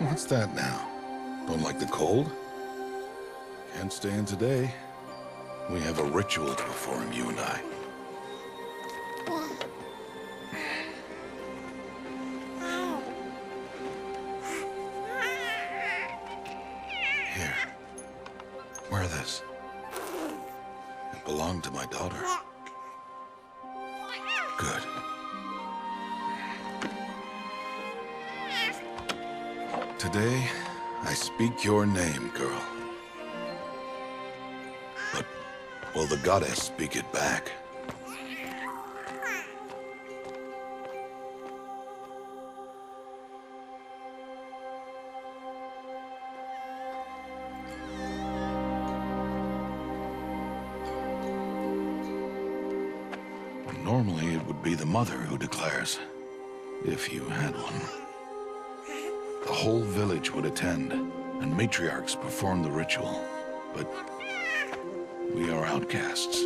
What's that now? Don't like the cold? Can't stay in today. We have a ritual to perform, you and I. Here. Wear this. It belonged to my daughter. Good. Today, I speak your name, girl. But will the goddess speak it back? Normally, it would be the mother who declares, if you had one. The whole village would attend, and matriarchs perform the ritual. But we are outcasts.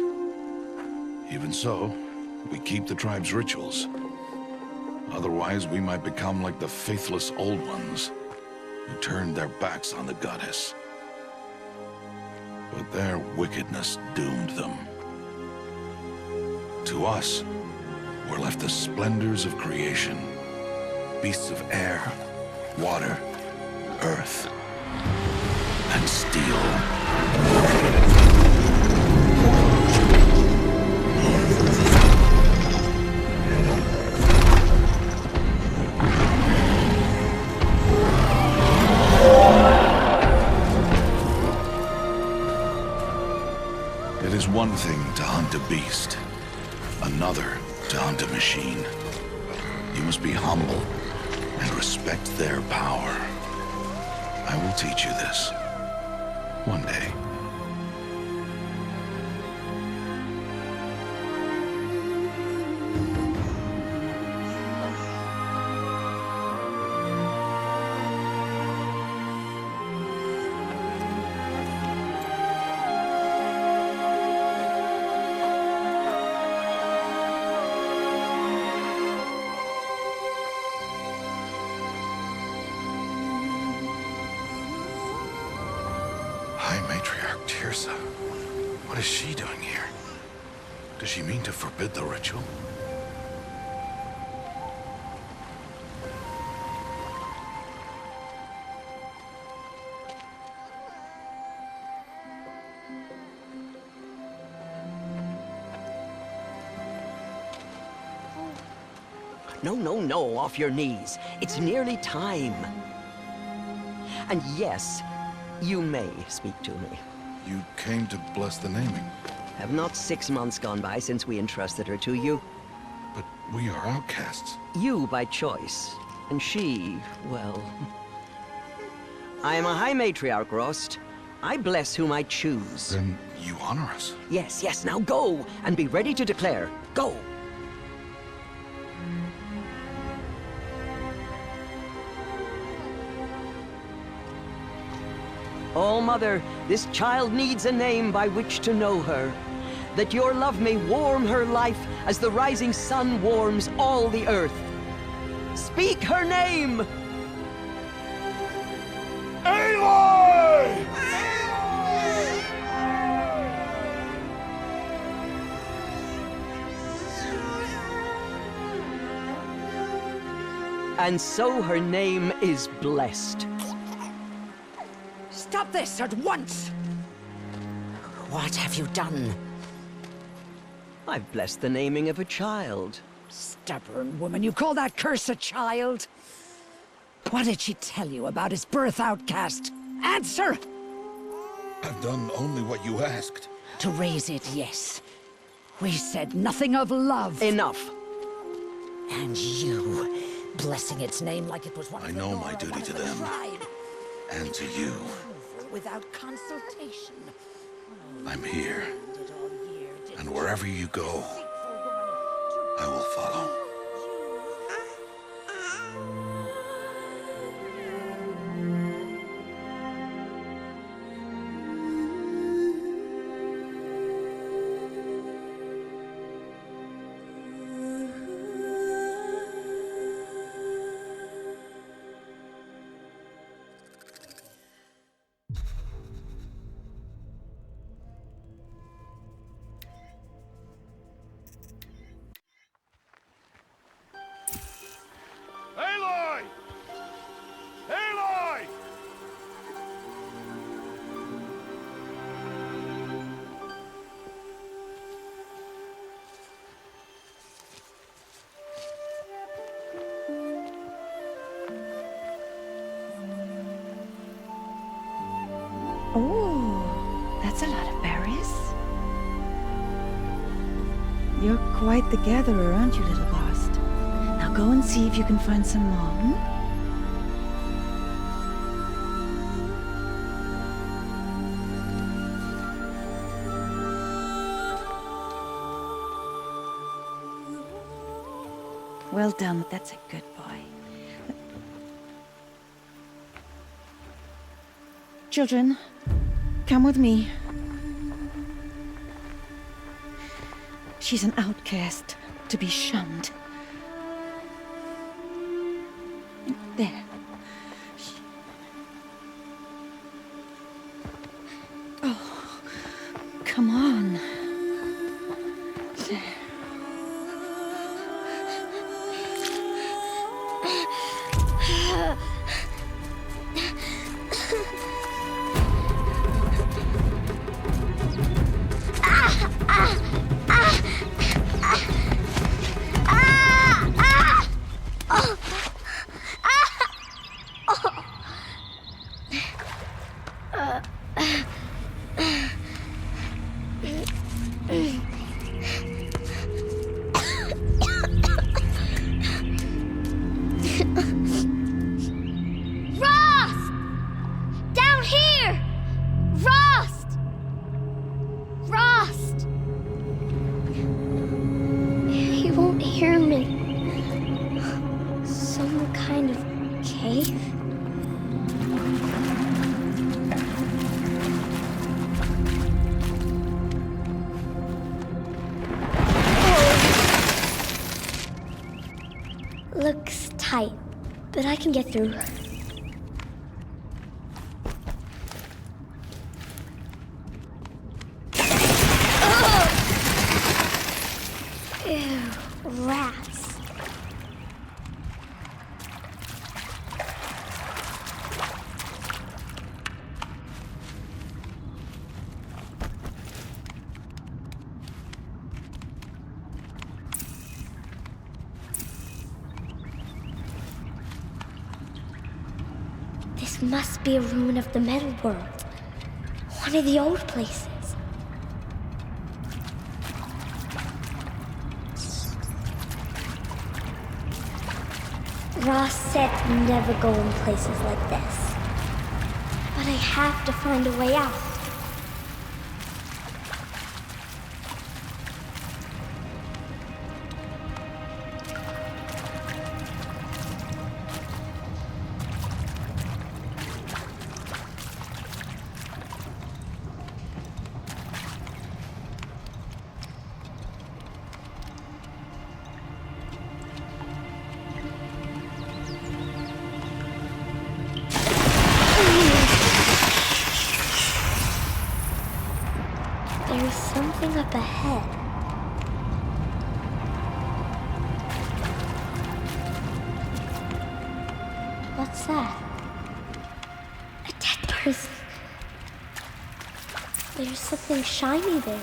Even so, we keep the tribe's rituals. Otherwise, we might become like the faithless old ones, who turned their backs on the goddess. But their wickedness doomed them. To us, were left the splendors of creation, beasts of air, water, earth, and steel. It is one thing to hunt a beast, another to hunt a machine. You must be humble and respect their power. I will teach you this. One day. What is she doing here? Does she mean to forbid the ritual? No, off your knees. It's nearly time. And yes, you may speak to me. You came to bless the naming. Have not 6 months gone by since we entrusted her to you? But we are outcasts. You by choice, and she, well... I am a High Matriarch, Rost. I bless whom I choose. Then you honor us. Yes, now go, and be ready to declare. Go! Oh, Mother, this child needs a name by which to know her. That your love may warm her life as the rising sun warms all the earth. Speak her name! Aloy! And so her name is blessed. Stop this at once! What have you done? I've blessed the naming of a child. Stubborn woman, you call that curse a child? What did she tell you about his birth, outcast? Answer! I've done only what you asked. To raise it, yes. We said nothing of love. Enough. And you, blessing its name like it was one I of the know Nora, my duty one of to the them. tribe. And to you. Without consultation. I'm here. And wherever you go, I will follow. That's a lot of berries. You're quite the gatherer, aren't you, little Bast? Now go and see if you can find some more, hmm? Well done, that's a good boy. Children, come with me. She's an outcast, to be shunned. There. Oh, come on. There. Looks tight, but I can get through. Ew, rats. This must be a ruin of the metal world. One of the old places. Ross said to never go in places like this. But I have to find a way out. There's something up ahead. What's that? A dead person. There's something shiny there.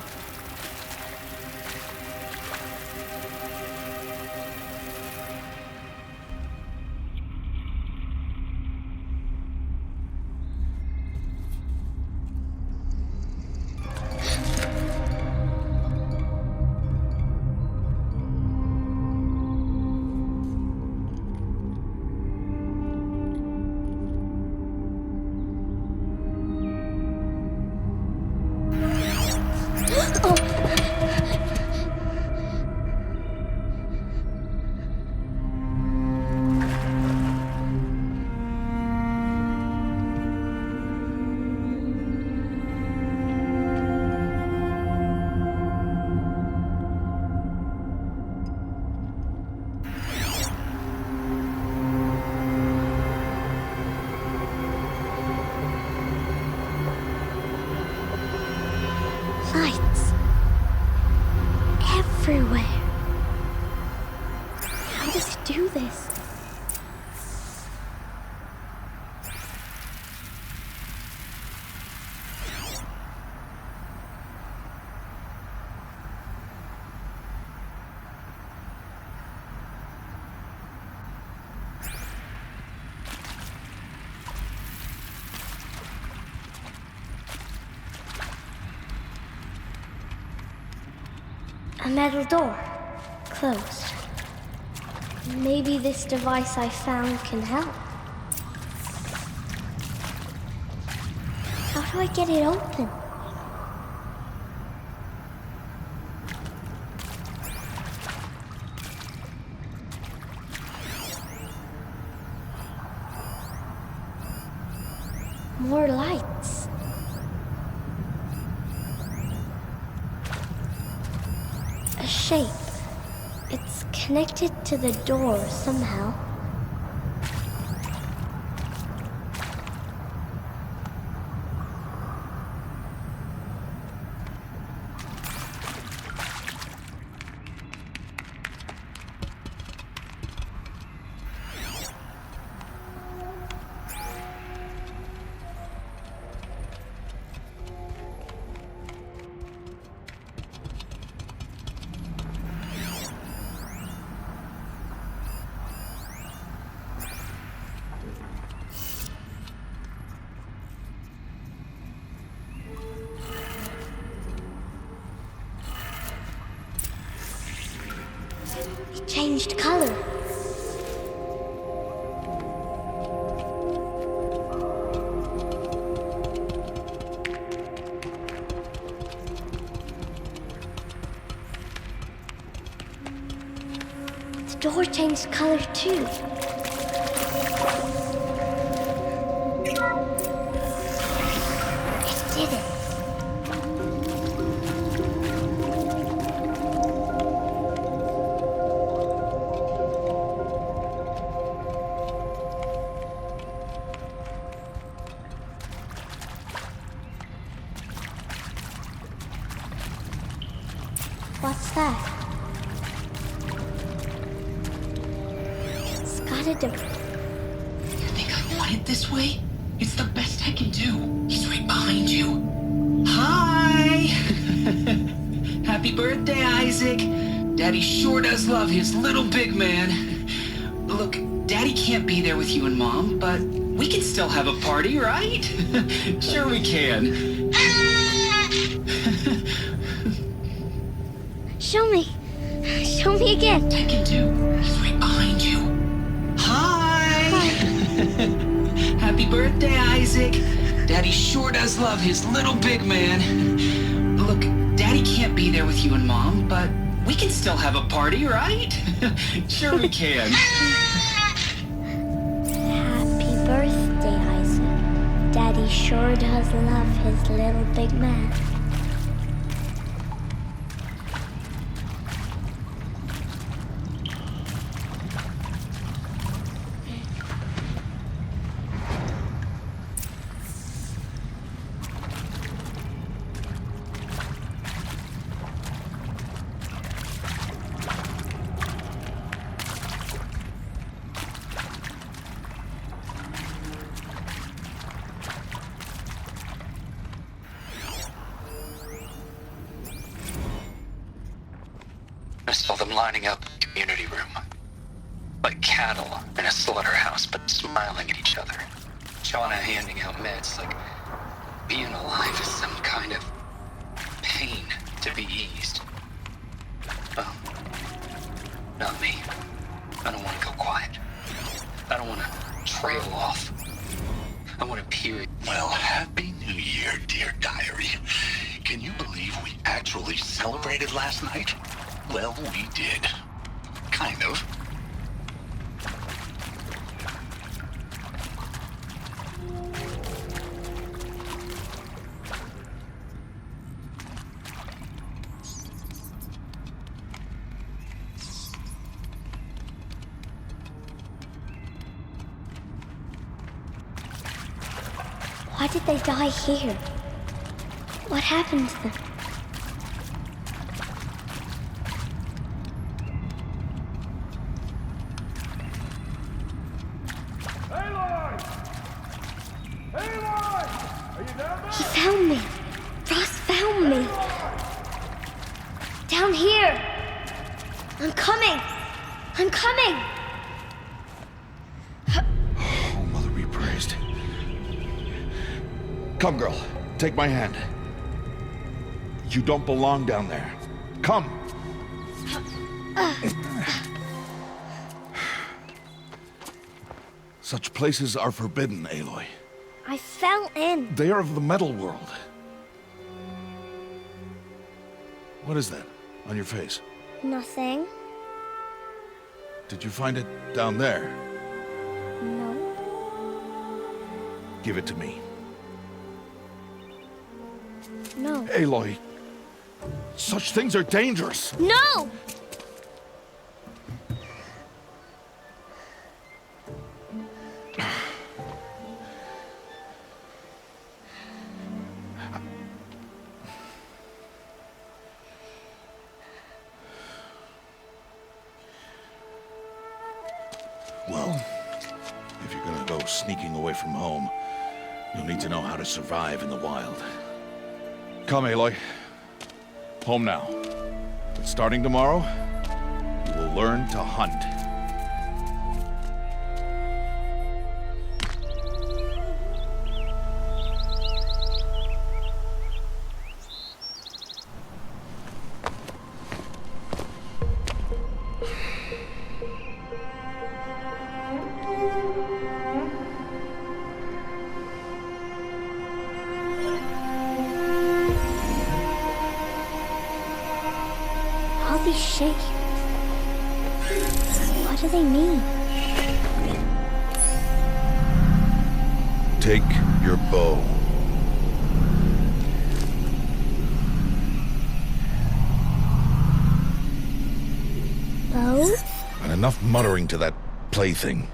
Lights. Everywhere. How does it do this? A metal door. Closed. Maybe this device I found can help. How do I get it open? More lights. A shape. It's connected to the door somehow. It changed color. The door changed color too. It did it. What's that? It's got a You think I want it this way? It's the best I can do. He's right behind you. Hi! Happy birthday, Isaac. Daddy sure does love his little big man. Look, Daddy can't be there with you and Mom, but we can still have a party, right? Sure we can. Show me. Show me again. I can do. He's right behind you. Hi! Happy birthday, Isaac. Daddy sure does love his little big man. Look, Daddy can't be there with you and Mom, but we can still have a party, right? Sure we can. Happy birthday, Isaac. Daddy sure does love his little big man. I saw them lining up in the community room. Like cattle in a slaughterhouse, but smiling at each other. Shauna handing out meds like being alive is some kind of pain to be eased. Well, not me. I don't want to go quiet. I don't want to trail off. I want to peer. Well, Happy New Year, dear diary. Can you believe we actually celebrated last night? Well, we did. Kind of. Why did they die here? What happened to them? Aloy! Aloy! Are you down there? He found me. Ross found me. Down here. I'm coming. I'm coming. Oh, Mother be praised. Come, girl. Take my hand. You don't belong down there. Come. Such places are forbidden, Aloy. I fell in. They are of the metal world. What is that on your face? Nothing. Did you find it down there? No. Give it to me. No. Aloy, such things are dangerous. No! Well, if you're gonna go sneaking away from home, you'll need to know how to survive in the wild. Come, Aloy. Home now. But starting tomorrow, you will learn to hunt. All these shapes. What do they mean? Take your bow. Bow? And enough muttering to that plaything.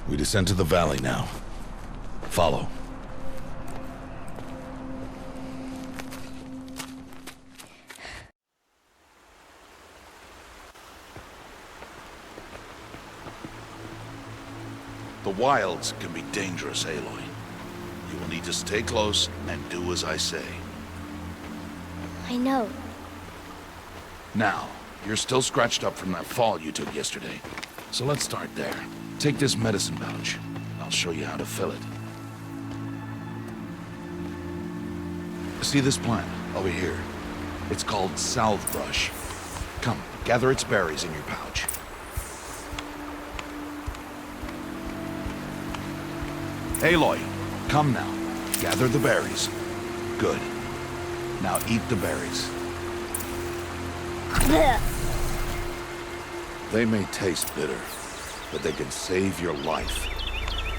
We descend to the valley now. Follow. The wilds can be dangerous, Aloy. You will need to stay close and do as I say. I know. Now, you're still scratched up from that fall you took yesterday. So let's start there. Take this medicine pouch. I'll show you how to fill it. See this plant over here? It's called salve brush. Come, gather its berries in your pouch. Aloy, come now. Gather the berries. Good. Now eat the berries. They may taste bitter, but they can save your life.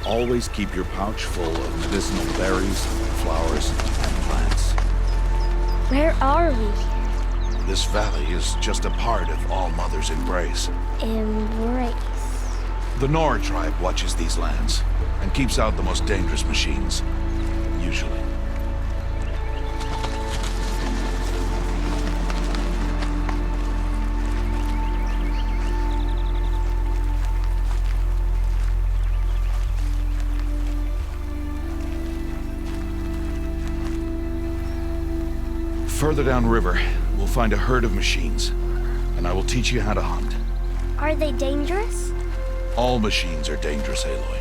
Always keep your pouch full of medicinal berries, flowers, and plants. Where are we? This valley is just a part of All Mother's embrace. Embrace. The Nora tribe watches these lands and keeps out the most dangerous machines, usually. Further downriver, we'll find a herd of machines, and I will teach you how to hunt. Are they dangerous? All machines are dangerous, Aloy.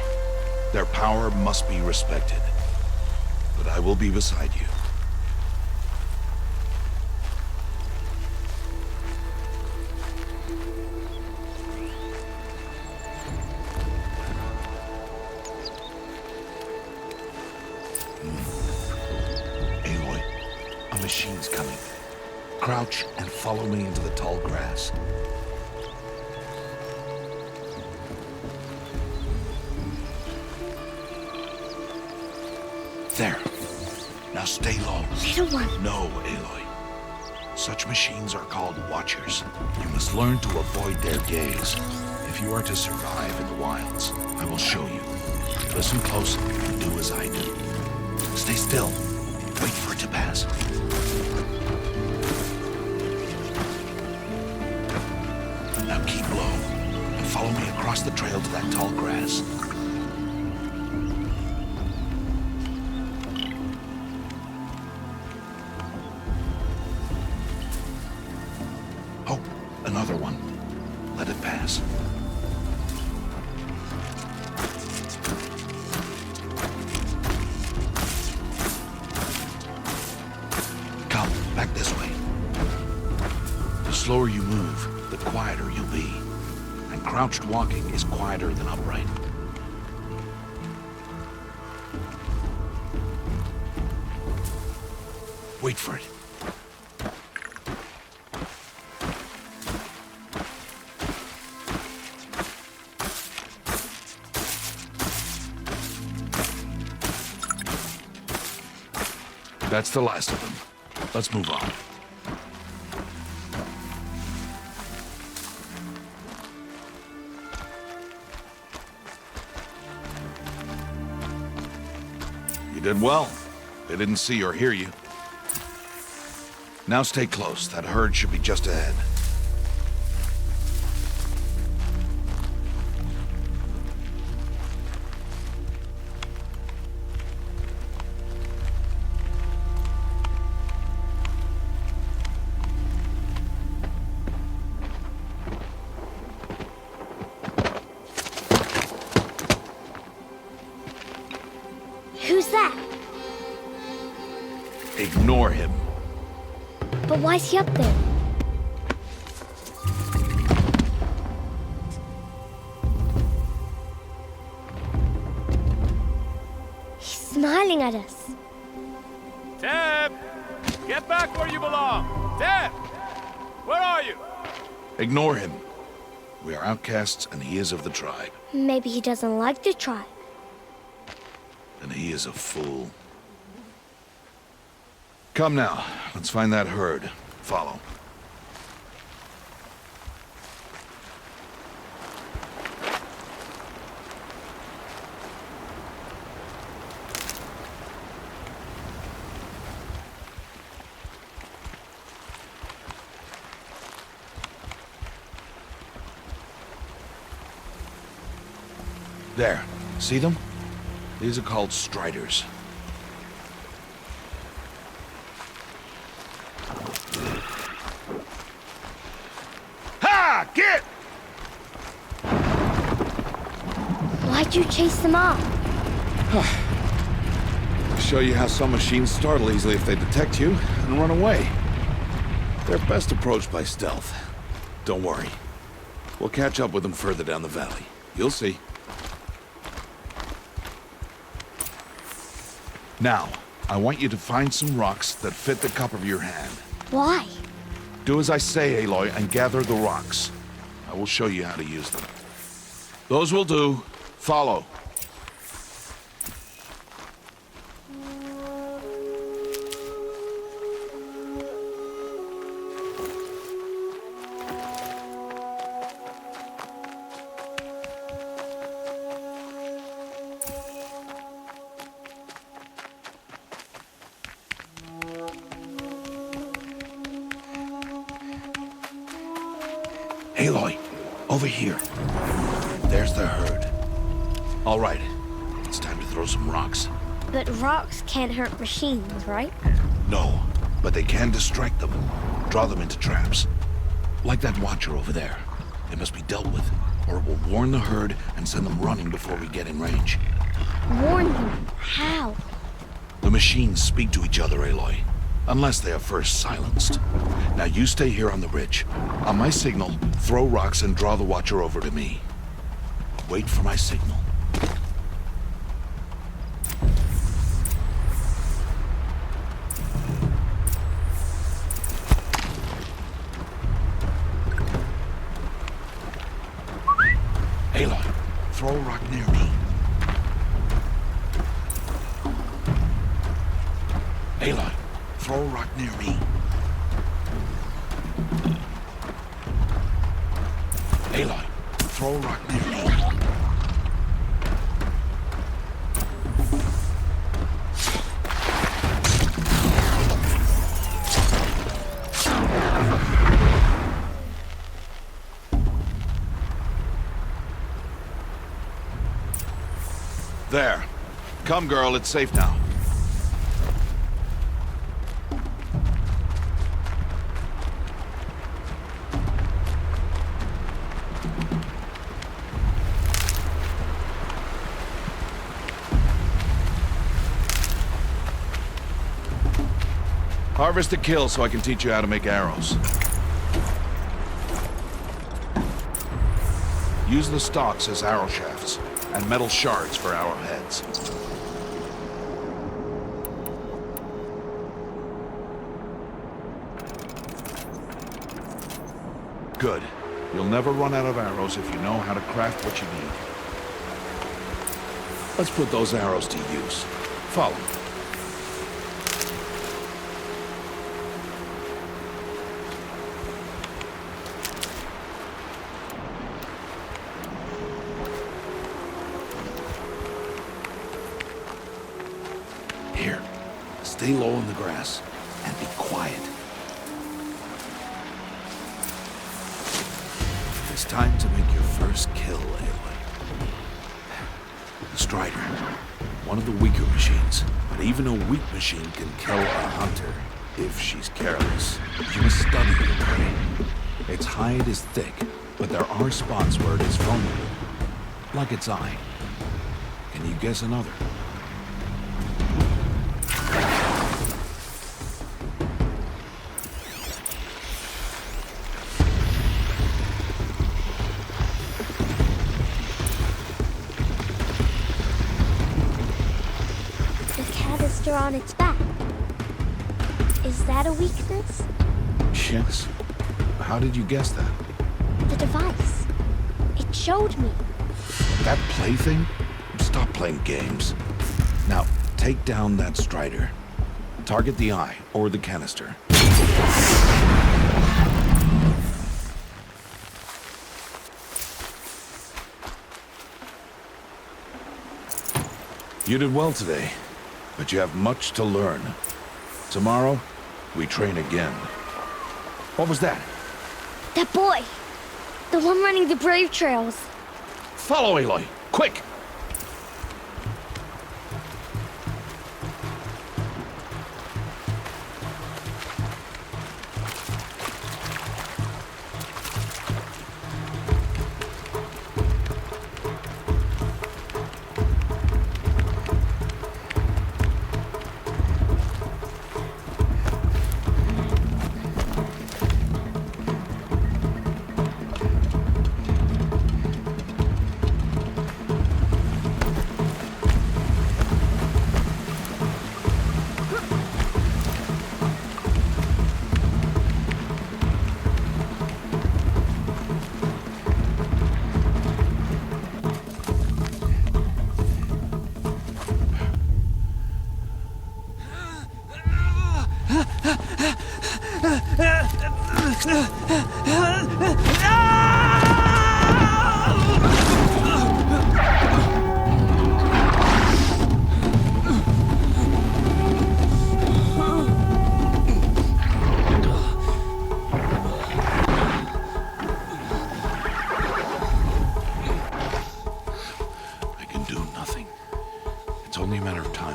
Their power must be respected. But I will be beside you. Aloy, a machine's coming. Crouch and follow me into the tall grass. There. Now stay low. Little one. No, Aloy. Such machines are called watchers. You must learn to avoid their gaze. If you are to survive in the wilds, I will show you. Listen close and do as I do. Stay still. Wait for it to pass. Now keep low and follow me across the trail to that tall grass. Oh, another one. Let it pass. Come, back this way. The slower you move, the quieter you'll be. And crouched walking is quieter than upright. Wait for it. That's the last of them. Let's move on. You did well. They didn't see or hear you. Now stay close. That herd should be just ahead. Who's that? Ignore him. But why is he up there? He's smiling at us. Teb! Get back where you belong! Teb! Where are you? Ignore him. We are outcasts, and he is of the tribe. Maybe he doesn't like the tribe. And he is a fool. Come now, let's find that herd. Follow. There. See them? These are called striders. Ha! Get! Why'd you chase them off? Show you how some machines startle easily if they detect you and run away. They're best approached by stealth. Don't worry. We'll catch up with them further down the valley. You'll see. Now, I want you to find some rocks that fit the cup of your hand. Why? Do as I say, Aloy, and gather the rocks. I will show you how to use them. Those will do. Follow. Aloy, over here. There's the herd. All right, it's time to throw some rocks. But rocks can't hurt machines, right? No, but they can distract them. Draw them into traps. Like that watcher over there. It must be dealt with, or it will warn the herd and send them running before we get in range. Warn them? How? The machines speak to each other, Aloy. Unless they are first silenced. Now you stay here on the ridge. On my signal, throw rocks and draw the watcher over to me. Wait for my signal. Aloy, throw a rock near me. Aloy, throw a rock near me. Aloy, throw a rock near me. There. Come, girl, it's safe now. Harvest a kill so I can teach you how to make arrows. Use the stalks as arrow shafts, and metal shards for arrowheads. Good. You'll never run out of arrows if you know how to craft what you need. Let's put those arrows to use. Follow me. Here, stay low in the grass and be quiet. It's time to make your first kill, Aloy. The Strider, one of the weaker machines, but even a weak machine can kill a hunter if she's careless. You must study your prey. Its hide is thick, but there are spots where it is vulnerable, like its eye. Can you guess another? On its back. Is that a weakness? Yes. How did you guess that? The device. It showed me. That plaything? Stop playing games. Now, take down that Strider. Target the eye or the canister. You did well today. But you have much to learn. Tomorrow, we train again. What was that? That boy! The one running the brave trails. Follow Aloy, quick!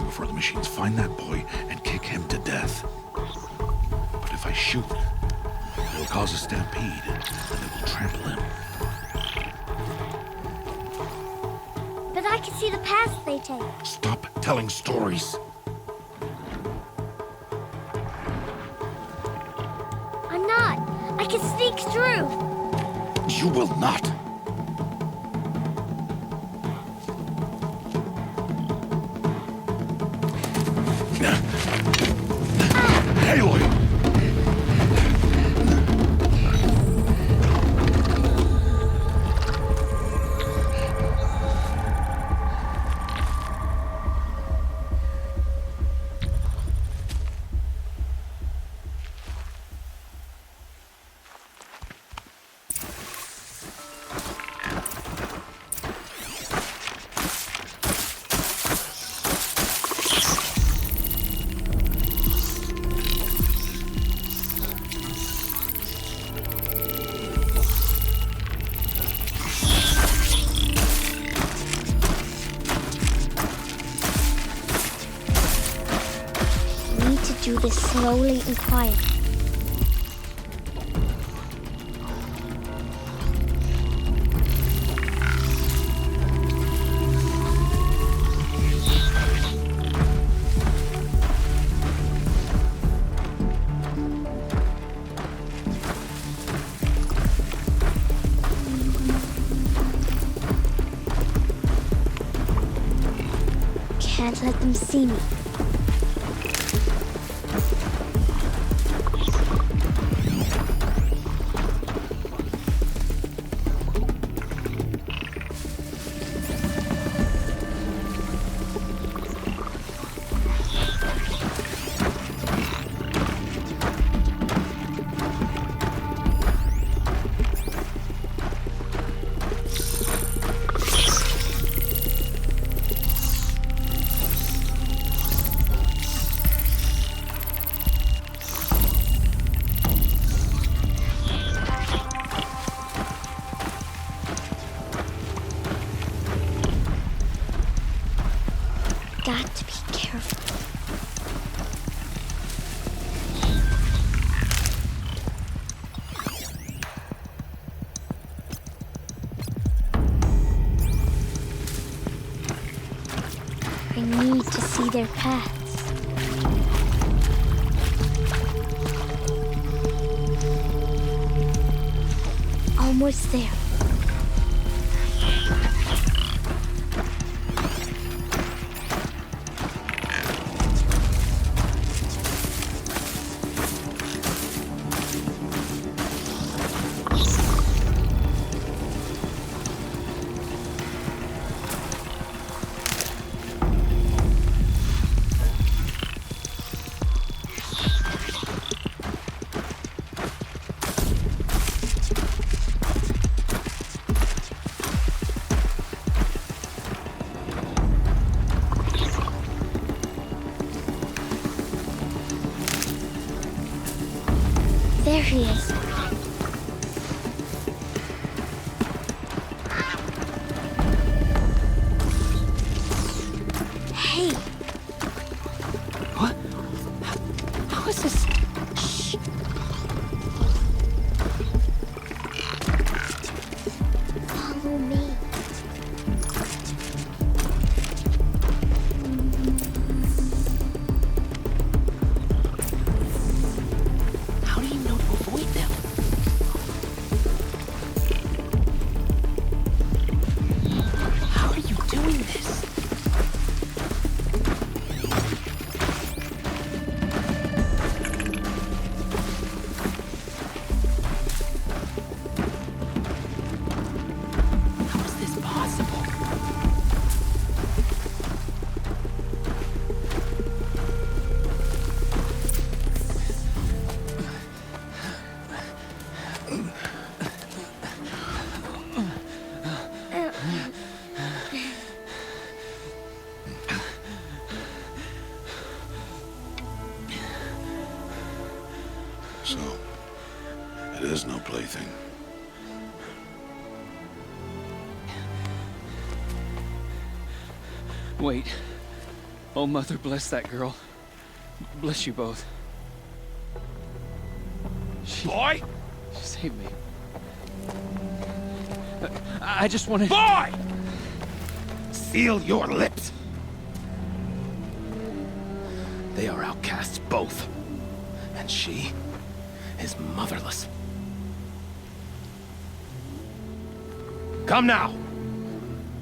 Before the machines find that boy and kick him to death. But if I shoot, it will cause a stampede, and it will trample him. But I can see the paths they take. Stop telling stories. I'm not. I can sneak through. You will not. Aloy! Do this slowly and quietly. let them see me. Got to be careful. I need to see their paths. Almost there. There he is. Hey. What? How is this? Shh. Follow me. How do you know to avoid them? How are you doing this? How is this possible? So, it is no plaything. Wait. Oh, Mother, bless that girl. Bless you both. Boy! She saved me. I just wanted... Boy! Seal your lips! They are outcasts, both. And she is motherless. Come now!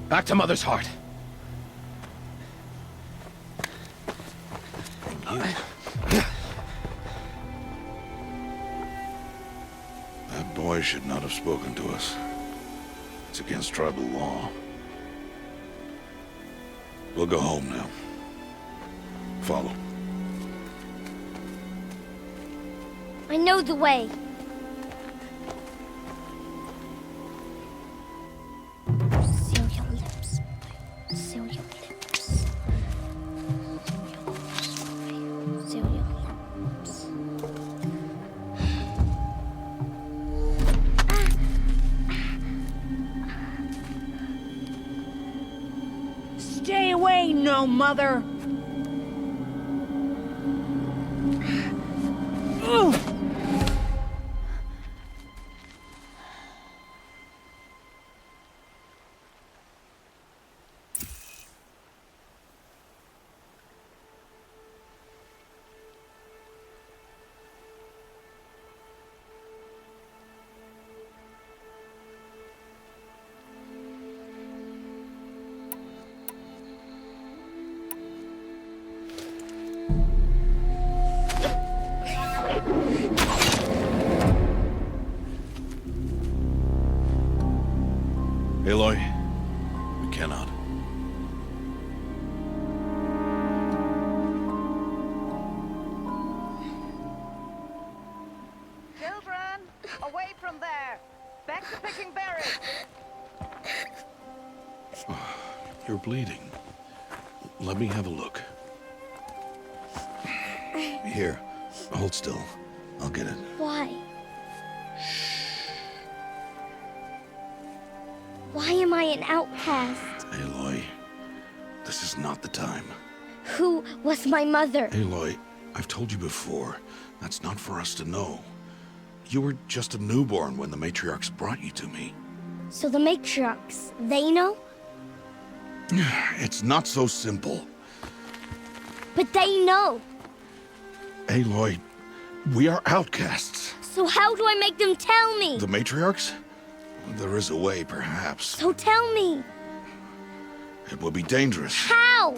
Back to Mother's heart. And you... That boy should not have spoken to us. It's against tribal law. We'll go home now. Follow. I know the way. Seal your lips. Seal your lips. Seal your lips. Stay away, no mother! Ugh. Aloy, we cannot. Children, away from there. Back to picking berries. You're bleeding. Let me have a look. Here, hold still. I'll get it. Why? Why am I an outcast? Aloy, this is not the time. Who was my mother? Aloy, I've told you before, that's not for us to know. You were just a newborn when the matriarchs brought you to me. So the matriarchs, they know? It's not so simple. But they know. Aloy, we are outcasts. So how do I make them tell me? The matriarchs? There is a way, perhaps. So tell me. It would be dangerous. How?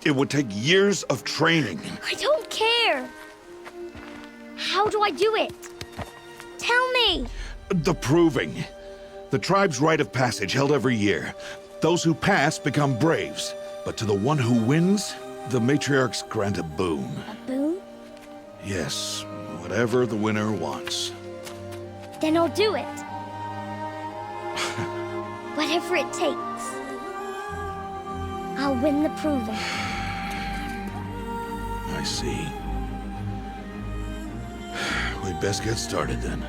It would take years of training. I don't care. How do I do it? Tell me. The proving. The tribe's rite of passage held every year. Those who pass become braves. But to the one who wins, the matriarchs grant a boon. A boon? Yes, whatever the winner wants. Then I'll do it. Whatever it takes. I'll win the proving. I see. We'd best get started then.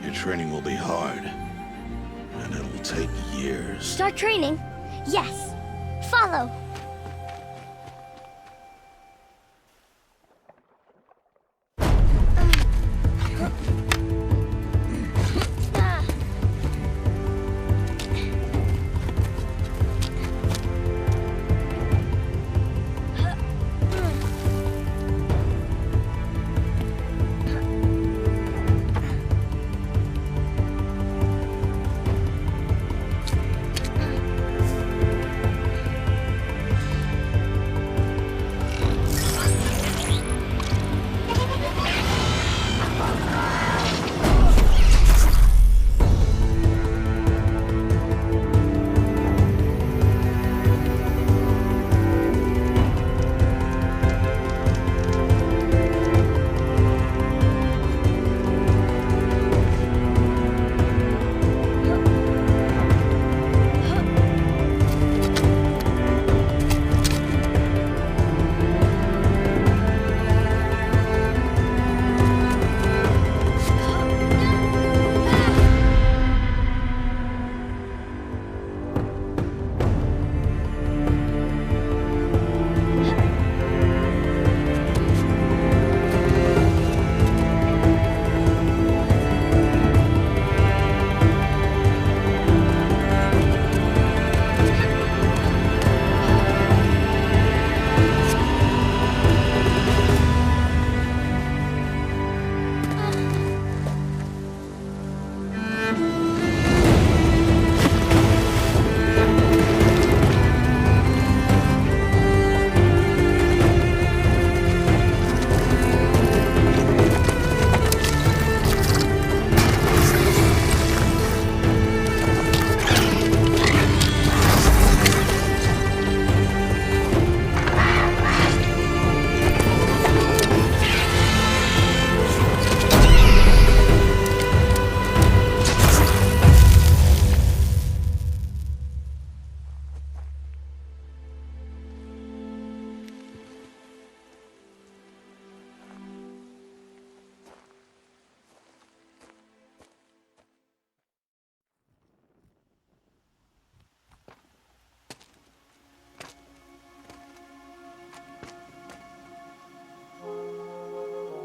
Your training will be hard, and it'll take years. Start training? Yes. Follow.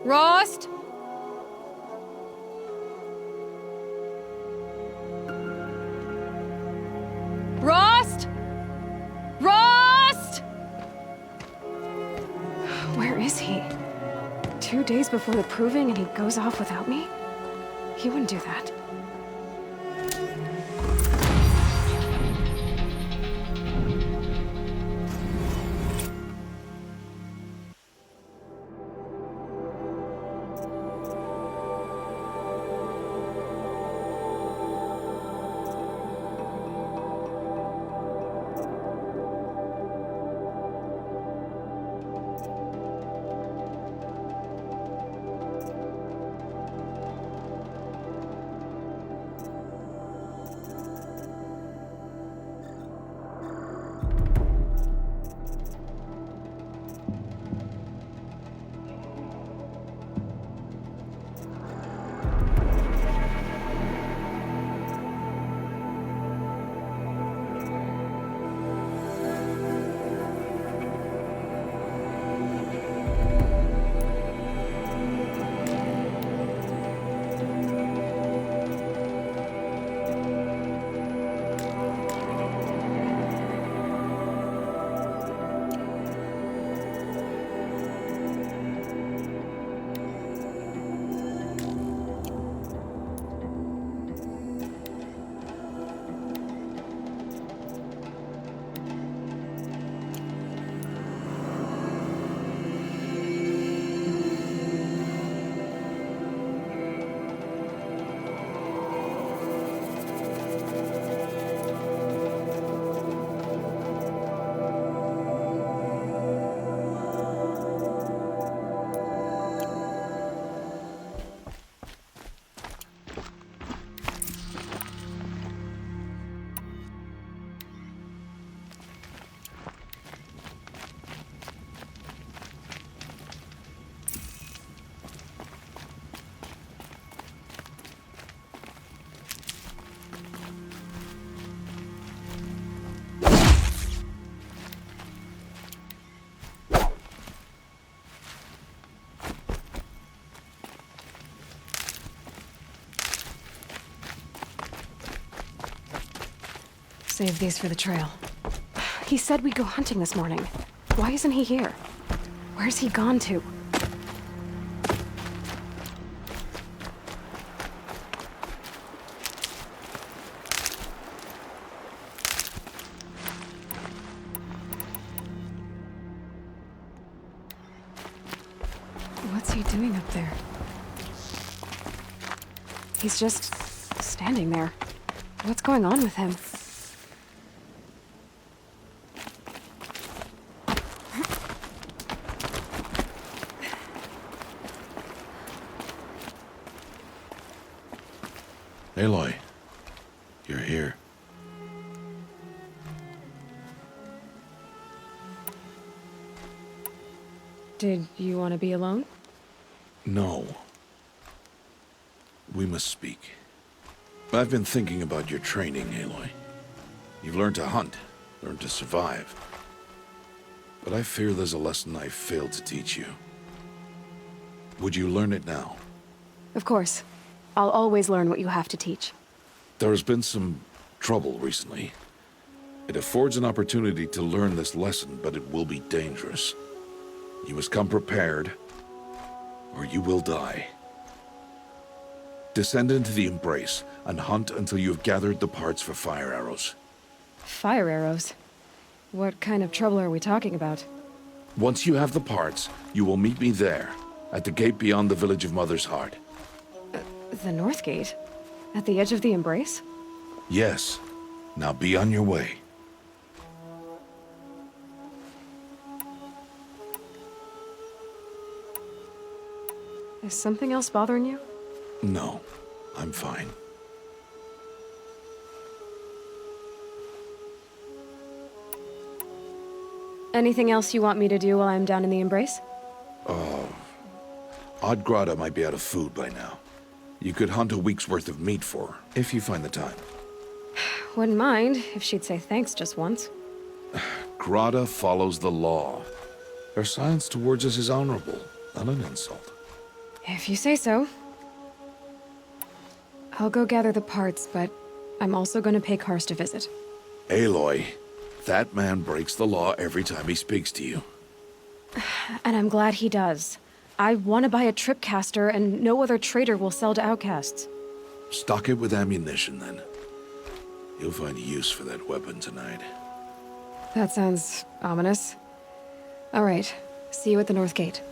Rost? Rost? Rost? Where is he? 2 days before the proving and he goes off without me? He wouldn't do that. Save these for the trail. He said we'd go hunting this morning. Why isn't he here? Where's he gone to? What's he doing up there? He's just standing there. What's going on with him? Aloy, you're here. Did you want to be alone? No. We must speak. I've been thinking about your training, Aloy. You've learned to hunt, learned to survive. But I fear there's a lesson I failed to teach you. Would you learn it now? Of course. I'll always learn what you have to teach. There has been some trouble recently. It affords an opportunity to learn this lesson, but it will be dangerous. You must come prepared, or you will die. Descend into the Embrace and hunt until you have gathered the parts for fire arrows. Fire arrows? What kind of trouble are we talking about? Once you have the parts, you will meet me there, at the gate beyond the village of Mother's Heart. The North Gate? At the edge of the Embrace? Yes. Now be on your way. Is something else bothering you? No, I'm fine. Anything else you want me to do while I'm down in the Embrace? Odd might be out of food by now. You could hunt a week's worth of meat for her, if you find the time. Wouldn't mind if she'd say thanks just once. Grata follows the law. Her silence towards us is honorable, not an insult. If you say so. I'll go gather the parts, but I'm also going to pay Karst a visit. Aloy, that man breaks the law every time he speaks to you. And I'm glad he does. I want to buy a tripcaster, and no other trader will sell to outcasts. Stock it with ammunition, then. You'll find use for that weapon tonight. That sounds ominous. All right. See you at the North Gate.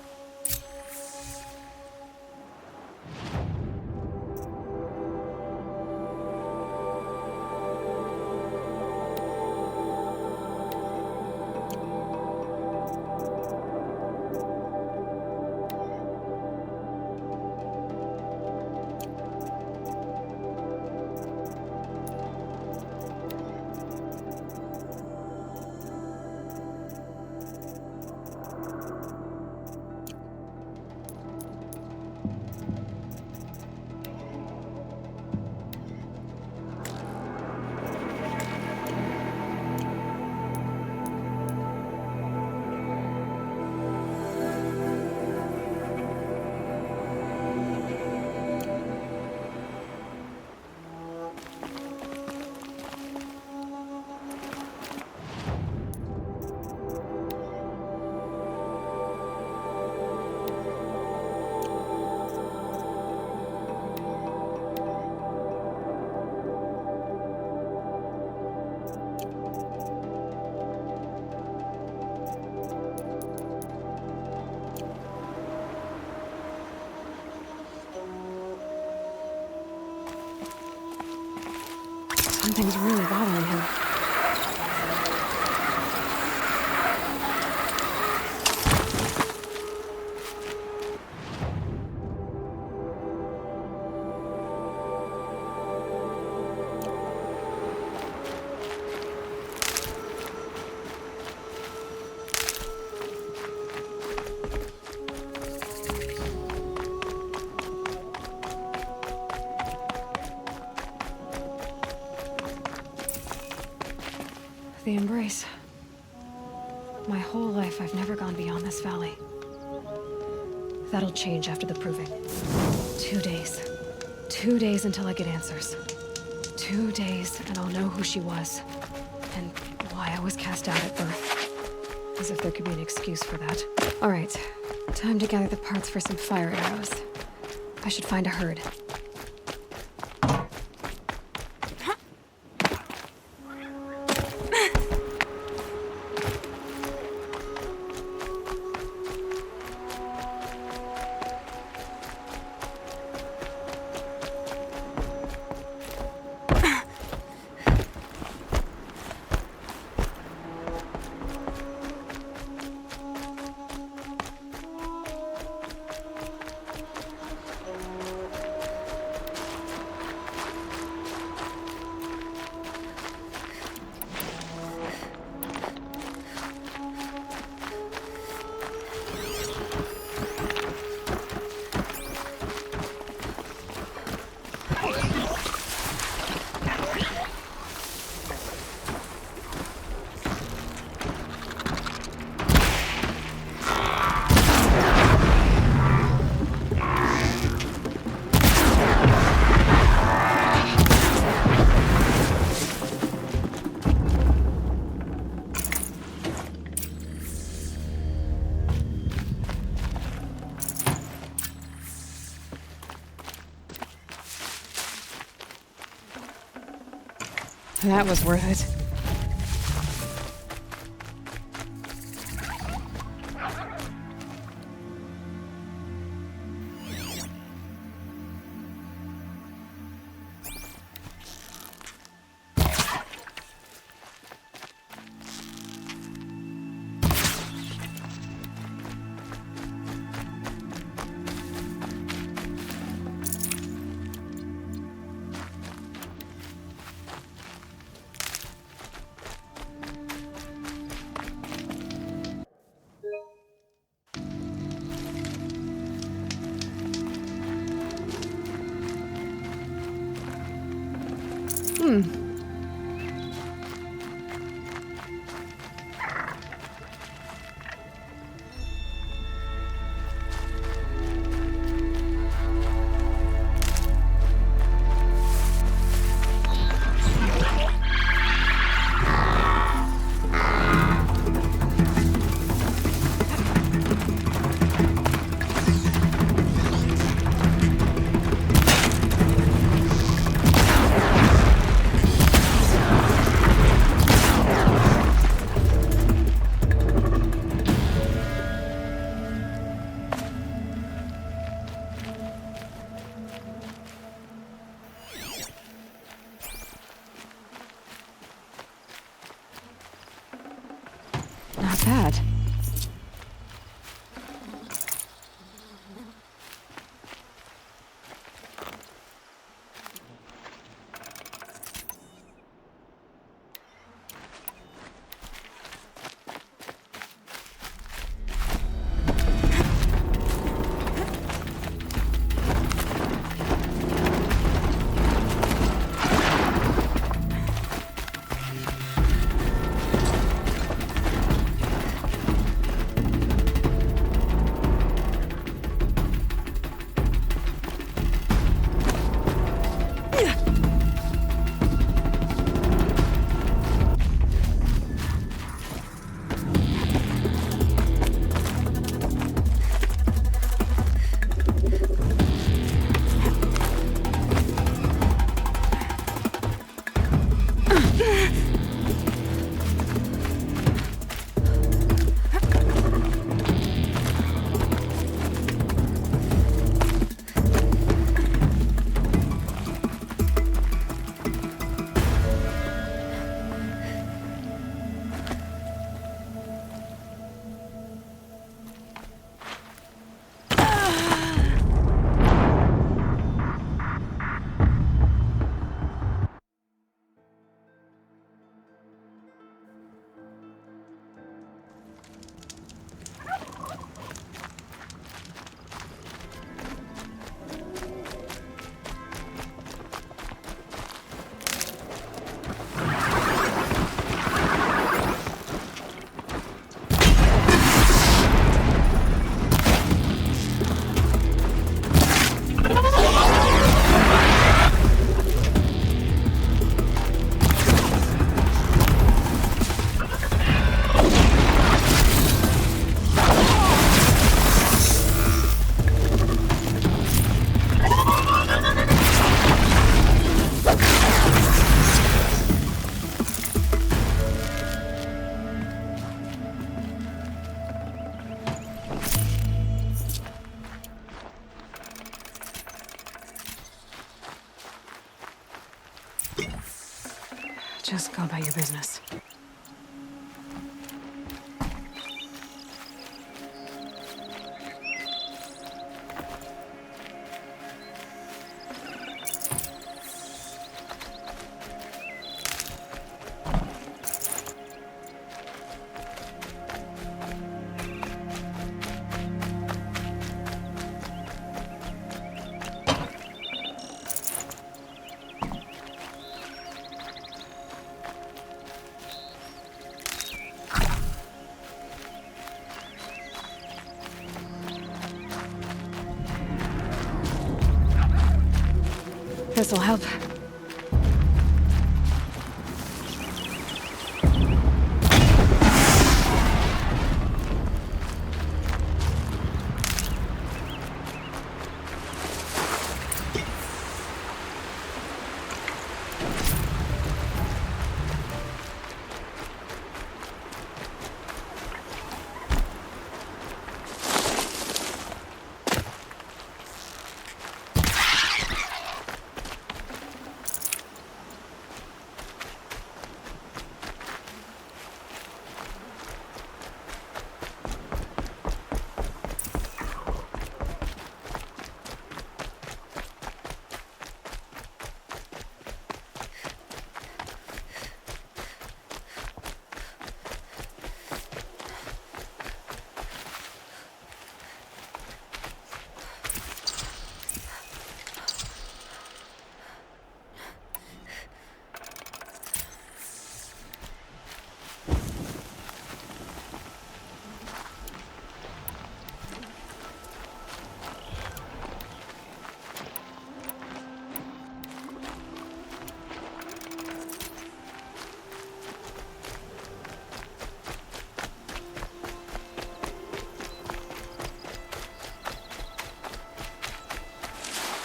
Something's really bothering him. The Embrace. My whole life, I've never gone beyond this valley. That'll change after the proving. 2 days. 2 days until I get answers. 2 days, and I'll know who she was. and why I was cast out at birth. As if there could be an excuse for that. All right, time to gather the parts for some fire arrows. I should find a herd. That was worth it. Not bad. Just go about your business. This'll help.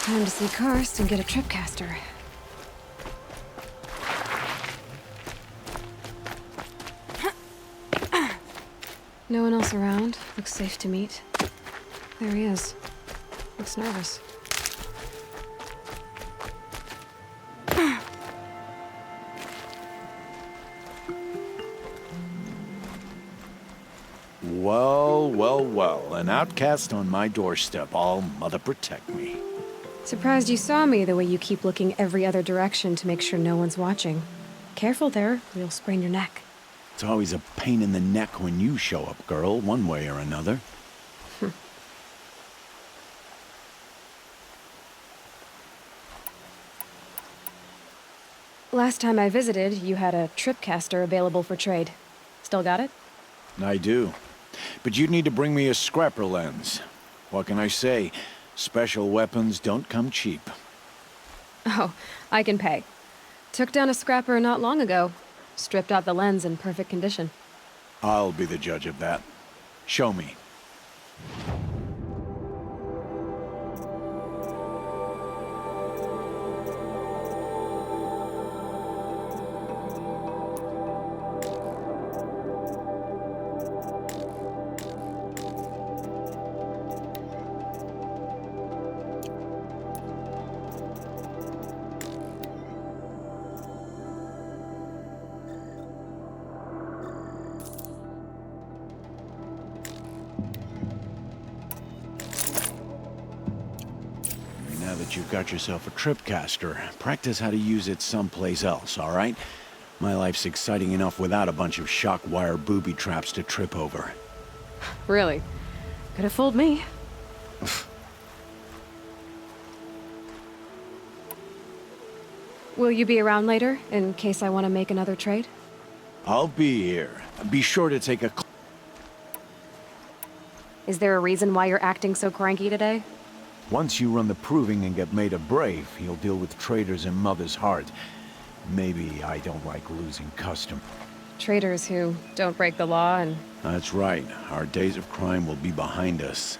Time to see Karst and get a tripcaster. No one else around. Looks safe to meet. There he is. Looks nervous. Well, well, well. An outcast on my doorstep. All mother protect me. Surprised you saw me the way you keep looking every other direction to make sure no one's watching. Careful there, or you'll sprain your neck. It's always a pain in the neck when you show up, girl, one way or another. Last time I visited, you had a tripcaster available for trade. Still got it? I do. But you'd need to bring me a scrapper lens. What can I say? Special weapons don't come cheap. Oh, I can pay. Took down a scrapper not long ago. Stripped out the lens in perfect condition. I'll be the judge of that. Show me. Now that you've got yourself a tripcaster, practice how to use it someplace else, all right? My life's exciting enough without a bunch of shock wire booby traps to trip over. Really? Could have fooled me. Will you be around later, in case I want to make another trade? I'll be here. Be sure to take a... Is there a reason why you're acting so cranky today? Once you run the proving and get made a brave, you'll deal with traitors in Mother's Heart. Maybe I don't like losing custom. Traitors who don't break the law and... That's right. Our days of crime will be behind us.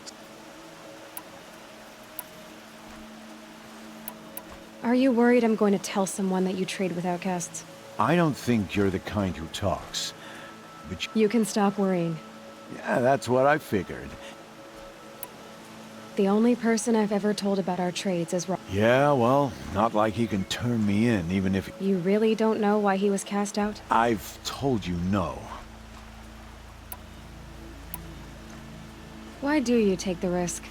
Are you worried I'm going to tell someone that you trade with outcasts? I don't think you're the kind who talks. But you can stop worrying. Yeah, that's what I figured. The only person I've ever told about our trades is Yeah, well, not like he can turn me in, even if... You really don't know why he was cast out? I've told you no. Why do you take the risk,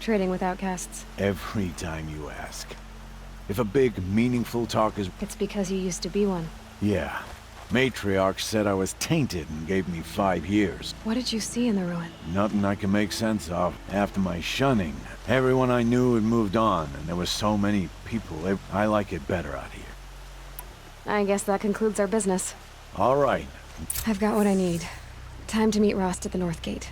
trading with outcasts? Every time you ask. If a big, meaningful talk is... It's because you used to be one. Yeah. Matriarch said I was tainted and gave me 5 years. What did you see in the ruin? Nothing I can make sense of. After my shunning, everyone I knew had moved on, and there were so many people. I like it better out here. I guess that concludes our business. All right. I've got what I need. Time to meet Rost at the North Gate.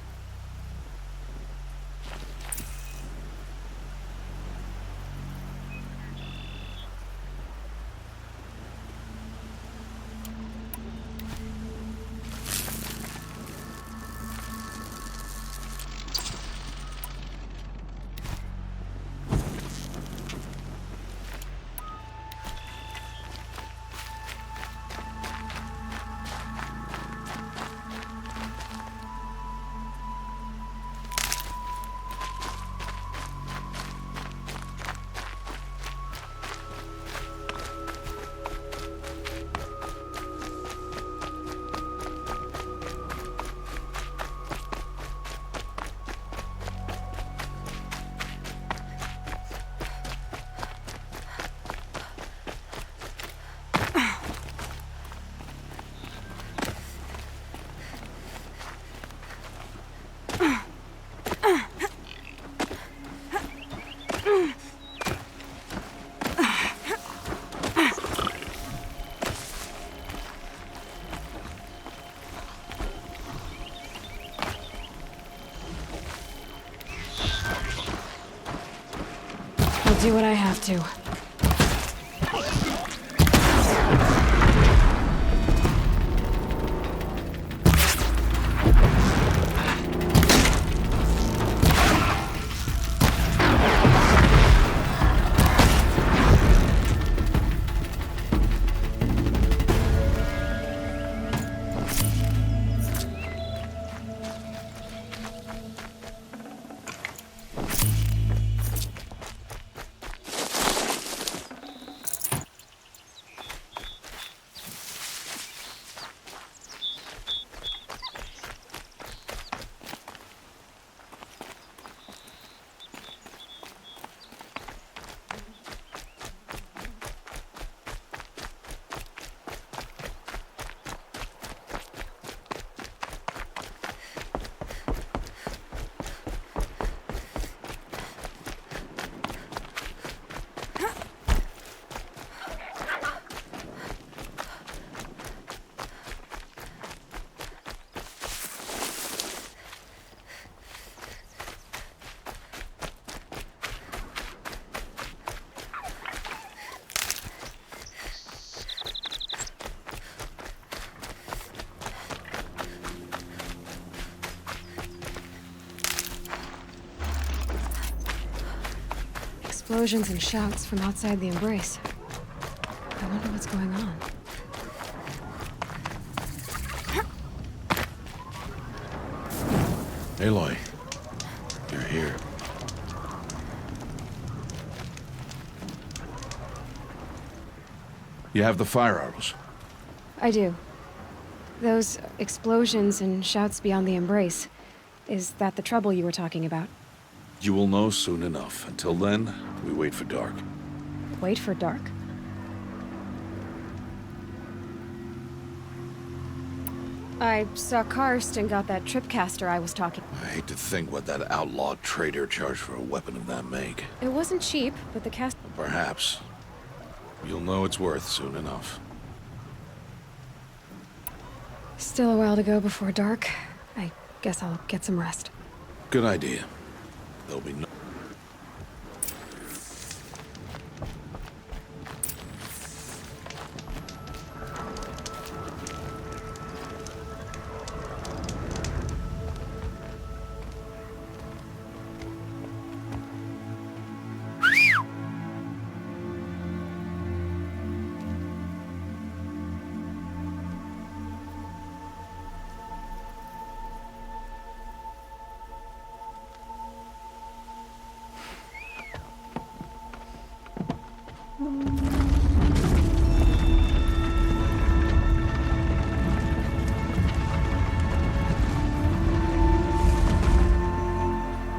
I'll do what I have to. Explosions and shouts from outside the embrace. I wonder what's going on. Aloy, you're here. You have the fire arrows. I do. Those explosions and shouts beyond the embrace. Is that the trouble you were talking about? You will know soon enough. Until then, we wait for dark. Wait for dark? I saw Karst and got that tripcaster I was talking. I hate to think what that outlaw trader charged for a weapon of that make. It wasn't cheap, but the cast... Perhaps. You'll know its worth soon enough. Still a while to go before dark. I guess I'll get some rest. Good idea. There'll be no...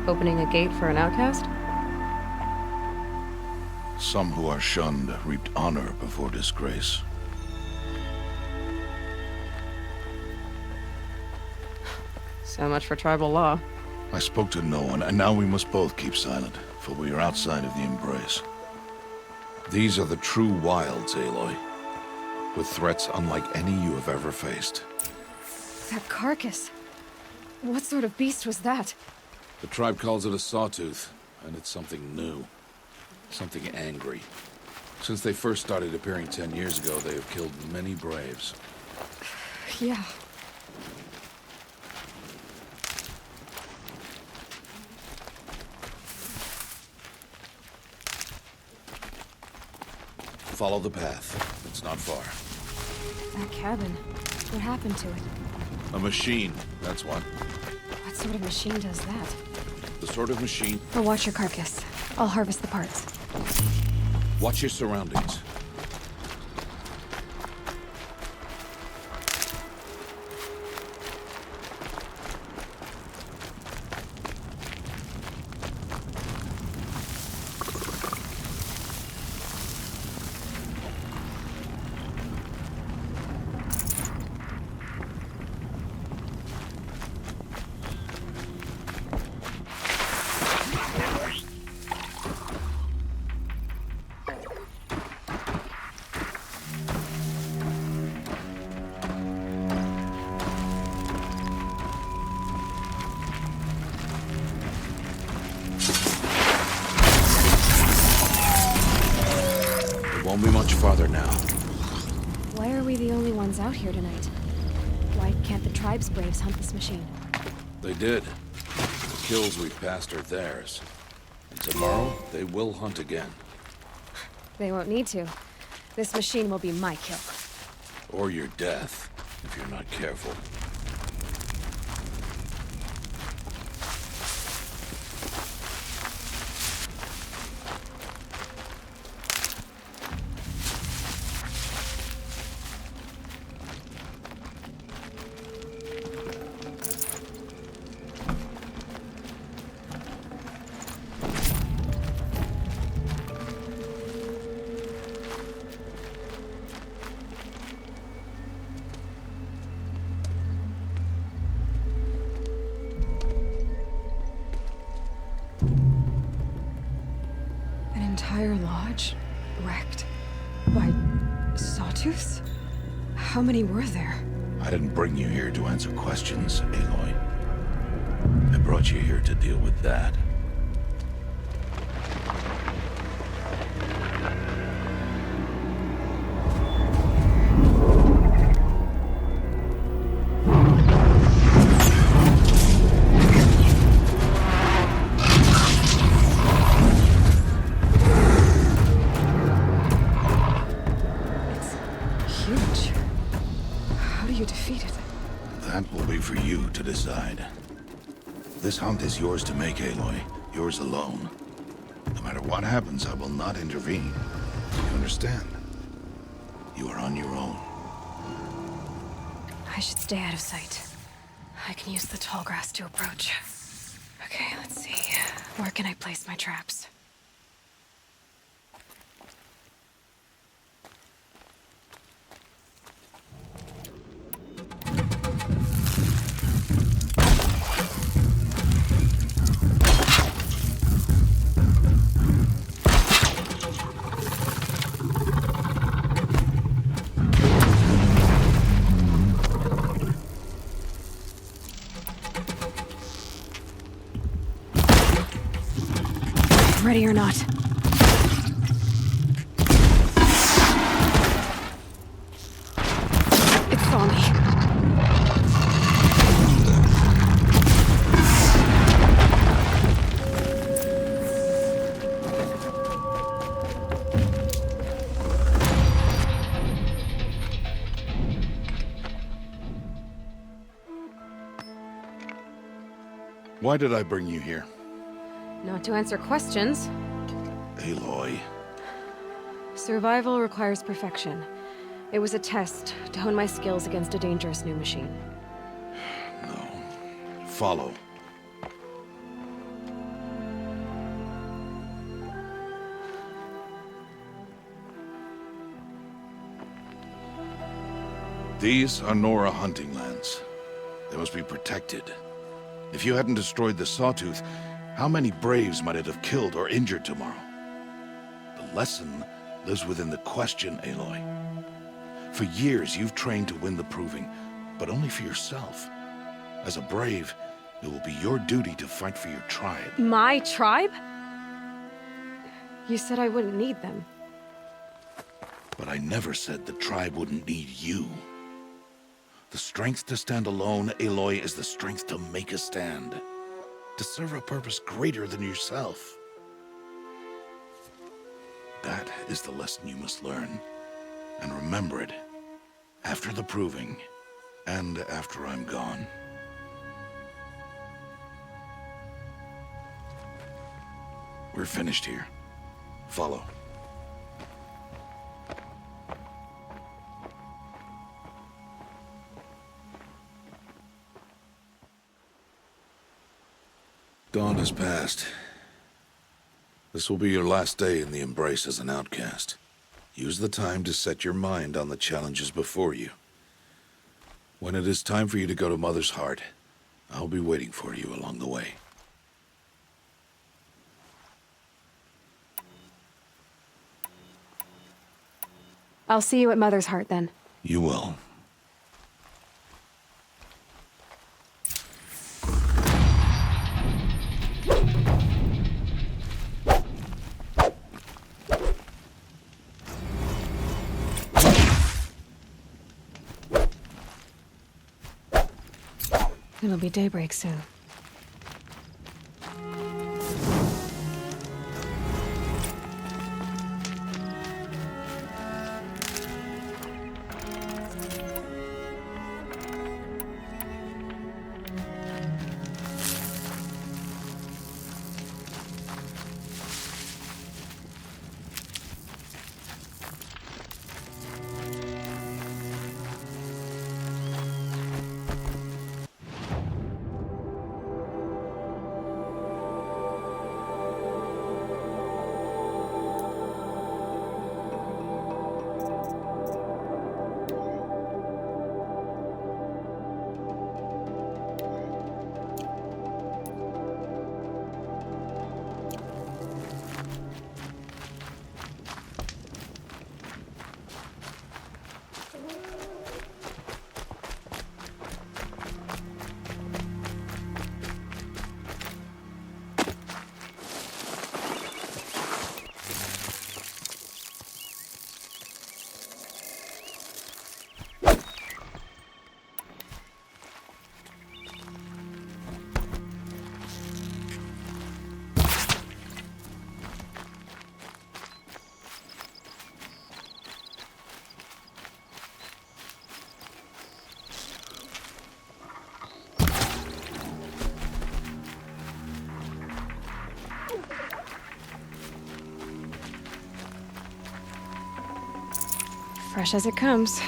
Opening a gate for an outcast? Some who are shunned reaped honor before disgrace. So much for tribal law. I spoke to no one, and now we must both keep silent, for we are outside of the embrace. These are the true wilds, Aloy, with threats unlike any you have ever faced. That carcass. What sort of beast was that? The tribe calls it a sawtooth, and it's something new. Something angry. Since they first started appearing 10 years ago, they have killed many braves. Yeah. Follow the path. It's not far. That cabin. What happened to it? A machine, that's what. What sort of machine does that? The sort of machine... I'll watch your carcass. I'll harvest the parts. Watch your surroundings. Won't be much farther now. Why are we the only ones out here tonight? Why can't the tribe's braves hunt this machine? They did. The kills we passed are theirs. And tomorrow, they will hunt again. They won't need to. This machine will be my kill. Or your death, if you're not careful. Entire lodge wrecked by sawtooths? How many were there? I didn't bring you here to answer questions, Aloy. I brought you here to deal with that. That will be for you to decide. This hunt is yours to make, Aloy. Yours alone. No matter what happens, I will not intervene. You understand? You are on your own. I should stay out of sight. I can use the tall grass to approach. Okay, let's see. Where can I place my traps? Ready or not. It saw me. Why did I bring you here? Not to answer questions. Aloy. Survival requires perfection. It was a test to hone my skills against a dangerous new machine. No. Follow. These are Nora hunting lands. They must be protected. If you hadn't destroyed the Sawtooth, how many Braves might it have killed or injured tomorrow? The lesson lives within the question, Aloy. For years, you've trained to win the Proving, but only for yourself. As a Brave, it will be your duty to fight for your tribe. My tribe? You said I wouldn't need them. But I never said the tribe wouldn't need you. The strength to stand alone, Aloy, is the strength to make a stand. To serve a purpose greater than yourself. That is the lesson you must learn. And remember it. After the Proving. And after I'm gone. We're finished here. Follow. Dawn has passed. This will be your last day in the Embrace as an outcast. Use the time to set your mind on the challenges before you. When it is time for you to go to Mother's Heart, I'll be waiting for you along the way. I'll see you at Mother's Heart then. You will. It'll be daybreak soon. Fresh as it comes.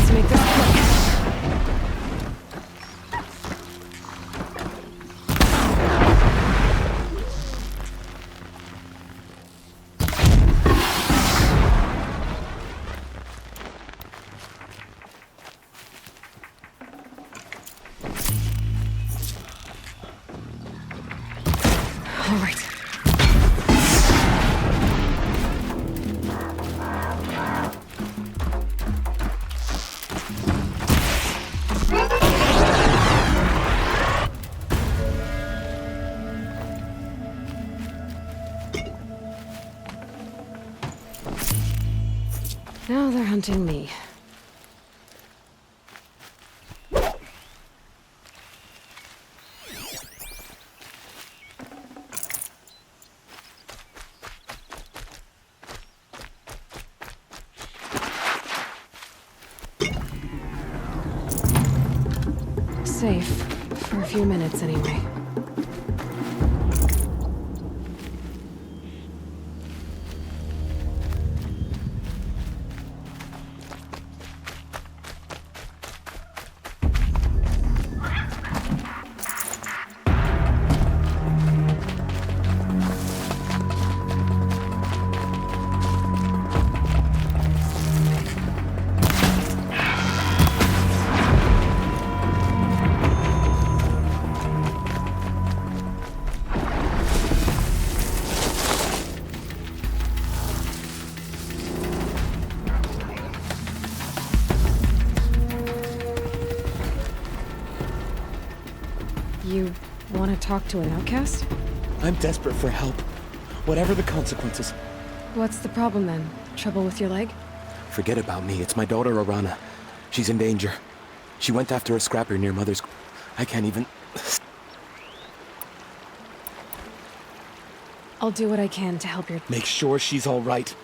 Let's make this quick. All right. Now they're hunting counting me. Safe. For a few minutes, anyway. You want to talk to an outcast? I'm desperate for help. Whatever the consequences. What's the problem then? Trouble with your leg? Forget about me. It's my daughter, Arana. She's in danger. She went after a scrapper near Mother's... I can't even... I'll do what I can to help your... Make sure she's all right.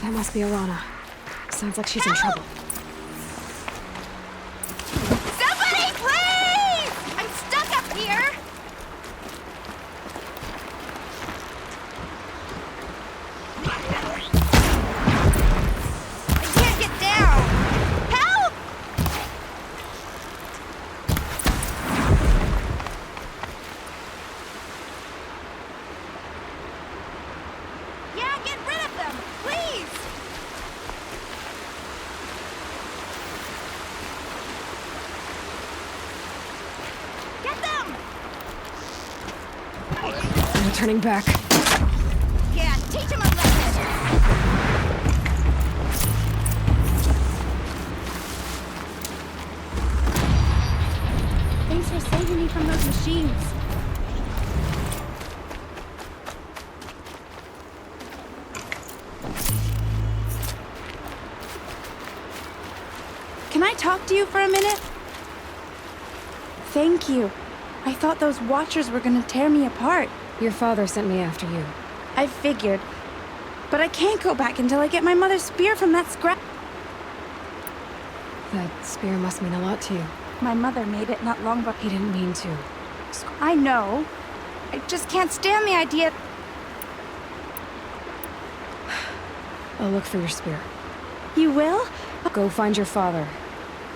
That must be Arana. Sounds like she's in trouble. Somebody, please! I'm stuck up here! I can't get down! Help! Yeah, get rid of them! Please! Get them! I'm turning back. Yeah, teach him a lesson! Thanks for saving me from those machines. Can I talk to you for a minute? Thank you. I thought those Watchers were gonna tear me apart. Your father sent me after you. I figured. But I can't go back until I get my mother's spear from that scrap. That spear must mean a lot to you. My mother made it not long ago. He didn't mean to. I know. I just can't stand the idea. I'll look for your spear. You will? Go find your father.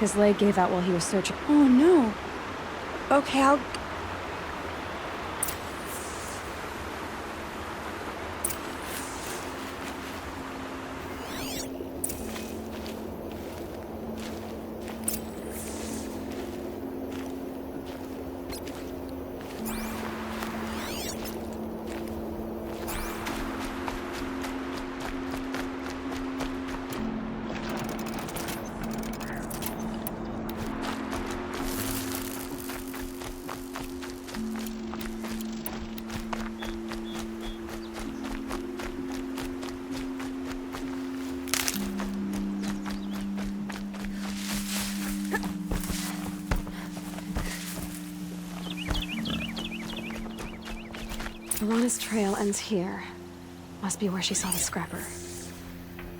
His leg gave out while he was searching. Oh no. Okay, I'll... Arana's trail ends here. Must be where she saw the scrapper.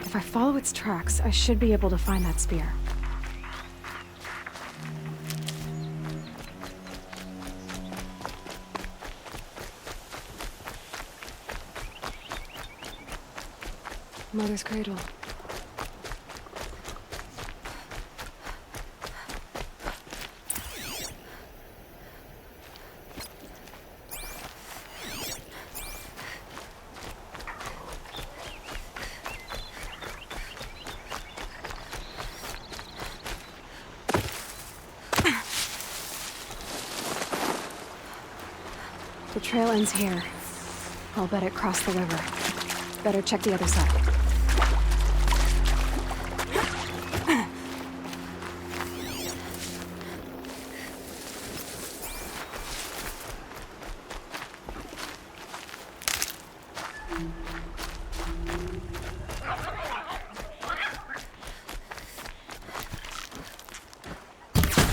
If I follow its tracks, I should be able to find that spear. Mother's cradle. The trail ends here. I'll bet it crossed the river. Better check the other side.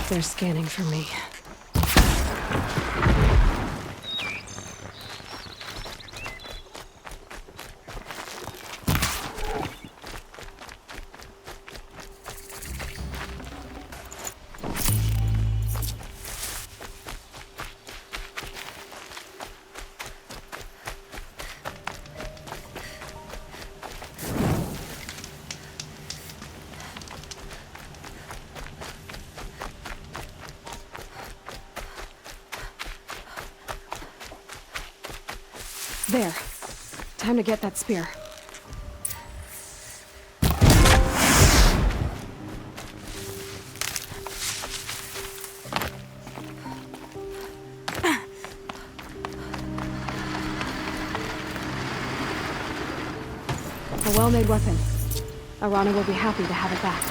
They're scanning for me. There. Time to get that spear. A well-made weapon. Arana will be happy to have it back.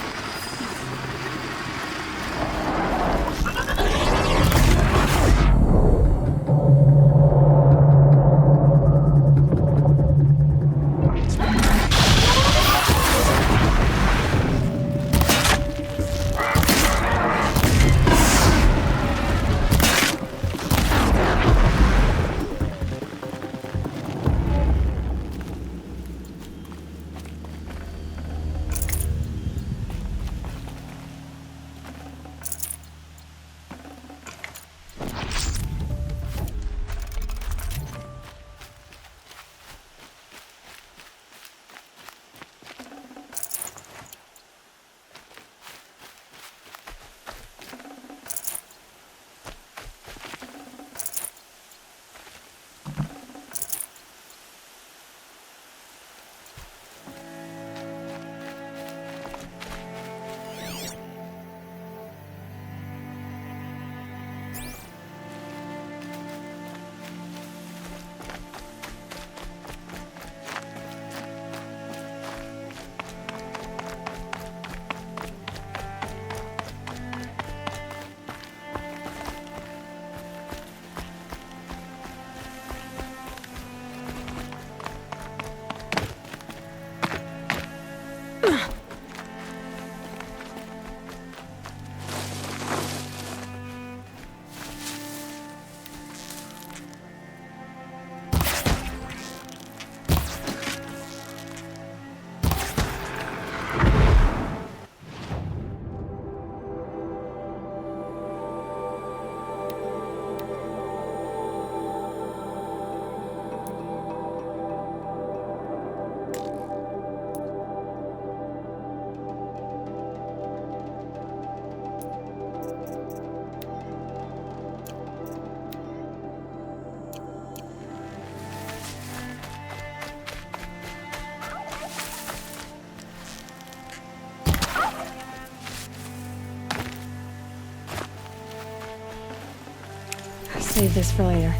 Save this for later.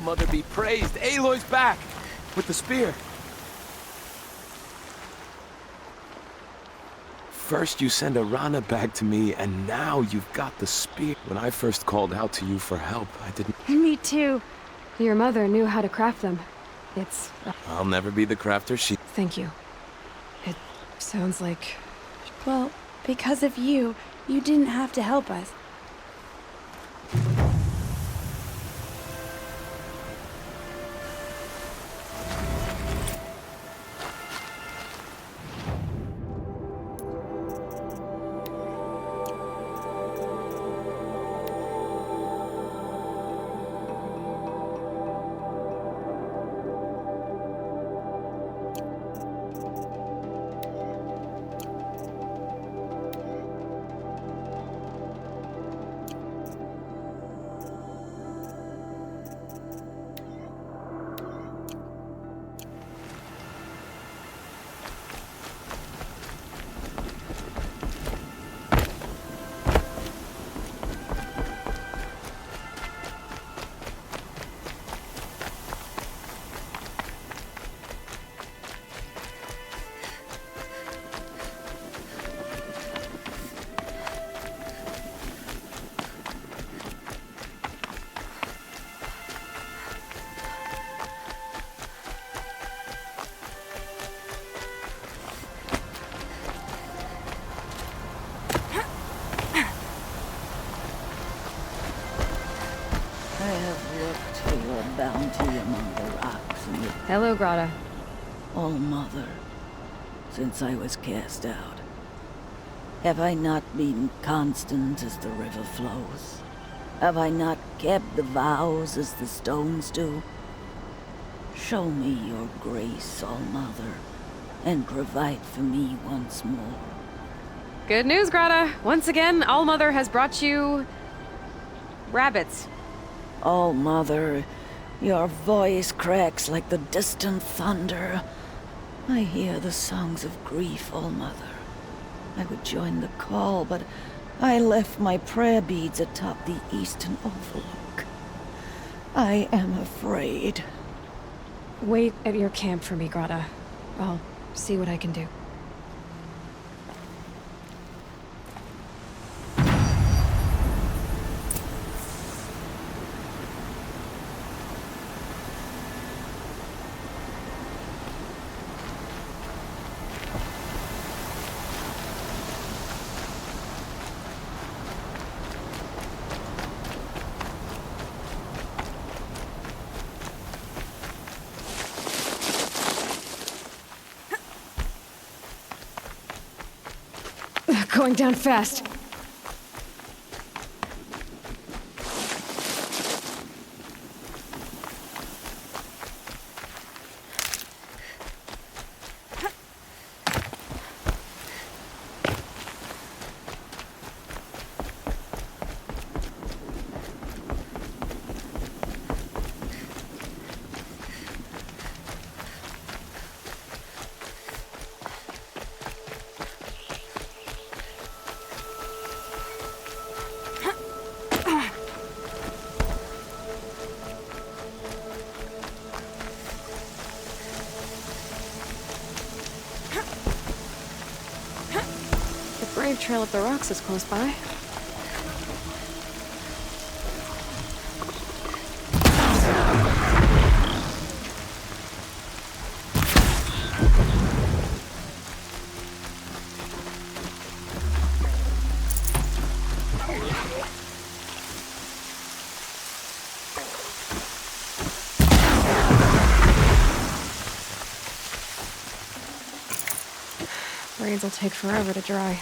All-Mother be praised. Aloy's back! With the spear. First you send Arana back to me, and now you've got the spear. When I first called out to you for help, I didn't... Me too. Your mother knew how to craft them. It's... I'll never be the crafter she... Thank you. It sounds like... Well, because of you, you didn't have to help us. I have looked for your bounty among the rocks and the... Hello, Grata. Oh, Mother, since I was cast out, have I not been constant as the river flows? Have I not kept the vows as the stones do? Show me your grace, All Mother, and provide for me once more. Good news, Grata. Once again, All-Mother has brought you... rabbits. All Mother, your voice cracks like the distant thunder. I hear the songs of grief, All Mother. I would join the call, but I left my prayer beads atop the eastern overlook. I am afraid. Wait at your camp for me, Grata. I'll see what I can do. Going down fast. The trail up the rocks is close by. Brains will take forever to dry.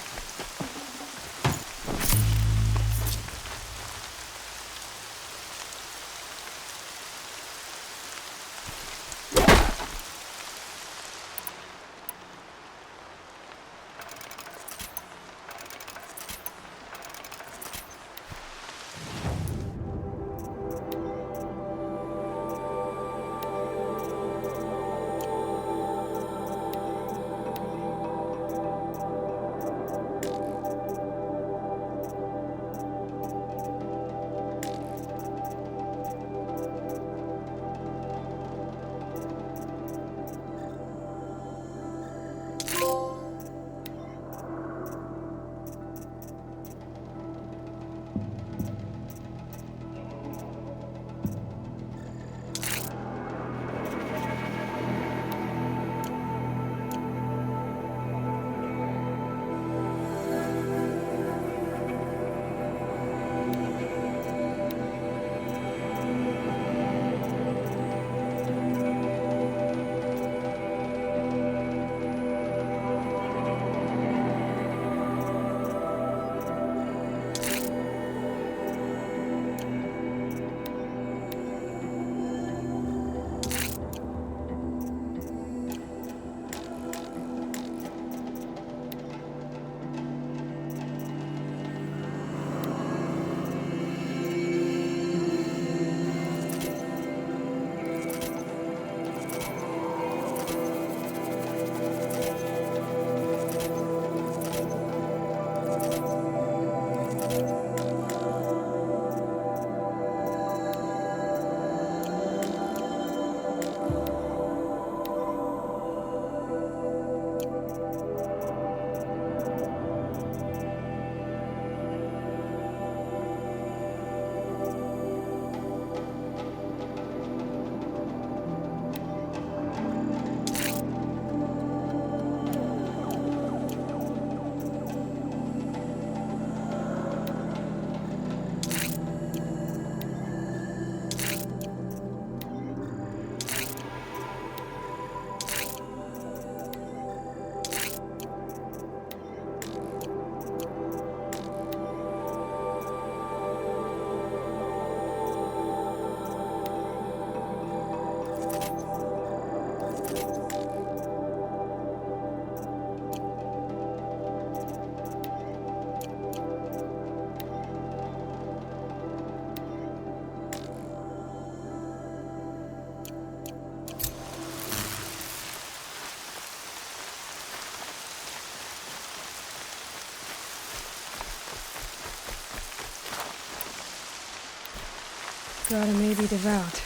Grata may be devout,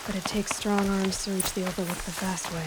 but it takes strong arms to reach the Overlook the fast way.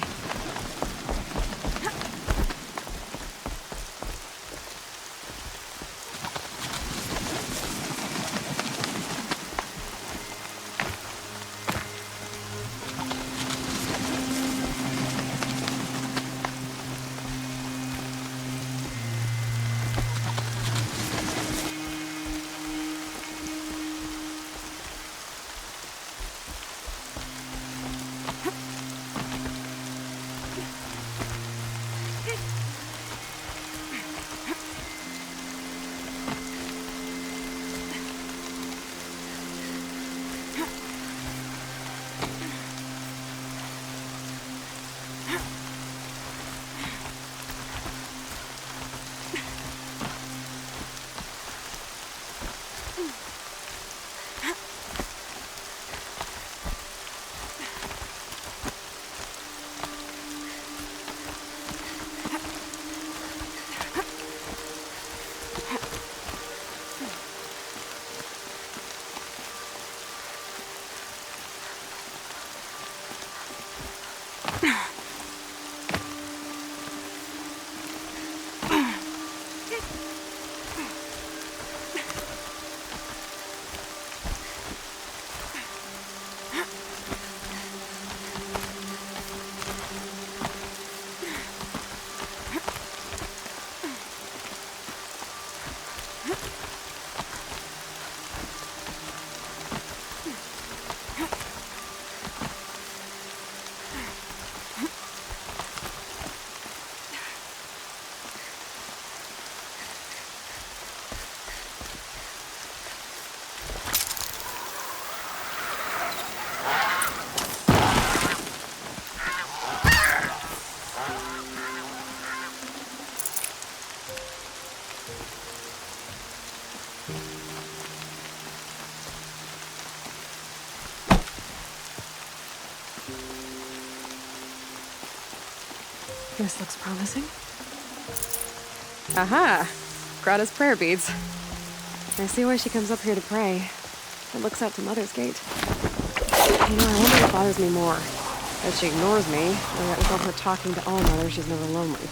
This looks promising. Aha! Grata's prayer beads. I see why she comes up here to pray. It looks out to Mother's Gate. You know, I wonder what bothers me more. That she ignores me, or that with all her talking to all mothers, she's never lonely.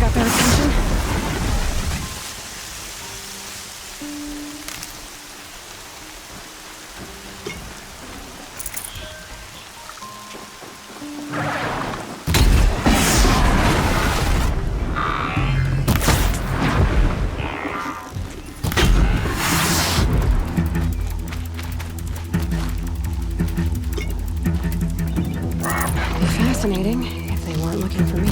Got their attention. Fascinating, if they weren't looking for me.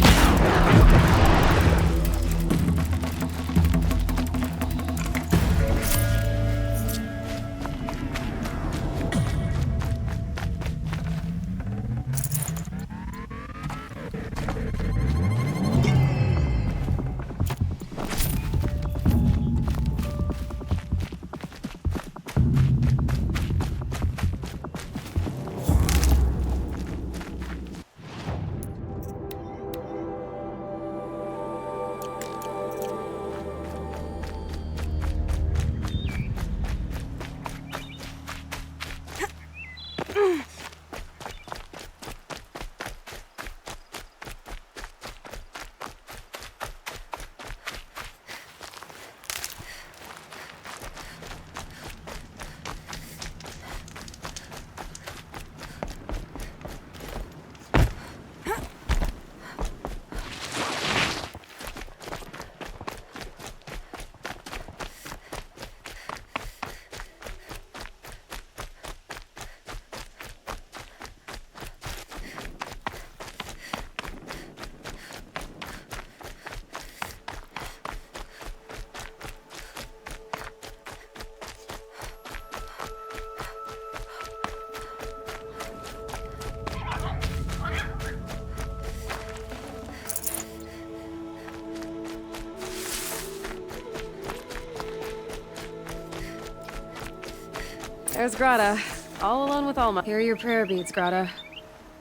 There's Grata, all alone with Alma. Here are your prayer beads, Grata.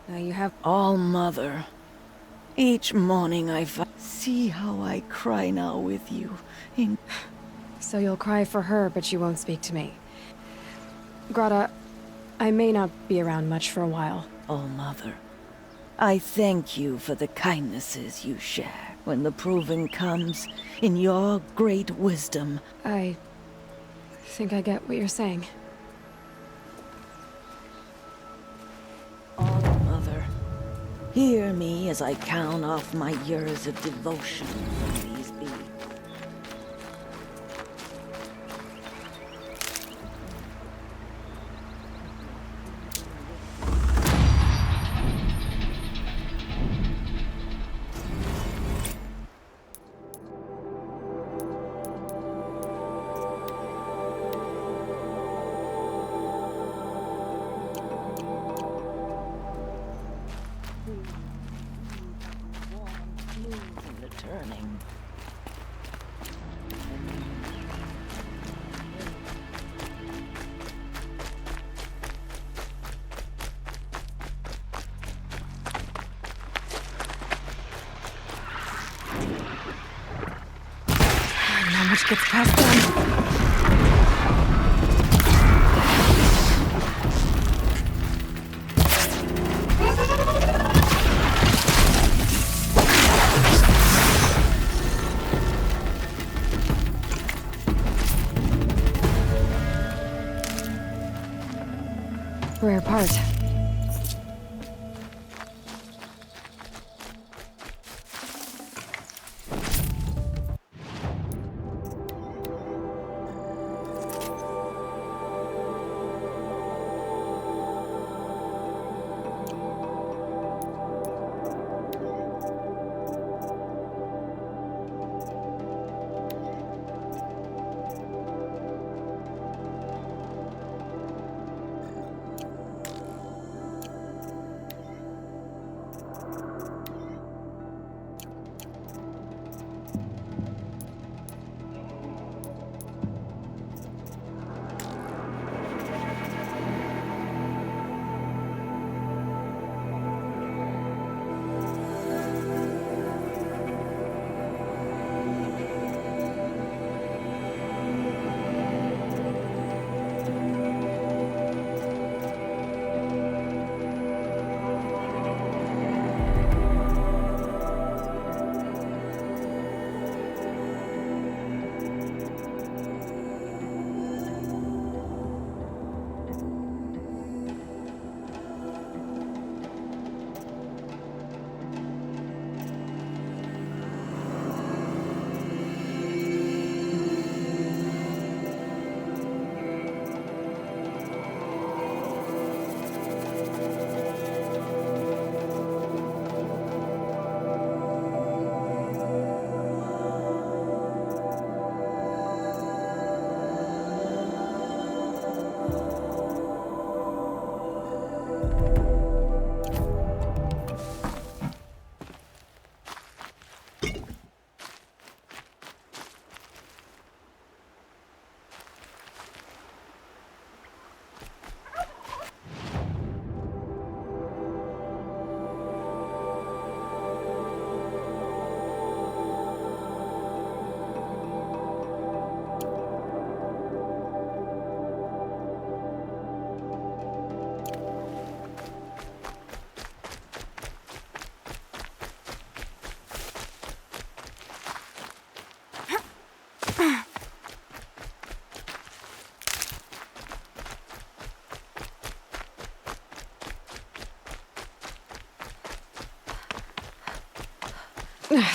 Now you have... All Mother. Each morning see how I cry now with you. So you'll cry for her, but you won't speak to me. Grata, I may not be around much for a while. All Mother, I thank you for the kindnesses you share. When the proving comes, in your great wisdom... I think I get what you're saying. All Mother, hear me as I count off my years of devotion from these beads. Turning. Not much gets past them. Rare part.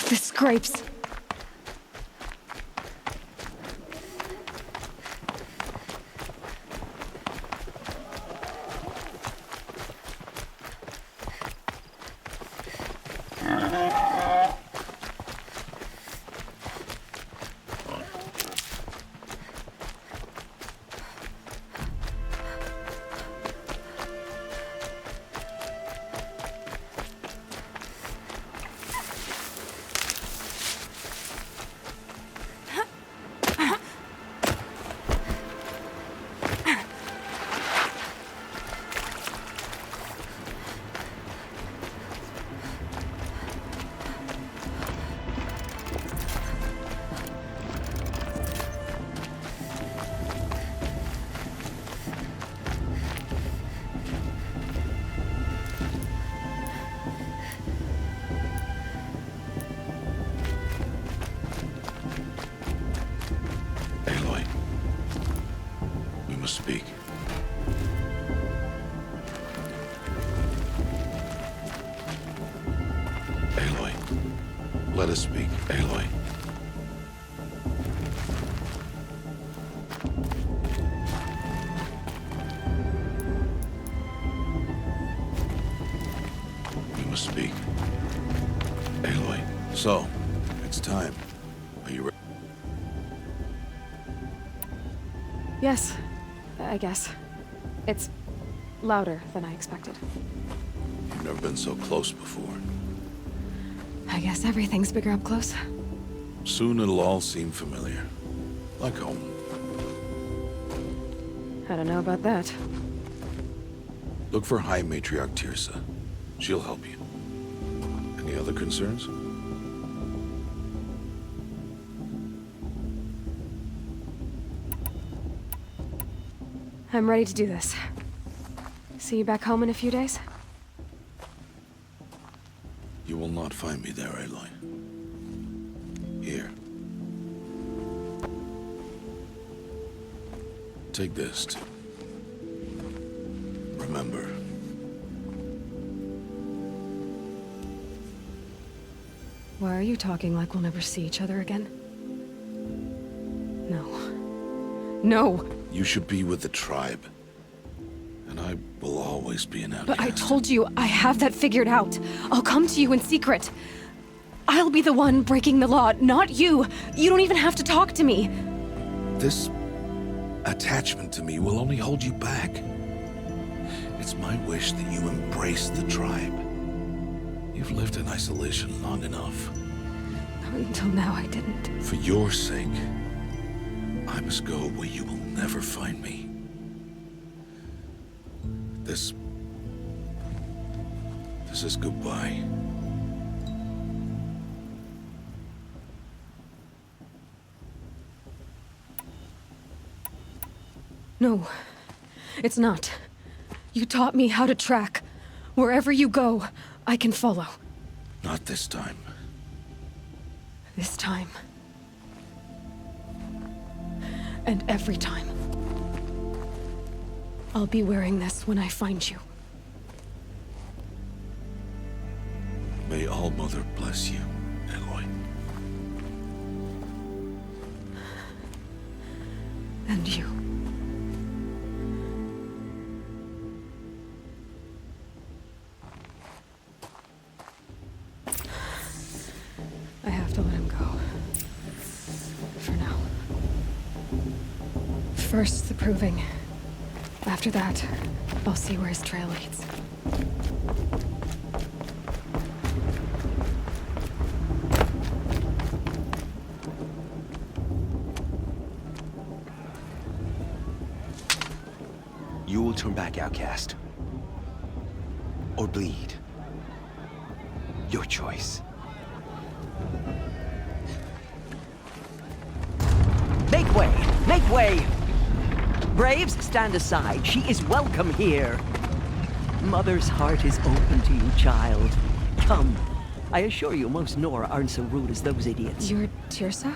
The scrapes. must speak. Aloy. Let us speak, Aloy. We must speak. Aloy. So, it's time. Are you ready? Yes, I guess. It's louder than I expected. You've never been so close before. I guess everything's bigger up close. Soon it'll all seem familiar. Like home. I don't know about that. Look for High Matriarch Tirsa. She'll help you. Any other concerns? I'm ready to do this. See you back home in a few days? You will not find me there, Aloy. Here. Take this, too. Remember. Why are you talking like we'll never see each other again? No. No! You should be with the tribe. And I will always be an outcast. But I told you, I have that figured out. I'll come to you in secret. I'll be the one breaking the law, not you. You don't even have to talk to me. This attachment to me will only hold you back. It's my wish that you embrace the tribe. You've lived in isolation long enough. Until now, I didn't. For your sake, I must go where you will never find me. This is goodbye. No, it's not. You taught me how to track. Wherever you go, I can follow. Not this time. This time. And every time. I'll be wearing this when I find you. May All Mother bless you, Aloy. And you. I have to let him go. For now. First, the proving. After that, I'll see where his trail leads. You will turn back, outcast. Or bleed. Your choice. Make way! Make way! Braves, stand aside. She is welcome here. Mother's heart is open to you, child. Come. I assure you, most Nora aren't so rude as those idiots. You're Tirsa?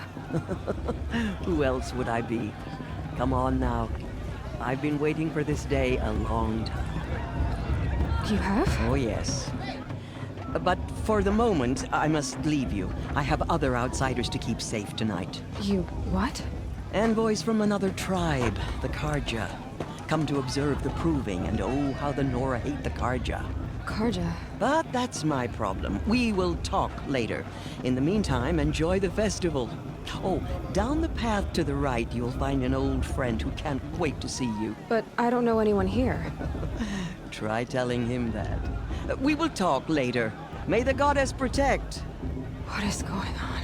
Who else would I be? Come on now. I've been waiting for this day a long time. You have? Oh, yes. But for the moment, I must leave you. I have other outsiders to keep safe tonight. You what? Envoys from another tribe, the Karja. Come to observe the proving, and oh, how the Nora hate the Karja. Karja? But that's my problem. We will talk later. In the meantime, enjoy the festival. Oh, down the path to the right, you'll find an old friend who can't wait to see you. But I don't know anyone here. Try telling him that. We will talk later. May the goddess protect. What is going on?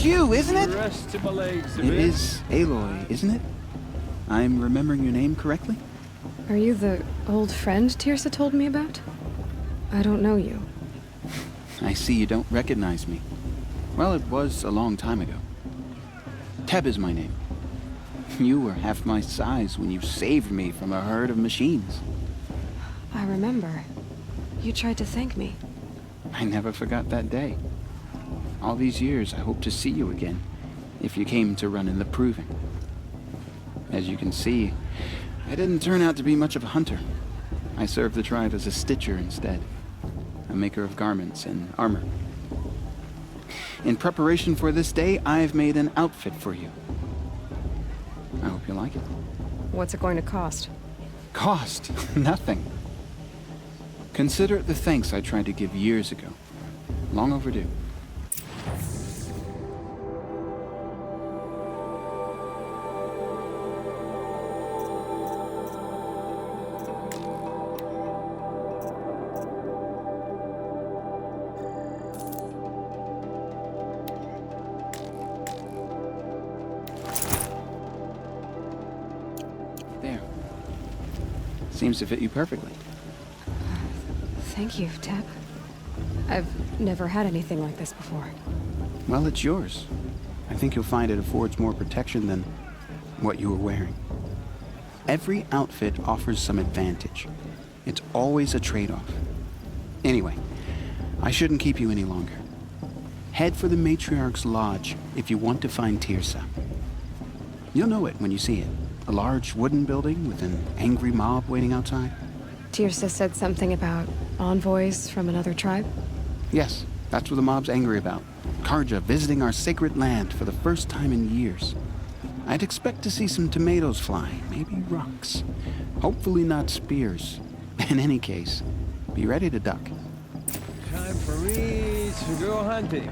you, isn't it? Rest to my legs a It bit. is Aloy, isn't it? I'm remembering your name correctly? Are you the old friend Tirsa told me about? I don't know you. I see you don't recognize me. Well, it was a long time ago. Teb is my name. You were half my size when you saved me from a herd of machines. I remember. You tried to thank me. I never forgot that day. All these years, I hope to see you again, if you came to run in the Proving. As you can see, I didn't turn out to be much of a hunter. I served the tribe as a stitcher instead, a maker of garments and armor. In preparation for this day, I've made an outfit for you. I hope you like it. What's it going to cost? Cost? Nothing. Consider it the thanks I tried to give years ago. Long overdue. There. Seems to fit you perfectly. Thank you, Teb. I've never had anything like this before. Well, it's yours. I think you'll find it affords more protection than what you were wearing. Every outfit offers some advantage. It's always a trade-off. Anyway, I shouldn't keep you any longer. Head for the Matriarch's Lodge if you want to find Tirsa. You'll know it when you see it. A large wooden building with an angry mob waiting outside. Tirsa said something about envoys from another tribe? Yes, that's what the mob's angry about. Karja visiting our sacred land for the first time in years. I'd expect to see some tomatoes fly, maybe rocks. Hopefully not spears. In any case, be ready to duck. Time for me to go hunting.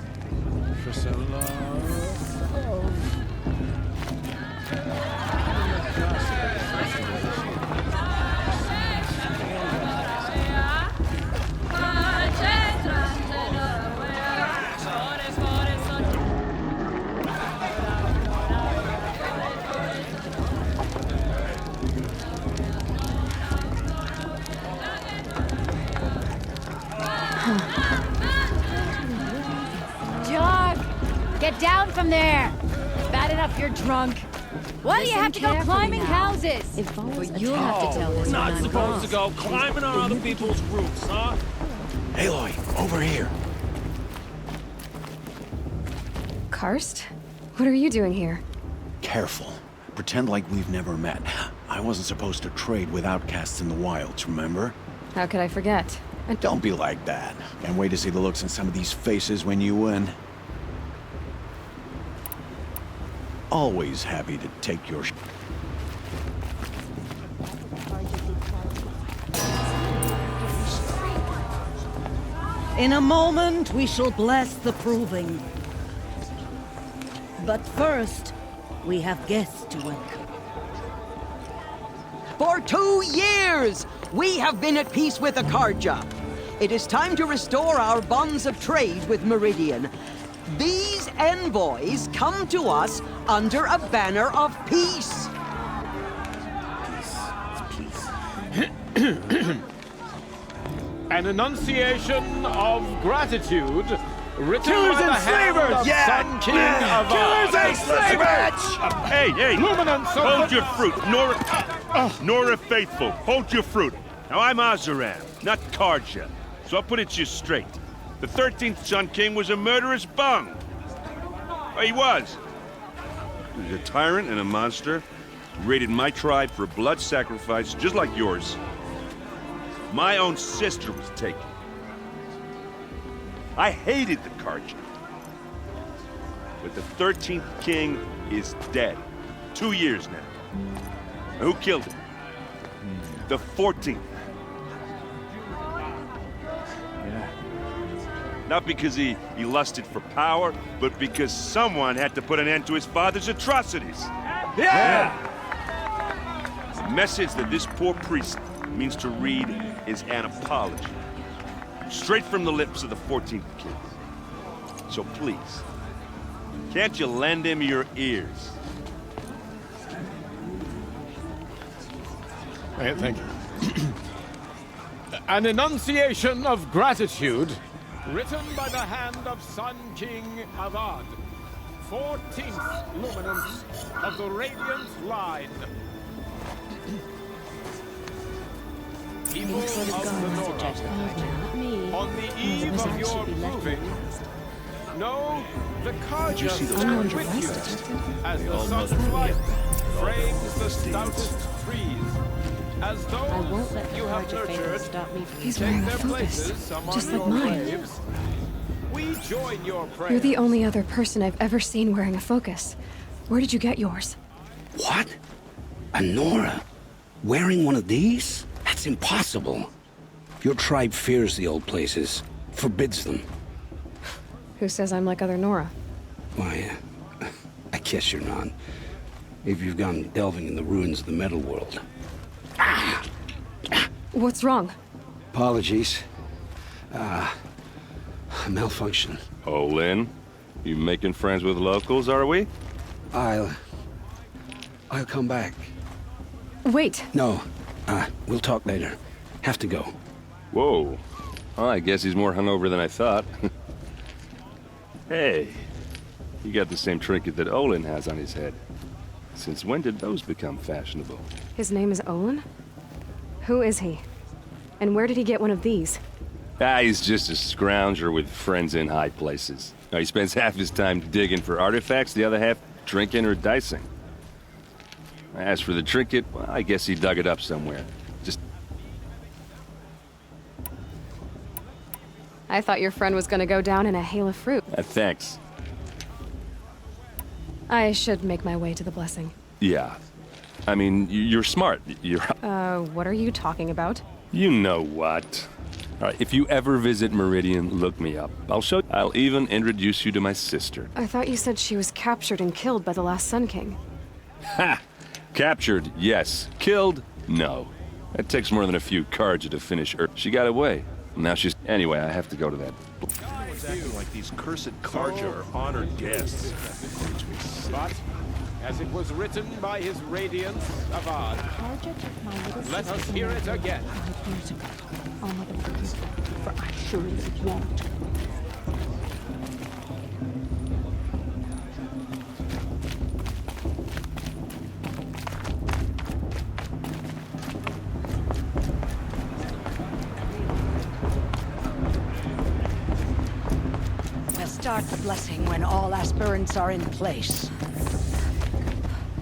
For so long. Jog! Get down from there! Bad enough you're drunk. Why do you have to go climbing houses? But you'll have to tell this Not when I'm supposed to gone. go climbing on other people's roofs, huh? Aloy, over here. Karst? What are you doing here? Careful. Pretend like we've never met. I wasn't supposed to trade with outcasts in the wilds, remember? How could I forget? Don't be like that. Can't wait to see the looks in some of these faces when you win. Always happy to take your In a moment, we shall bless the Proving. But first, we have guests to welcome. For 2 years, we have been at peace with the Karja. It is time to restore our bonds of trade with Meridian. These envoys come to us under a banner of peace. An enunciation of gratitude written Killers by the and hand slavers! of Yeah! Sun King Yeah! of Killers and slavers! Hey, hey! Luminance of Hold the- your fruit, Nora Faithful. Hold your fruit. Now I'm Azaran, not Karja, so I'll put it to you straight. The 13th Sun King was a murderous bung. He was. He was a tyrant and a monster. He raided my tribe for a blood sacrifice, just like yours. My own sister was taken. I hated the Karja. But the 13th king is dead. 2 years now. And who killed him? The 14th. Yeah. Not because he lusted for power, but because someone had to put an end to his father's atrocities. Yeah! The message that this poor priest means to read is an apology. Straight from the lips of the 14th king. So please, Can't you lend him your ears? Thank you. An enunciation of gratitude, written by the hand of Sun King Avad, 14th luminance of the Radiant Line. People of the Nora, on the eve of your proving, know the Carja stand with you as the sun's light frames the stoutest trees. As those you have nurtured He's take wearing a their focus, places among just like your mine. graves, we join your prayers. You're the only other person I've ever seen wearing a focus. Where did you get yours? What? A Nora? Wearing one of these? That's impossible. Your tribe fears the old places, forbids them. Who says I'm like other Nora? Why, I guess you're not. If you've gone delving in the ruins of the metal world. What's wrong? Apologies. Malfunction. Oh, Lynn, you making friends with locals, are we? I'll come back. Wait. No, we'll talk later. Have to go. Whoa. Well, I guess he's more hungover than I thought. Hey, you got the same trinket that Olin has on his head. Since when did those become fashionable? His name is Olin? Who is he? And where did he get one of these? He's just a scrounger with friends in high places. He spends half his time digging for artifacts, the other half drinking or dicing. As for the trinket, well, I guess he dug it up somewhere. Just... I thought your friend was gonna go down in a hail of fruit. Thanks. I should make my way to the blessing. Yeah. I mean, you're smart. You're... What are you talking about? You know what. All right, if you ever visit Meridian, look me up. I'll even introduce you to my sister. I thought you said she was captured and killed by the last Sun King. Ha! Captured, yes. Killed, no. That takes more than a few cards to finish her. She got away. Now she's... Anyway, I have to go to that. Everyone's acting like these cursed Carja are honored guests. But, as it was written by his radiance, Avad, let us hear it again. Oh, mother, for I surely won't. We'll start the blessing when all aspirants are in place.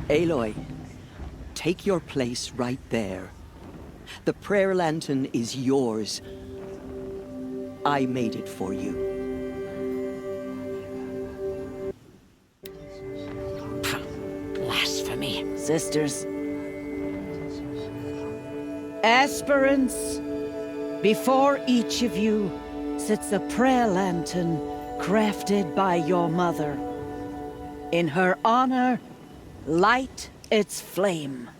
Aloy, take your place right there. The prayer lantern is yours. I made it for you. Blasphemy. Sisters. Aspirants, before each of you sits a prayer lantern crafted by your mother. In her honor, light its flame.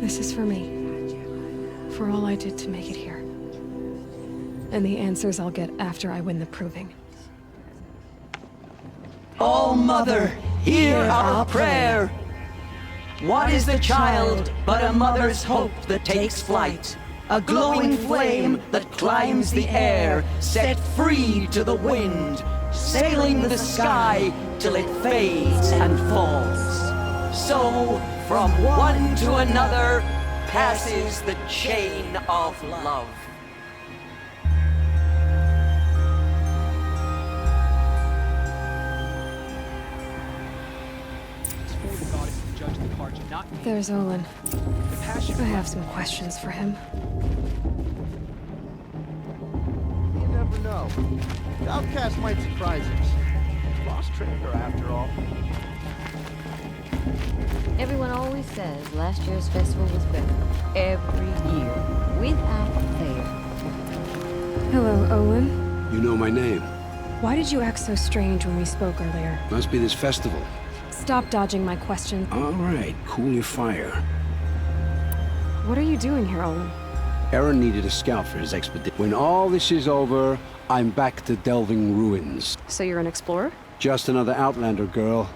This is for me. For all I did to make it here. And the answers I'll get after I win the proving. All Mother, hear our prayer. What is the child but a mother's hope that takes flight? A glowing flame that climbs the air, set free to the wind, sailing the sky till it fades and falls. So, from one to another, passes the chain of love. There's Olin. I have some questions for him. You never know. The outcast might surprise us. Lost trader, after all. Everyone always says last year's festival was better. Every year. Without fail. Hello, Olin. You know my name. Why did you act so strange when we spoke earlier? Must be this festival. Stop dodging my question. All right, cool your fire. What are you doing here, Olin? Aaron needed a scout for his expedition. When all this is over, I'm back to delving ruins. So you're an explorer? Just another Outlander girl.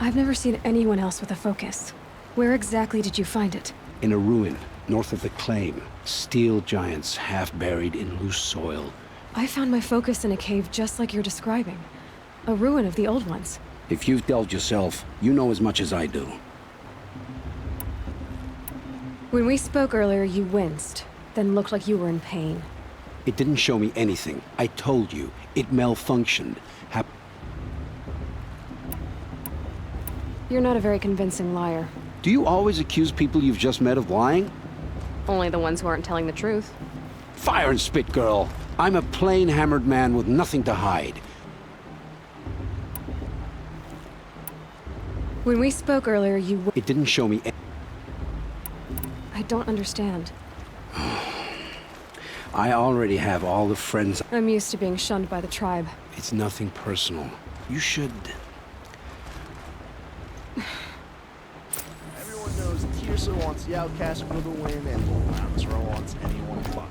I've never seen anyone else with a focus. Where exactly did you find it? In a ruin, north of the claim. Steel giants half buried in loose soil. I found my focus in a cave just like you're describing. A ruin of the old ones. If you've delved yourself, you know as much as I do. When we spoke earlier, you winced, then looked like you were in pain. It didn't show me anything. I told you. It malfunctioned. You're not a very convincing liar. Do you always accuse people you've just met of lying? Only the ones who aren't telling the truth. Fire and spit, girl. I'm a plain hammered man with nothing to hide. When we spoke earlier, you... It didn't show me... I don't understand. I already have all the friends... I'm used to being shunned by the tribe. It's nothing personal. You should... Everyone knows Tirsa wants the outcast for the win, and Lancero wants anyone fun.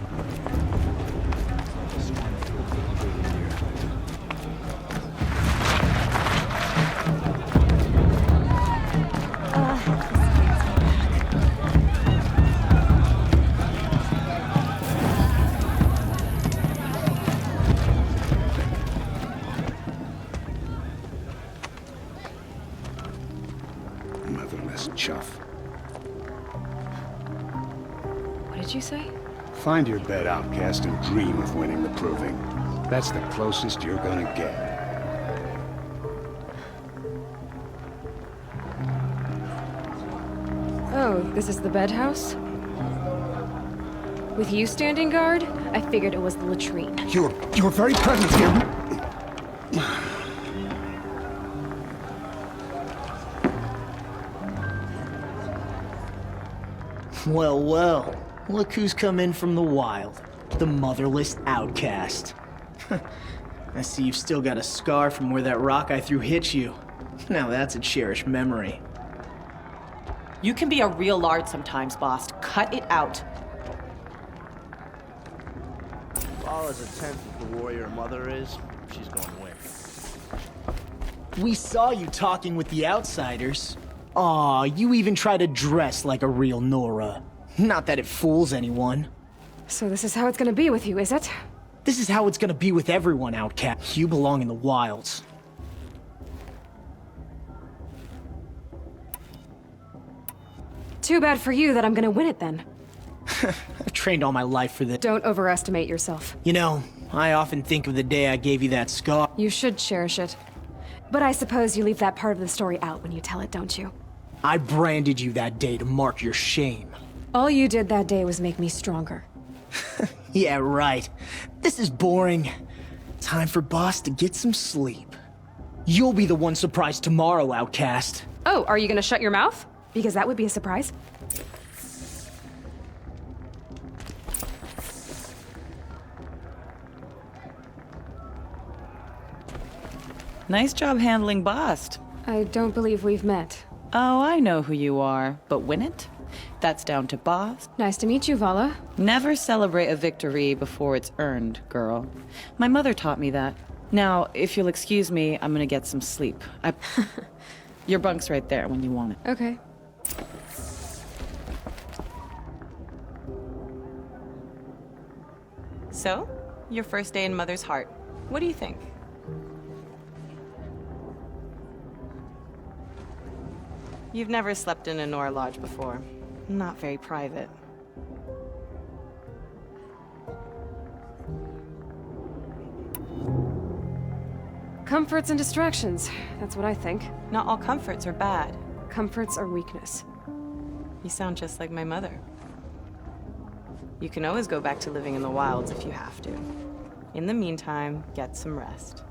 Motherless chuff. What did you say? Find your bed, outcast, and dream of winning the proving. That's the closest you're gonna get. Oh, this is the bedhouse? With you standing guard, I figured it was the latrine. You're very present here. Well, well. Look who's come in from the wild. The motherless outcast. I see you've still got a scar from where that rock I threw hit you. Now that's a cherished memory. You can be a real lard sometimes, boss. Cut it out. Lala's a tenth of the warrior her mother is. She's going to win. We saw you talking with the outsiders. Aw, you even try to dress like a real Nora. Not that it fools anyone. So this is how it's gonna be with you, is it? This is how it's gonna be with everyone, outcast. You belong in the wilds. Too bad for you that I'm gonna win it then. I've trained all my life for this. Don't overestimate yourself. You know, I often think of the day I gave you that scar. You should cherish it. But I suppose you leave that part of the story out when you tell it, don't you? I branded you that day to mark your shame. All you did that day was make me stronger. Yeah, right. This is boring. Time for Boss to get some sleep. You'll be the one surprised tomorrow, outcast. Oh, are you gonna shut your mouth? Because that would be a surprise. Nice job handling Bast. I don't believe we've met. Oh, I know who you are, but win it? That's down to Bast. Nice to meet you, Vala. Never celebrate a victory before it's earned, girl. My mother taught me that. Now, if you'll excuse me, I'm gonna get some sleep. Your bunk's right there when you want it. Okay. So, your first day in Mother's heart. What do you think? You've never slept in a Nora lodge before. Not very private. Comforts and distractions. That's what I think. Not all comforts are bad. Comforts are weakness. You sound just like my mother. You can always go back to living in the wilds if you have to. In the meantime, get some rest.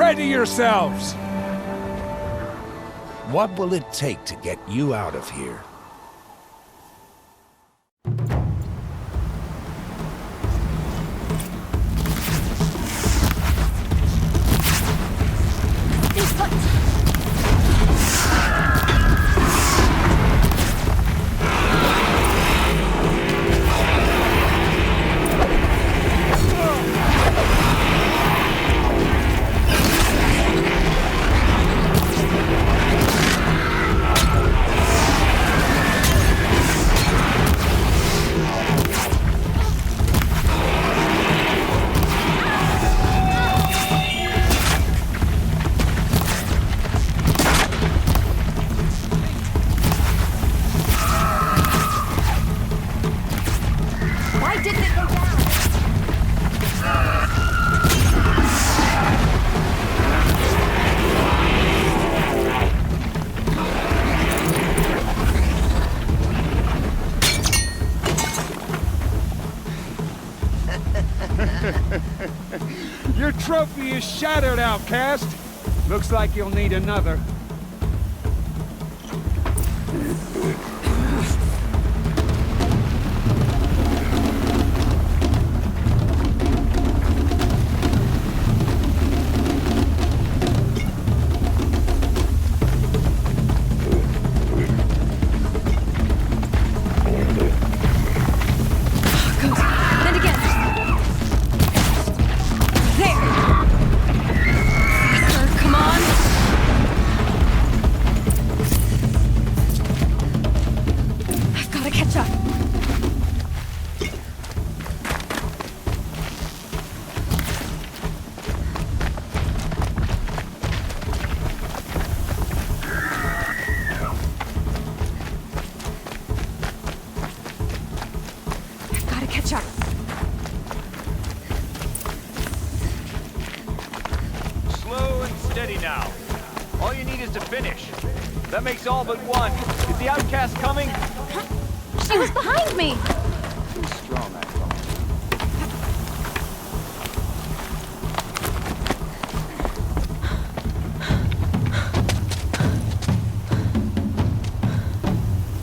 Ready yourselves! What will it take to get you out of here? Your trophy is shattered, outcast. Looks like you'll need another. That makes all but one. Is the outcast coming? She was behind me! Too strong, I thought.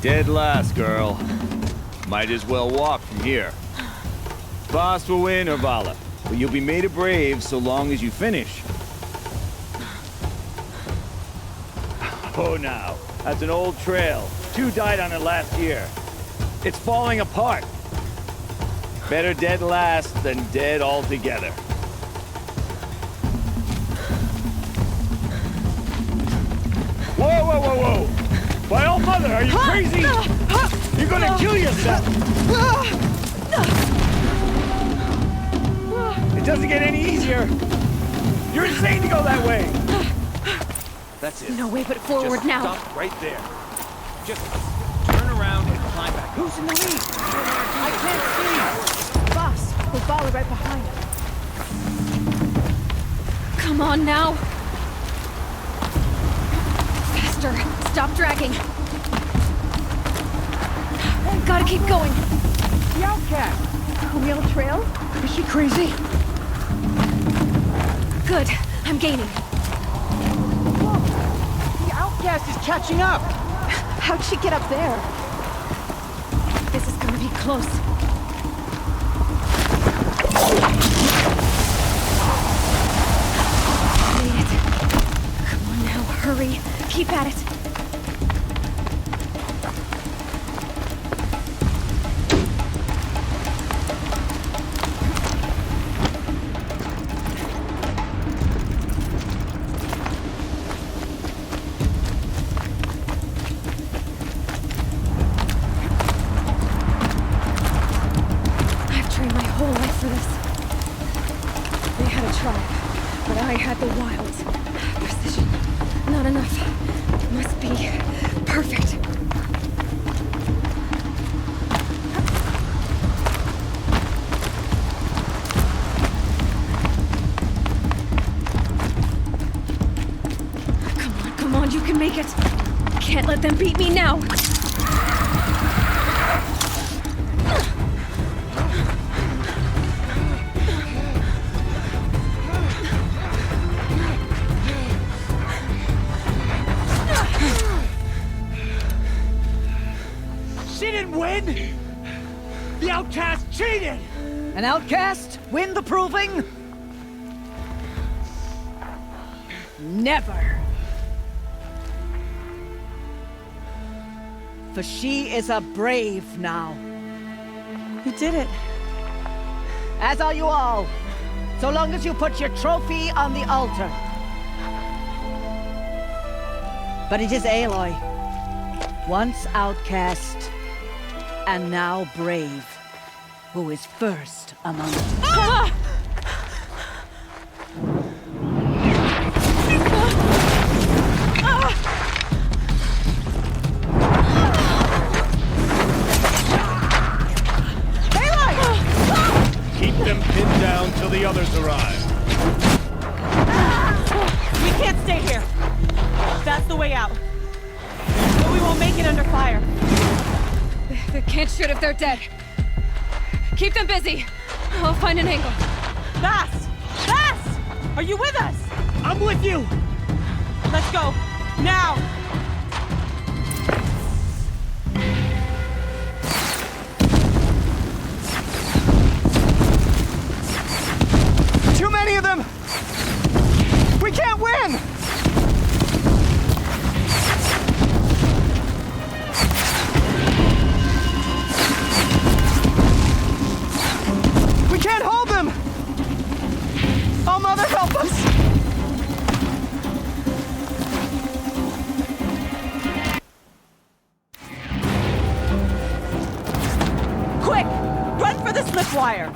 Dead last, girl. Might as well walk from here. Boss will win, or Vala, but you'll be made a brave so long as you finish. Oh, now. That's an old trail. 2 died on it last year. It's falling apart. Better dead last than dead altogether. Whoa, whoa, whoa, whoa! By all mother, are you crazy? You're gonna kill yourself! It doesn't get any easier. You're insane to go that way. That's it. No way but forward Just now. Stop right there. Just turn around and climb back. Who's in the lead? I can't see. Boss, we'll follow right behind. Come on now. Faster. Stop dragging. Gotta keep going. The outcast. On the old trail? Is she crazy? Good. I'm gaining. Outcast is catching up! How'd she get up there? This is gonna be close. Made it. Come on now, hurry. Keep at it. Can't let them beat me now! cheated! The outcast cheated! An outcast win the proving? Never. For she is a brave now. You did it. As are you all. So long as you put your trophy on the altar. But it is Aloy, once outcast, and now brave, who is first among us. Ah! Keep them pinned down till the others arrive. We can't stay here. That's the way out. But we won't make it under fire. They can't shoot if they're dead. Keep them busy. I'll find an angle. Fast! Fast! Are you with us? I'm with you! Let's go. Now! Too many of them! We can't win! We can't hold them! Oh, Mother, help us! Quick! Run for the slip wire!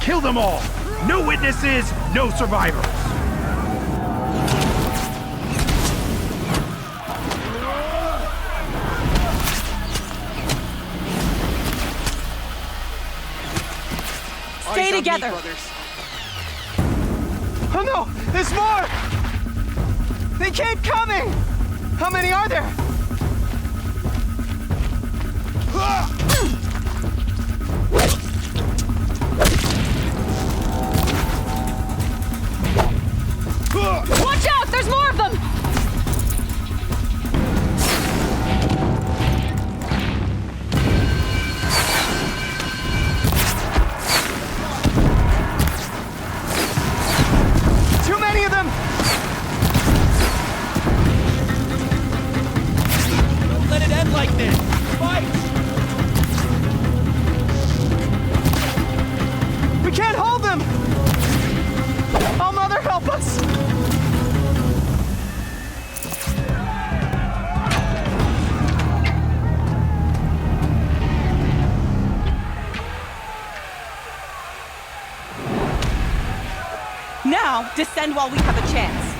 Kill them all! No witnesses, no survivors! Stay together! Oh no! There's more! They keep coming! How many are there? Watch out! There's more of them! Too many of them! Don't let it end like this! Fight! We can't hold them! Oh, Mother, help us! Now, descend while we have a chance.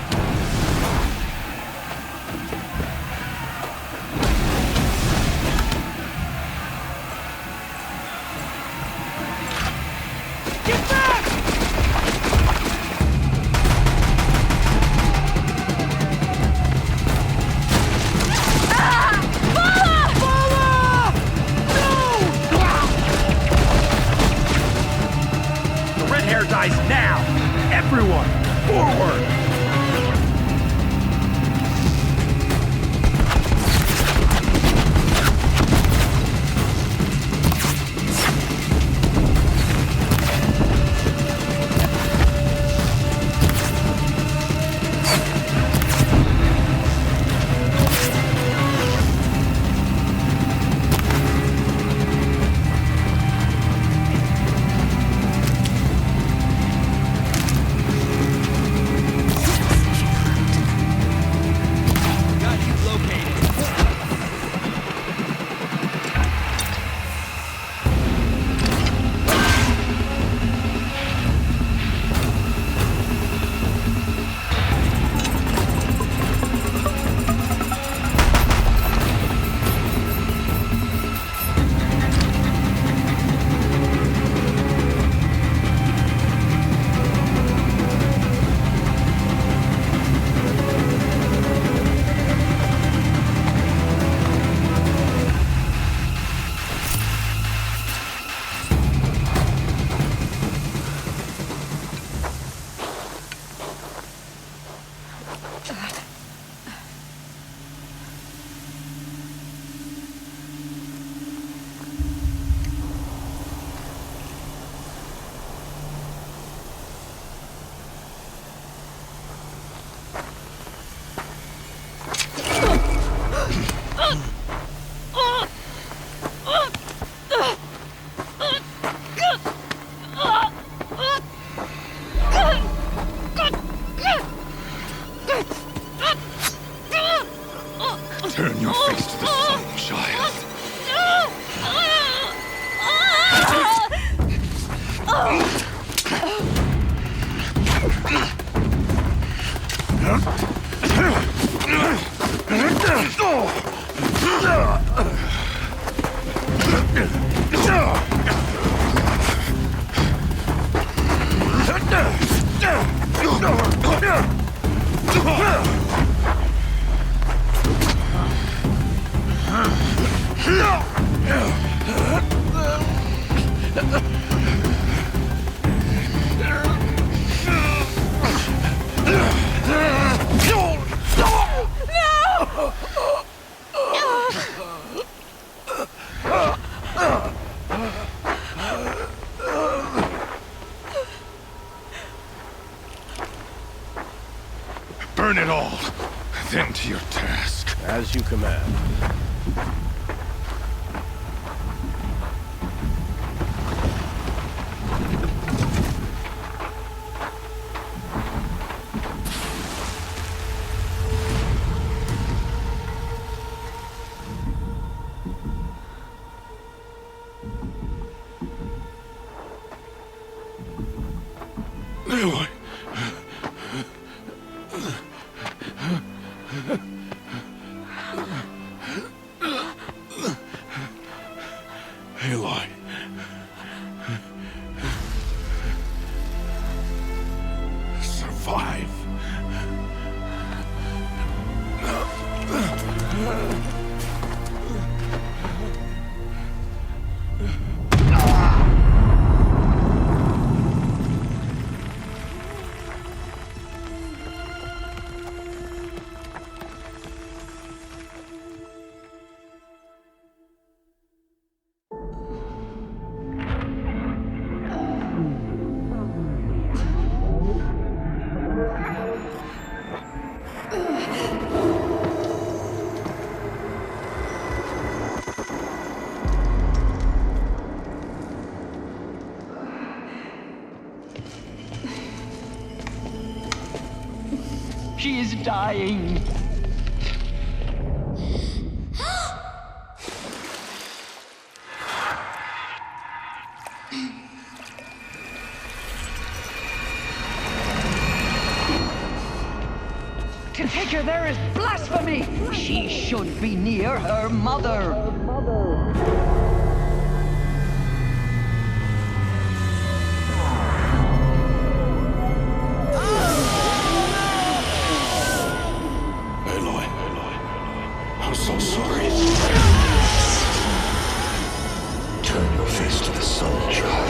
Get back! The red hair dies now! Everyone, forward! Turn your face to the sun, child. Burn it all, then to your task. As you command. Aloy. Aloy. Survive. She is dying. To take her there is blasphemy. She should be near her mother. I'm so sorry. Turn your face to the sun, child.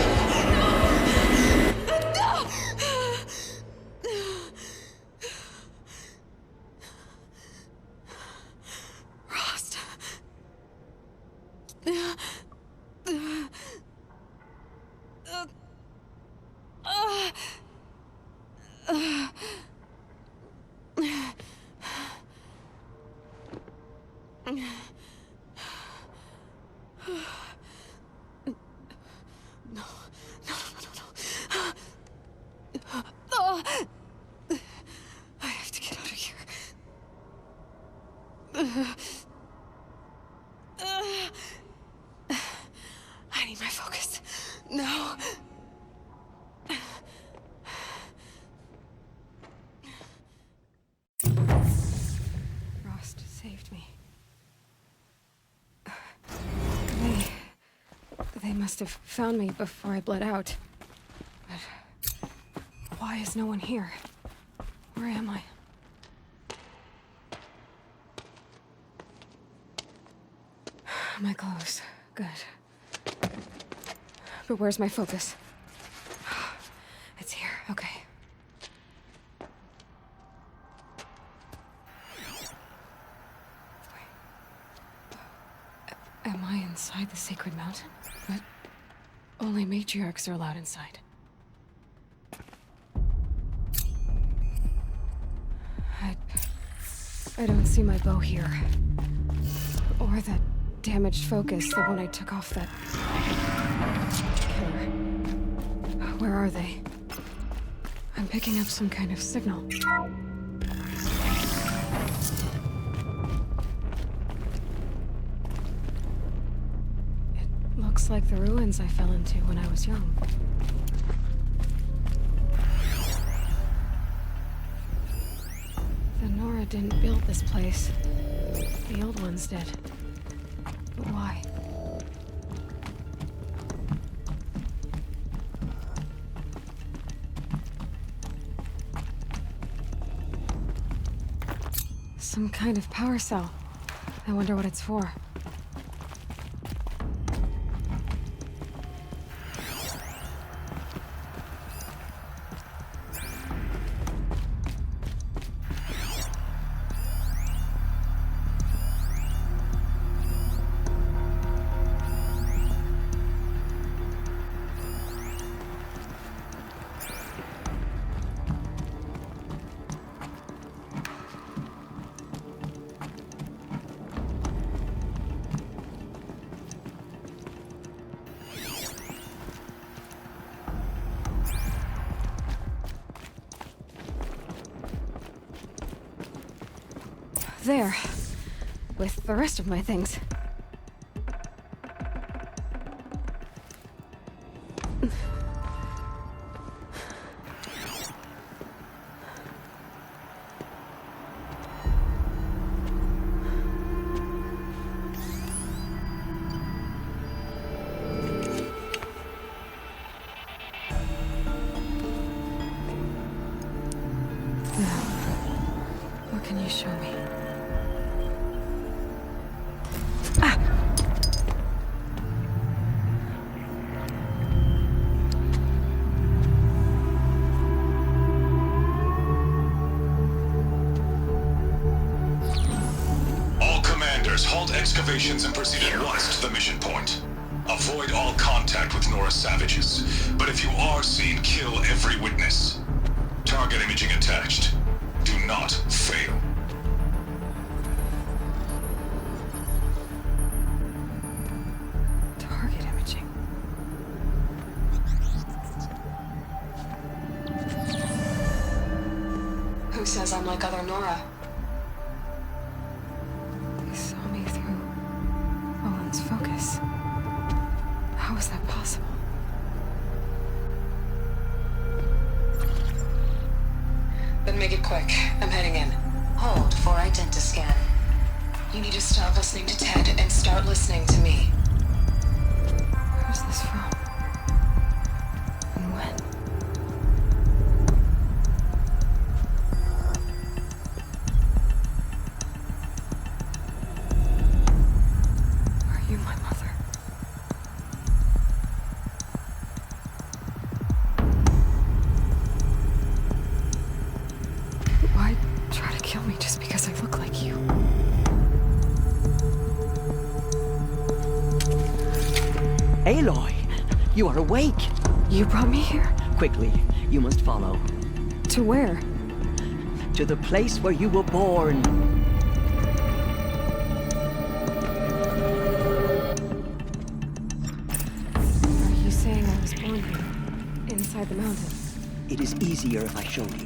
Rost. I have to get out of here. I need my focus. No. Rost saved me. They must have found me before I bled out. But why is no one here? Where am I? My clothes. Good. But where's my focus? It's here. Okay. Am I inside the sacred mountain? But only matriarchs are allowed inside. I don't see my bow here. Or that damaged focus, the one I took off that killer. Where are they? I'm picking up some kind of signal. Just like the ruins I fell into when I was young. The Nora didn't build this place. The old ones did. But why? Some kind of power cell. I wonder what it's for. There. With the rest of my things. What can you show me? Excavations and proceed at once to the mission point. Avoid all contact with Nora savages, but if you are seen, kill every witness. Target imaging attached. Do not fail. Target imaging. Who says I'm like other Nora? Focus. How is that possible? Then make it quick. I'm heading in. Hold for identiscan. You need to stop listening to Ted and start listening to me. Where's this from? And when? Aloy! You are awake! You brought me here? Quickly, you must follow. To where? To the place where you were born. Are you saying I was born here? Inside the mountain? It is easier if I show you.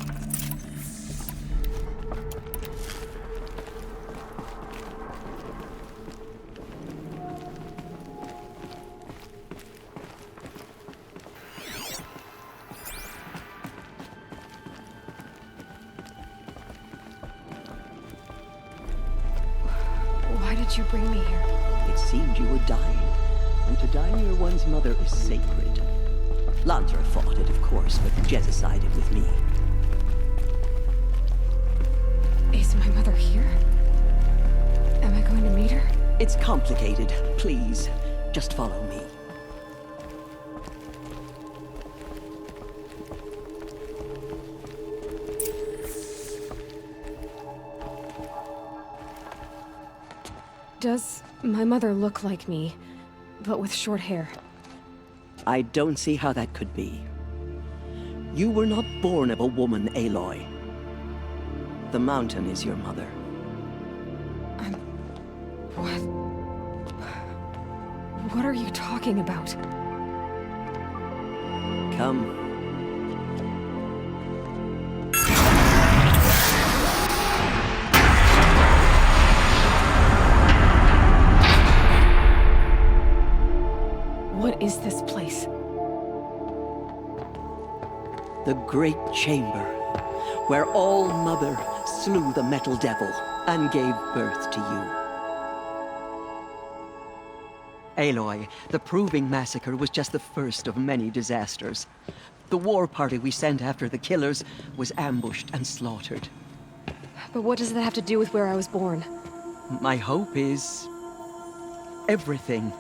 Why did you bring me here? It seemed you were dying, and to die near one's mother is sacred. Lantra fought it, of course, but Jezza sided with me. Is my mother here? Am I going to meet her? It's complicated. Please, just follow me. Does my mother look like me, but with short hair? I don't see how that could be. You were not born of a woman, Aloy. The mountain is your mother. What? What are you talking about? Come. is this place? The Great Chamber, where All-Mother slew the Metal Devil and gave birth to you. Aloy, the Proving Massacre was just the first of many disasters. The war party we sent after the killers was ambushed and slaughtered. But what does that have to do with where I was born? My hope is... everything.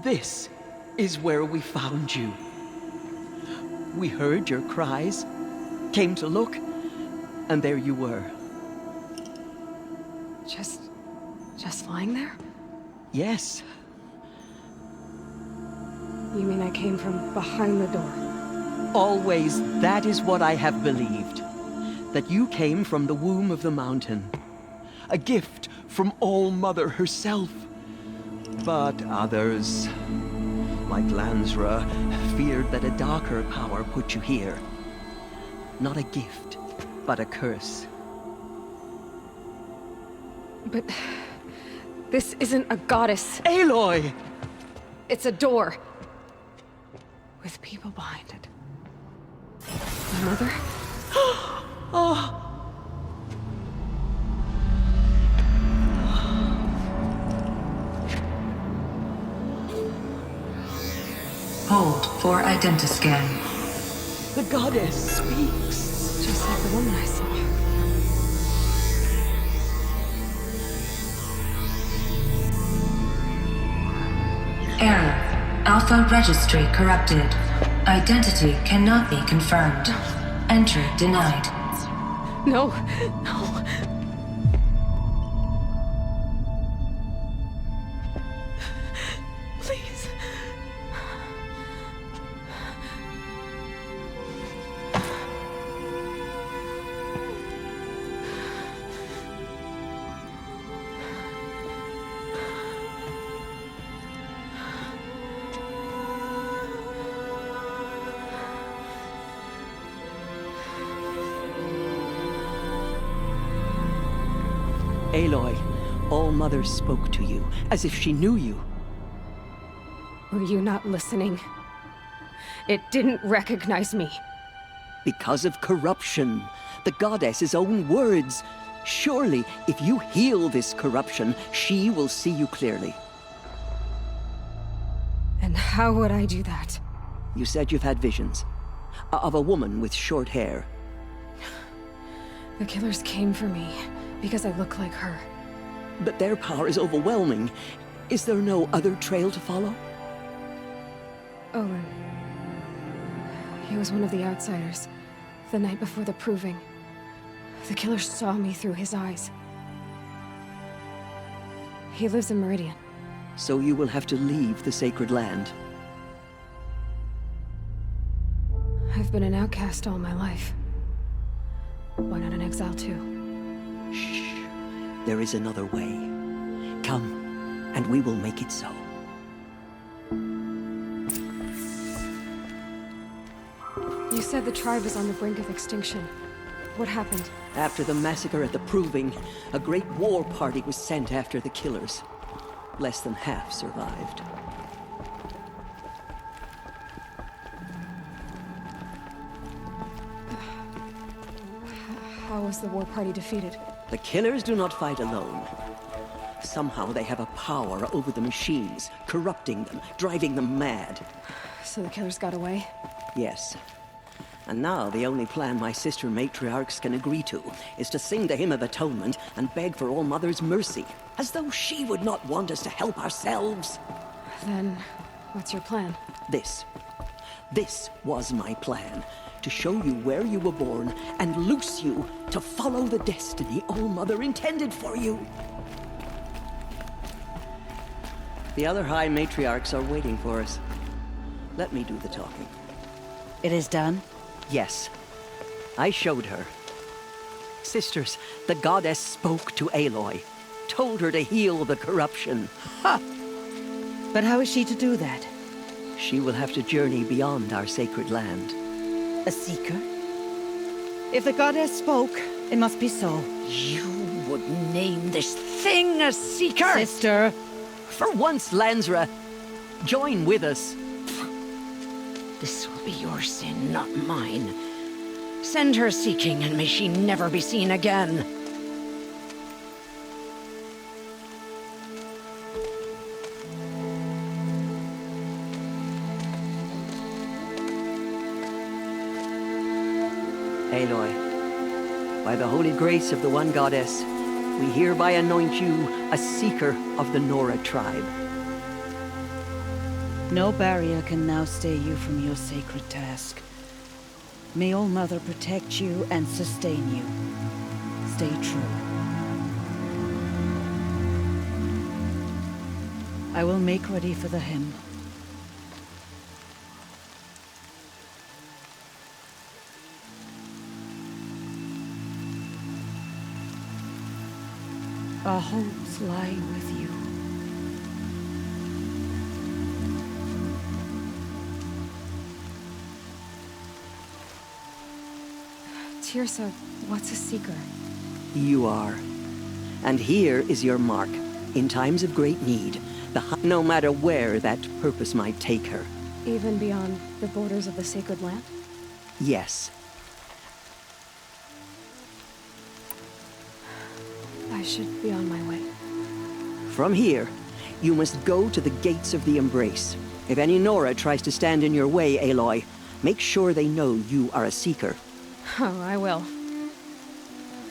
This is where we found you. We heard your cries, came to look, and there you were. Just lying there? Yes. You mean I came from behind the door? Always, that is what I have believed. That you came from the womb of the mountain. A gift from All-Mother herself. But others, like Lansra, feared that a darker power put you here. Not a gift, but a curse. But... this isn't a goddess. Aloy! It's a door. With people behind it. My mother? Oh! Hold for identiscan. The goddess speaks. Just like the woman I saw. Error. Alpha registry corrupted. Identity cannot be confirmed. Entry denied. No, no. Please. Aloy, All-Mother spoke to you, as if she knew you. Were you not listening? It didn't recognize me. Because of corruption. The goddess's own words. Surely, if you heal this corruption, she will see you clearly. And how would I do that? You said you've had visions. Of a woman with short hair. The killers came for me, because I look like her. But their power is overwhelming. Is there no other trail to follow? Owen. He was one of the outsiders, the night before the Proving. The killer saw me through his eyes. He lives in Meridian. So you will have to leave the sacred land. I've been an outcast all my life. Why not an exile too? Shh. There is another way. Come, and we will make it so. You said the tribe is on the brink of extinction. What happened? After the massacre at the Proving, a great war party was sent after the killers. Less than half survived. How was the war party defeated? The killers do not fight alone. Somehow they have a power over the machines, corrupting them, driving them mad. So the killers got away? Yes. And now the only plan my sister matriarchs can agree to is to sing the Hymn of Atonement and beg for All-Mother's mercy, as though she would not want us to help ourselves. Then, what's your plan? This was my plan. To show you where you were born and loose you to follow the destiny All-Mother intended for you. The other High Matriarchs are waiting for us. Let me do the talking. It is done? Yes. I showed her. Sisters, the goddess spoke to Aloy. Told her to heal the corruption. Ha! But how is she to do that? She will have to journey beyond our sacred land. A seeker? If the goddess spoke, it must be so. You would name this thing a seeker? Sister! For once, Lansra, Join with us. This will be your sin, not mine. Send her seeking, and may she never be seen again. Aloy, by the holy grace of the One Goddess, we hereby anoint you a seeker of the Nora tribe. No barrier can now stay you from your sacred task. May All Mother protect you and sustain you. Stay true. I will make ready for the hymn. Our hopes lie with you. Tirsa, what's a seeker? You are. And here is your mark. In times of great need, no matter where that purpose might take her. Even beyond the borders of the sacred land? Yes. I should be on my way. From here, you must go to the gates of the Embrace. If any Nora tries to stand in your way, Aloy, make sure they know you are a seeker. Oh, I will.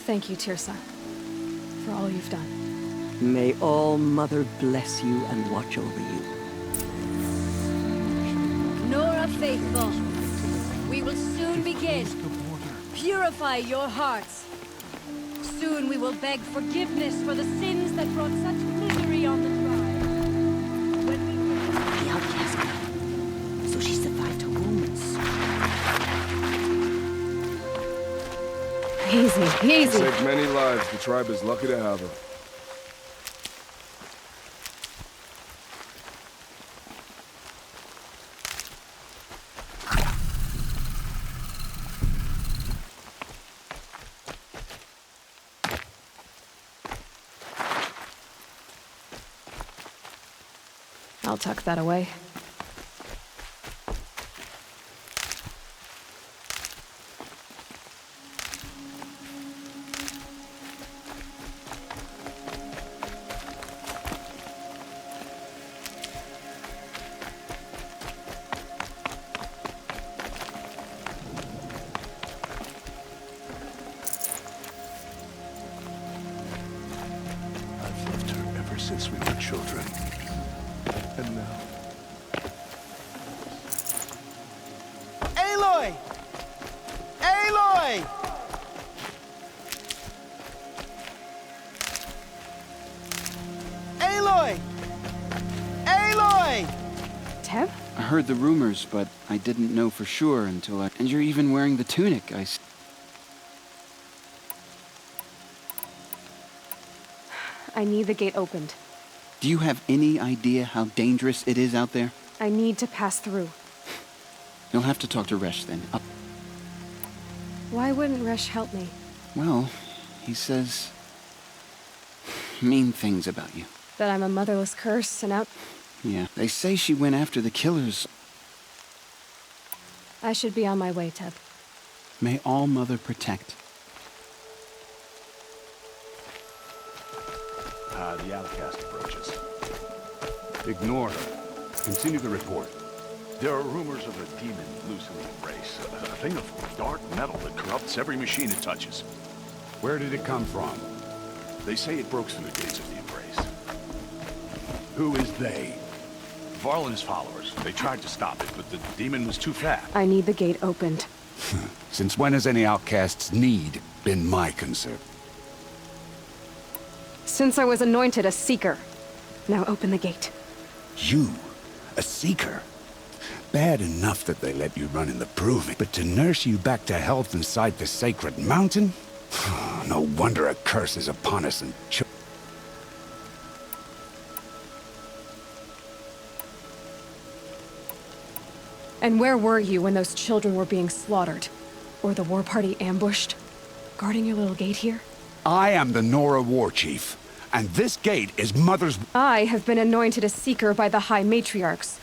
Thank you, Tirsa, for all you've done. May All Mother bless you and watch over you. Nora faithful, we will soon begin. Purify your hearts. Soon we will beg forgiveness for the sins that brought such misery on the tribe. The outcast girl. So she survived her wounds. Easy, easy. Saved many lives. The tribe is lucky to have her. I'll tuck that away. I've loved her ever since we were children. And now... Aloy! Aloy! Aloy! Aloy! Teb? I heard the rumors, but I didn't know for sure until I... And you're even wearing the tunic, I need the gate opened. Do you have any idea how dangerous it is out there? I need to pass through. You'll have to talk to Resh then. Why wouldn't Resh help me? Well, he says... mean things about you. That I'm a motherless curse and out... Yeah, they say she went after the killers. I should be on my way, Teb. May All Mother protect. The outcast approaches. Ignore her. Continue the report. There are rumors of a demon loose in the Embrace. A thing of dark metal that corrupts every machine it touches. Where did it come from? They say it broke through the gates of the Embrace. Who is they? Varl and his followers. They tried to stop it, but the demon was too fast. I need the gate opened. Since when has any outcast's need been my concern? Since I was anointed a seeker. Now open the gate. You? A seeker? Bad enough that they let you run in the Proving, but to nurse you back to health inside the sacred mountain? No wonder a curse is upon us and And where were you when those children were being slaughtered? Or the war party ambushed? Guarding your little gate here? I am the Nora war chief. And this gate is Mother's... I have been anointed a seeker by the High Matriarchs.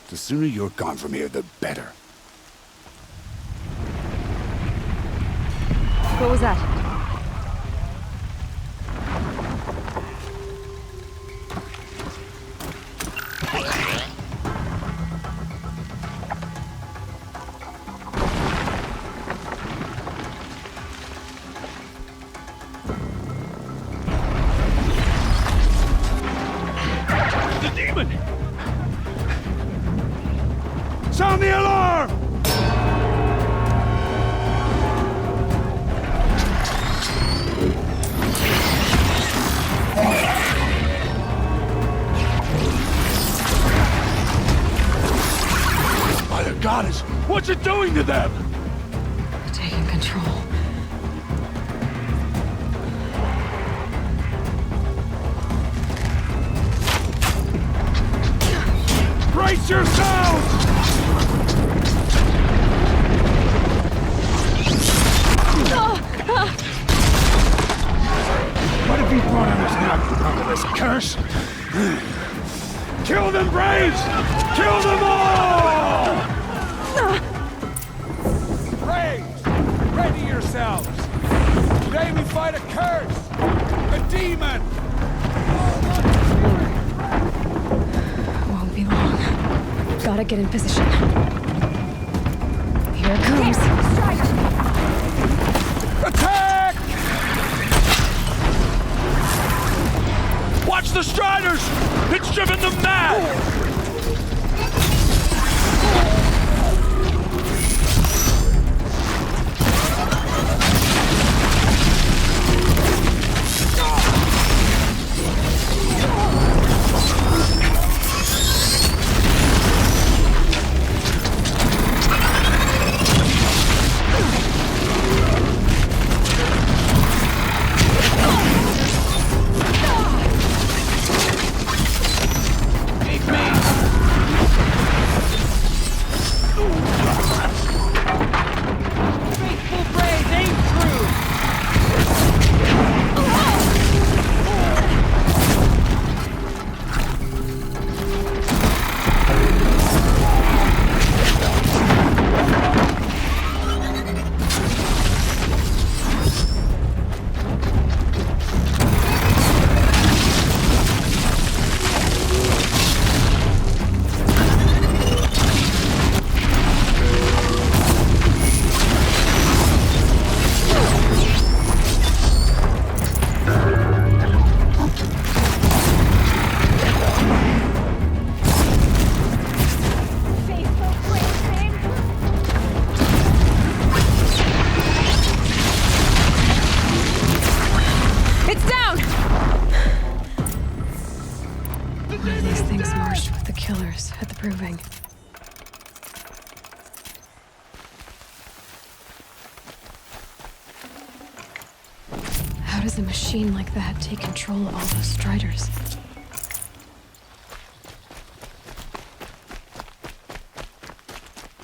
The sooner you're gone from here, the better. What was that? The demon! Sound the alarm! By the goddess, what's it doing to them? Taking control. Brace yourselves! What have you brought on us now, under this curse? Kill them, Braves! Kill them all! Braves, ready yourselves! Today we fight a curse! A demon! Won't be long. Gotta get in position. Here it comes. Attack! Watch the Striders! It's driven them mad! Proving. How does a machine like that take control of all those Striders?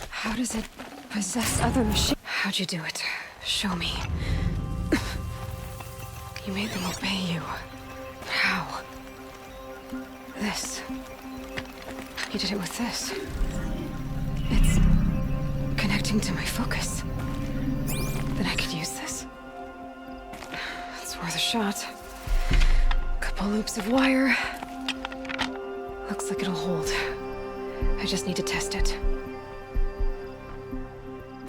How does it possess other machines? How'd you do it? Show me. You made them obey you. How? This. You did it with this. It's connecting to my focus. Then I could use this. It's worth a shot. Couple loops of wire. Looks like it'll hold. I just need to test it.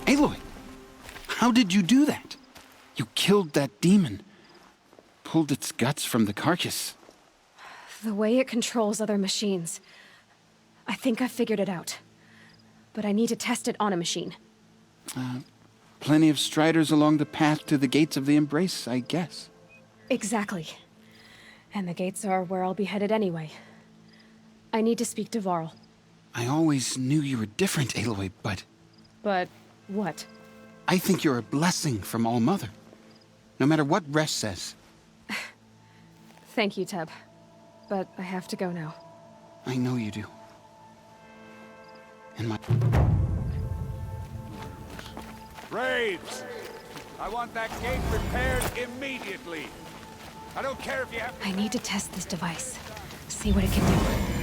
Aloy, how did you do that? You killed that demon. Pulled its guts from the carcass. The way it controls other machines. I think I figured it out. But I need to test it on a machine. Plenty of Striders along the path to the gates of the Embrace, I guess. Exactly. And the gates are where I'll be headed anyway. I need to speak to Varl. I always knew you were different, Aloy, but... But what? I think you're a blessing from All-Mother. No matter what Resh says. Thank you, Teb. But I have to go now. I know you do. And my... Braves! I want that gate repaired immediately. I don't care if you have... I need to test this device. See what it can do.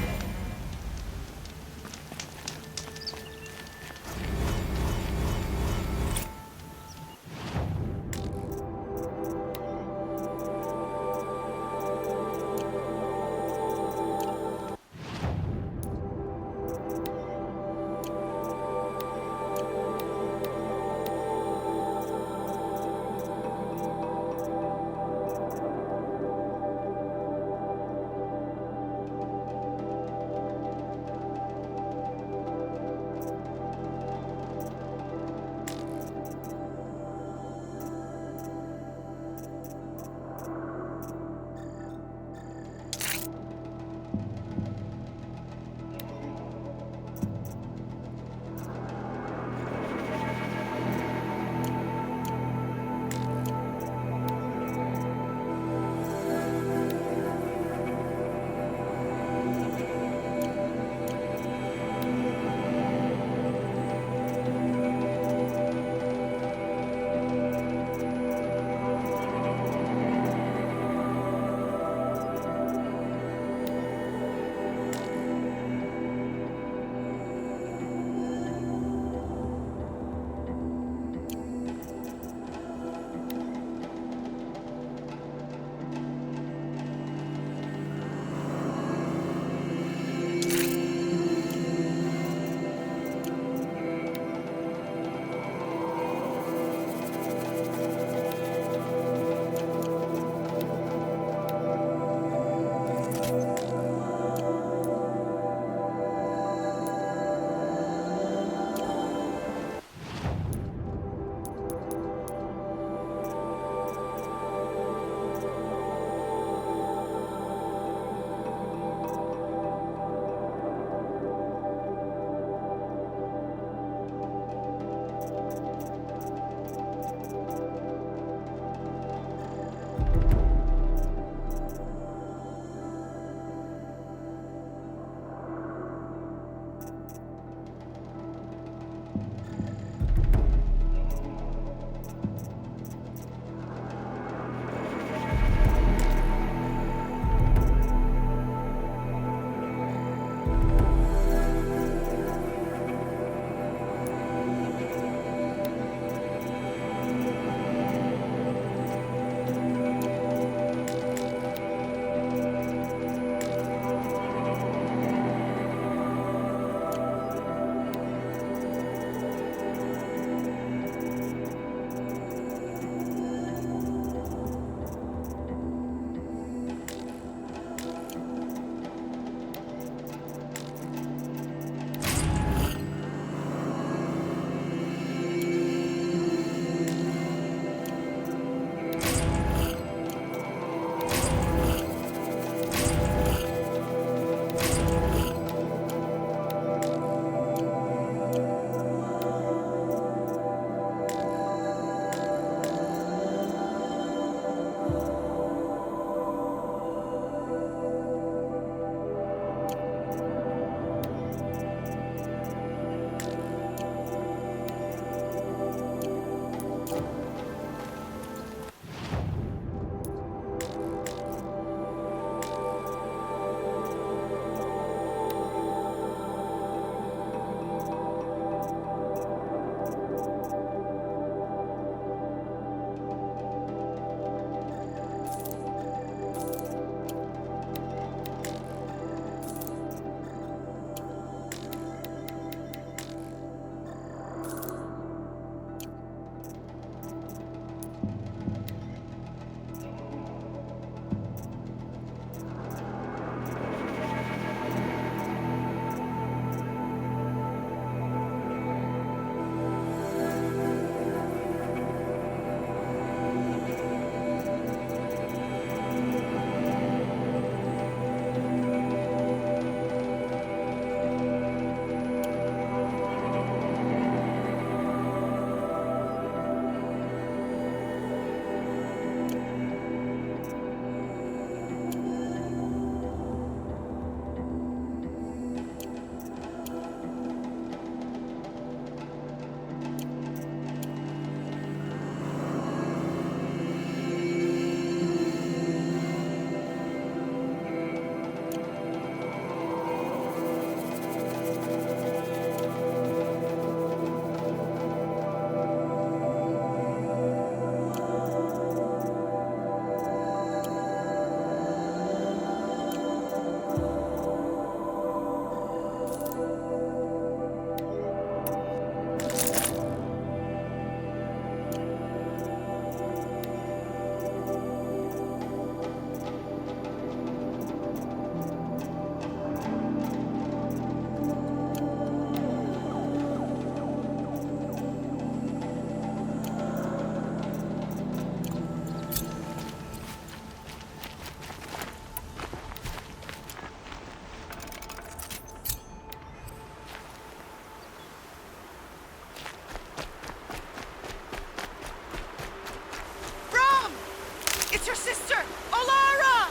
Sister! Olara!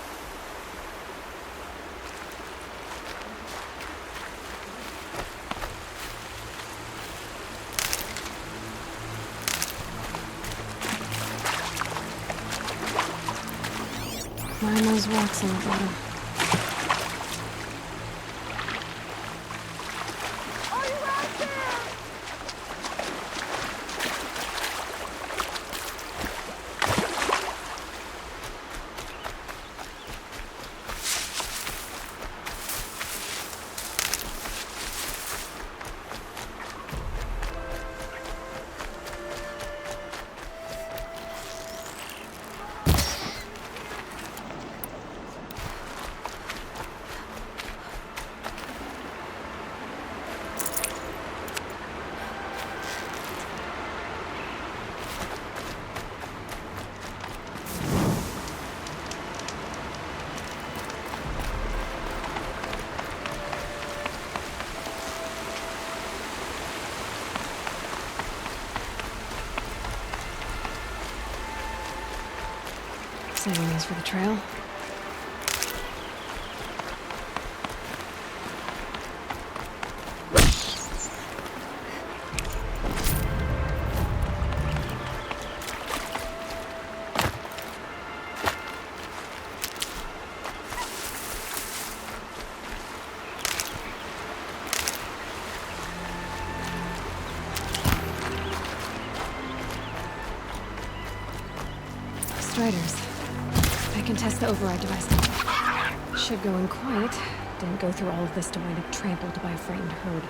Where are those rocks on the bottom? Saving these for the trail. Striders. I can test the override device. Should go in quiet. Didn't go through all of this to wind up trampled by a frightened herd.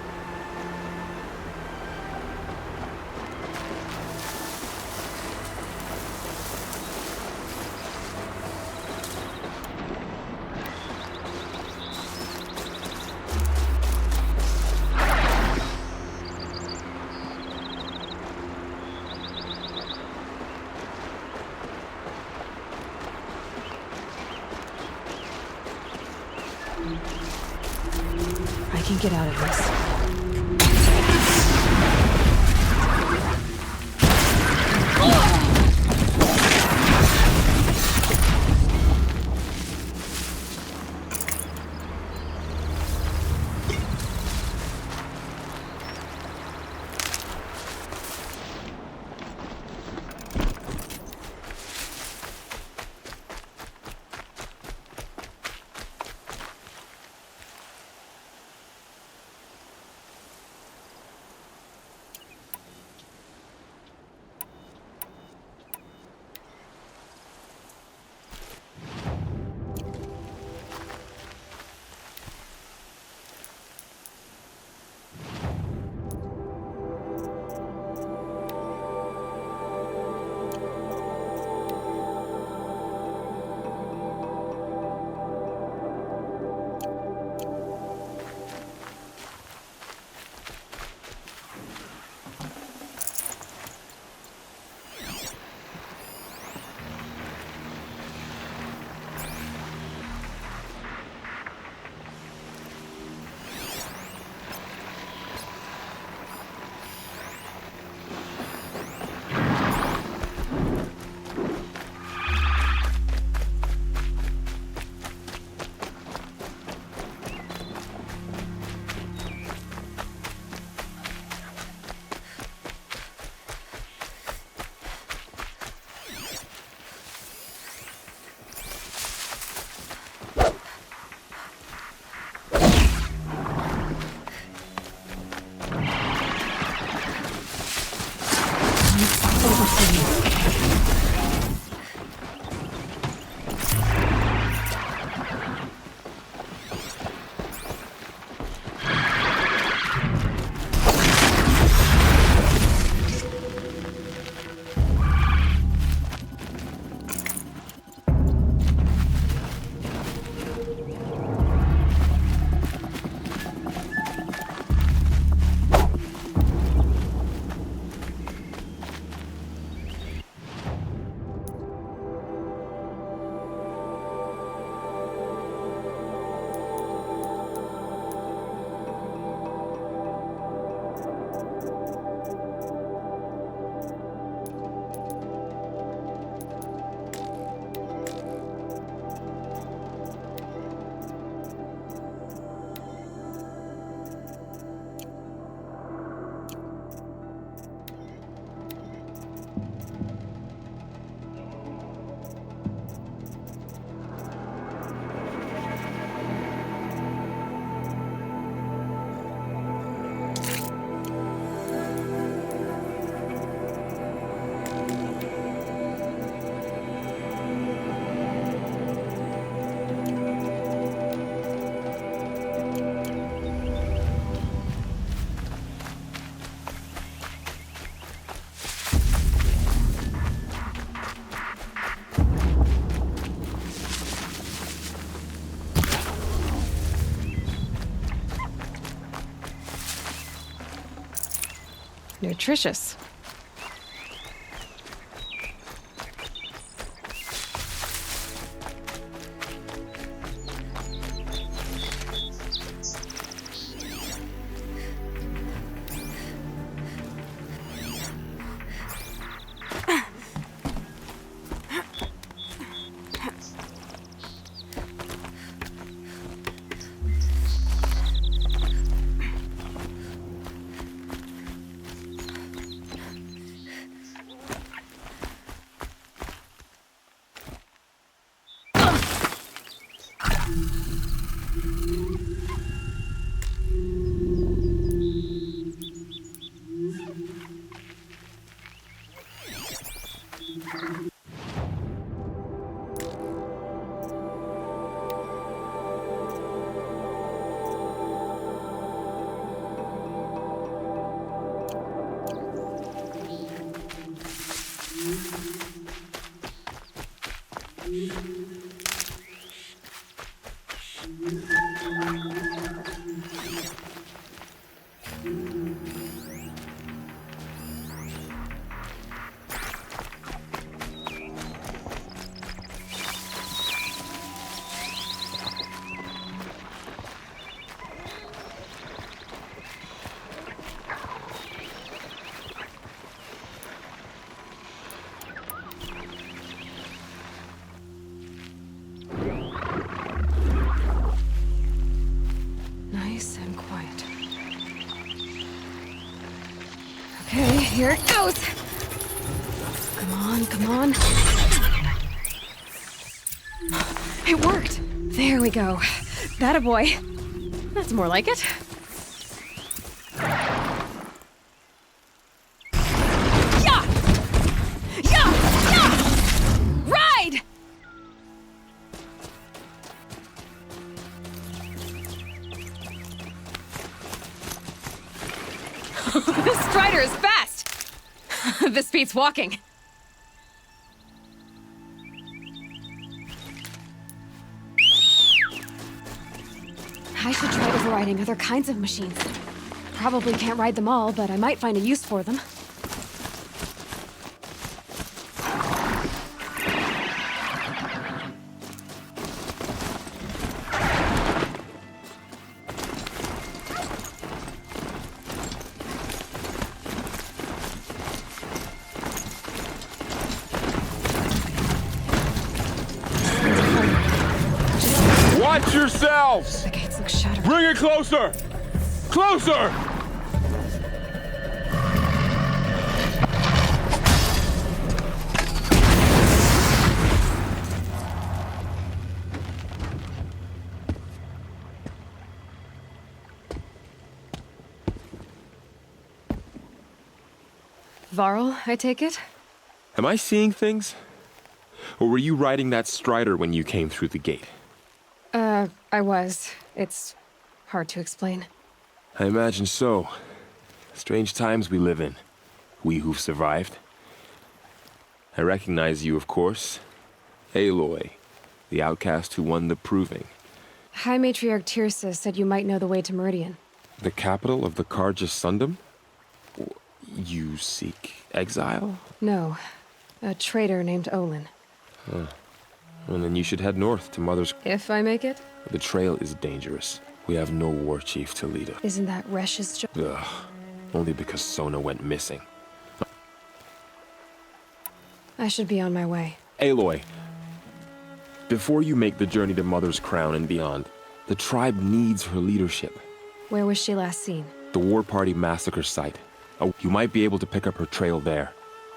I can get out of this. Nutritious. Okay, here it goes. Come on, come on. It worked. There we go. That boy. That's more like it. Yeah! Yeah! Yeah! Ride! This Strider is fast! This beats walking. I should try overriding other kinds of machines. Probably can't ride them all, but I might find a use for them. Watch yourselves! The gates look shuttered. Bring it closer! Closer! Varl, I take it? Am I seeing things? Or were you riding that Strider when you came through the gate? I was. It's hard to explain. I imagine so. Strange times we live in. We who've survived. I recognize you, of course. Aloy, the outcast who won the proving. High Matriarch Tirsa said you might know the way to Meridian. The capital of the Karja Sundom? You seek exile? No. A traitor named Olin. Huh. Well, then you should head north to Mother's... If I make it? The trail is dangerous. We have no war chief to lead it. Isn't that Resh's job? Ugh. Only because Sona went missing. I should be on my way. Aloy, before you make the journey to Mother's Crown and beyond, the tribe needs her leadership. Where was she last seen? The War Party massacre site. Oh, you might be able to pick up her trail there.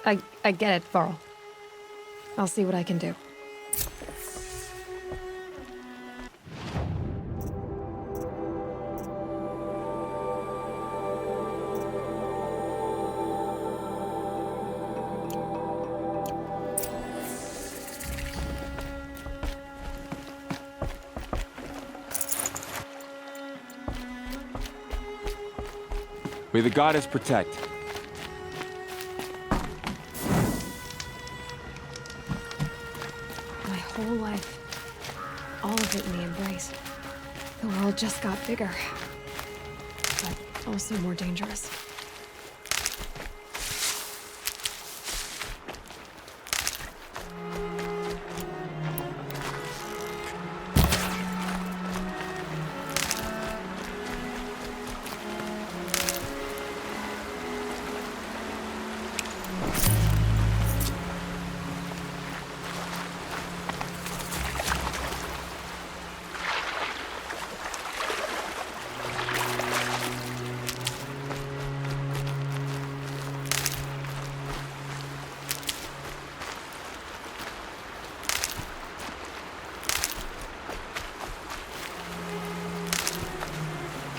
I get it, Varl. I'll see what I can do. May the goddess protect. My whole life. All of it in the embrace. The world just got bigger. But also more dangerous.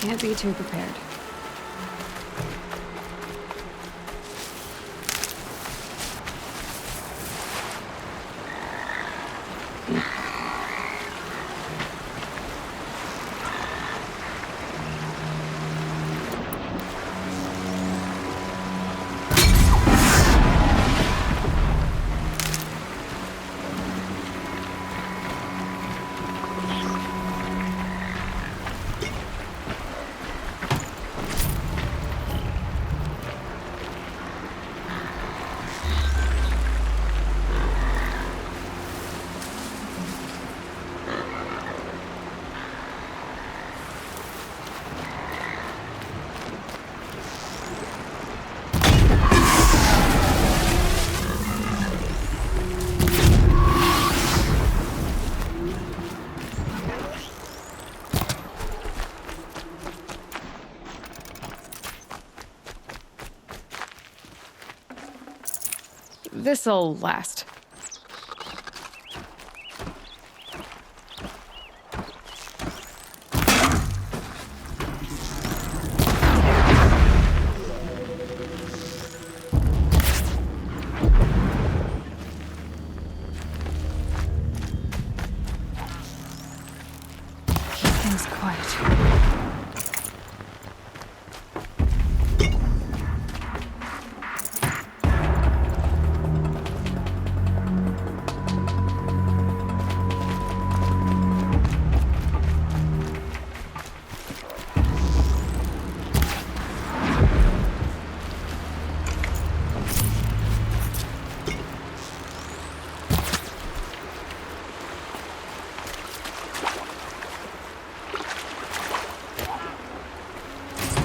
Can't be too prepared. This'll last. Keep things quiet.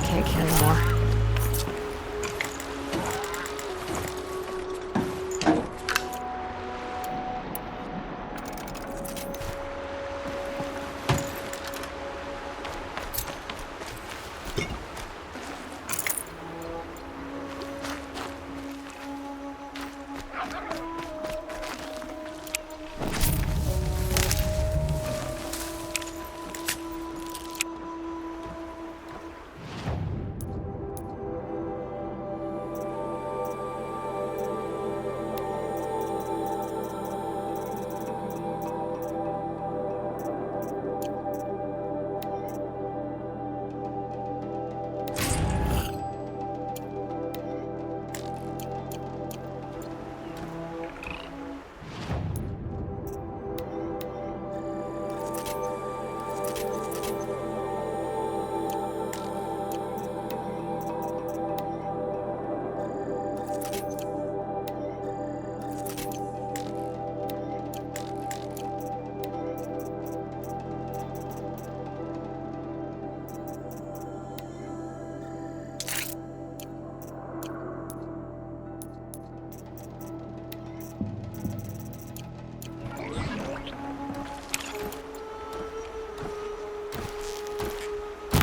Can't carry more.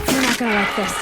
You're not gonna like this.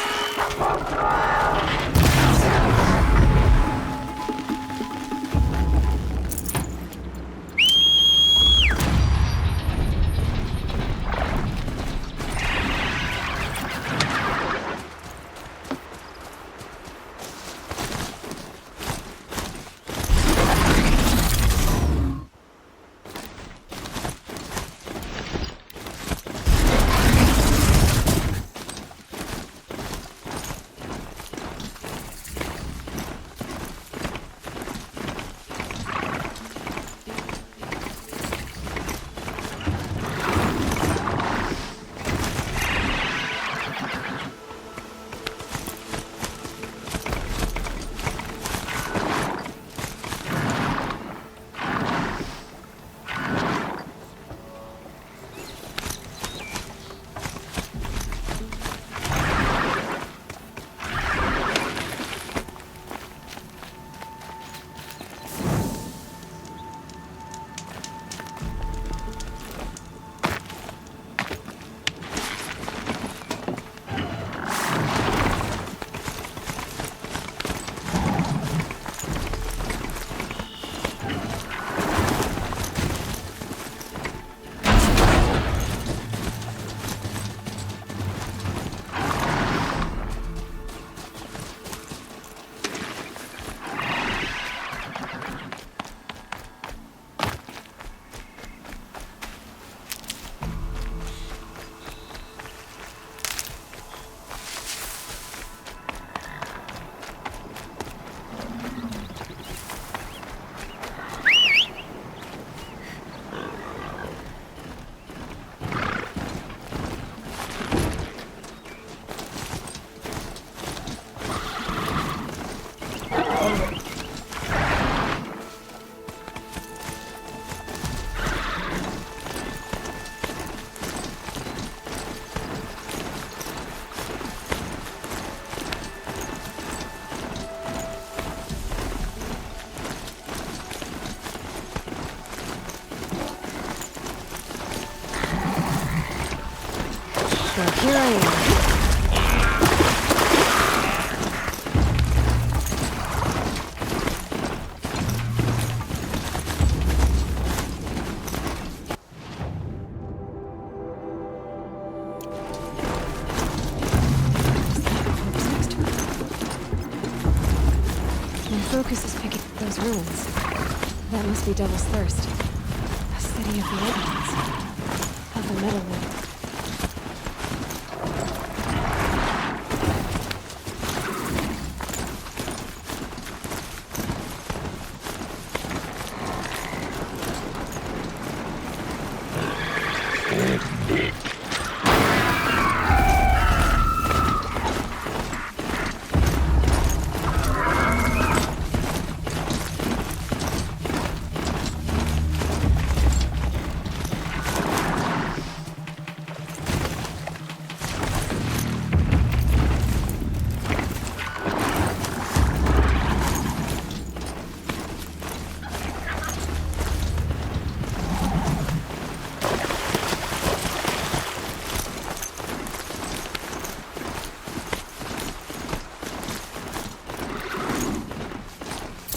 here I am. My focus is picking up those ruins. That must be Devil's Thirst. A city of the old ones. Of the metal world.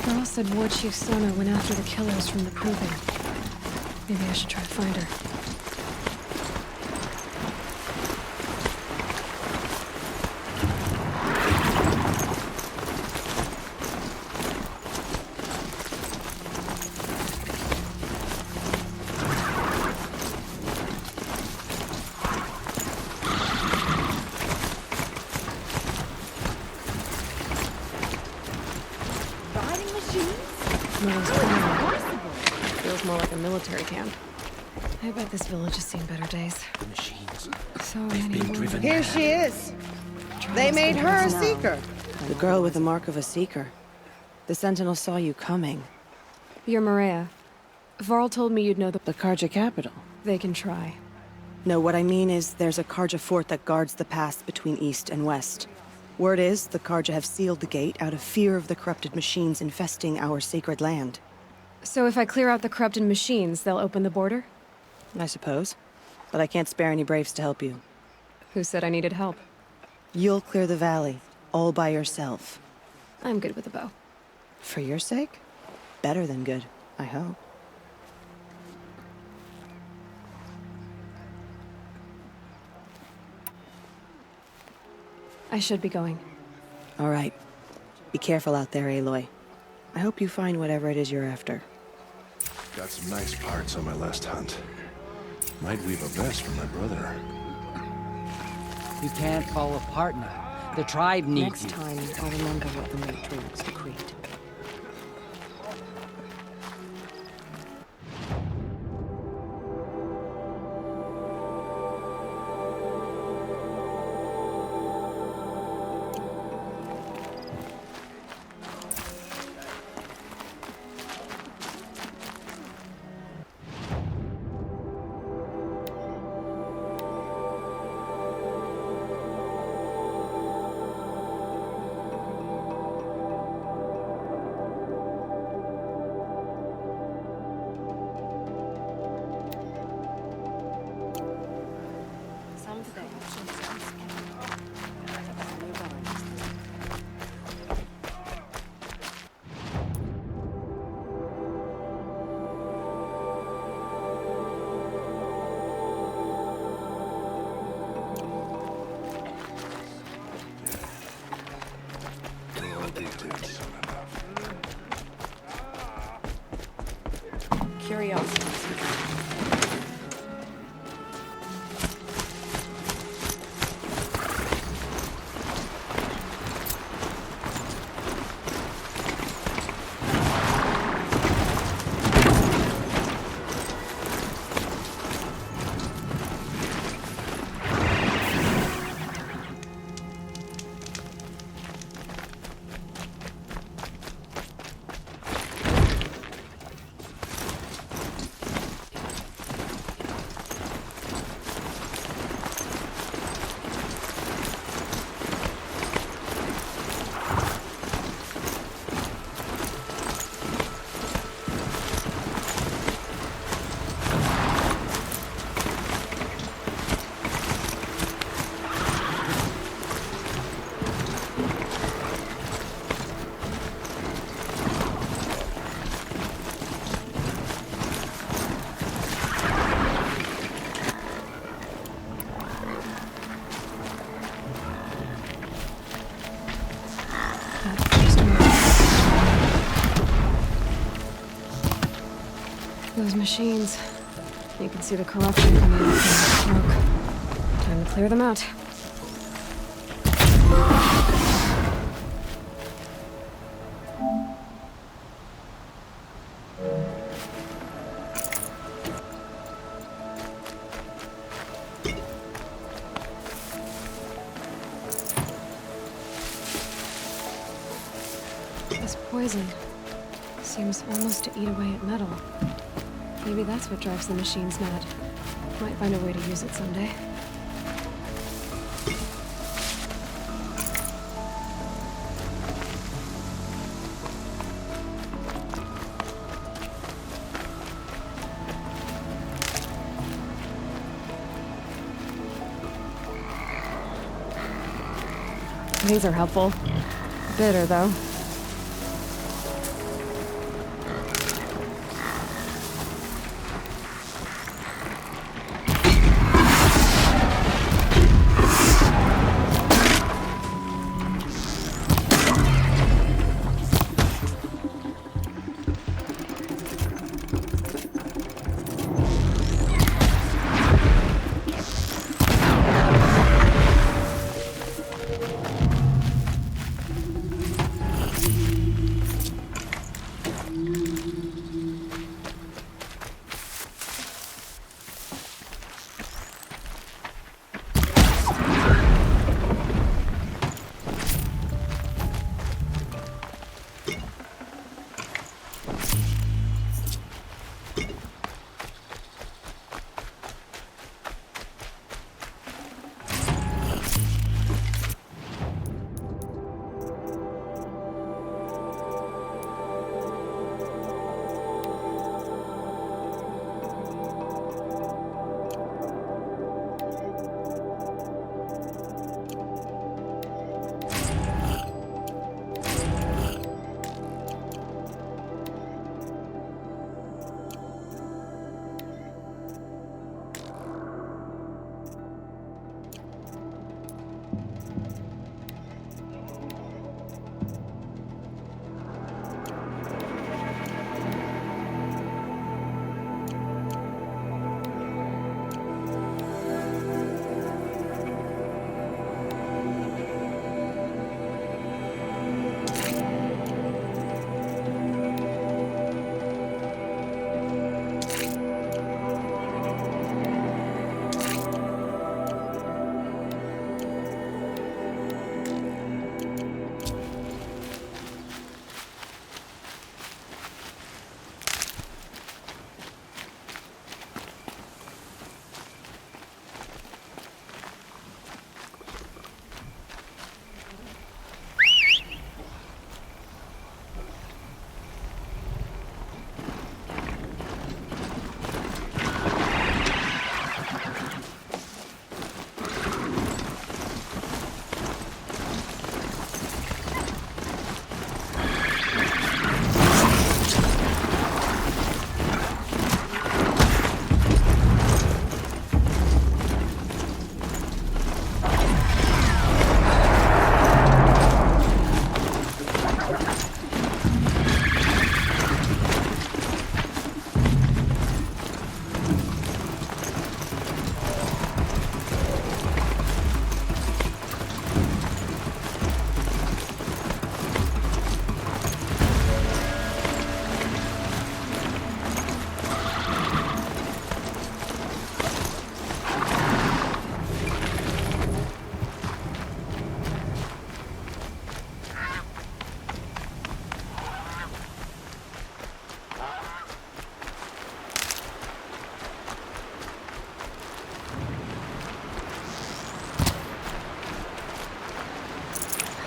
Girl said Ward Chief Sona went after the killers from the Proving. Maybe I should try to find her. Feels more like a military camp. I bet this village has seen better days. The machines. So many women. Here she is. They made her a seeker. The girl with the mark of a seeker. The Sentinel saw you coming. You're Maria. Varl told me you'd know the Karja capital. They can try. No, what I mean is there's a Karja fort that guards the pass between east and west. Word is the Karja have sealed the gate out of fear of the corrupted machines infesting our sacred land. So if I clear out the corrupted machines, they'll open the border? I suppose. But I can't spare any braves to help you. Who said I needed help? You'll clear the valley, all by yourself. I'm good with a bow. For your sake? Better than good, I hope. I should be going. All right. Be careful out there, Aloy. I hope you find whatever it is you're after. Got some nice parts on my last hunt. Might weave a vest for my brother. You can't fall apart now. The tribe needs Next time, I'll remember what the matriarchs decreed. Curiosity. machines. You can see the corruption coming out from the smoke. Time to clear them out. This poison seems almost to eat away at metal. Maybe that's what drives the machines mad. Might find a way to use it someday. These are helpful. Bitter, though.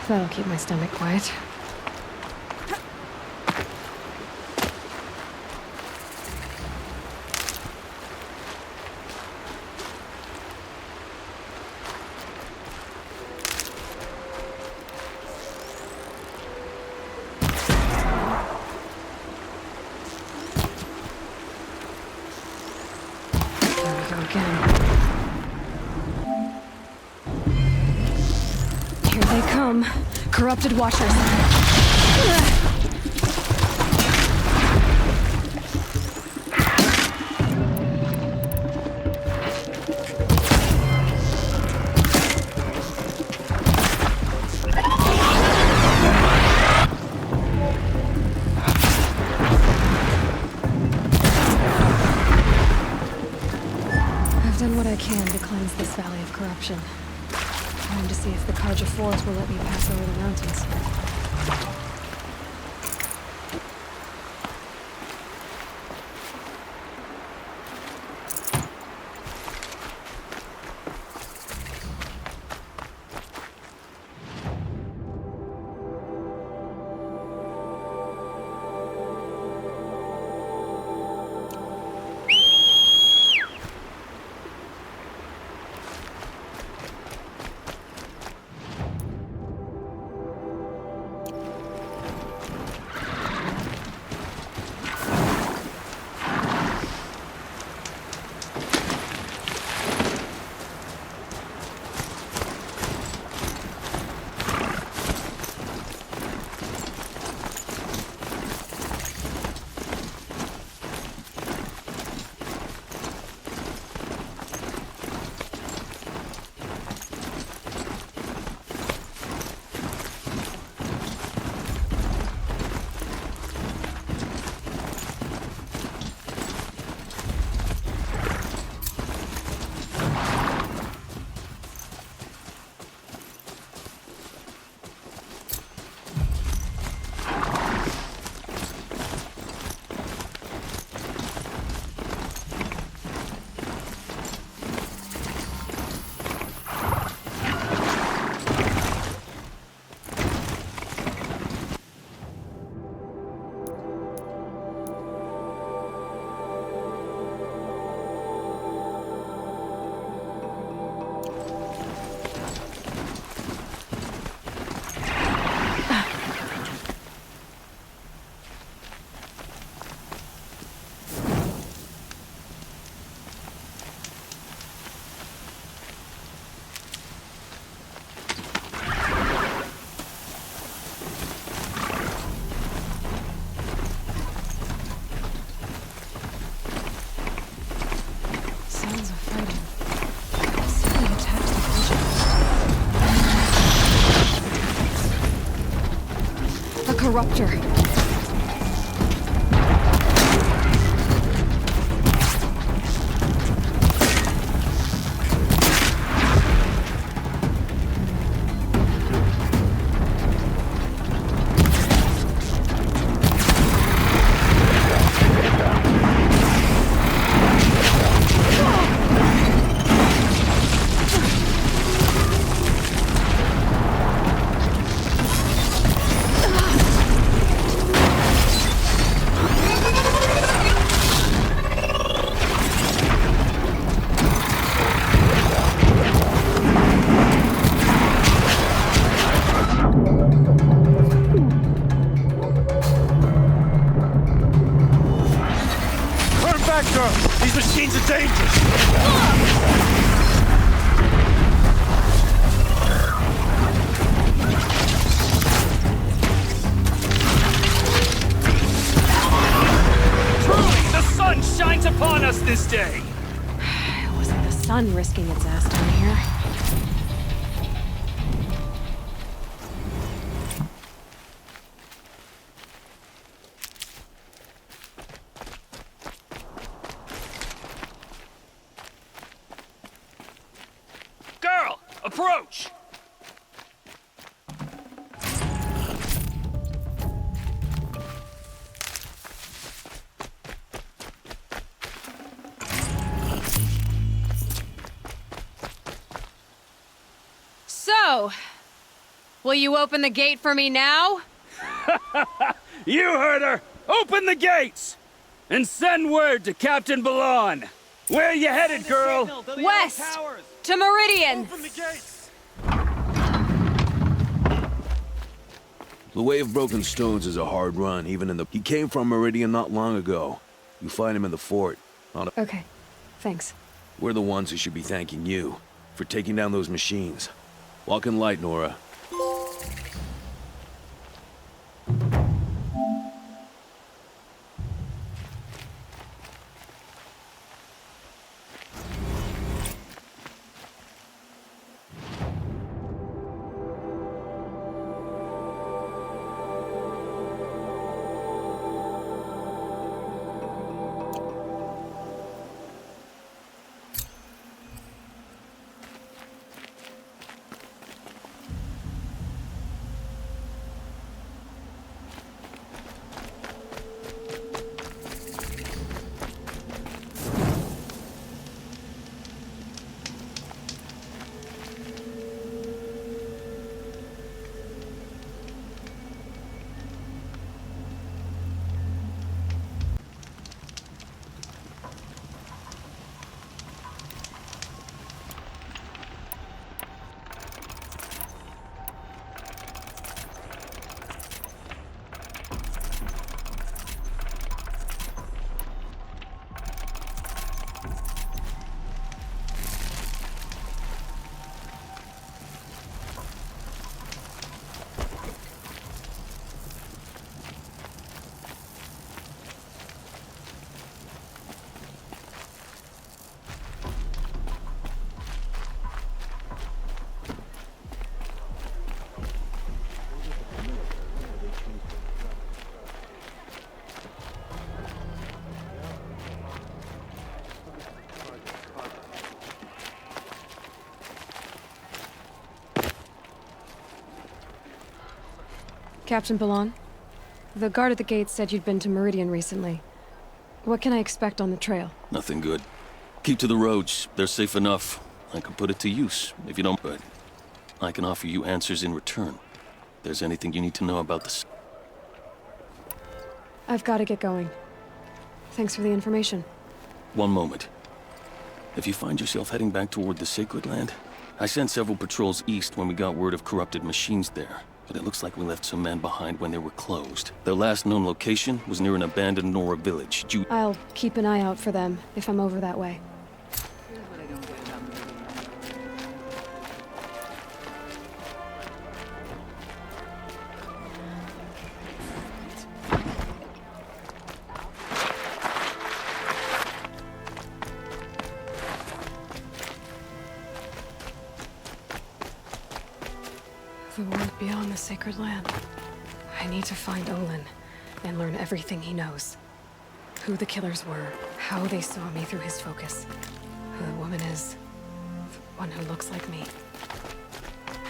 That'll keep my stomach quiet. There we go again. Here they come. Corrupted Watchers. done what I can to cleanse this valley of corruption. Trying to see if the Carja Force will let me pass over the mountains. Corruptor. These machines are dangerous! Truly, the sun shines upon us this day! It wasn't the sun risking its ass down here. Approach! So, will you open the gate for me now? You heard her! Open the gates! And send word to Captain Balon! Where you headed, girl? West! To Meridian! Open the gates! The Way of Broken Stones is a hard run, even in the... He came from Meridian not long ago. You find him in the fort. Okay, thanks. We're the ones who should be thanking you for taking down those machines. Walk in light, Nora. Captain Ballon, the guard at the gate said you'd been to Meridian recently. What can I expect on the trail? Nothing good. Keep to the roads. They're safe enough. I could put it to use, if you don't, but I can offer you answers in return. If there's anything you need to know about this. I've got to get going. Thanks for the information. One moment. If you find yourself heading back toward the Sacred Land, I sent several patrols east when we got word of corrupted machines there, but it looks like we left some men behind when they were closed. Their last known location was near an abandoned Nora village. I'll keep an eye out for them if I'm over that way. The world beyond the Sacred Land. I need to find Olin and learn everything he knows. Who the killers were, how they saw me through his focus, who the woman is, the one who looks like me,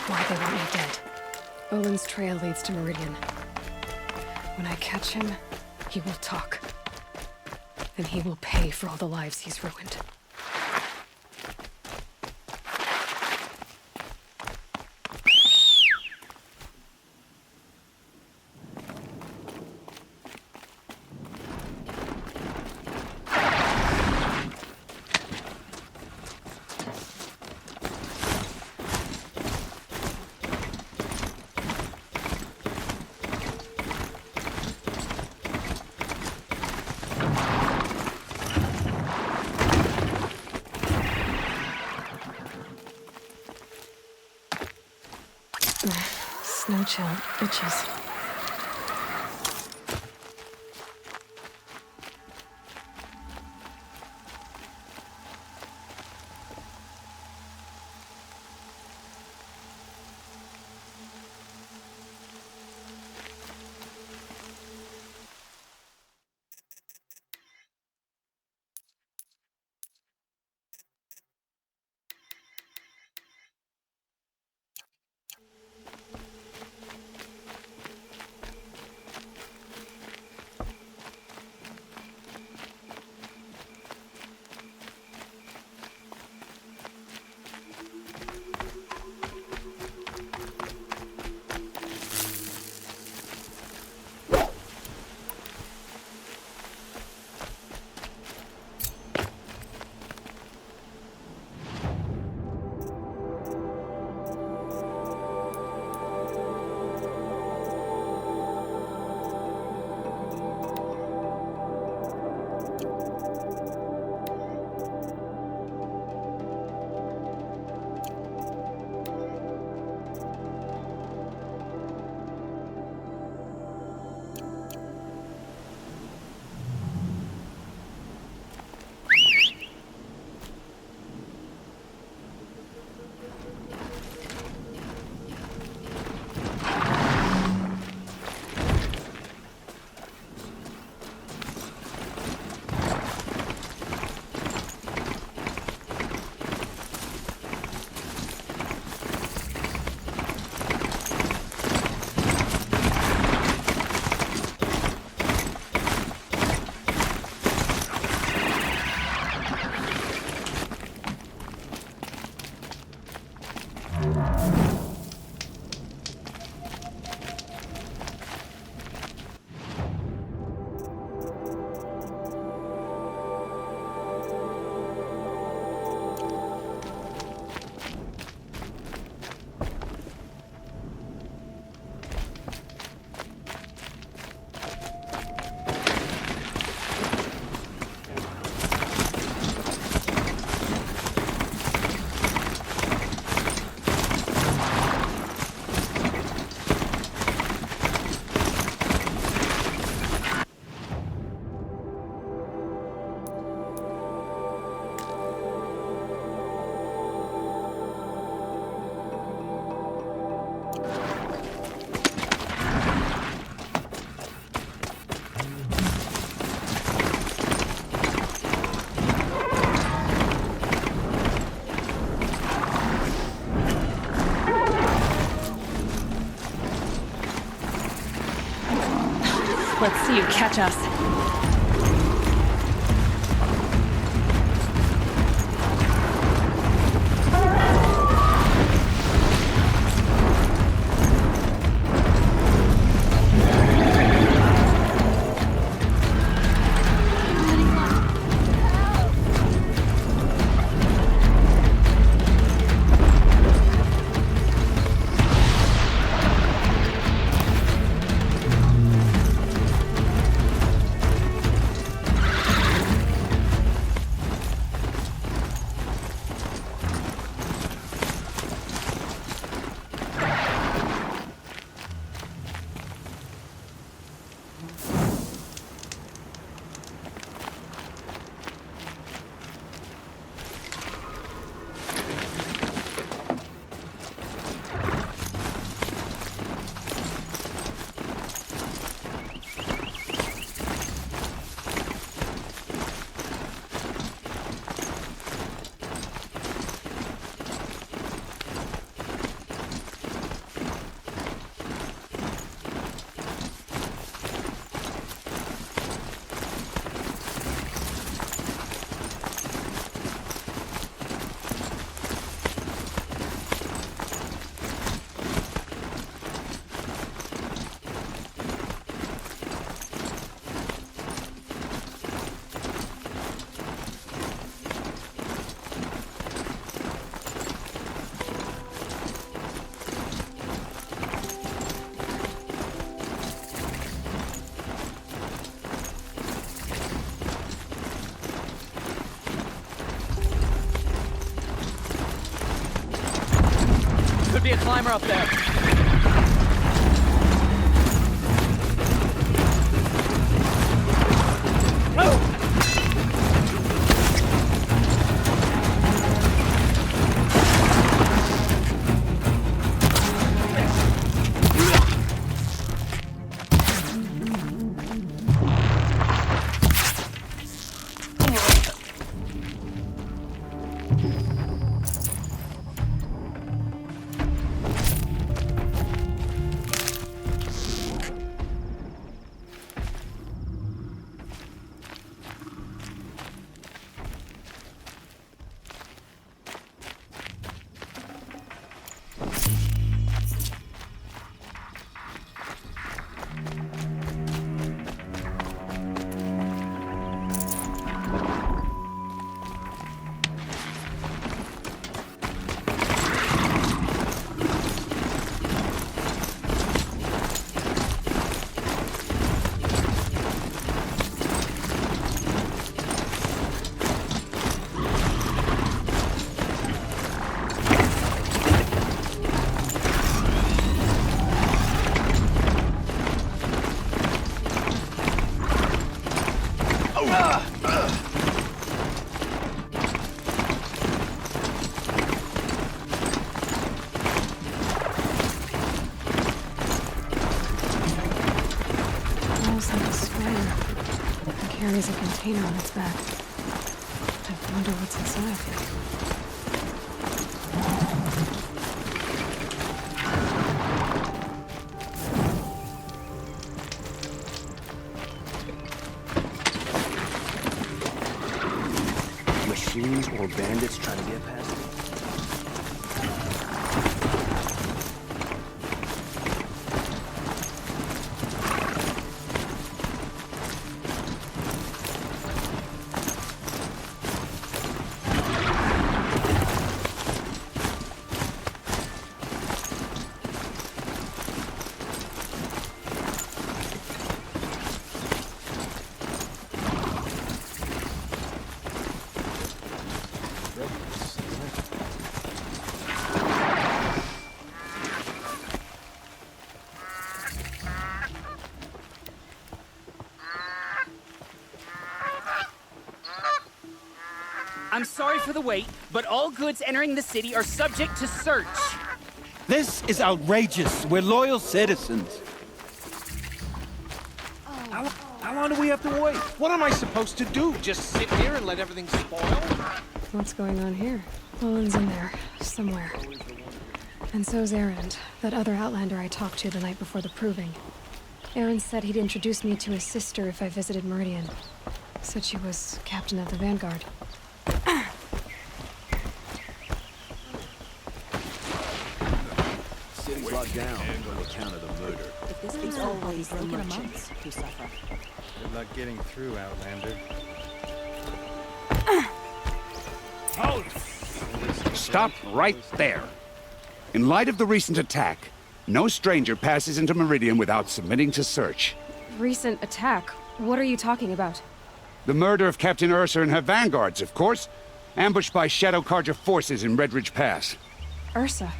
why they want me dead. Olin's trail leads to Meridian. When I catch him, he will talk. And he will pay for all the lives he's ruined. Snow chill itches. Let's see you catch us. Could be a climber up there. Carries a container on its back. I wonder what's inside. Machines or bandits trying to get past me? I'm sorry for the wait, but all goods entering the city are subject to search. This is outrageous. We're loyal citizens. How long do we have to wait? What am I supposed to do? Just sit here and let everything spoil? What's going on here? Owen's in there, somewhere. And so's Erend, that other Outlander I talked to the night before the proving. Aaron said he'd introduce me to his sister if I visited Meridian. Said she was captain of the Vanguard. City's locked down on account of the murder. If this is always the merchants who suffer. Good luck getting through, Outlander. Stop right there. In light of the recent attack, no stranger passes into Meridian without submitting to search. Recent attack? What are you talking about? The murder of Captain Ursa and her vanguards, of course. Ambushed by Shadow Carja forces in Redridge Pass. Ursa?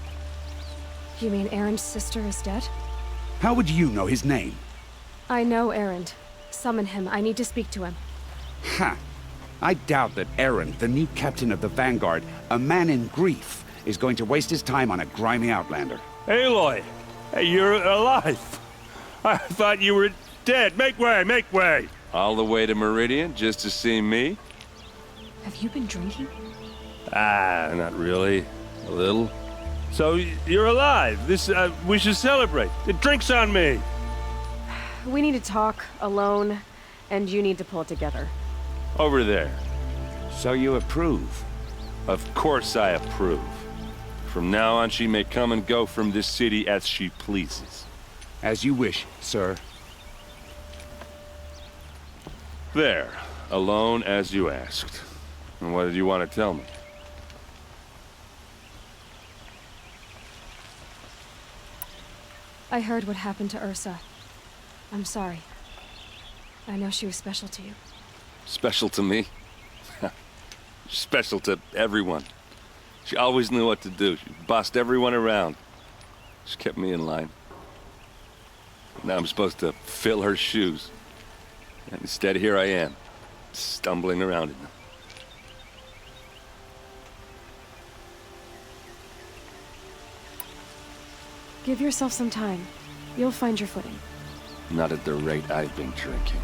You mean Aaron's sister is dead? How would you know his name? I know Aaron. Summon him. I need to speak to him. Ha! I doubt that Aaron, the new captain of the Vanguard, a man in grief, is going to waste his time on a grimy outlander. Aloy! Hey, you're alive! I thought you were dead. Make way, make way! All the way to Meridian just to see me? Have you been drinking? Ah, not really. A little. So, you're alive. We should celebrate. The drink's on me. We need to talk, alone, and you need to pull it together. Over there. So you approve? Of course I approve. From now on, she may come and go from this city as she pleases. As you wish, sir. There. Alone as you asked. And what did you want to tell me? I heard what happened to Ursa. I'm sorry. I know she was special to you. Special to me? Special to everyone. She always knew what to do. She bossed everyone around. She kept me in line. Now I'm supposed to fill her shoes. And instead, here I am, stumbling around in them. Give yourself some time. You'll find your footing. Not at the rate I've been drinking.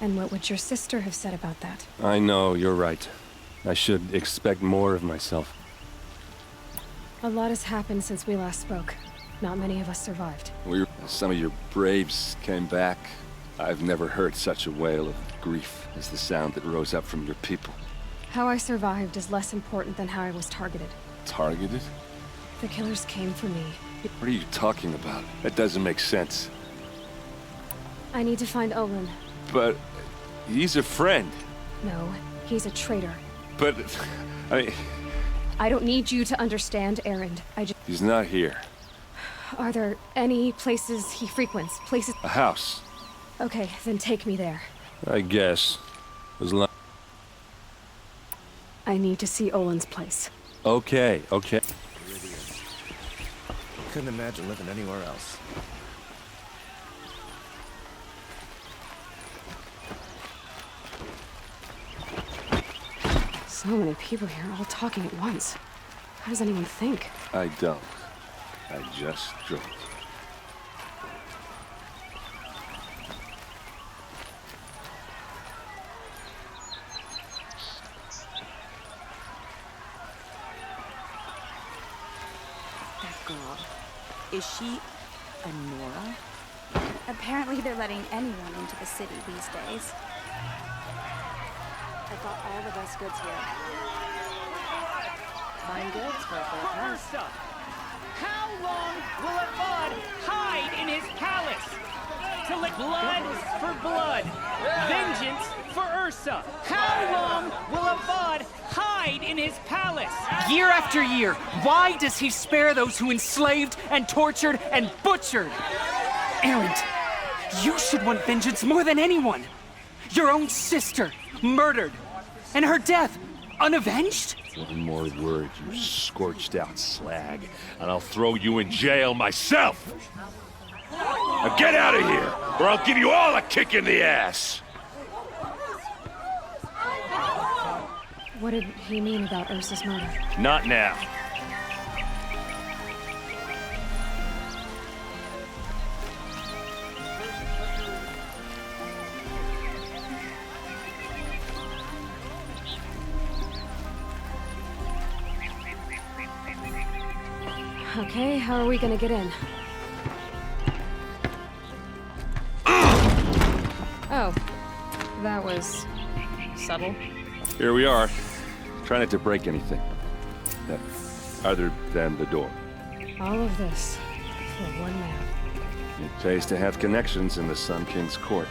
And what would your sister have said about that? I know, you're right. I should expect more of myself. A lot has happened since we last spoke. Not many of us survived. Some of your braves came back. I've never heard such a wail of grief as the sound that rose up from your people. How I survived is less important than how I was targeted. Targeted? The killers came for me. What are you talking about? That doesn't make sense. I need to find Olin. But he's a friend. No, he's a traitor. But, I don't need you to understand, Aaron. He's not here. Are there any places he frequents? Places... A house. Okay, then take me there. I guess. As long... I need to see Olin's place. Okay, okay. Couldn't imagine living anywhere else. So many people here, all talking at once. How does anyone think? I don't. I just drink. That girl. Is she a Nora? Apparently they're letting anyone into the city these days. I bought all the best goods here. Fine goods for a fair price. How long will a bud hide in his palace? Till it blood for blood, vengeance for Ursa. How long will a bud hide in his palace? Year after year, why does he spare those who enslaved and tortured and butchered? Aaron, you should want vengeance more than anyone. Your own sister, murdered, and her death, unavenged? One more word, you scorched out slag, and I'll throw you in jail myself! Now get out of here, or I'll give you all a kick in the ass! What did he mean about Ursa's murder? Not now. Okay, how are we gonna get in? was subtle. Here we are. Try not to break anything. Other than the door. All of this for one man. It pays to have connections in the Sun King's court.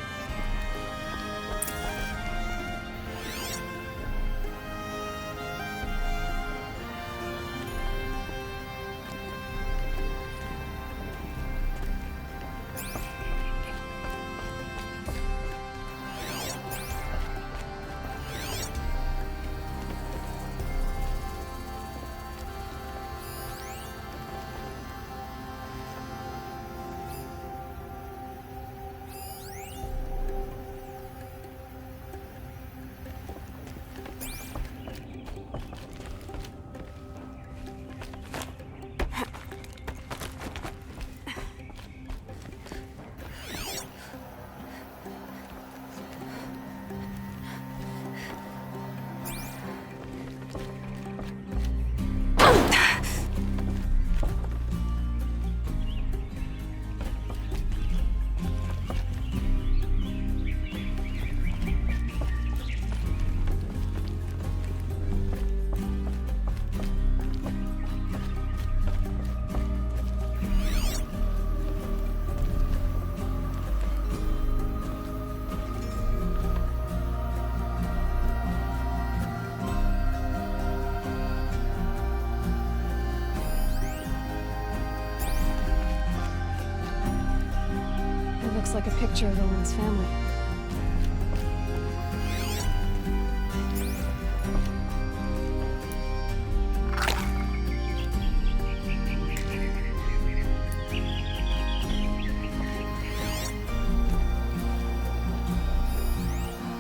Looks like a picture of Owen's family.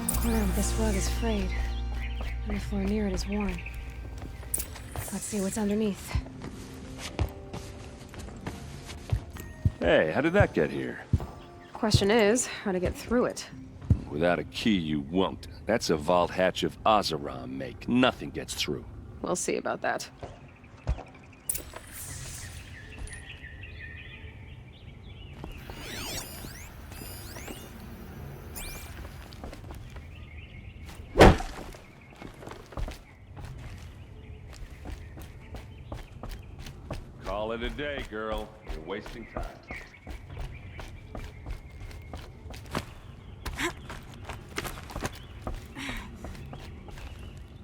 The corner of this rug is frayed, and the floor near it is worn. Let's see what's underneath. Hey, how did that get here? Question is, how to get through it. Without a key, you won't. That's a vault hatch of Oseram make. Nothing gets through. We'll see about that. Call it a day, girl. You're wasting time.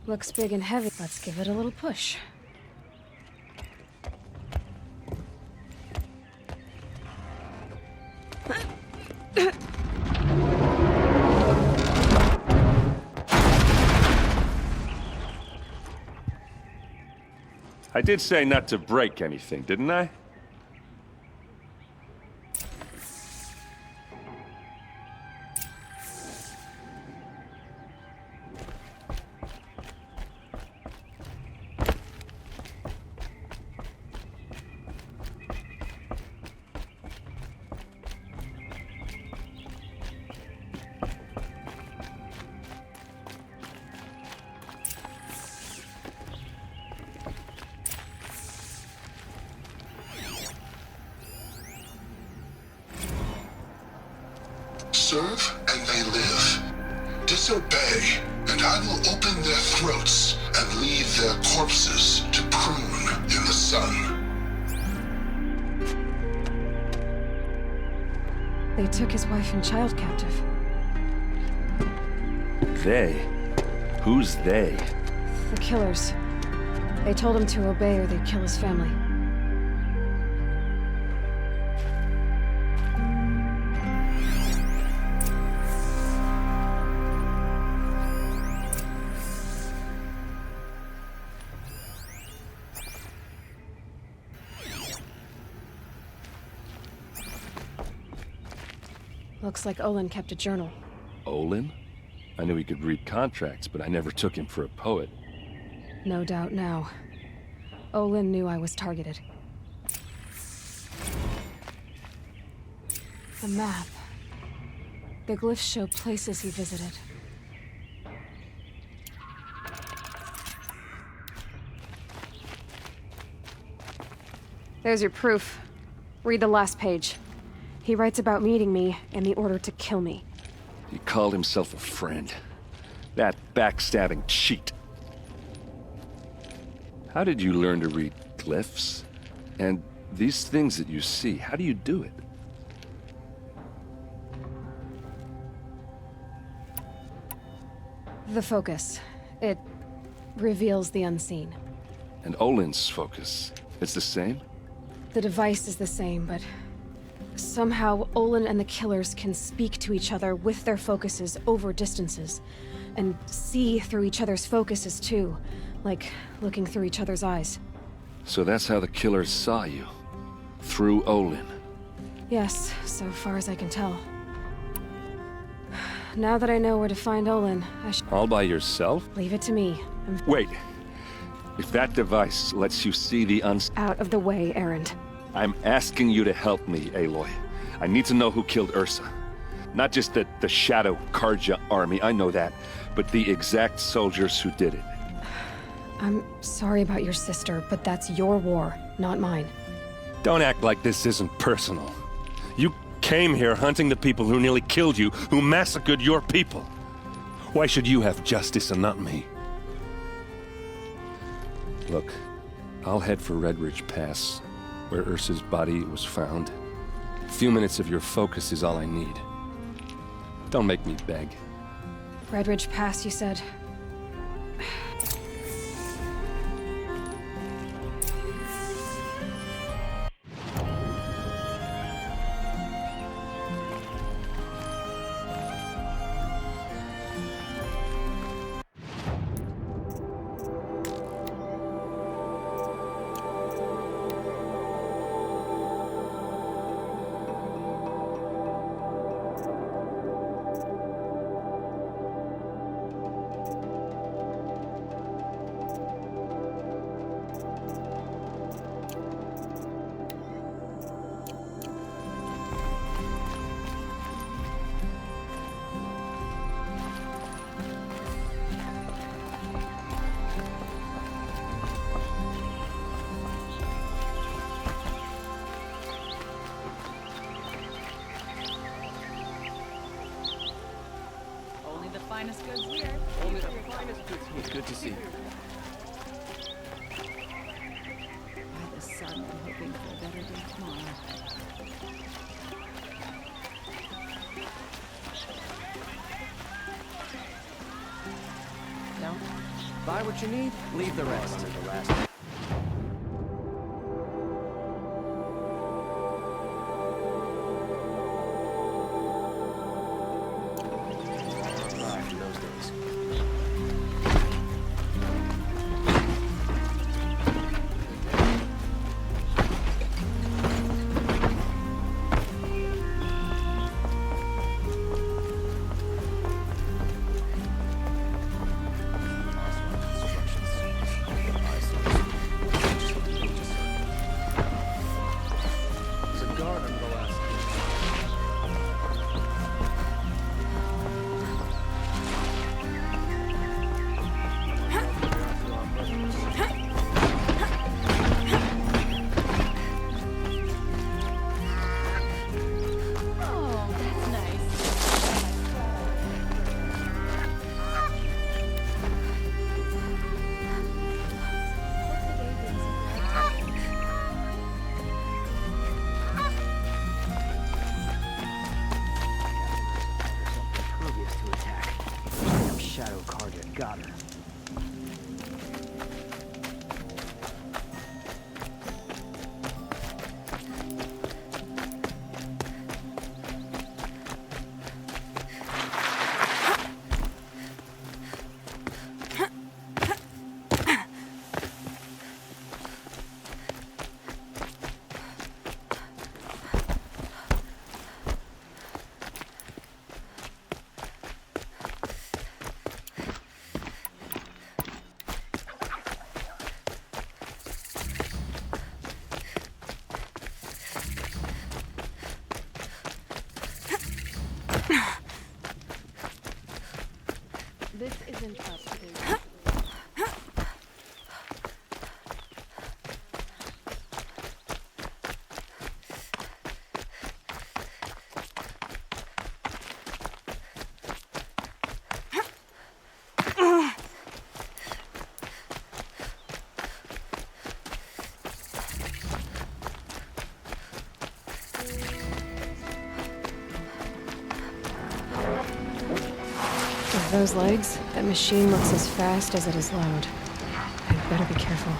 Looks big and heavy. Let's give it a little push. I did say not to break anything, didn't I? Serve and they live. Disobey, and I will open their throats and leave their corpses to prune in the sun. They took his wife and child captive. They? Who's they? The killers. They told him to obey or they'd kill his family. Looks like Olin kept a journal. Olin? I knew he could read contracts, but I never took him for a poet. No doubt now. Olin knew I was targeted. The map. The glyphs show places he visited. There's your proof. Read the last page. He writes about meeting me and the order to kill me. He called himself a friend. That backstabbing cheat. How did you learn to read glyphs? And these things that you see, how do you do it? The focus. It reveals the unseen. And Olin's focus, it's the same? The device is the same, but somehow Olin and the killers can speak to each other with their focuses over distances, and see through each other's focuses too, like looking through each other's eyes. So that's how the killers saw you? Through Olin? Yes, so far as I can tell. Now that I know where to find Olin, I should... All by yourself? Leave it to me. Wait. If that device lets you see the Out of the way, Erend. I'm asking you to help me, Aloy. I need to know who killed Ursa. Not just the Shadow Karja army, I know that, but the exact soldiers who did it. I'm sorry about your sister, but that's your war, not mine. Don't act like this isn't personal. You came here hunting the people who nearly killed you, who massacred your people. Why should you have justice and not me? Look, I'll head for Red Ridge Pass, where Ursa's body was found. A few minutes of your focus is all I need. Don't make me beg. Red Ridge Pass, you said? Finest goods here. Only the finest goods here. Good to see you. By the sun, I'm hoping for a better day tomorrow. Now, buy what you need, leave the rest. The last. Got her. This isn't up to date. Those legs, that machine looks as fast as it is loud. I'd better be careful.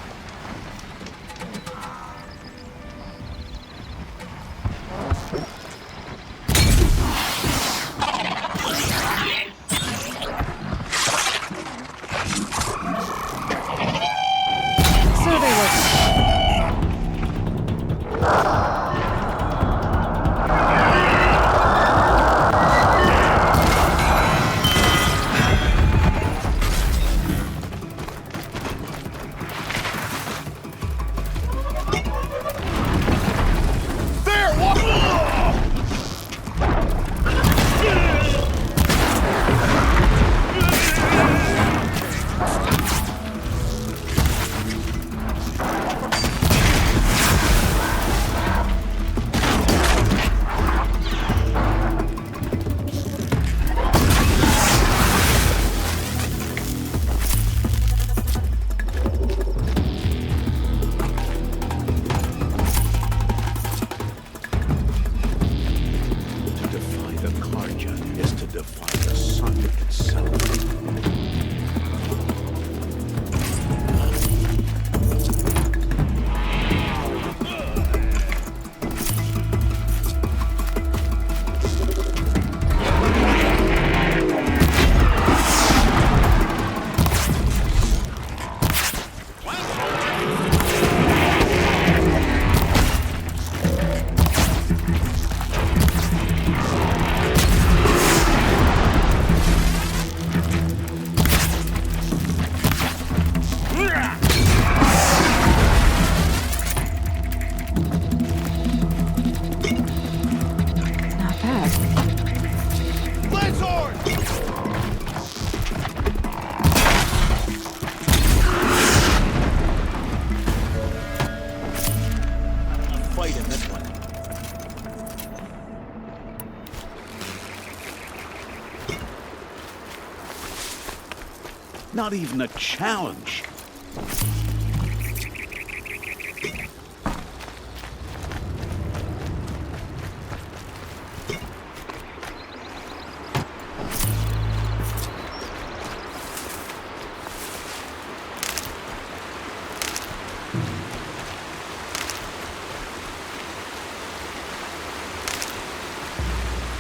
Not even a challenge.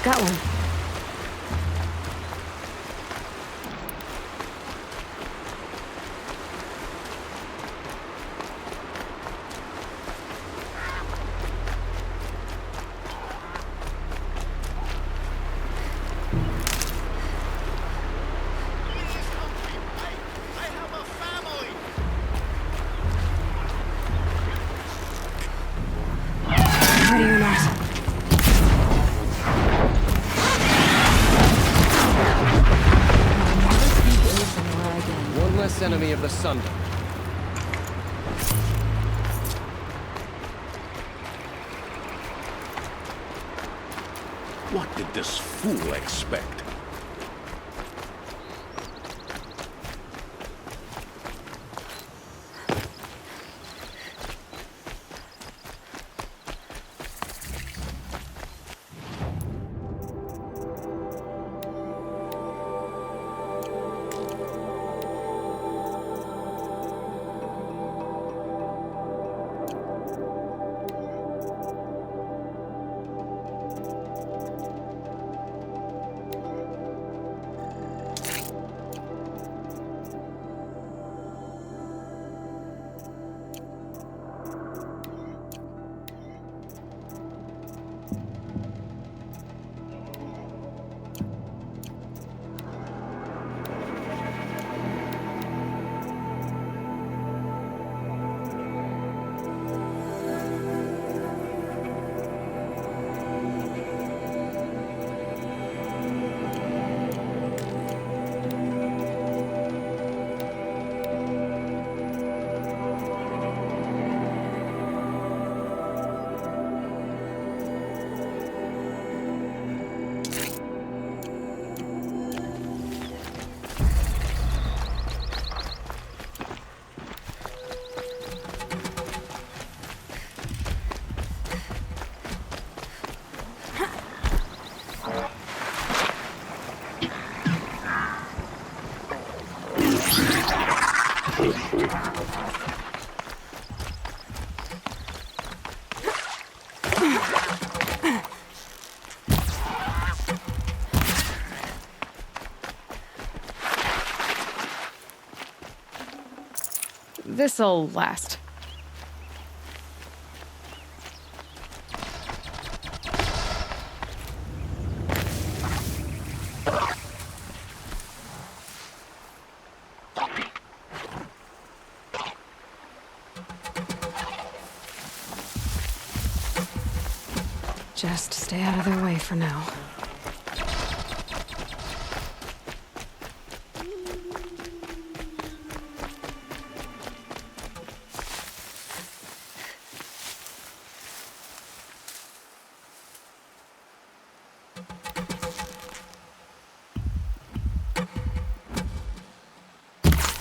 Got one. Ready or not. One less enemy of the sun. What did this fool expect? This'll last. Just stay out of their way for now.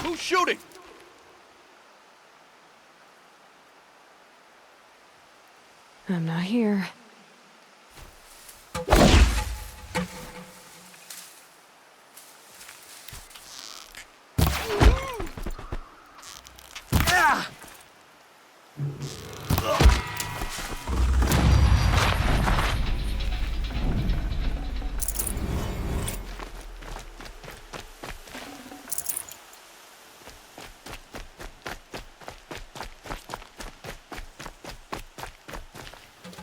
Who's shooting? I'm not here.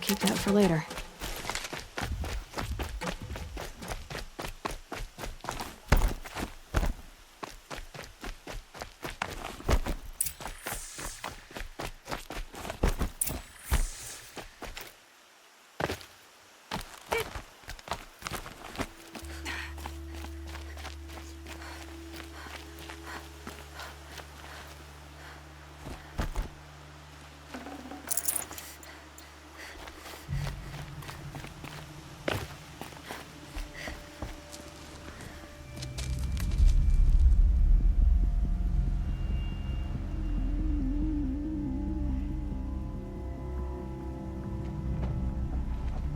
Keep that for later.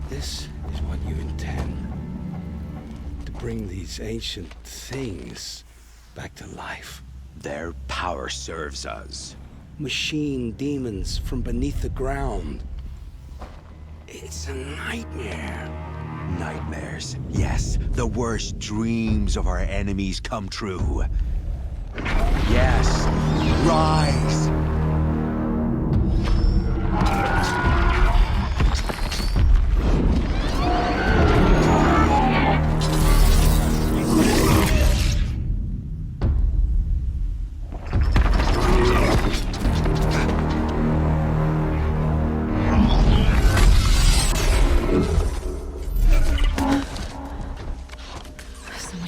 This is what you intend. To bring these ancient things back to life. Their power serves us. Machine demons from beneath the ground. It's a nightmare. Nightmares. Yes, the worst dreams of our enemies come true. Yes, rise!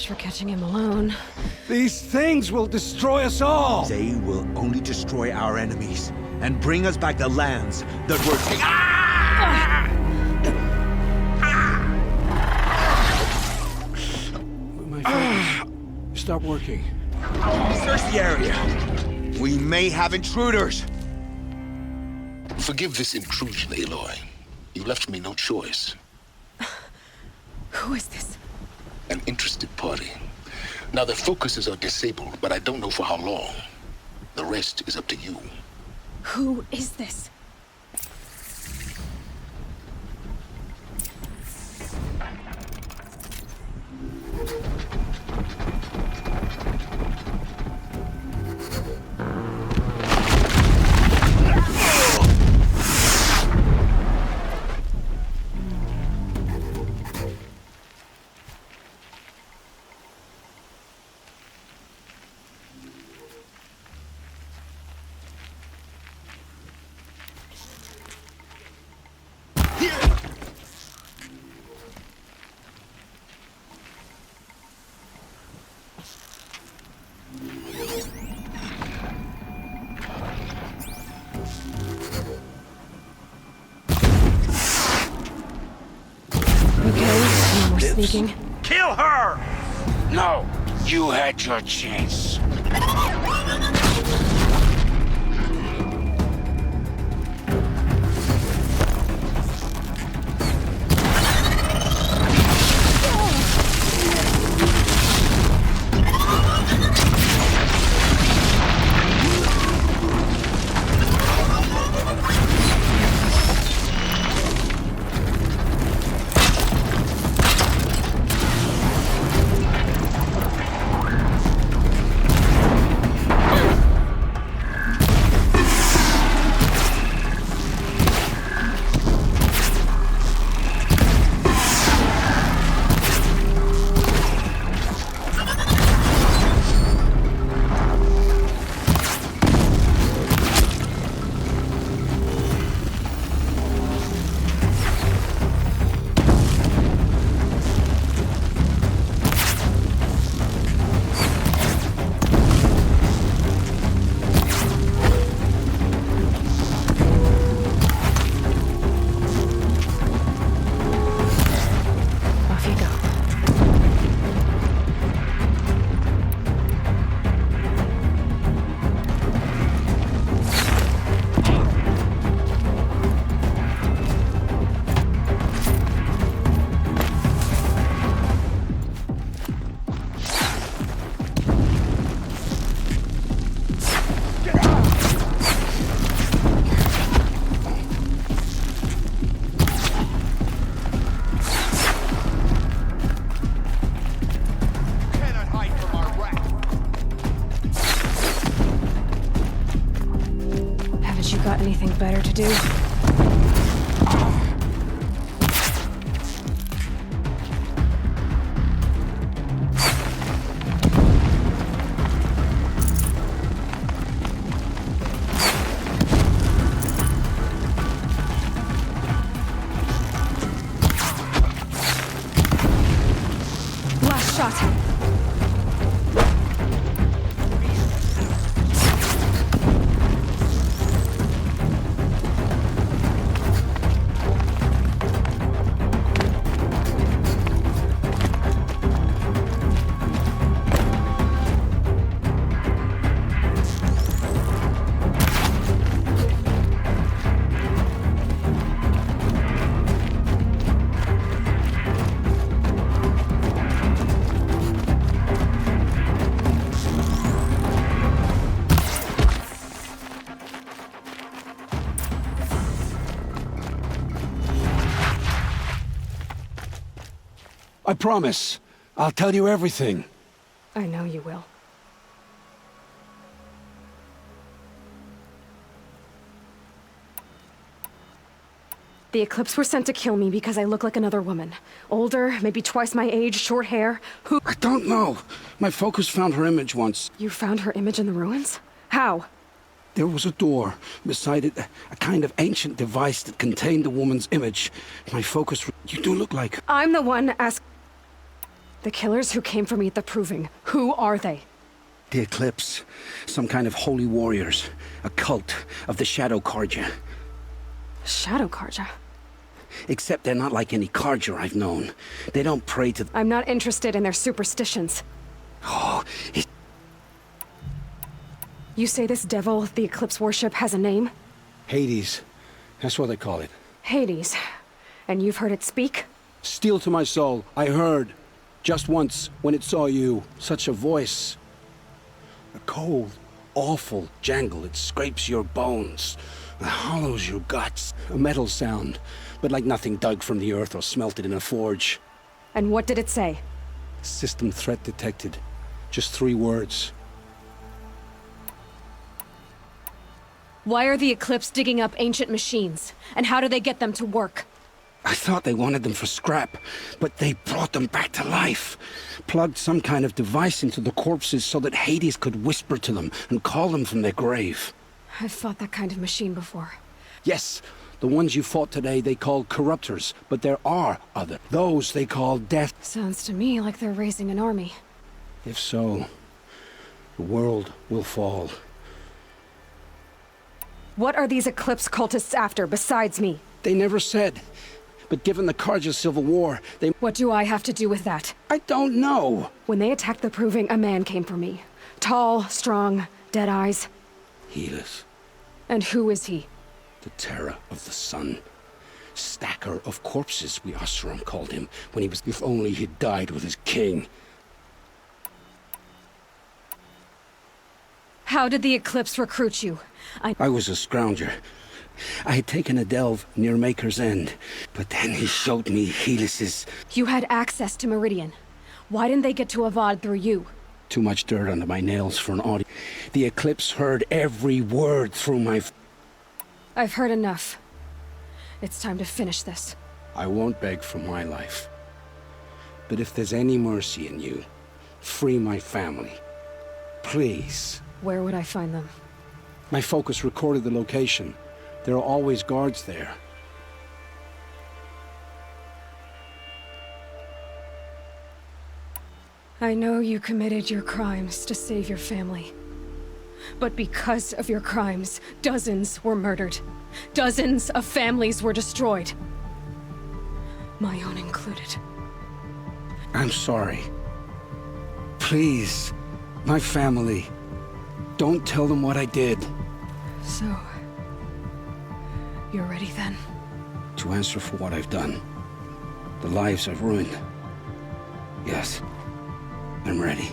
For catching him alone. These things will destroy us all! They will only destroy our enemies and bring us back the lands that were My fingers stop working. Search the area. We may have intruders. Forgive this intrusion, Aloy. You left me no choice. Who is this? An interested party. Now, their focuses are disabled, but I don't know for how long. The rest is up to you. Who is this? Sneaking. Kill her! No, you had your chance. Bet you got anything better to do? Last shot. I promise. I'll tell you everything. I know you will. The Eclipse were sent to kill me because I look like another woman. Older, maybe twice my age, short hair. Who— I don't know. My focus found her image once. You found her image in the ruins? How? There was a door. Beside it, a kind of ancient device that contained the woman's image. My focus— You do look like— I'm the one The killers who came for me at the Proving. Who are they? The Eclipse. Some kind of holy warriors. A cult of the Shadow Carja. Shadow Carja? Except they're not like any Carja I've known. They don't pray to— I'm not interested in their superstitions. Oh, You say this devil the Eclipse worship has a name? Hades. That's what they call it. Hades. And you've heard it speak? Steel to my soul. I heard. Just once, when it saw you. Such a voice. A cold, awful jangle. It scrapes your bones. It hollows your guts. A metal sound. But like nothing dug from the earth or smelted in a forge. And what did it say? System threat detected. Just 3 words. Why are the Eclipse digging up ancient machines? And how do they get them to work? I thought they wanted them for scrap, but they brought them back to life. Plugged some kind of device into the corpses so that Hades could whisper to them and call them from their grave. I've fought that kind of machine before. Yes, the ones you fought today they call corruptors, but there are other. Those they call death. Sounds to me like they're raising an army. If so, the world will fall. What are these Eclipse cultists after, besides me? They never said. But given the Carja Civil War, they— What do I have to do with that? I don't know. When they attacked the Proving, a man came for me. Tall, strong, dead eyes. Helis. And who is he? The terror of the sun. Stacker of corpses, we Oseram called him, when he was— If only he'd died with his king. How did the Eclipse recruit you? I was a scrounger. I had taken a delve near Maker's End, but then he showed me Helis's— You had access to Meridian. Why didn't they get to Avad through you? Too much dirt under my nails for an audience. The Eclipse heard every word through my— I've heard enough. It's time to finish this. I won't beg for my life. But if there's any mercy in you, free my family. Please. Where would I find them? My focus recorded the location. There are always guards there. I know you committed your crimes to save your family. But because of your crimes, dozens were murdered. Dozens of families were destroyed. My own included. I'm sorry. Please, my family. Don't tell them what I did. So, you're ready then? To answer for what I've done. The lives I've ruined. Yes, I'm ready.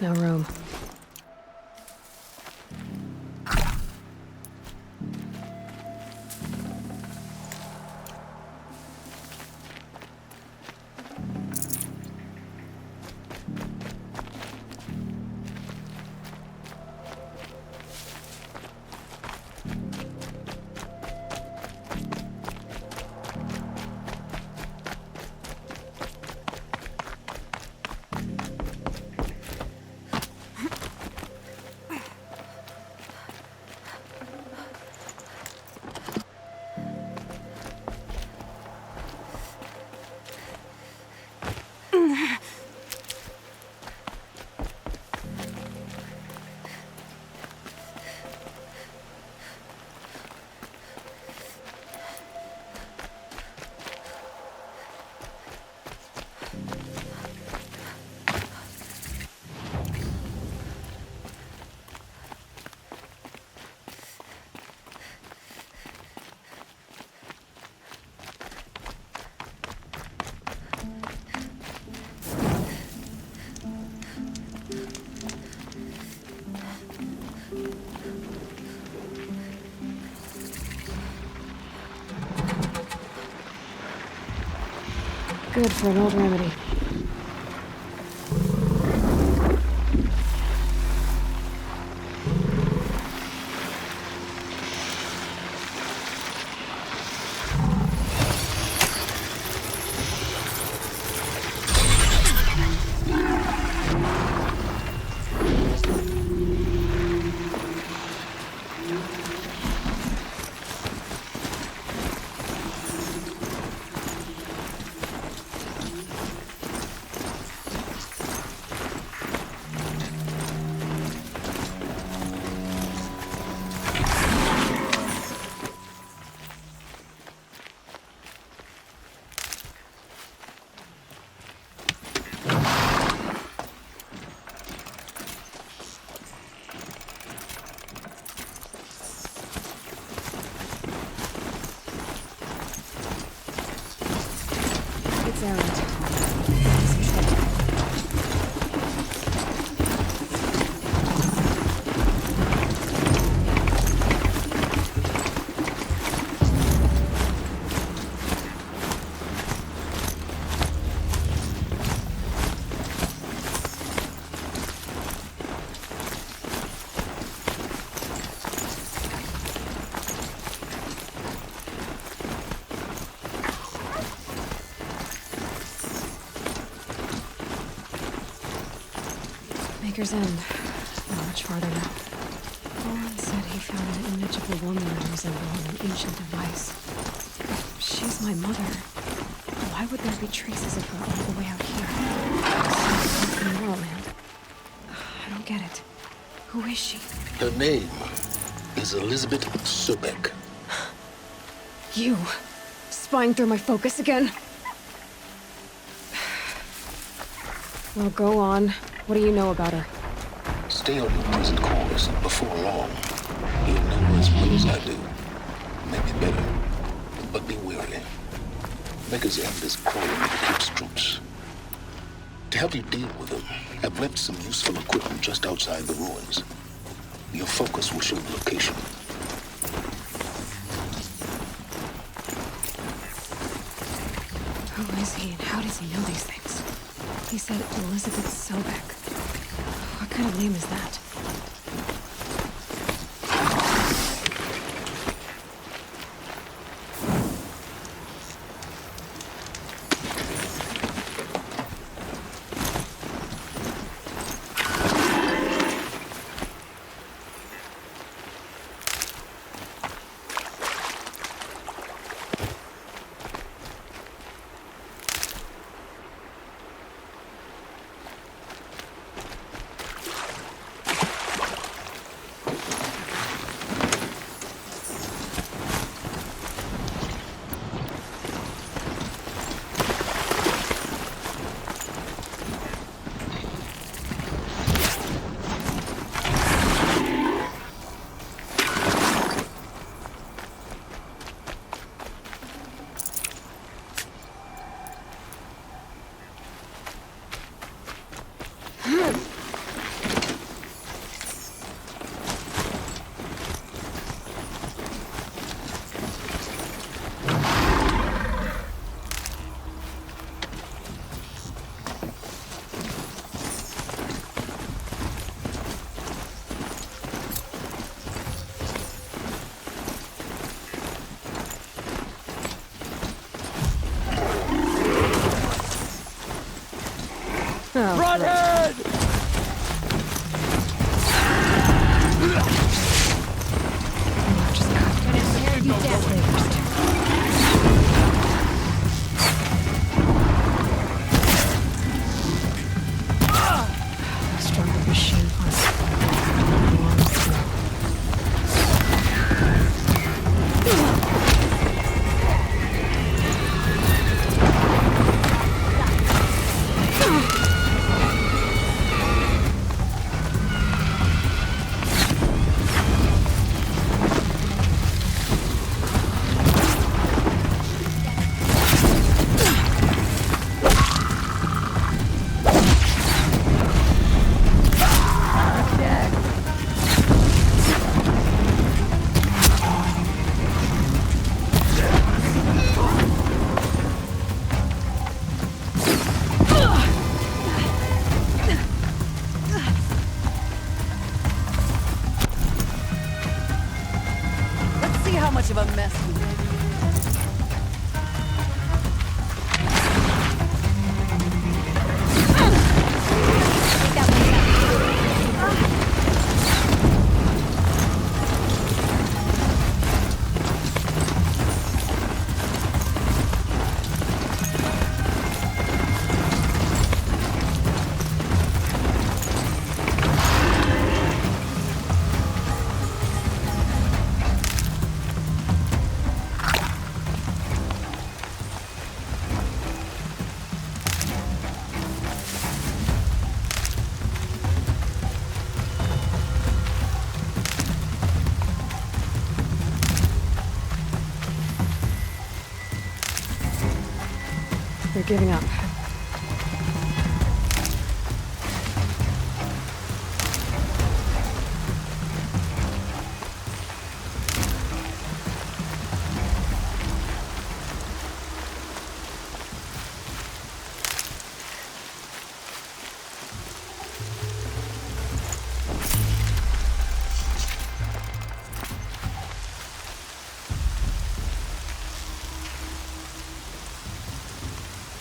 No room. Good for an old remedy. Maker's End. Not much farther now. Owen said he found an image of a woman resembling an ancient device. If she's my mother, why would there be traces of her all the way out here? Some in Moorland. I don't get it. Who is she? Her name is Elizabeth Sobek. You! Spying through my focus again? Well, go on. What do you know about her? Stay on your present course. Before long, you'll know as well as I do. Maybe better, but be wary. Maker's End is crawling with Eclipse troops. To help you deal with them, I've left some useful equipment just outside the ruins. Your focus will show the location. Who is he and how does he know these things? He said Elizabeth Sobek. What kind of name is that? throat. Stronger machine Let's see how much of a mess we made. They're giving up.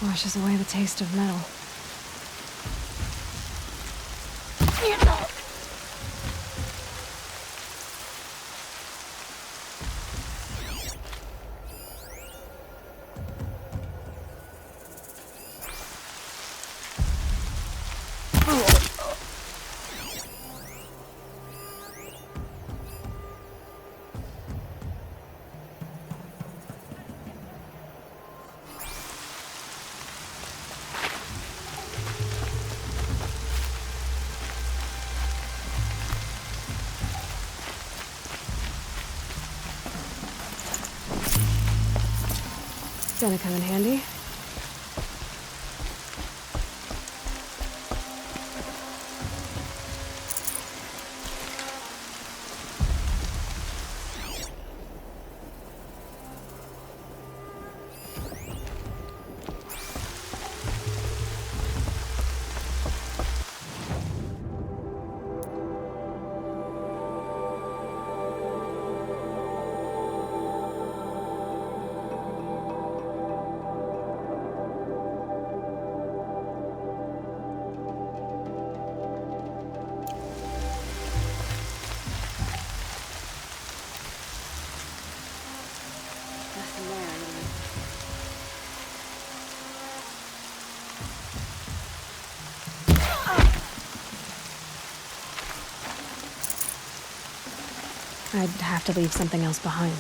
Washes away the taste of metal. It's gonna come in handy. I'd have to leave something else behind.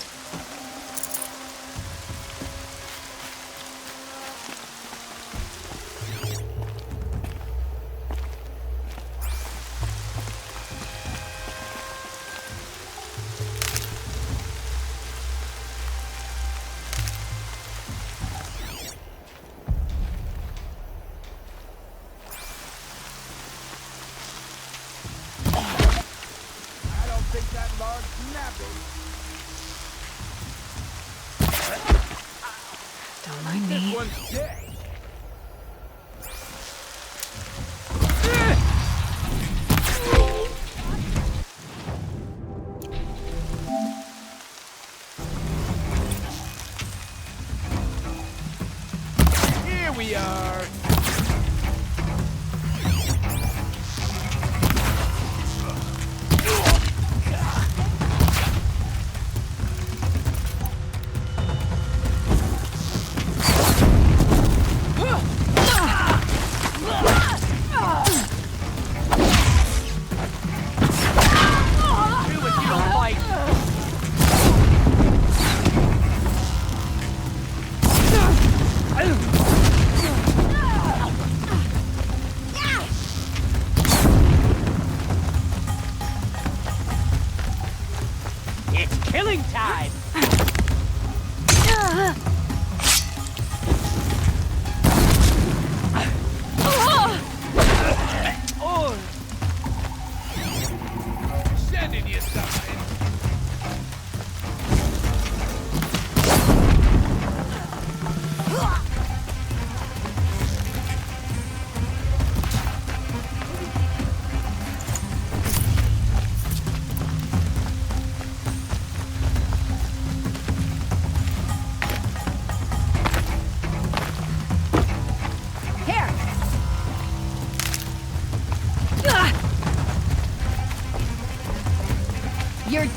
Don't mind me. Here we are.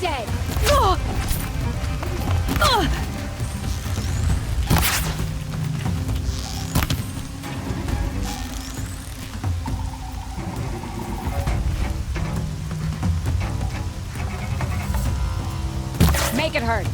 dead. Make it hurt.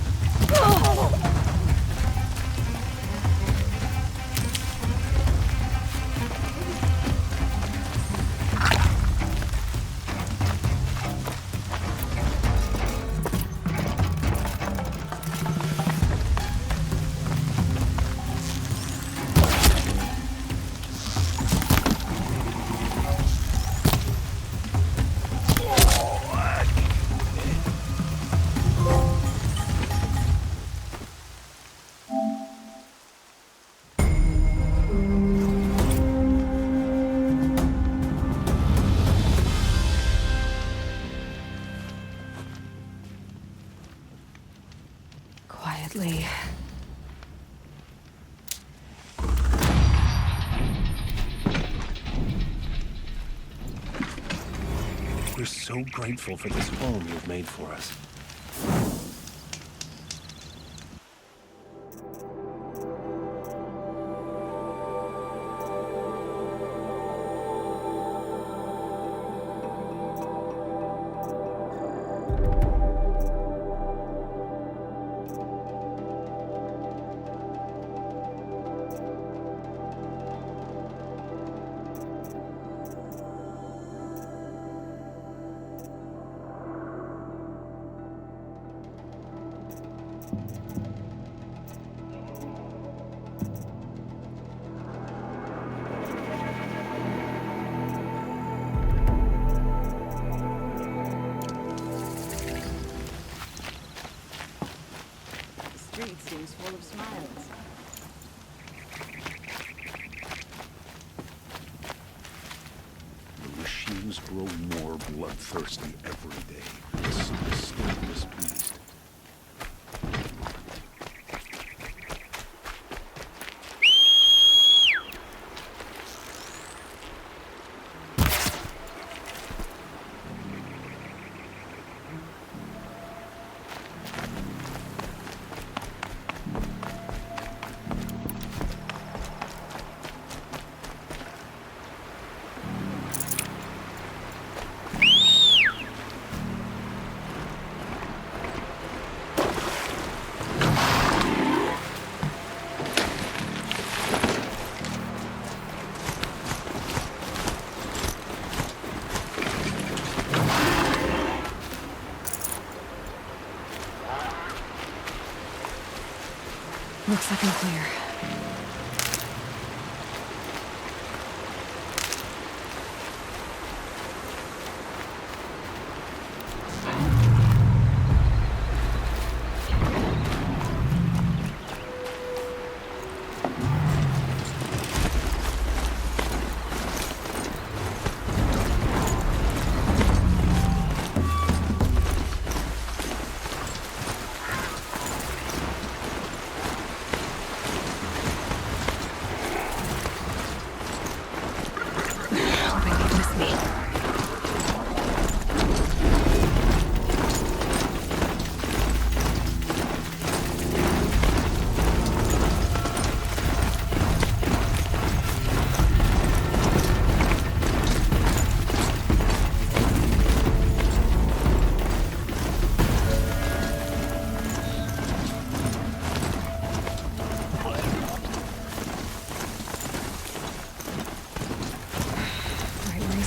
Quietly. We're so grateful for this home you've made for us. The street seems full of smiles. The machines grow more bloodthirsty every day. The sun is still displeased. Looks like I'm clear.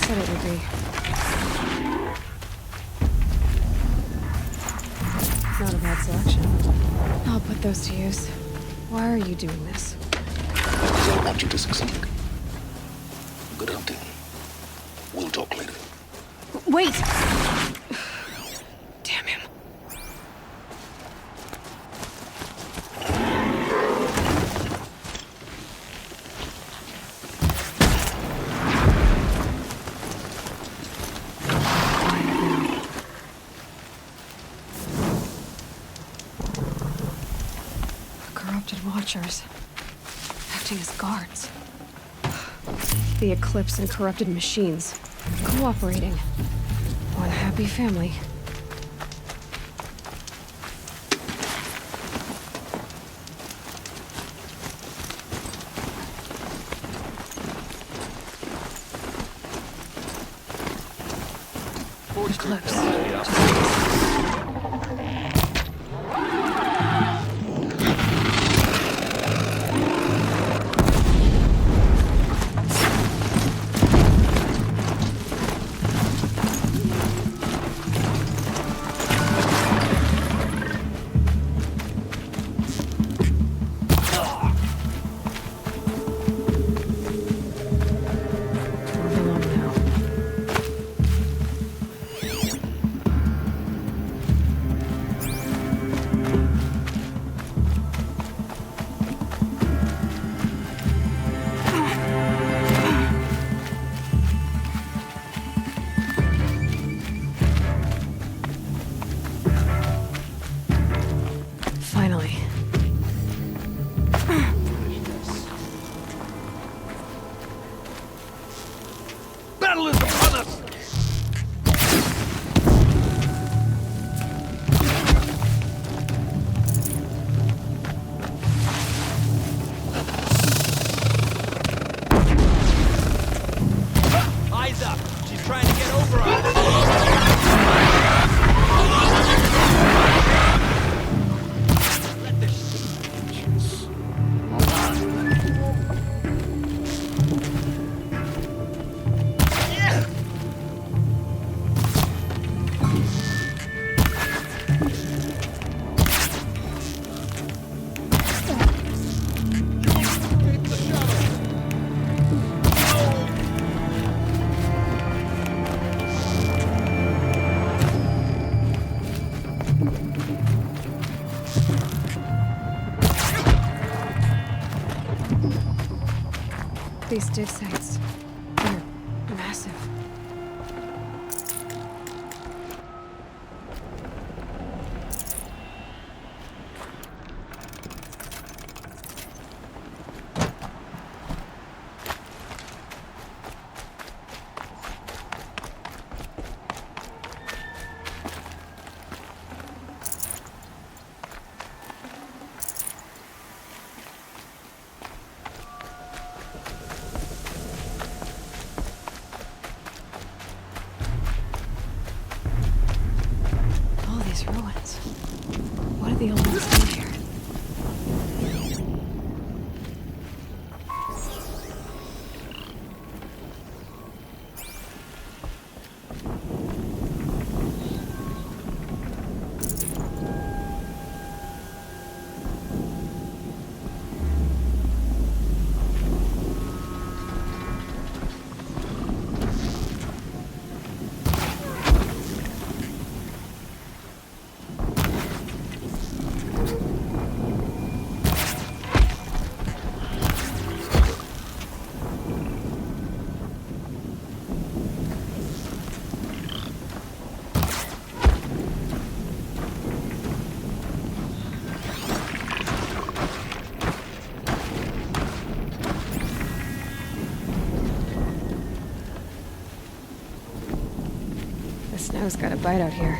Said it would be. Not a bad selection. I'll put those to use. Why are you doing this? Because I want you to succeed. Good hunting. We'll talk later. Wait! Damn him. Watchers, acting as guards. The Eclipse and corrupted machines, cooperating. One happy family. I'm close. Finally. Battle is upon us! Eyes up! She's trying to get over us! These dig sites, they're massive. Ruins. What did the old ones do here? The snow's got a bite out here.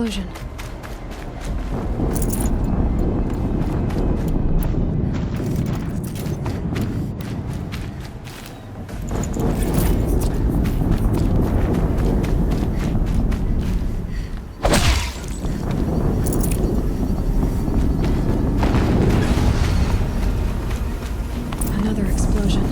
explosion. Another explosion.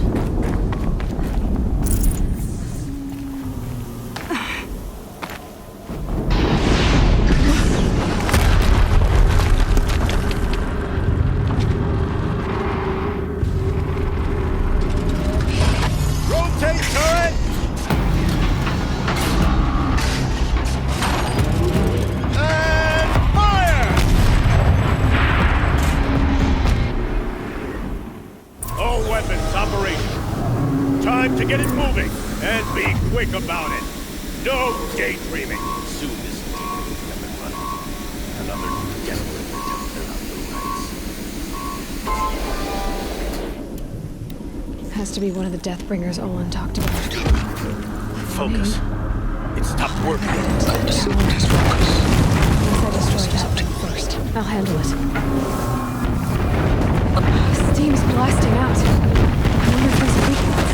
Rotate turret! And fire! All weapons operational. Time to get it moving, and be quick about it. No daydreaming. Soon this team will be up and running. Another desperate attempt to fill out the ranks. Has to be one of the Deathbringers Olin talked about. Focus. It stopped working. Once I destroy that thing first, I'll handle it. Steam's blasting out. I wonder if there's a weakness.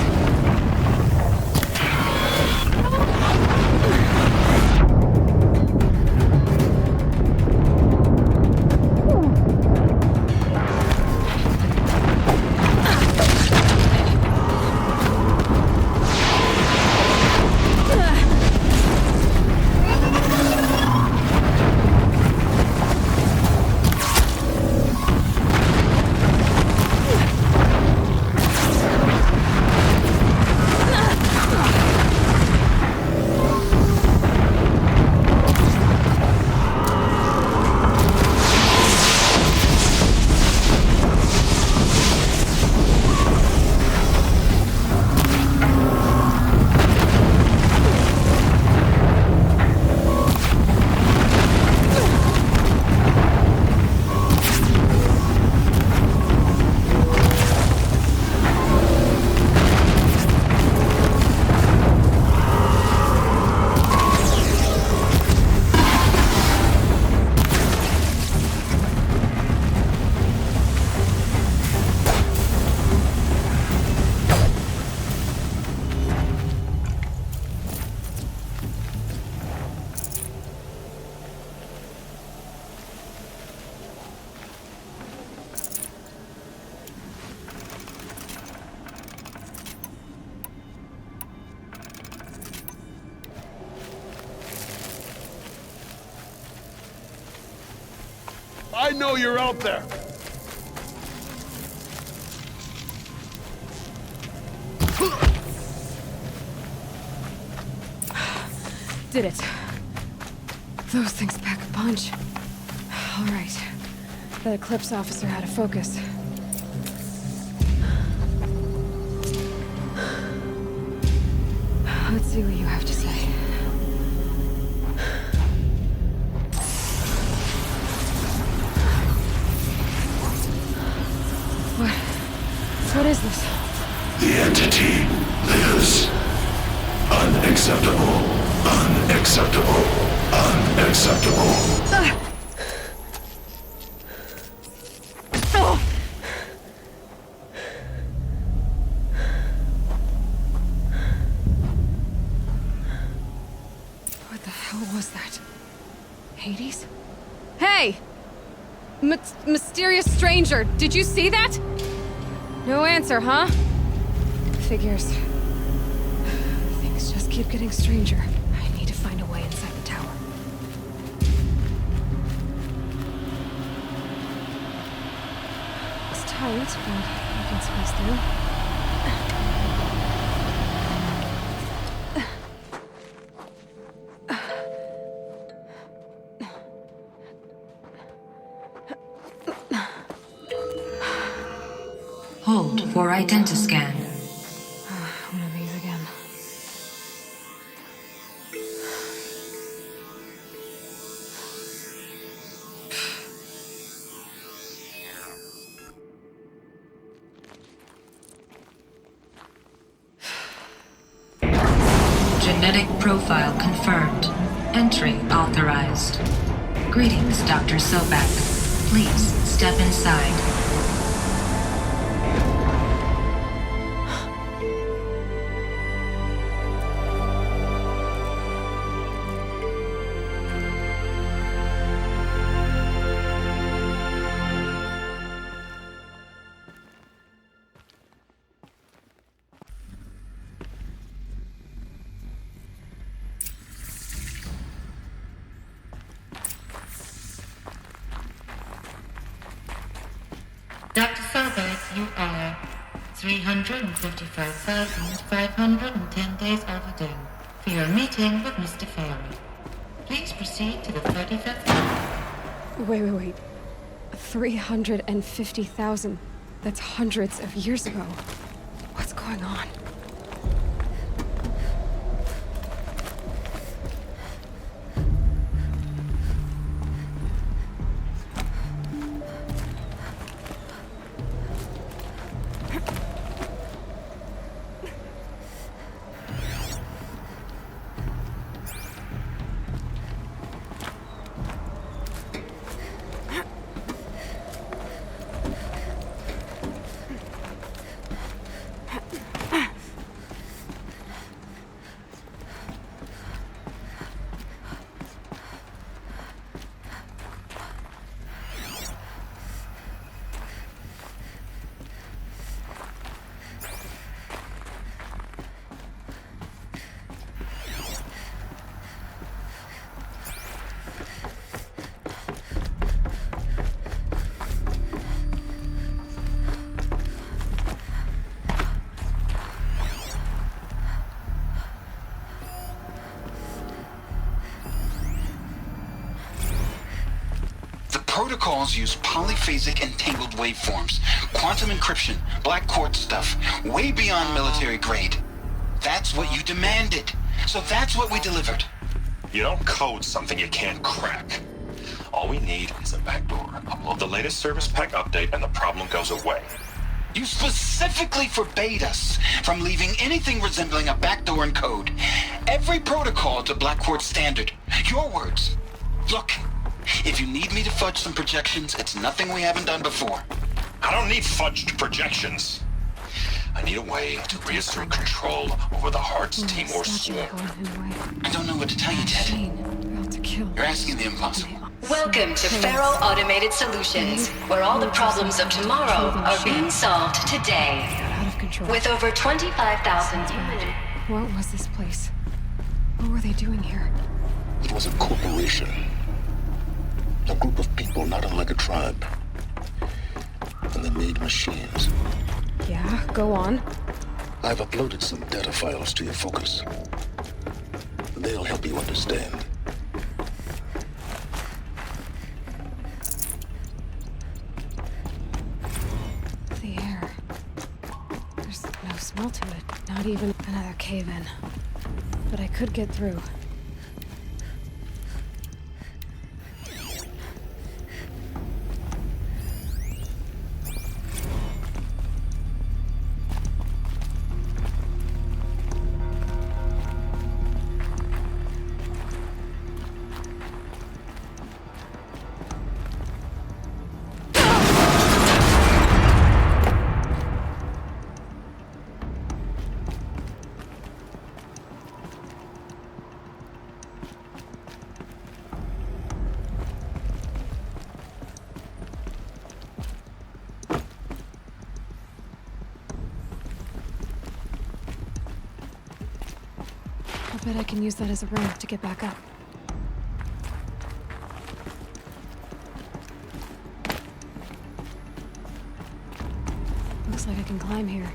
I know you're out there. Did it. Those things pack a punch. All right. That Eclipse officer had a focus. Let's see what you have to say. What is this? The entity lives. Unacceptable. Unacceptable. Unacceptable. What the hell was that? Hades? Hey! Mysterious stranger, did you see that? No answer, huh? Figures. Things just keep getting stranger. I need to find a way inside the tower. It's tight, but I can squeeze through. Hold for identiscan. One of these again. Genetic profile confirmed. Entry authorized. Greetings, Dr. Sobek. Please step inside. Dr. Sobek, you are 355,510 days overdue for your meeting with Mr. Farrell. Please proceed to the 35th floor. Wait. 350,000. That's hundreds of years ago. What's going on? Protocols use polyphasic entangled waveforms, quantum encryption, black quartz stuff, way beyond military grade. That's what you demanded, so that's what we delivered. You don't code something you can't crack. All we need is a backdoor. Upload the latest service pack update and the problem goes away. You specifically forbade us from leaving anything resembling a backdoor in code. Every protocol to black quartz standard. Your words. Look. If you need me to fudge some projections, it's nothing we haven't done before. I don't need fudged projections. I need a way to reassert control over the Heart's team or swarm. I don't know what to tell you, Ted. You're asking the impossible. Welcome to Feral Automated Solutions, where all the problems of tomorrow are being solved today. With over 25,000 units. What was this place? What were they doing here? It was a corporation. A group of people not unlike a tribe. And they made machines. Yeah, go on. I've uploaded some data files to your focus. They'll help you understand. The air. There's no smell to it. Not even another cave-in. But I could get through. I bet I can use that as a ramp to get back up. Looks like I can climb here.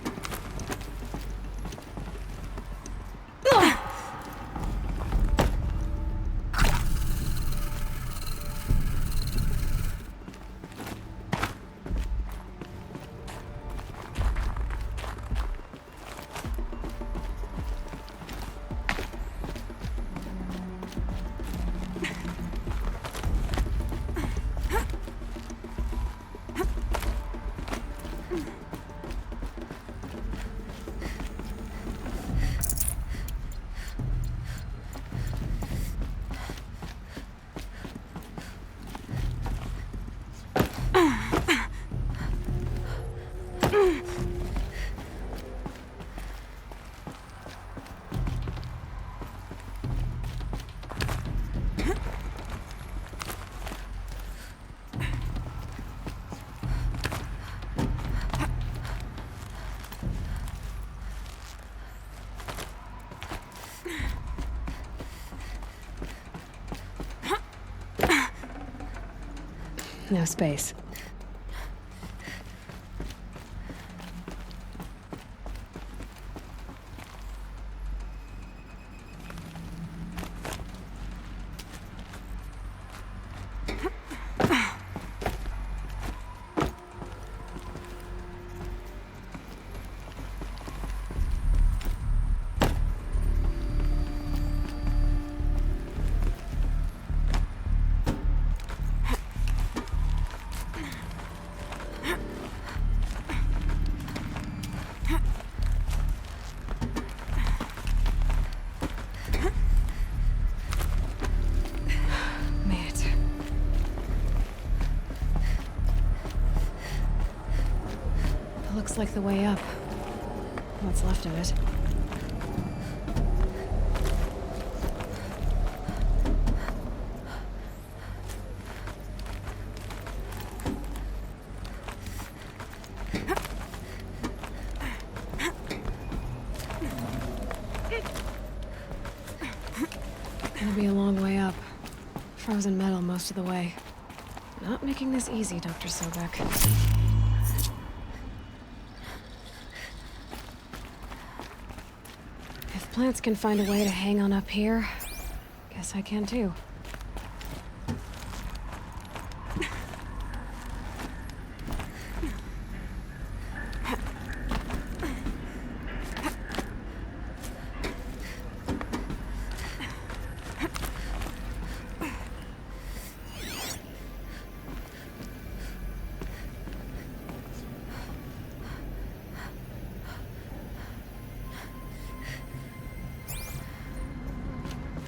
No space. Looks like the way up. What's left of it. Gonna be a long way up. Frozen metal most of the way. Not making this easy, Dr. Sobek. If plants can find a way to hang on up here, guess I can too.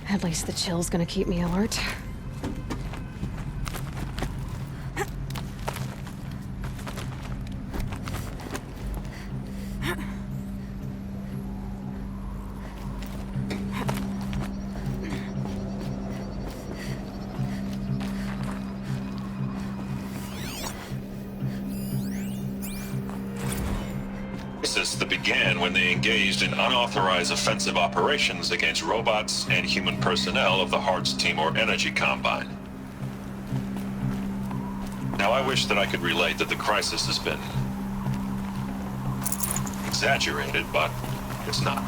At least the chill's gonna keep me alert. That began when they engaged in unauthorized offensive operations against robots and human personnel of the Hearts Timor Energy Combine. Now, I wish that I could relate that the crisis has been exaggerated, but it's not.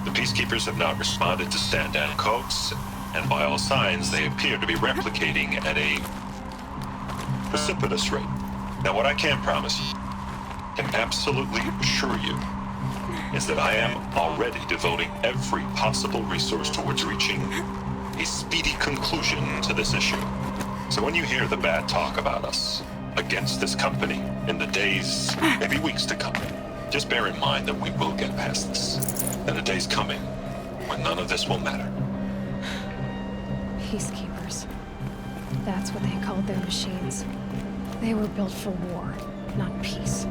The Peacekeepers have not responded to stand-down codes, and by all signs, they appear to be replicating at a precipitous rate. Now, what I can promise you, can absolutely assure you, is that I am already devoting every possible resource towards reaching a speedy conclusion to this issue. So when you hear the bad talk about us against this company in the days, maybe weeks to come, just bear in mind that we will get past this. And a day's coming when none of this will matter. Peacekeepers. That's what they called their machines. They were built for war, not peace.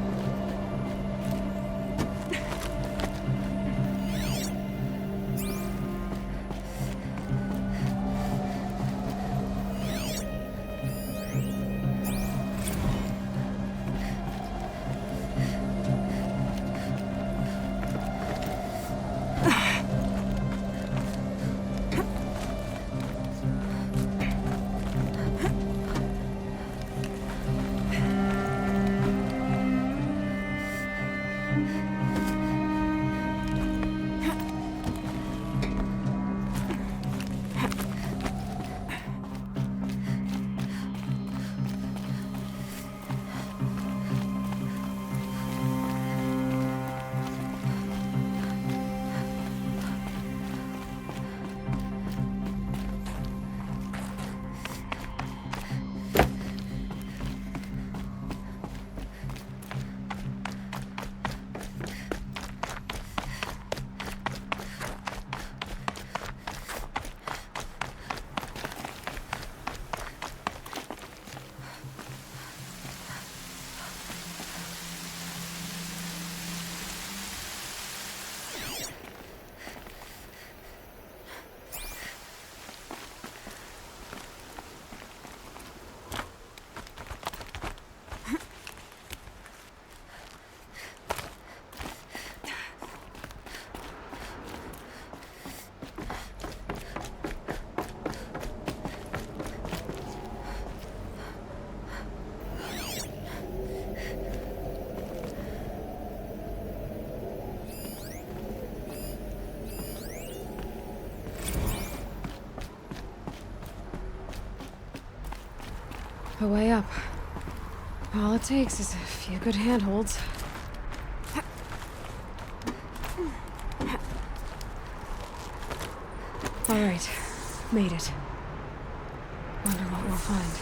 the way up. All it takes is a few good handholds. All right, made it. Wonder what we'll find.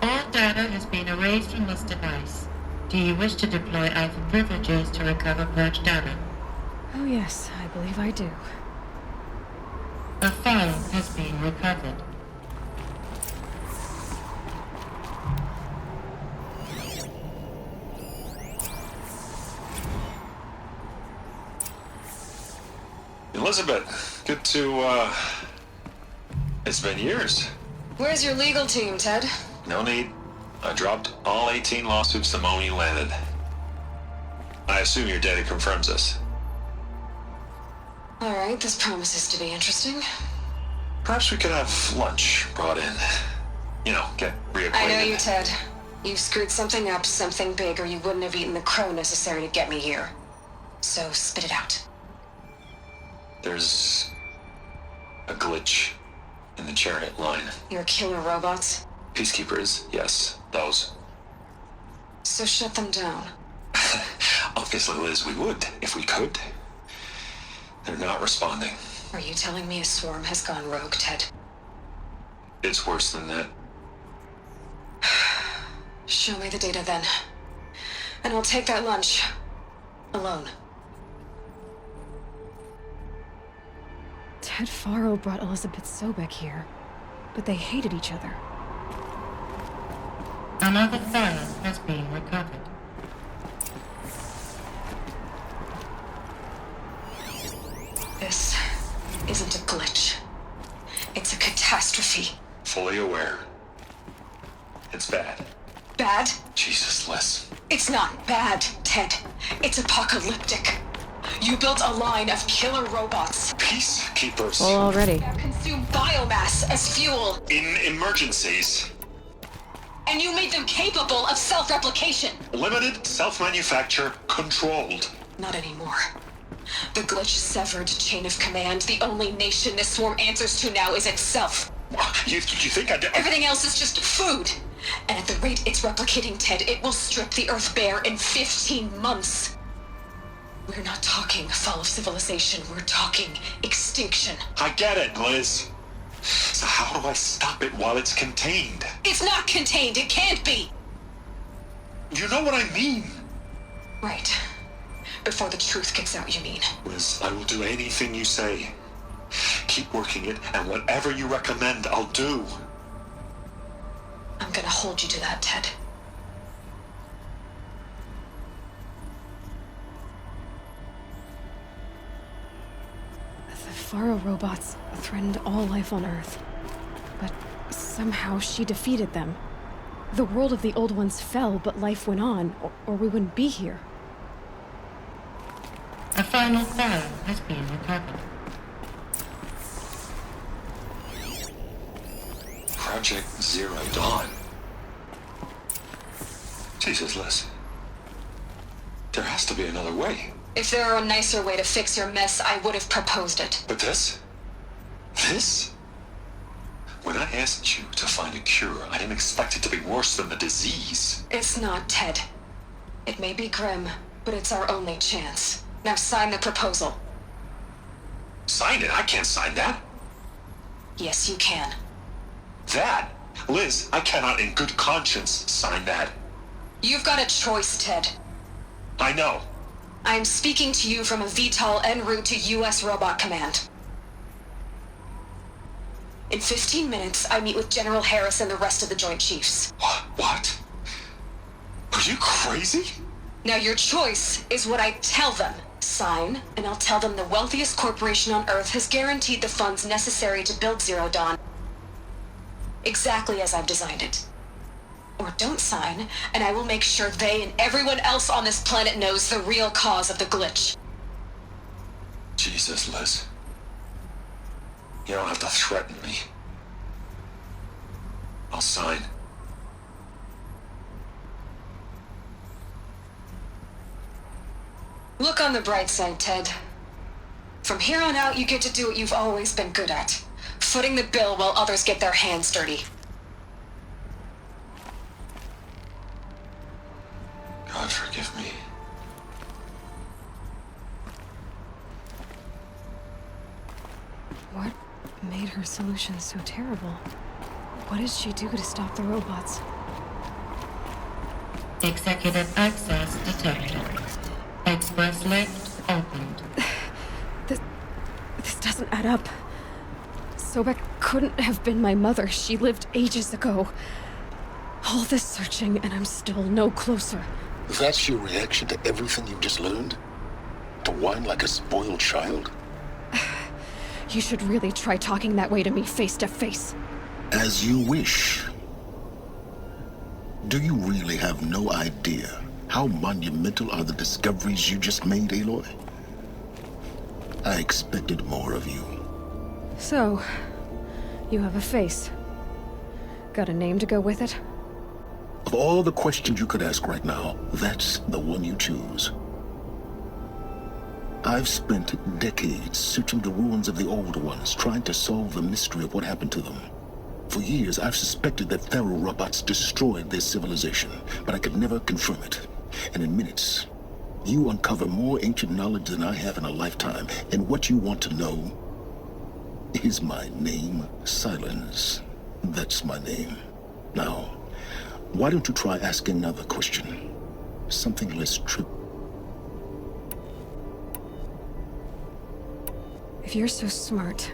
All data has been erased from this device. Do you wish to deploy Alpha privileges to recover purged data? Oh yes, I believe I do. A file has been recovered. Elizabeth, good to, it's been years. Where's your legal team, Ted? No need. I dropped all 18 lawsuits the moment you landed. I assume your data confirms this. All right, this promises to be interesting. Perhaps we could have lunch brought in. You know, get reacquainted. I know you, Ted. You screwed something up, something big, or you wouldn't have eaten the crow necessary to get me here. So spit it out. There's a glitch in the chariot line. Your killer robots? Peacekeepers, yes, those. So shut them down. Obviously, Liz, we would, if we could. They're not responding. Are you telling me a swarm has gone rogue, Ted? It's worse than that. Show me the data then. And I'll take that lunch. Alone. Ted Faro brought Elizabeth Sobek here, but they hated each other. Another file has been recovered. This isn't a glitch. It's a catastrophe. Fully aware. It's bad. Bad? Jesus, Liz. It's not bad, Ted. It's apocalyptic. You built a line of killer robots. Peacekeepers. Well, already. Consume biomass as fuel. In emergencies. And you made them capable of self-replication. Limited, self-manufacture, controlled. Not anymore. The glitch severed chain of command. The only nation this swarm answers to now is itself. You think I did? Everything else is just food. And at the rate it's replicating, Ted, it will strip the Earth bare in 15 months. We're not talking fall of civilization. We're talking extinction. I get it, Liz. So how do I stop it while it's contained? It's not contained. It can't be. You know what I mean? Right. Before the truth gets out, you mean? Liz, I will do anything you say. Keep working it, and whatever you recommend, I'll do. I'm gonna hold you to that, Ted. The Faro robots threatened all life on Earth. But somehow she defeated them. The world of the old ones fell, but life went on, or we wouldn't be here. A final file has been recovered. Project Zero Dawn. Jesus, Liz. There has to be another way. If there were a nicer way to fix your mess, I would have proposed it. But this? This? When I asked you to find a cure, I didn't expect it to be worse than the disease. It's not, Ted. It may be grim, but it's our only chance. Now sign the proposal. Sign it? I can't sign that. Yes, you can. That? Liz, I cannot in good conscience sign that. You've got a choice, Ted. I know. I'm speaking to you from a VTOL en route to U.S. Robot Command. In 15 minutes, I meet with General Harris and the rest of the Joint Chiefs. What? Are you crazy? Now your choice is what I tell them. Sign, and I'll tell them the wealthiest corporation on Earth has guaranteed the funds necessary to build Zero Dawn. Exactly as I've designed it. Or don't sign, and I will make sure they and everyone else on this planet knows the real cause of the glitch. Jesus, Liz. You don't have to threaten me. I'll sign. Look on the bright side, Ted. From here on out, you get to do what you've always been good at. Footing the bill while others get their hands dirty. God forgive me. What made her solution so terrible? What did she do to stop the robots? Executive access detected. Express lift opened. This doesn't add up. Sobek couldn't have been my mother. She lived ages ago. All this searching, and I'm still no closer. That's your reaction to everything you've just learned? To whine like a spoiled child? You should really try talking that way to me face to face. As you wish. Do you really have no idea how monumental are the discoveries you just made, Aloy? I expected more of you. So, you have a face. Got a name to go with it? Of all the questions you could ask right now, that's the one you choose. I've spent decades searching the ruins of the old ones, trying to solve the mystery of what happened to them. For years, I've suspected that Pharaoh robots destroyed their civilization, but I could never confirm it. And in minutes, you uncover more ancient knowledge than I have in a lifetime, and what you want to know is my name, Silence. That's my name. Now, why don't you try asking another question? Something less trivial. If you're so smart,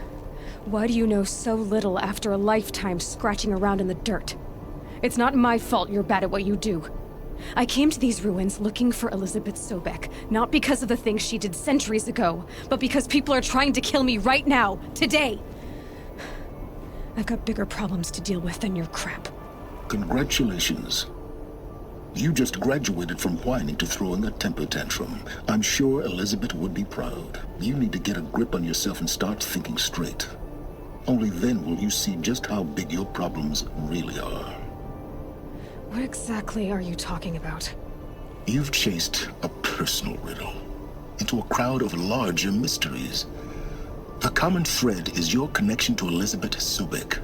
why do you know so little after a lifetime scratching around in the dirt? It's not my fault you're bad at what you do. I came to these ruins looking for Elizabeth Sobek, not because of the things she did centuries ago, but because people are trying to kill me right now, today. I've got bigger problems to deal with than your crap. Congratulations. You just graduated from whining to throwing a temper tantrum. I'm sure Elizabeth would be proud. You need to get a grip on yourself and start thinking straight. Only then will you see just how big your problems really are. What exactly are you talking about? You've chased a personal riddle into a crowd of larger mysteries. The common thread is your connection to Elizabeth Sobek.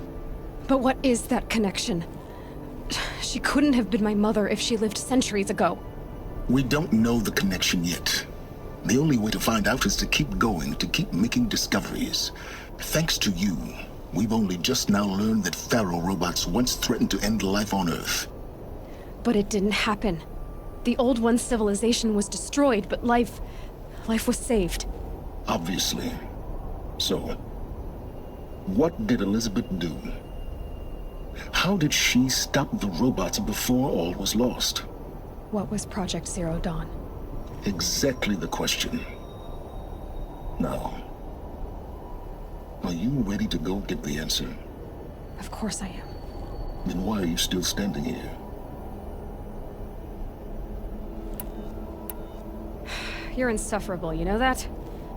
But what is that connection? She couldn't have been my mother if she lived centuries ago. We don't know the connection yet. The only way to find out is to keep going, to keep making discoveries. Thanks to you, we've only just now learned that Pharaoh robots once threatened to end life on Earth. But it didn't happen. The Old One's civilization was destroyed, but life was saved. Obviously. So, what did Elizabeth do? How did she stop the robots before all was lost? What was Project Zero Dawn? Exactly the question. Now, are you ready to go get the answer? Of course I am. Then why are you still standing here? You're insufferable, you know that?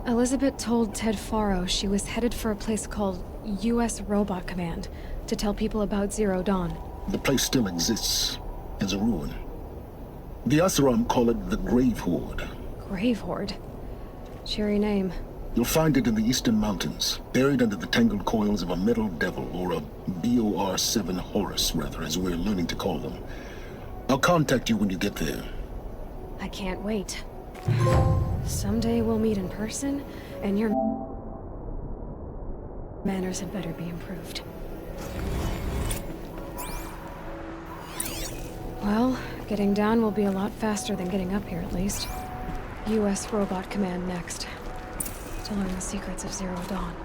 Elizabeth told Ted Faro she was headed for a place called U.S. Robot Command to tell people about Zero Dawn. The place still exists as a ruin. The Asaram call it the Grave Horde. Grave Horde? Cheery name. You'll find it in the eastern mountains, buried under the tangled coils of a metal devil, or a BOR-7 Horus, rather, as we're learning to call them. I'll contact you when you get there. I can't wait. Someday we'll meet in person, and your manners had better be improved. Well, getting down will be a lot faster than getting up here, at least. U.S. Robot Command next, to learn the secrets of Zero Dawn.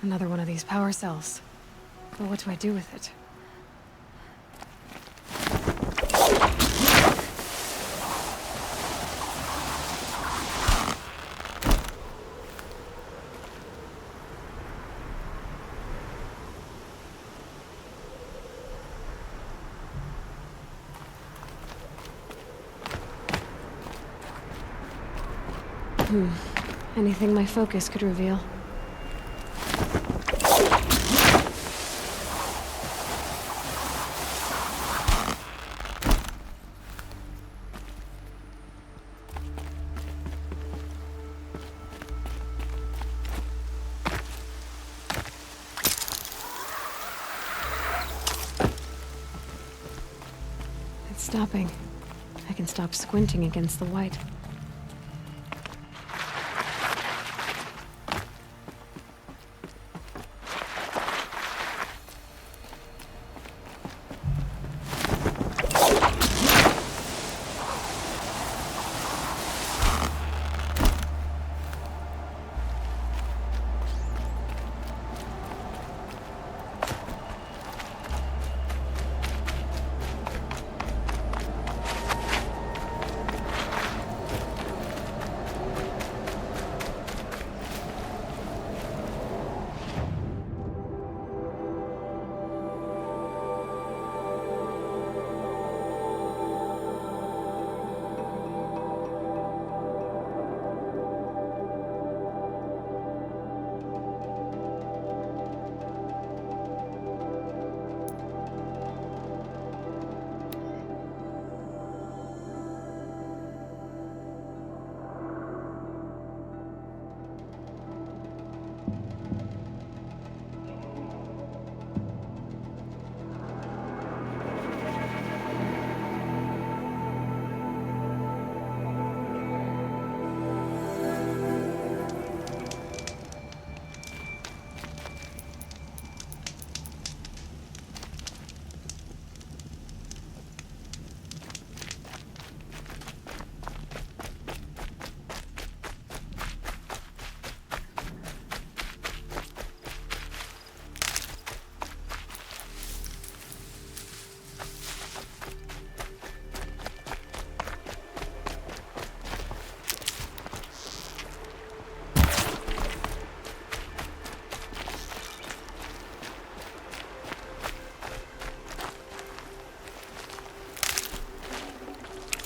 Another one of these power cells. But what do I do with it? Anything my focus could reveal. It's stopping. I can stop squinting against the white.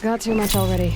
Got too much already.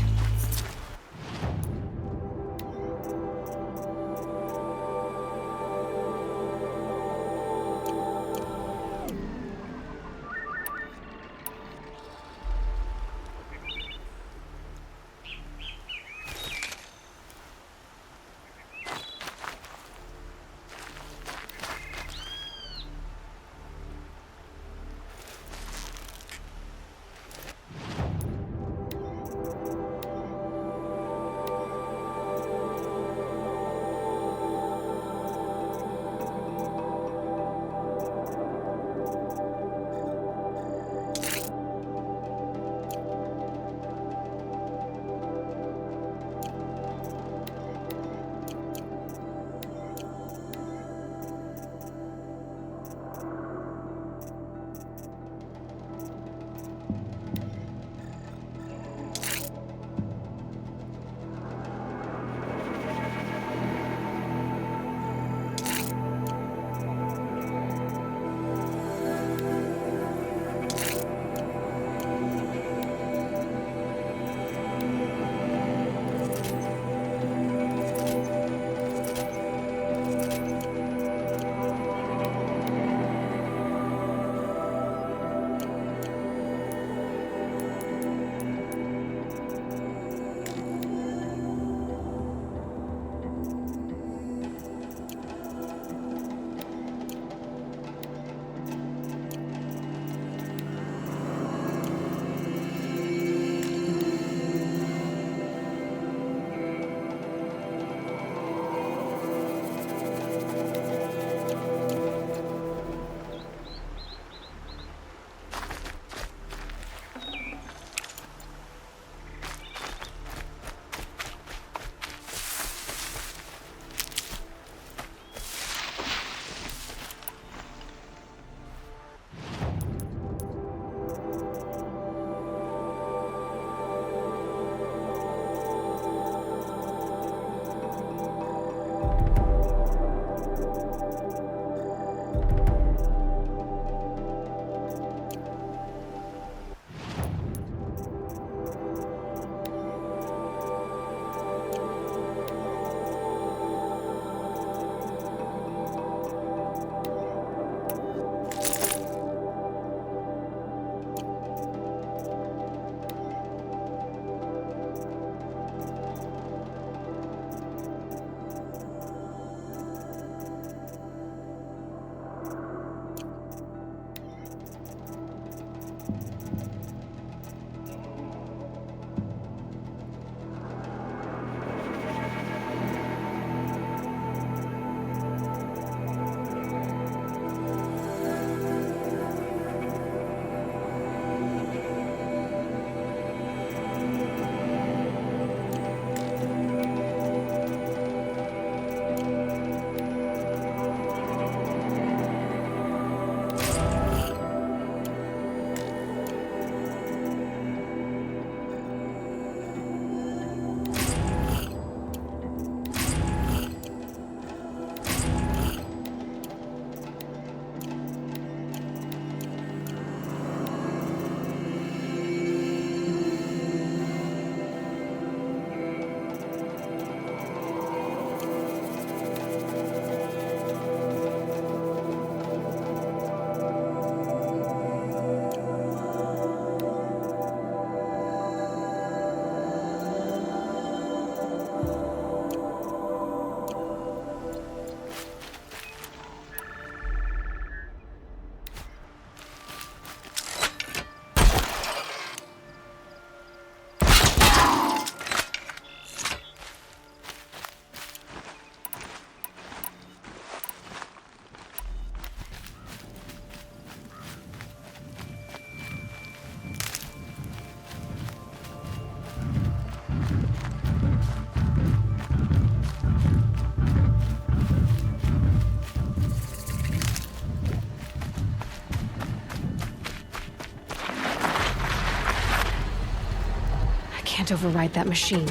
can't override that machine.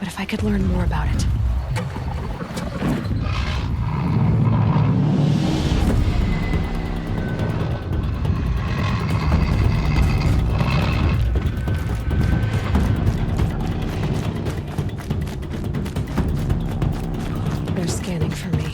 But if I could learn more about it. They're scanning for me.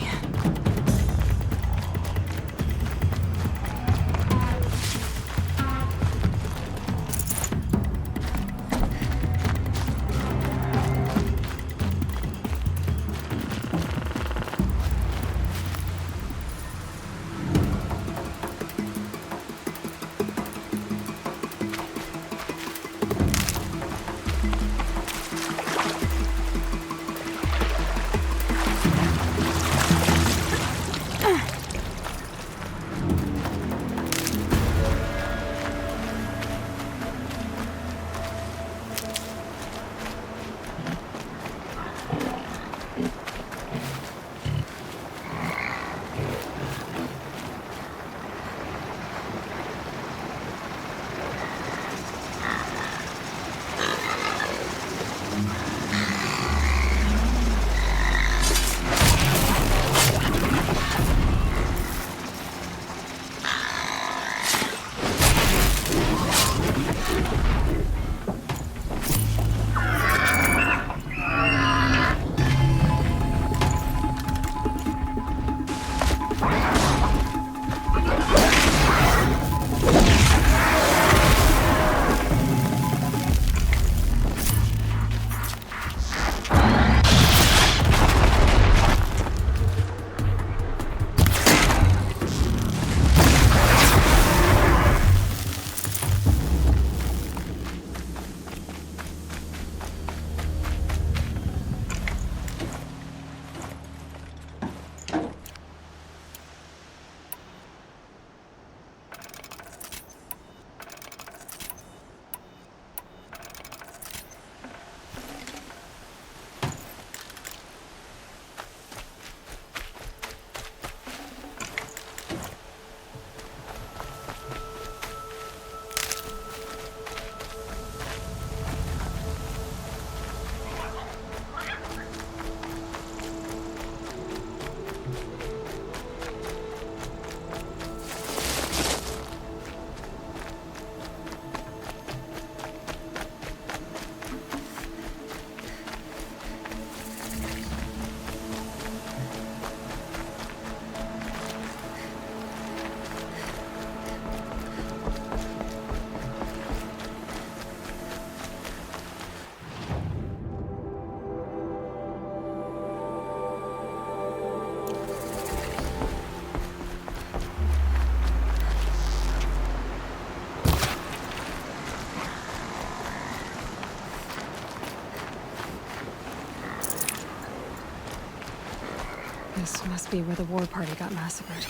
This must be where the war party got massacred.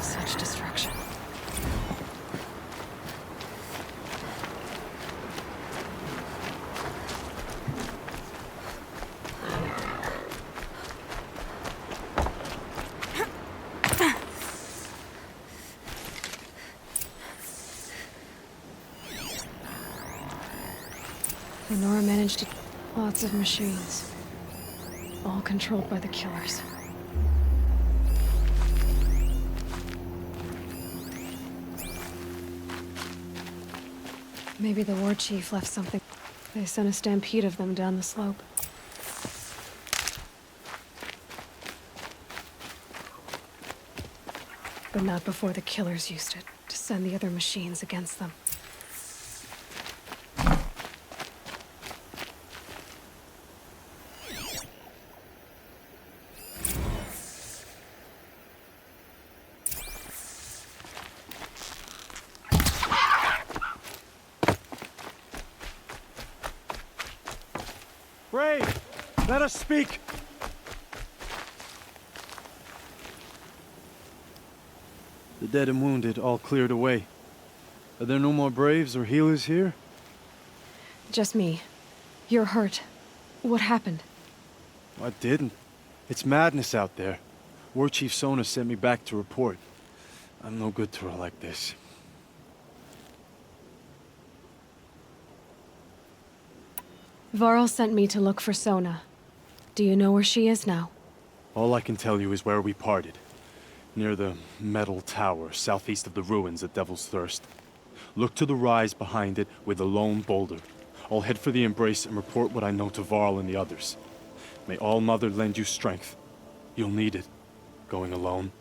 Such destruction. Lenora managed to... lots of machines. All controlled by the killers. Maybe the war chief left something. They sent a stampede of them down the slope. But not before the killers used it to send the other machines against them. Brave! Let us speak! The dead and wounded all cleared away. Are there no more Braves or healers here? Just me. You're hurt. What happened? I didn't. It's madness out there. War Chief Sona sent me back to report. I'm no good to her like this. Varl sent me to look for Sona. Do you know where she is now? All I can tell you is where we parted. Near the metal tower, southeast of the ruins at Devil's Thirst. Look to the rise behind it with a lone boulder. I'll head for the embrace and report what I know to Varl and the others. May All Mother lend you strength. You'll need it, going alone.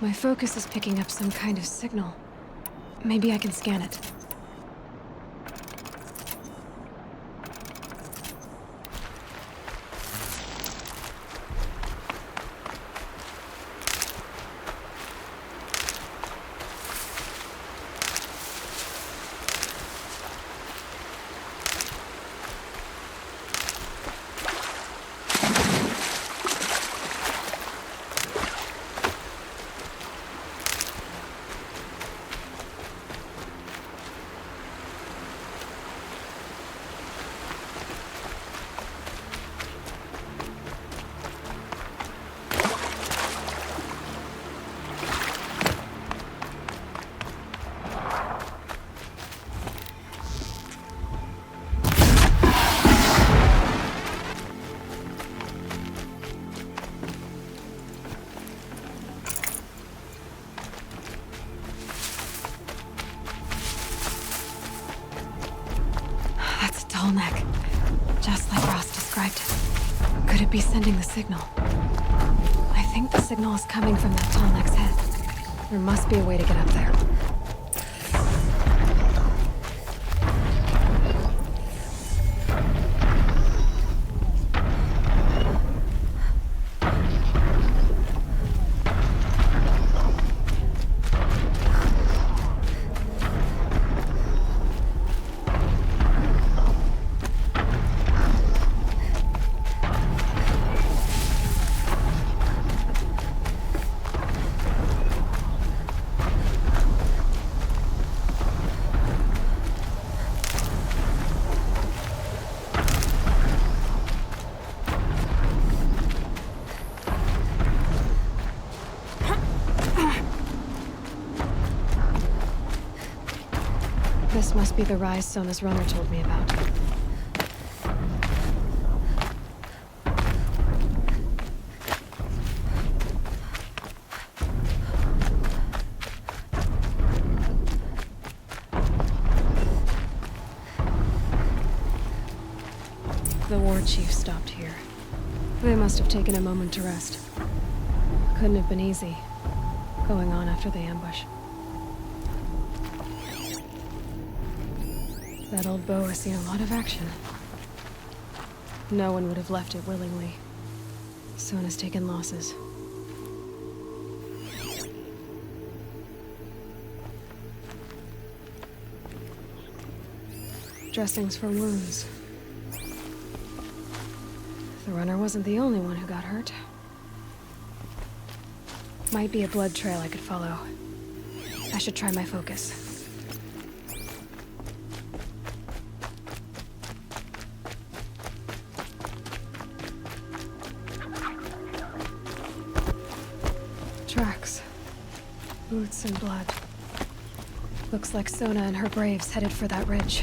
My focus is picking up some kind of signal. Maybe I can scan it. Neck, just like Ross described it. Could it be sending the signal? I think the signal is coming from that tall neck's head. There must be a way to get up there. This must be the rise Sona's runner told me about. The war chief stopped here. They must have taken a moment to rest. Couldn't have been easy, going on after the ambush. That old bow has seen a lot of action. No one would have left it willingly. Sona's taken losses. Dressings for wounds. The runner wasn't the only one who got hurt. Might be a blood trail I could follow. I should try my focus. Tracks. Boots and blood. Looks like Sona and her braves headed for that ridge.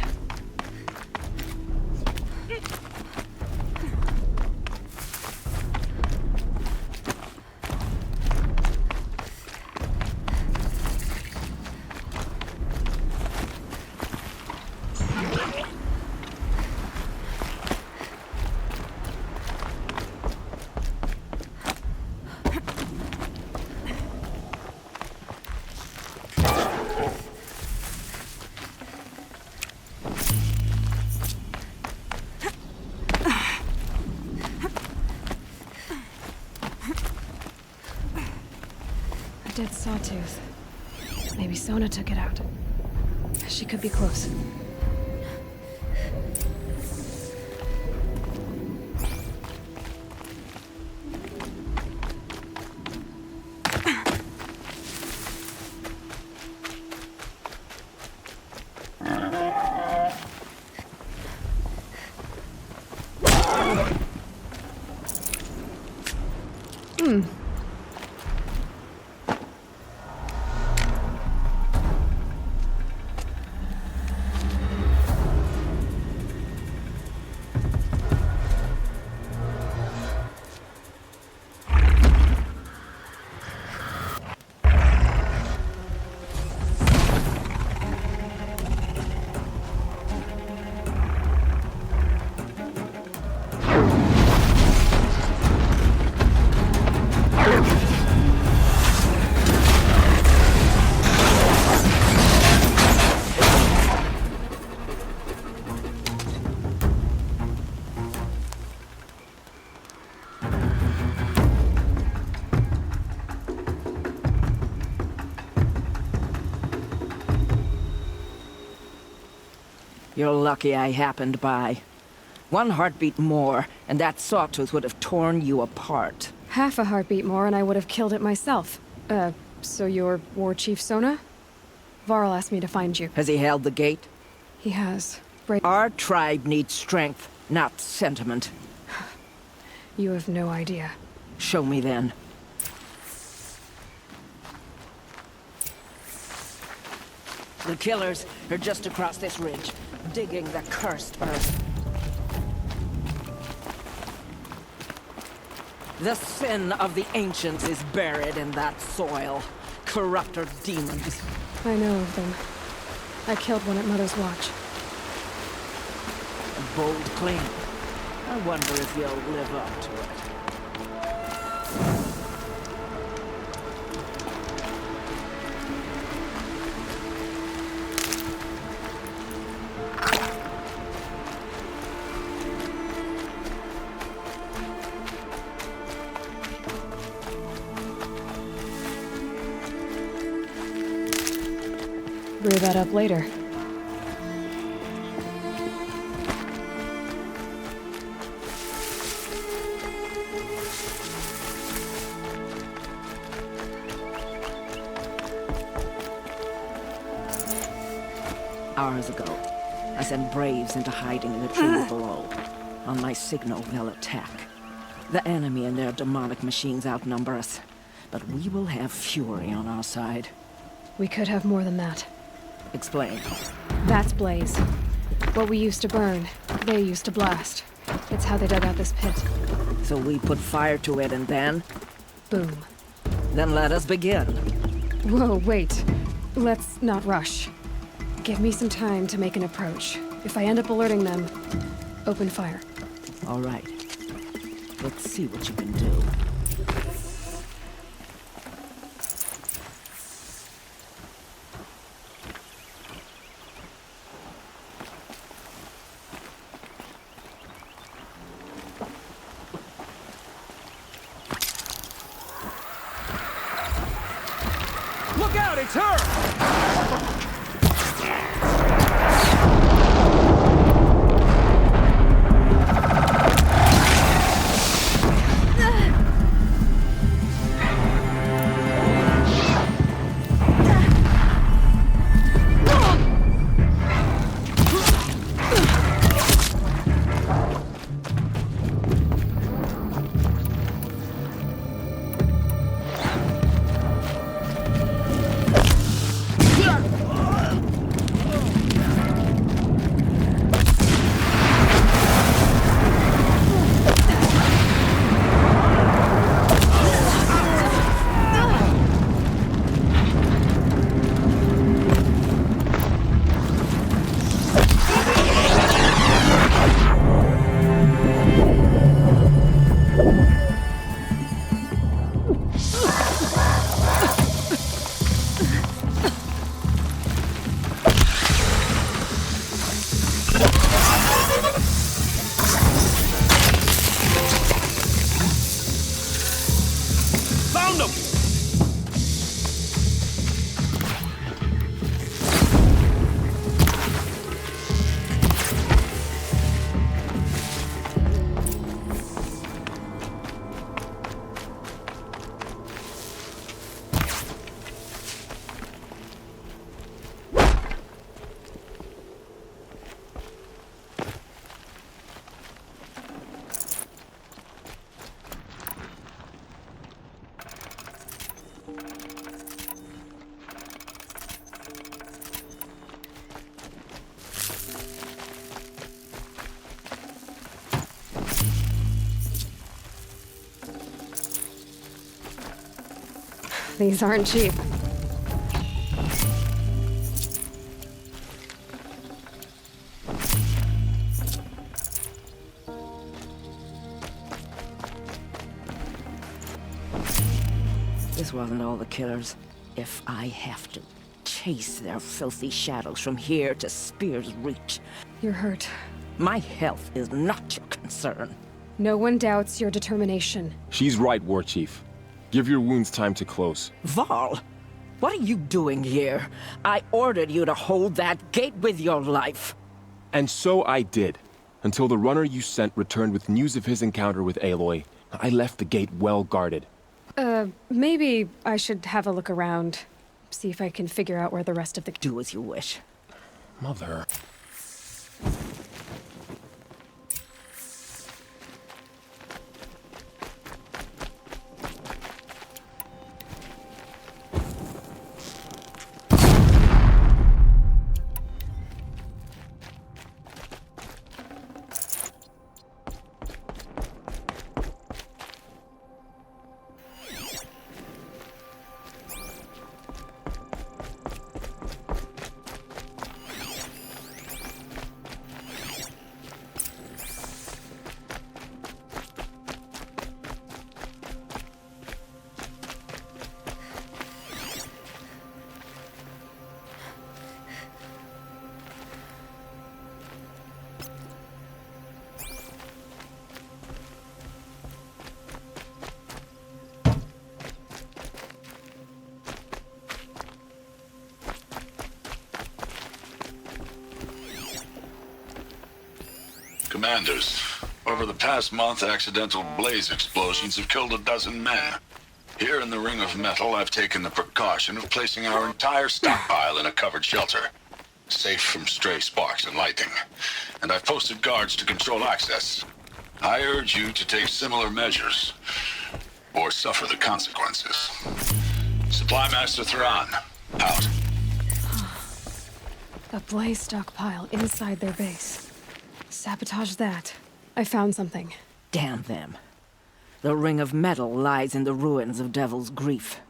Dead sawtooth. Maybe Sona took it out. She could be close. You're lucky I happened by. One heartbeat more, and that sawtooth would have torn you apart. Half a heartbeat more and I would have killed it myself. So you're War Chief Sona? Varl asked me to find you. Has he held the gate? He has. Our tribe needs strength, not sentiment. You have no idea. Show me then. The killers are just across this ridge, digging the cursed earth. The sin of the ancients is buried in that soil. Corrupter demons. I know of them. I killed one at Mother's Watch. A bold claim. I wonder if you'll live up to it. Brew that up later. Hours ago, I sent Braves into hiding in the trees below. On my signal, they'll attack. The enemy and their demonic machines outnumber us, but we will have fury on our side. We could have more than that. Explain. That's Blaze. What we used to burn, they used to blast. It's how they dug out this pit. So we put fire to it and then? Boom. Then let us begin. Whoa, wait. Let's not rush. Give me some time to make an approach. If I end up alerting them, open fire. All right. Let's see what you can do. Look out, it's her! These aren't cheap. This wasn't all the killers. If I have to chase their filthy shadows from here to Spear's Reach. You're hurt. My health is not your concern. No one doubts your determination. She's right, War Chief. Give your wounds time to close. Varl, what are you doing here? I ordered you to hold that gate with your life. And so I did. Until the runner you sent returned with news of his encounter with Aloy. I left the gate well guarded. Maybe I should have a look around. See if I can figure out where the rest of the... Do as you wish. Mother... Commanders, over the past month, accidental blaze explosions have killed 12 men. Here in the Ring of Metal, I've taken the precaution of placing our entire stockpile in a covered shelter, safe from stray sparks and lightning. And I've posted guards to control access. I urge you to take similar measures, or suffer the consequences. Supply Master Thrawn, out. A blaze stockpile inside their base. Sabotage that. I found something. Damn them. The Ring of Metal lies in the ruins of Devil's Grief.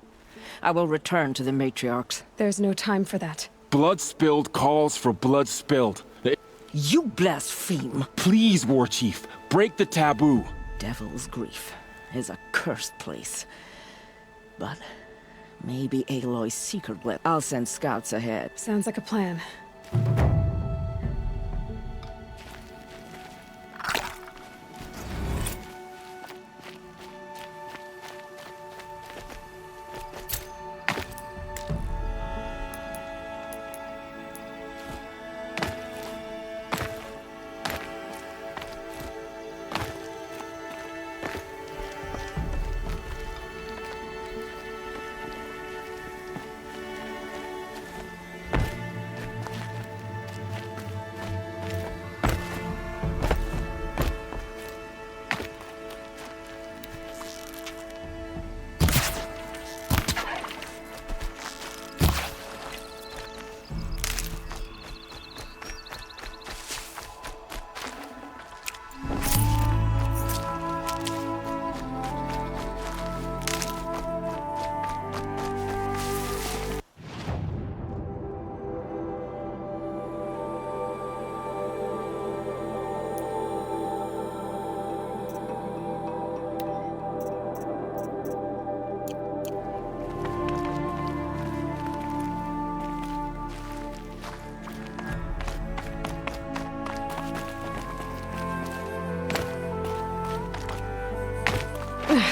I will return to the matriarchs. There's no time for that. Blood spilled calls for blood spilled. You blaspheme! Please, War Chief, break the taboo. Devil's Grief is a cursed place. But maybe Aloy's secret left. I'll send scouts ahead. Sounds like a plan.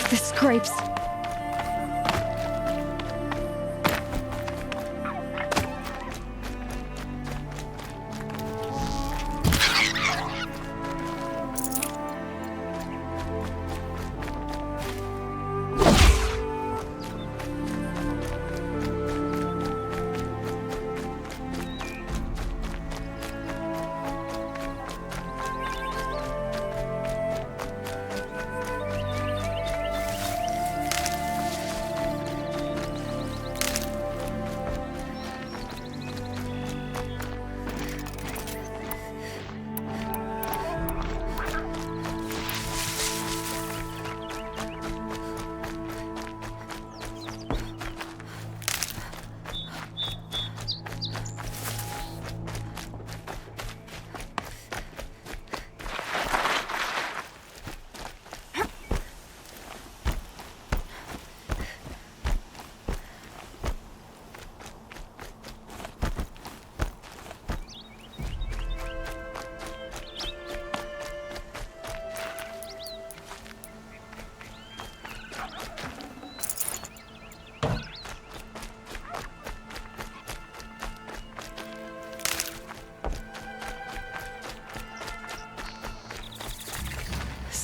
The scrapes.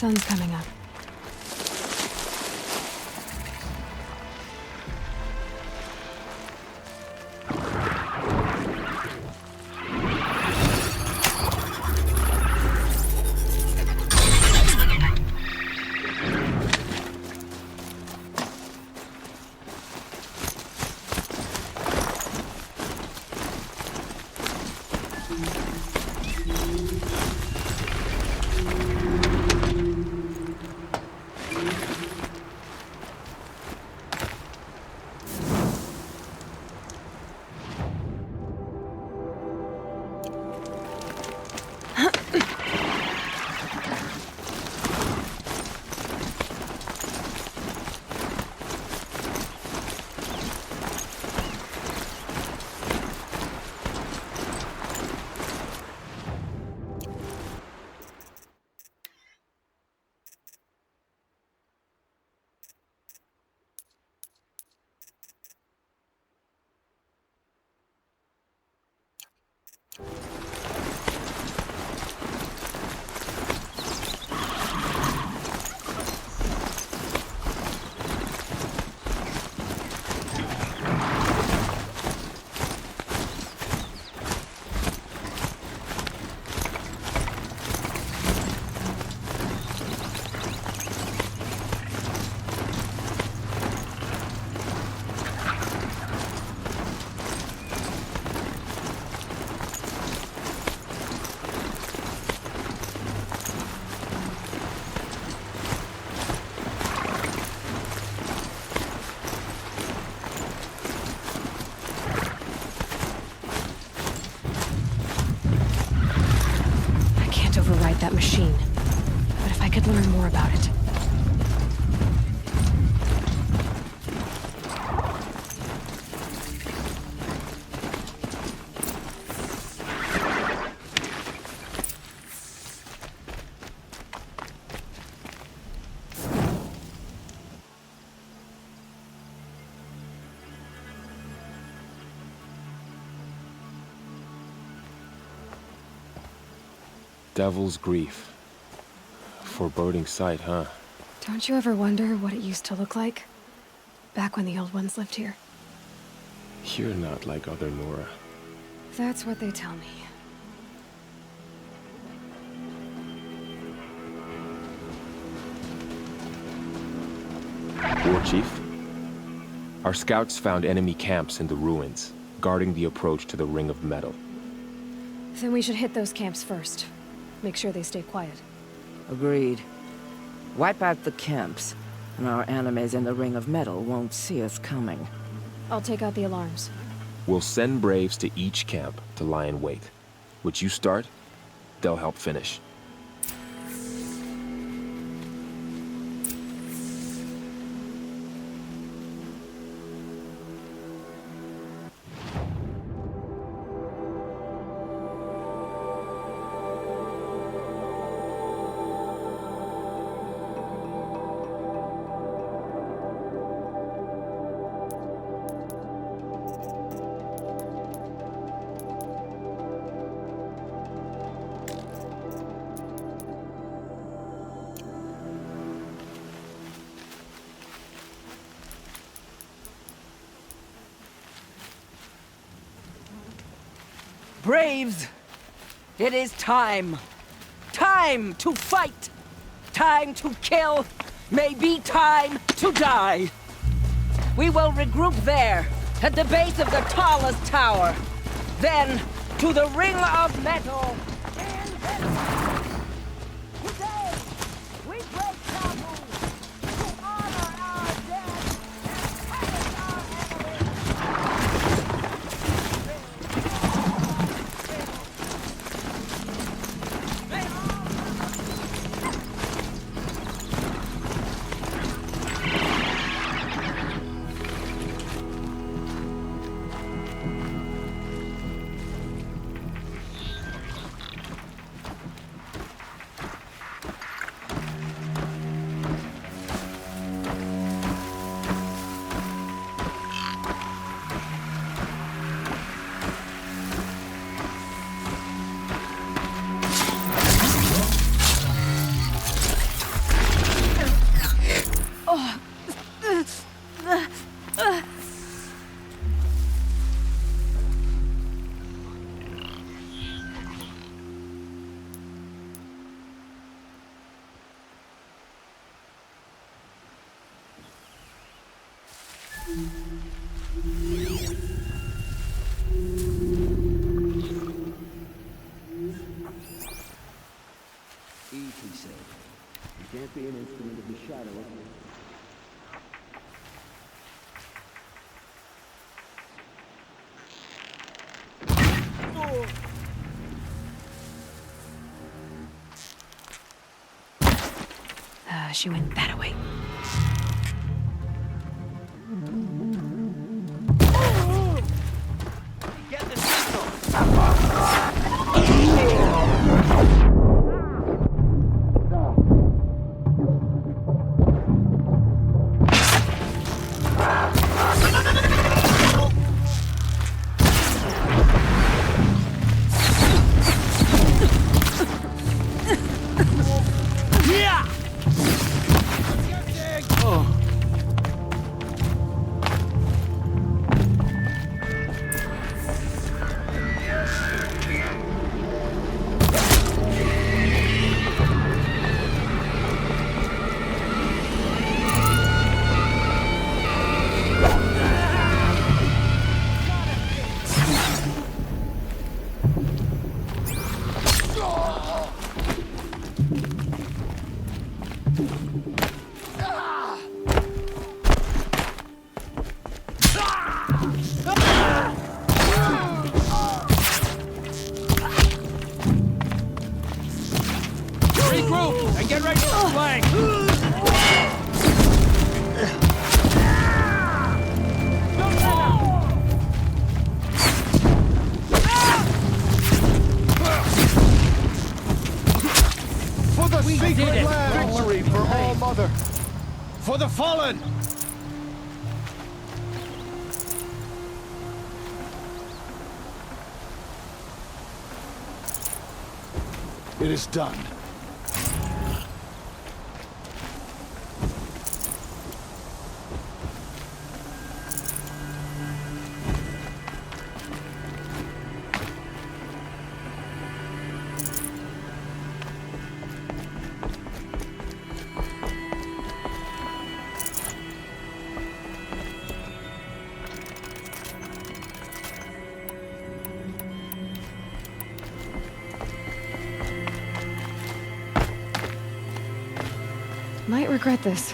Sun's coming up. That machine. But if I could learn more about it. Devil's Grief. Foreboding sight, huh? Don't you ever wonder what it used to look like? Back when the old ones lived here. You're not like other Nora. That's what they tell me. War Chief? Our scouts found enemy camps in the ruins, guarding the approach to the Ring of Metal. Then we should hit those camps first. Make sure they stay quiet. Agreed. Wipe out the camps, and our enemies in the Ring of Metal won't see us coming. I'll take out the alarms. We'll send Braves to each camp to lie in wait. Which you start, they'll help finish. Braves! It is time! Time to fight! Time to kill! Maybe time to die! We will regroup there, at the base of the tallest tower. Then, to the Ring of Metal! Today, we break taboo to honor our dead and punish our enemies! Eat, he said. You can't be an instrument of the shadow. She went that way. Get the signal! Regroup and get ready for flank. For the secret land! Victory for All Mother! For the fallen! It is done. Might regret this.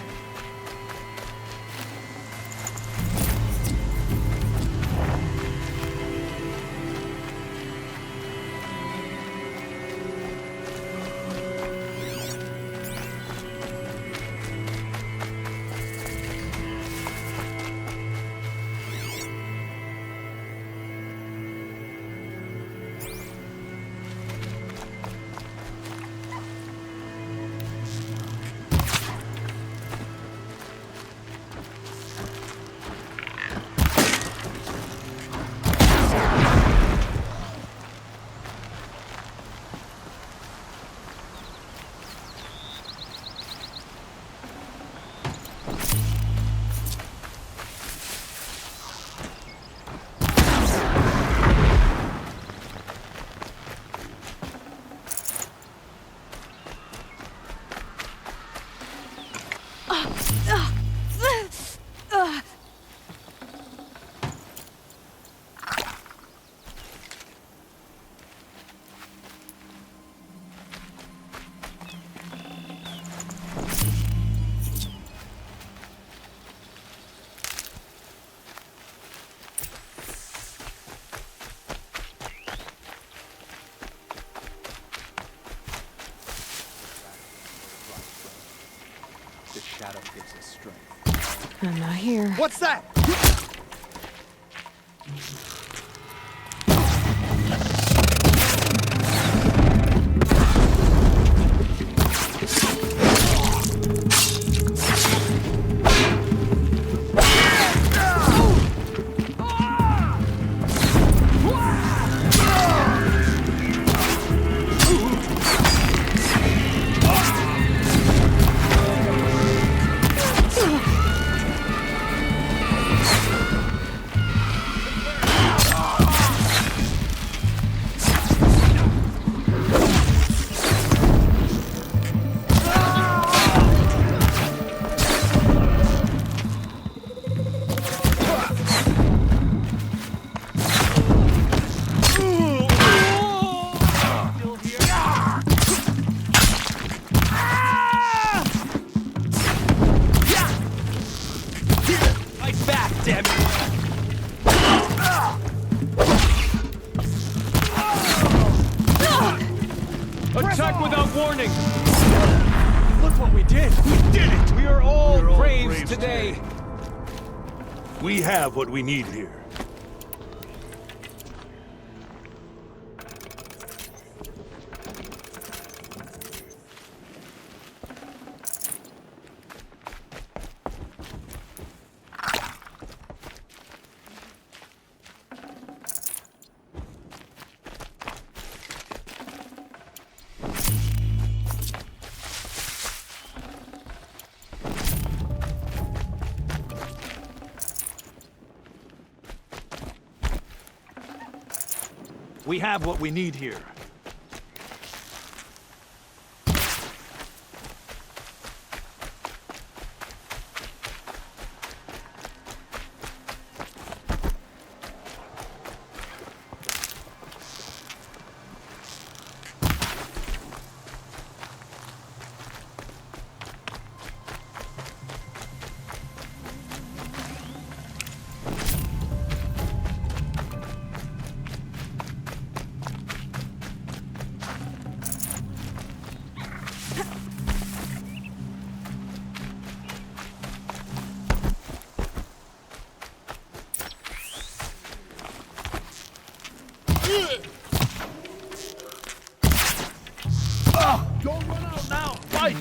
The shadow gives us strength. I'm not here. What's that? Damn it! Attack without warning! Look what we did! We did it! We are all braves today! We have what we need here. We have what we need here. Don't run out now! Fight!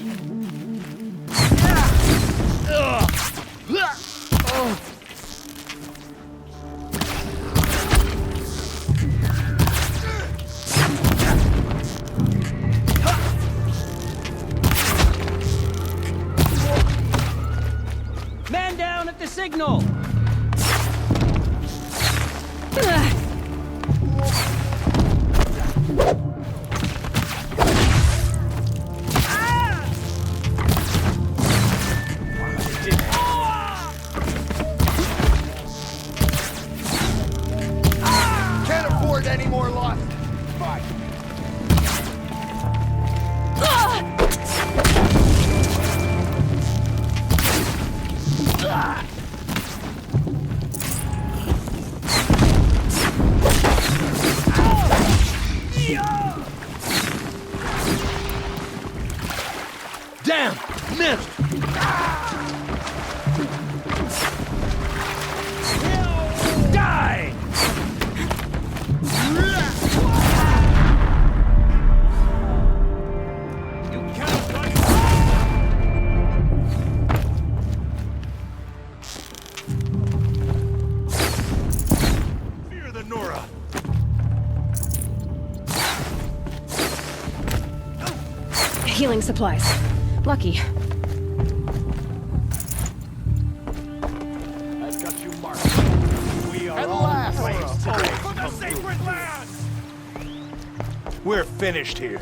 Man down at the signal! Can't afford any more loss. Fight! Damn! Missed! Die! You can't fight! Fear the Nora! Healing supplies. Lucky. I've got you marked. We are all slaves today. For the sacred land! We're finished here.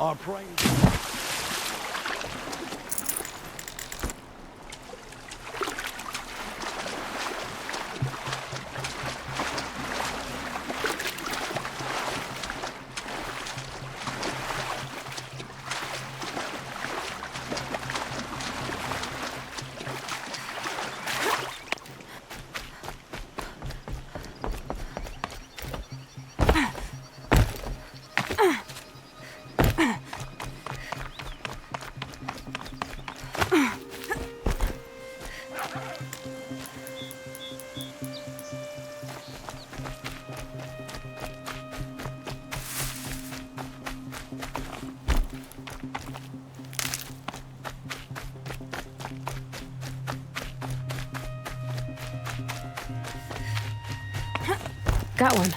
Our praise. Got one.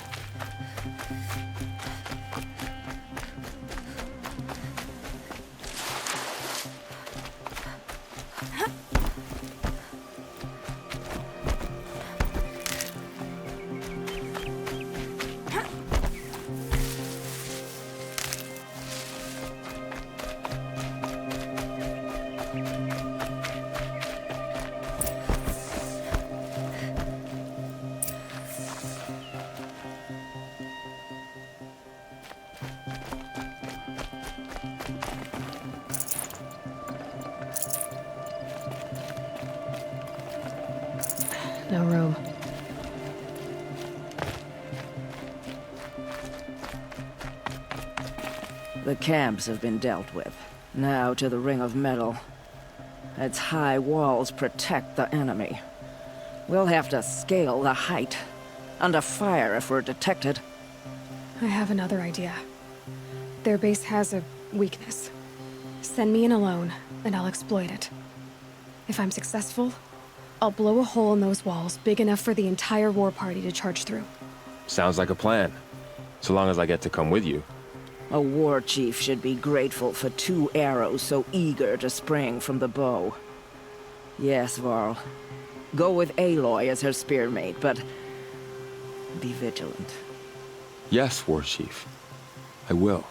No room. The camps have been dealt with. Now to the ring of metal. Its high walls protect the enemy. We'll have to scale the height. Under fire if we're detected. I have another idea. Their base has a weakness. Send me in alone, and I'll exploit it. If I'm successful, I'll blow a hole in those walls big enough for the entire war party to charge through. Sounds like a plan. So long as I get to come with you. A war chief should be grateful for 2 arrows so eager to spring from the bow. Yes, Varl. Go with Aloy as her spearmate, but be vigilant. Yes, War Chief. I will.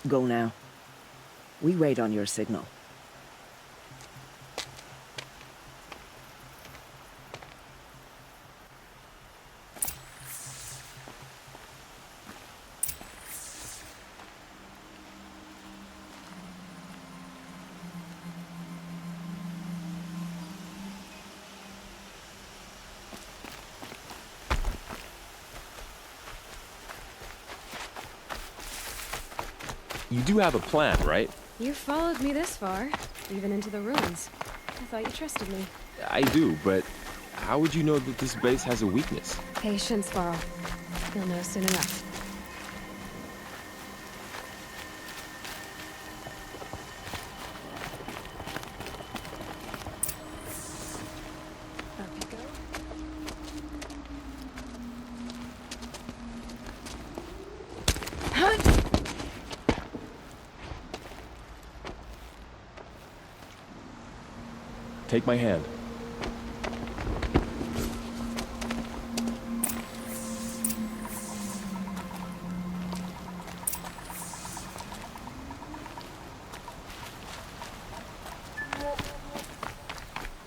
Go now. We wait on your signal. You do have a plan, right? You followed me this far, even into the ruins. I thought you trusted me. I do, but how would you know that this base has a weakness? Patience, Varl. You'll know soon enough. Up you go. Take my hand.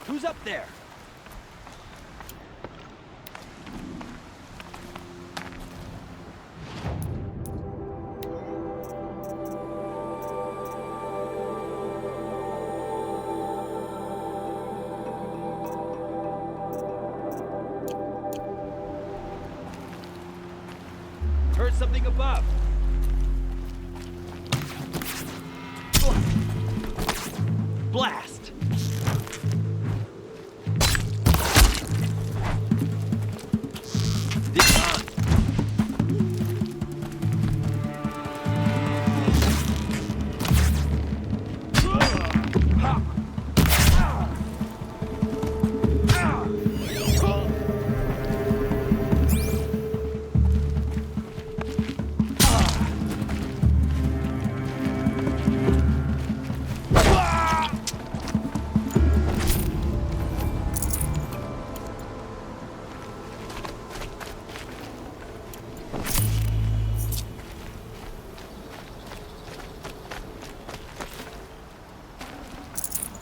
Who's up there? Heard something above. Blast!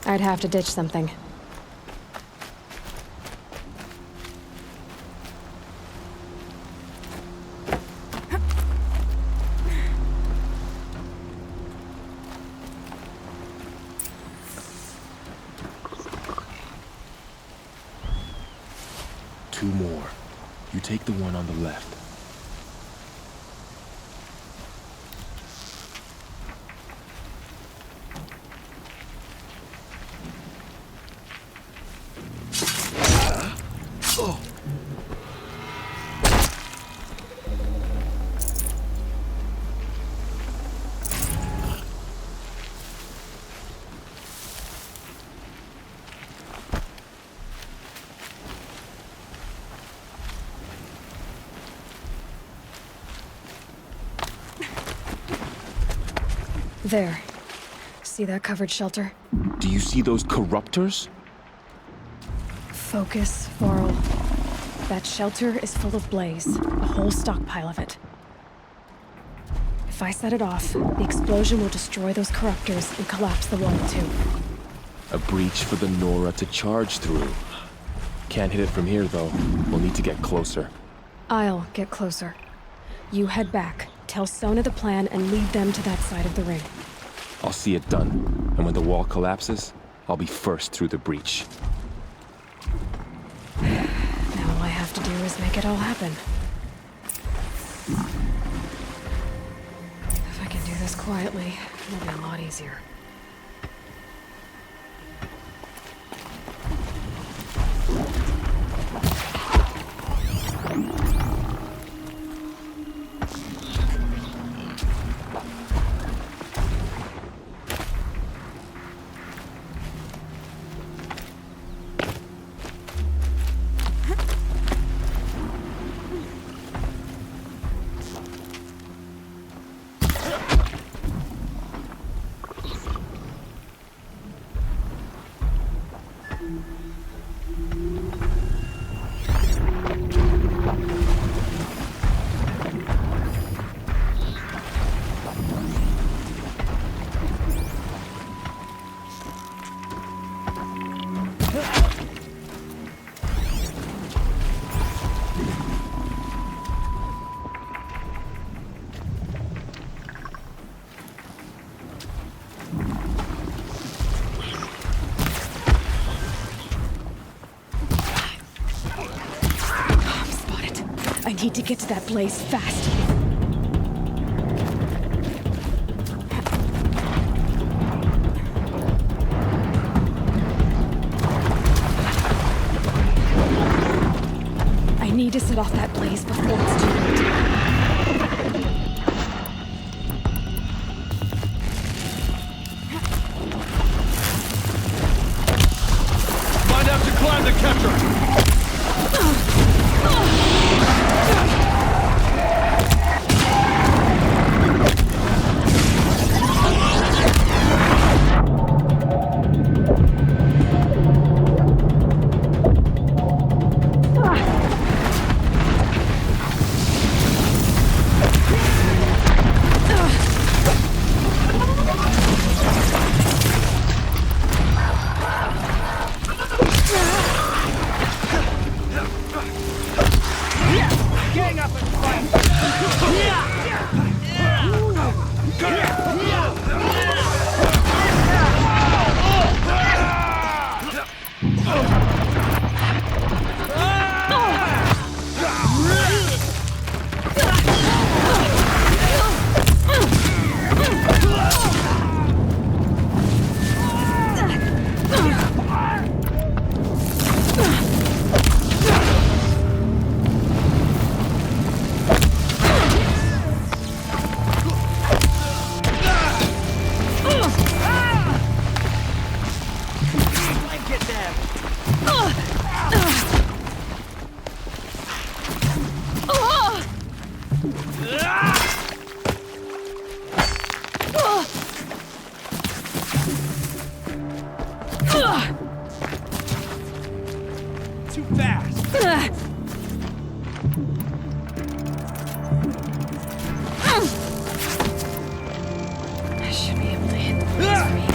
I'd have to ditch something. Two more. You take the one on the left. There. See that covered shelter? Do you see those corruptors? Focus, Varl. That shelter is full of blaze, a whole stockpile of it. If I set it off, the explosion will destroy those corruptors and collapse the wall too. A breach for the Nora to charge through. Can't hit it from here, though. We'll need to get closer. I'll get closer. You head back, tell Sona the plan, and lead them to that side of the ring. I'll see it done. And when the wall collapses, I'll be first through the breach. Now all I have to do is make it all happen. If I can do this quietly, it'll be a lot easier. I need to get to that place fast. I need to set off that blaze before it's too late. Might have to climb the catcher! Too fast! I should be able to hit the blaze from here.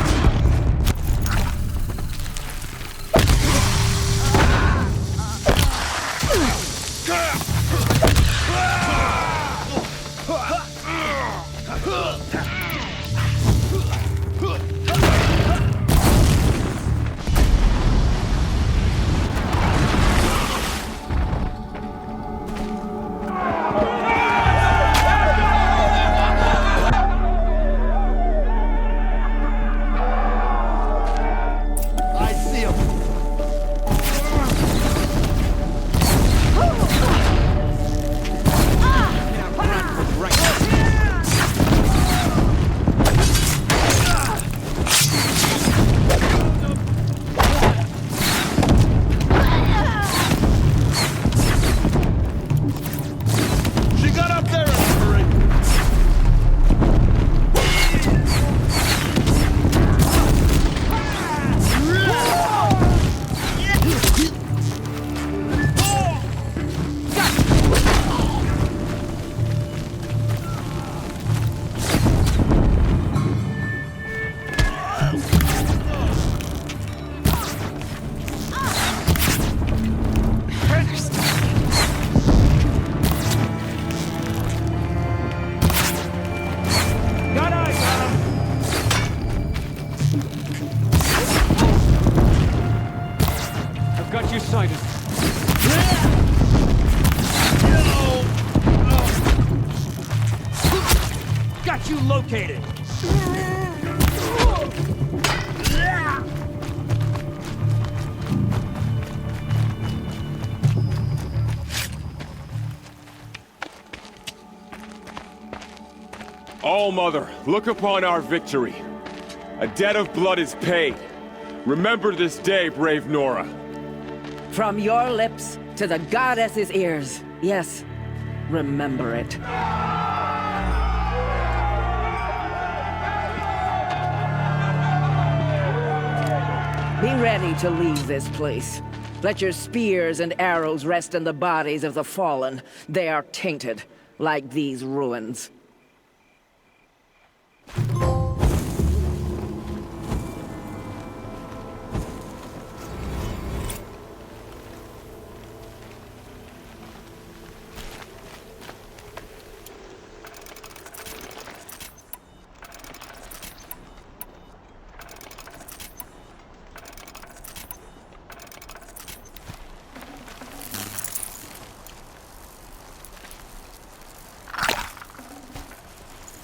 you located! All-Mother, look upon our victory. A debt of blood is paid. Remember this day, brave Nora. From your lips to the goddess's ears. Yes, remember it. Be ready to leave this place. Let your spears and arrows rest in the bodies of the fallen. They are tainted, like these ruins.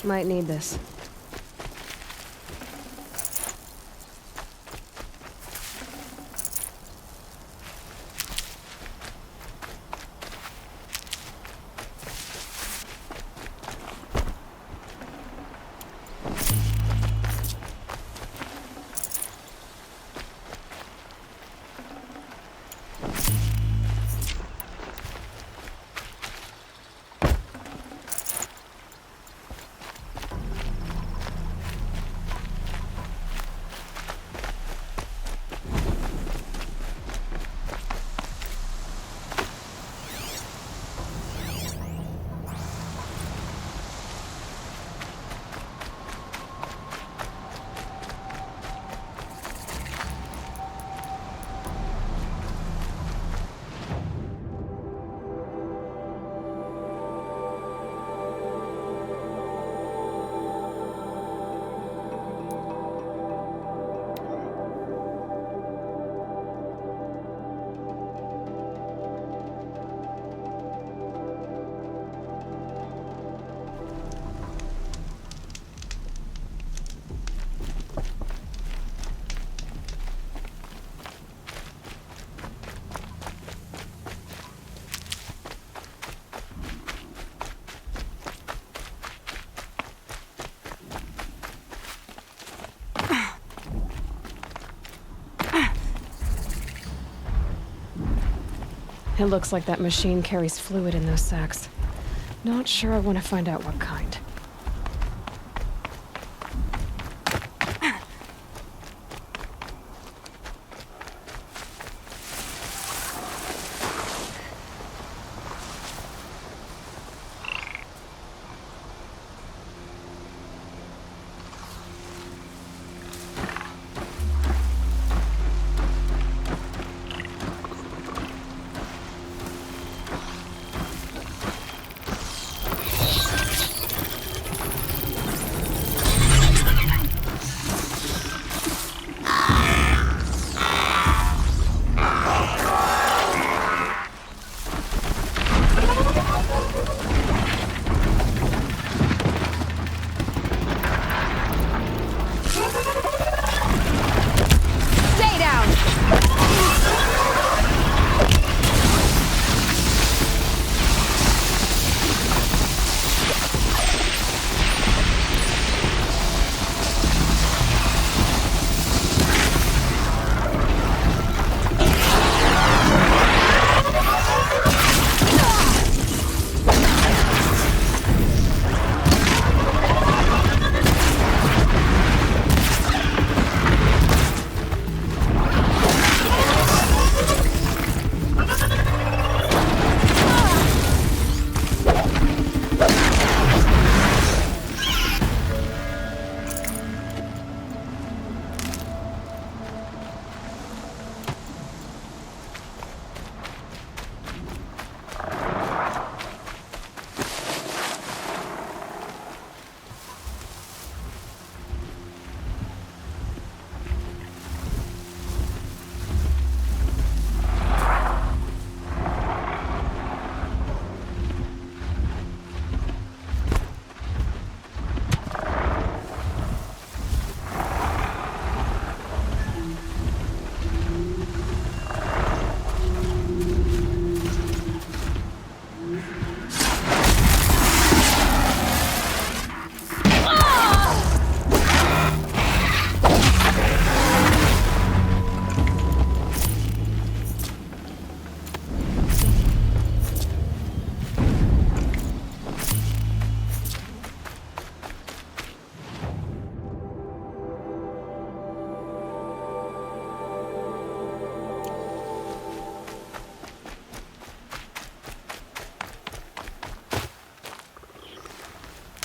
Might need this. It looks like that machine carries fluid in those sacks. Not sure I want to find out what kind.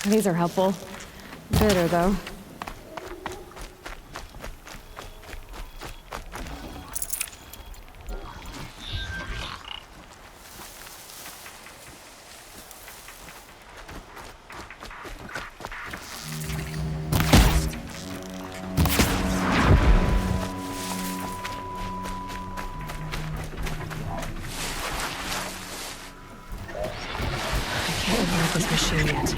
These are helpful. Bitter, though. This machine yet.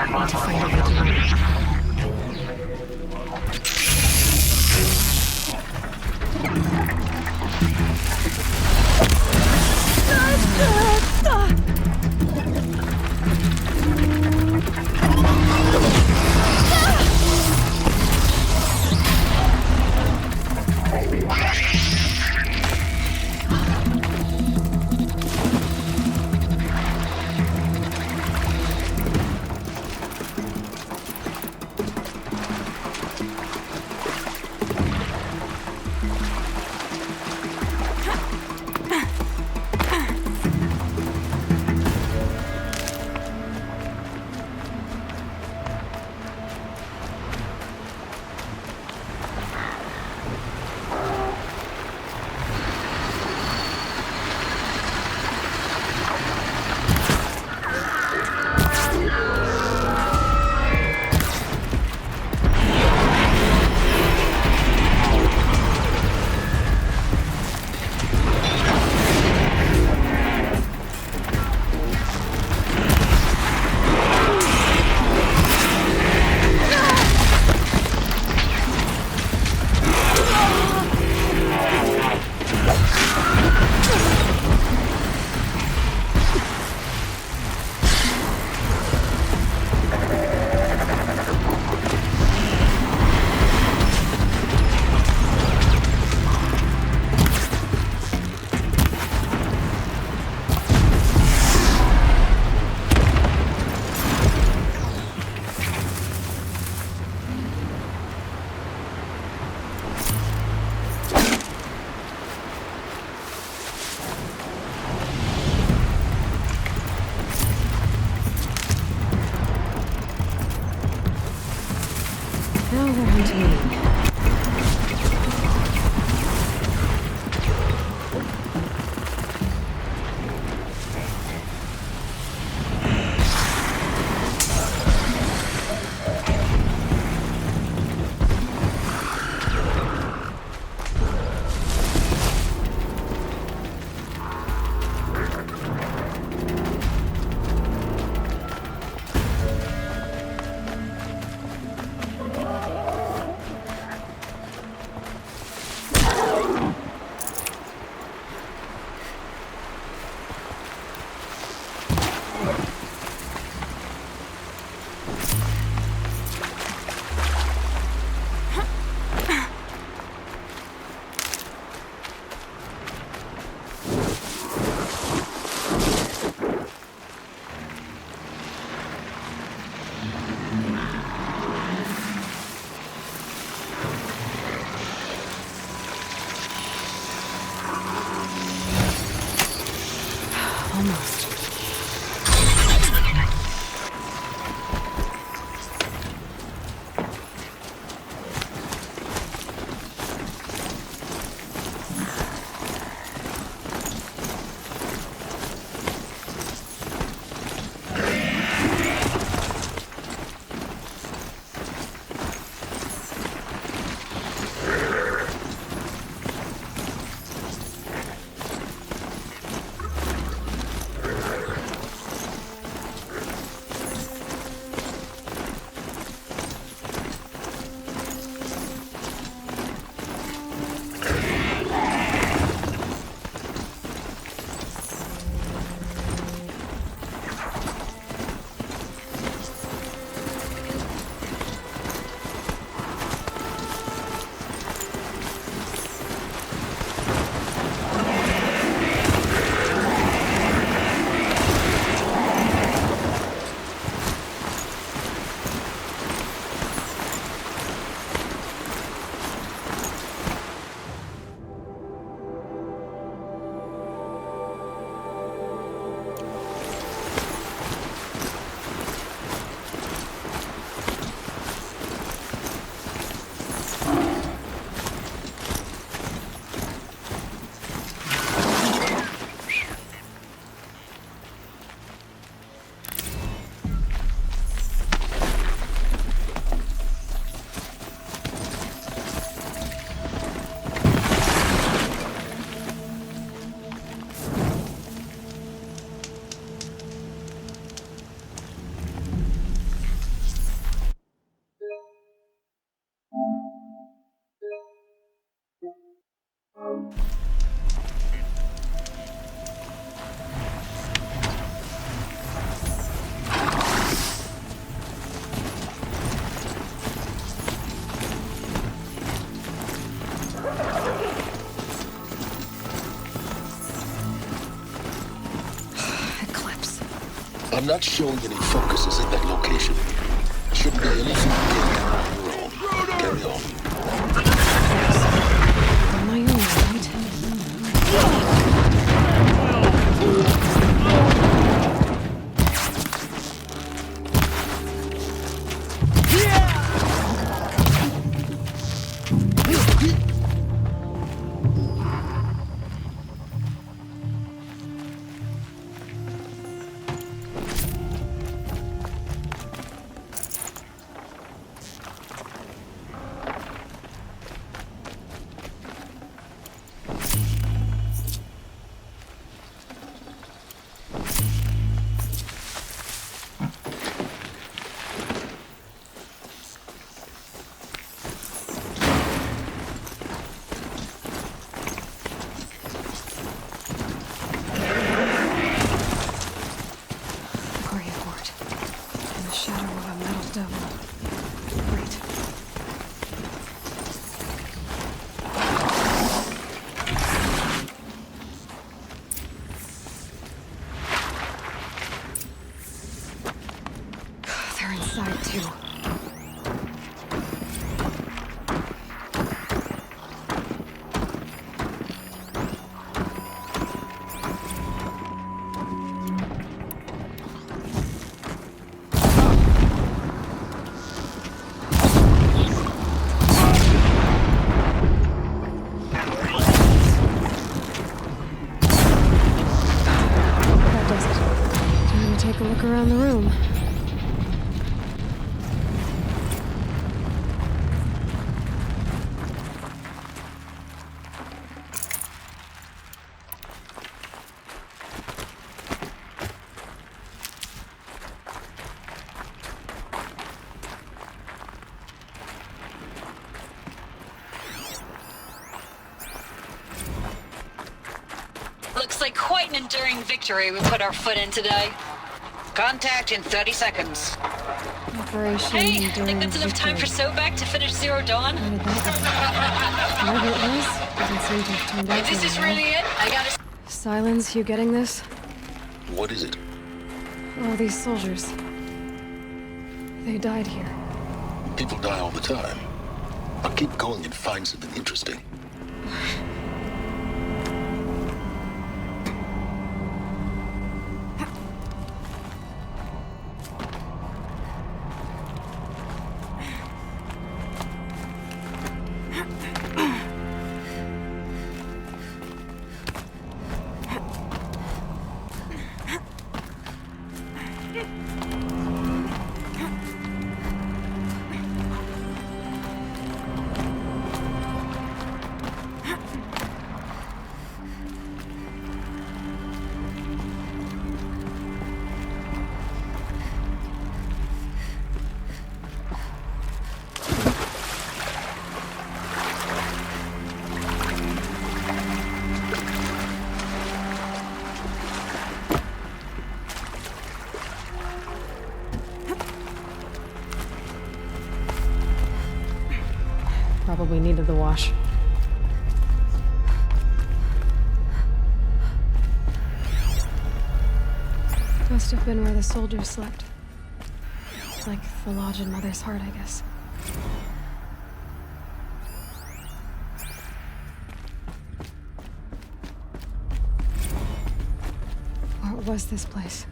I need to find a way to run it. not showing any focuses at that location. Shouldn't be anything to get down on your own. Carry on. On my own, right? Around the room. Looks like quite an enduring victory we put our foot in today. Contact in 30 seconds. Operation Hey, I think Enduring that's enough time for Victory. Soback to finish Zero Dawn. Whatever it was, doesn't seem to have turned out If this is very really it, I gotta... Silence, you getting this? What is it? Oh, these soldiers. They died here. People die all the time. I'll keep going and find something interesting. Probably needed the wash. Must have been where the soldiers slept. Like the lodge in Mother's Heart, I guess. What was this place?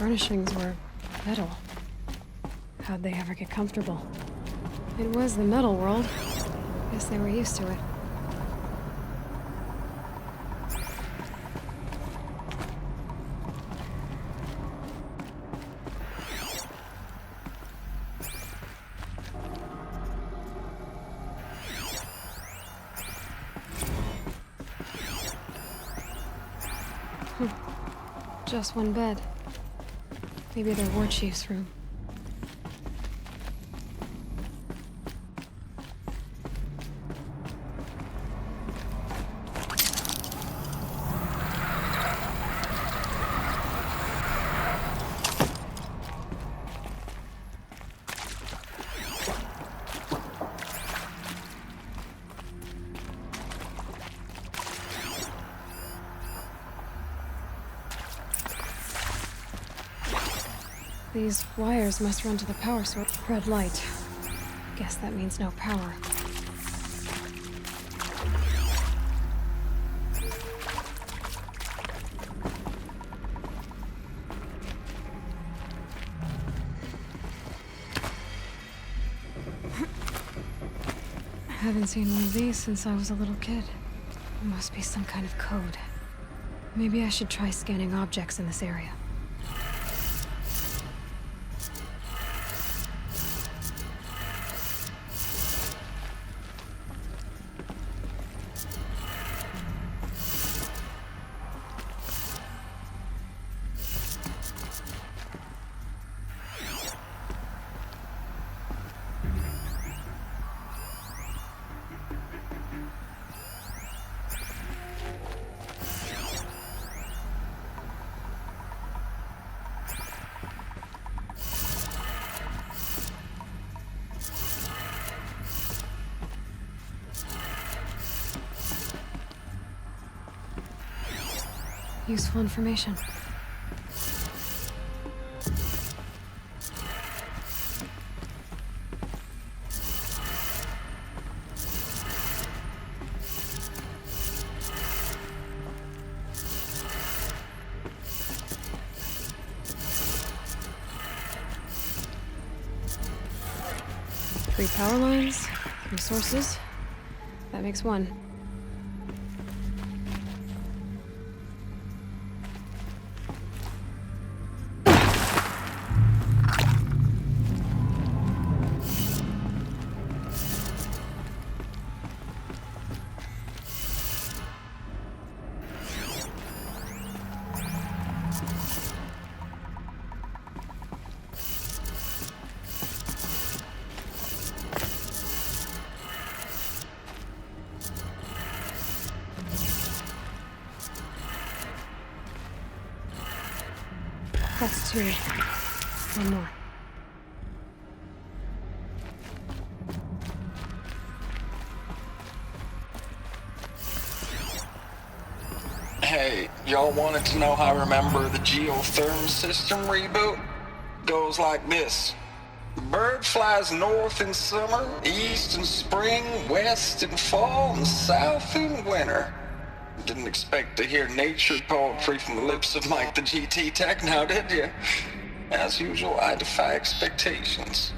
Furnishings were metal. How'd they ever get comfortable? It was the metal world. Guess they were used to it. Just one bed. Maybe their war chief's room. These wires must run to the power source. Red light. Guess that means no power. I haven't seen one of these since I was a little kid. It must be some kind of code. Maybe I should try scanning objects in this area. Useful information. Three power lines, 3 sources. That makes 1. That's 2. 1 more. Hey, y'all wanted to know how I remember the geothermal system reboot? Goes like this. Bird flies north in summer, east in spring, west in fall, and south in winter. Didn't expect to hear nature poetry from the lips of Mike the GT Tech now, did you? As usual, I defy expectations.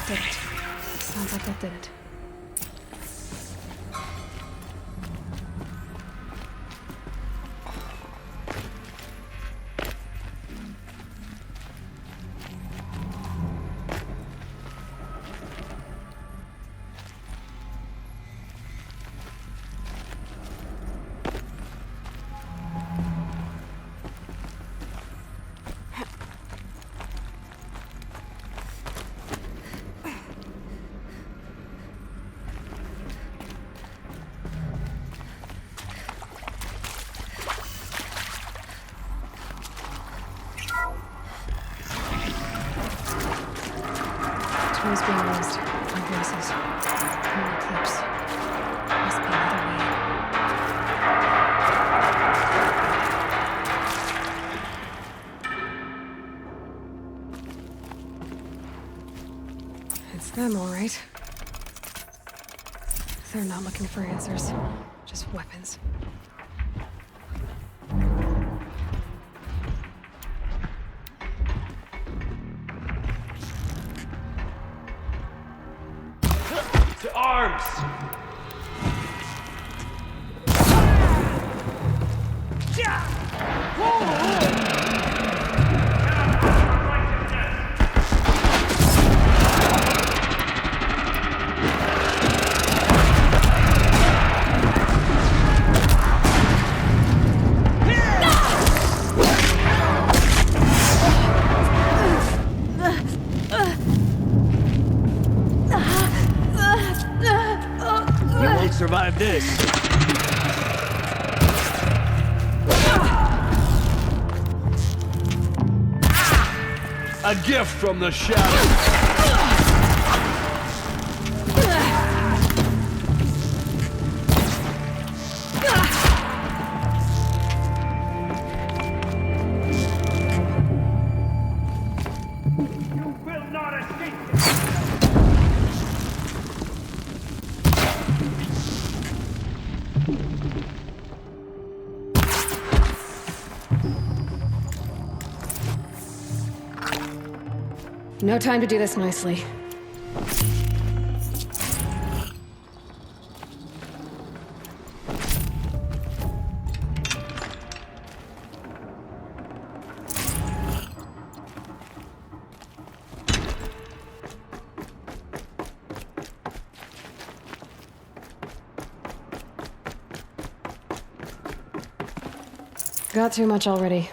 Did it. Sounds like that did it. Toys being raised. My voices. More eclipse. Must be another way. It's them, all right. They're not looking for answers. Just weapons. To arms! survive this. A gift from the shadows. No time to do this nicely. Got too much already.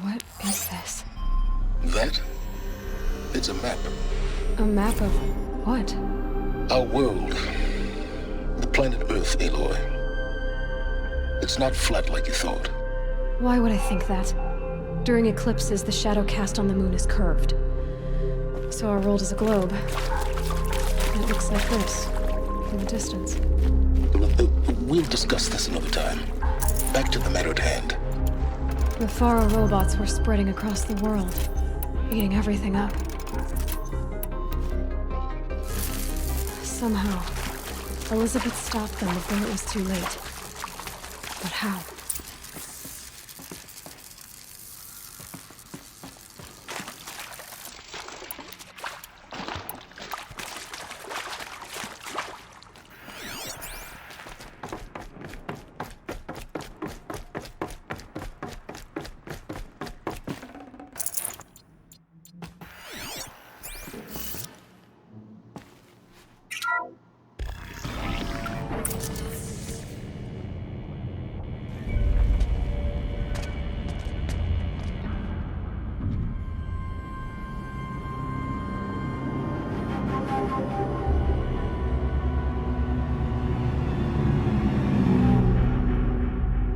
What is this? That? It's a map. A map of what? Our world. The planet Earth, Aloy. It's not flat like you thought. Why would I think that? During eclipses, the shadow cast on the moon is curved. So our world is a globe. It looks like this, from a distance. We'll discuss this another time. Back to the matter at hand. The Faro robots were spreading across the world, eating everything up. Somehow, Elizabeth stopped them before it was too late. But how?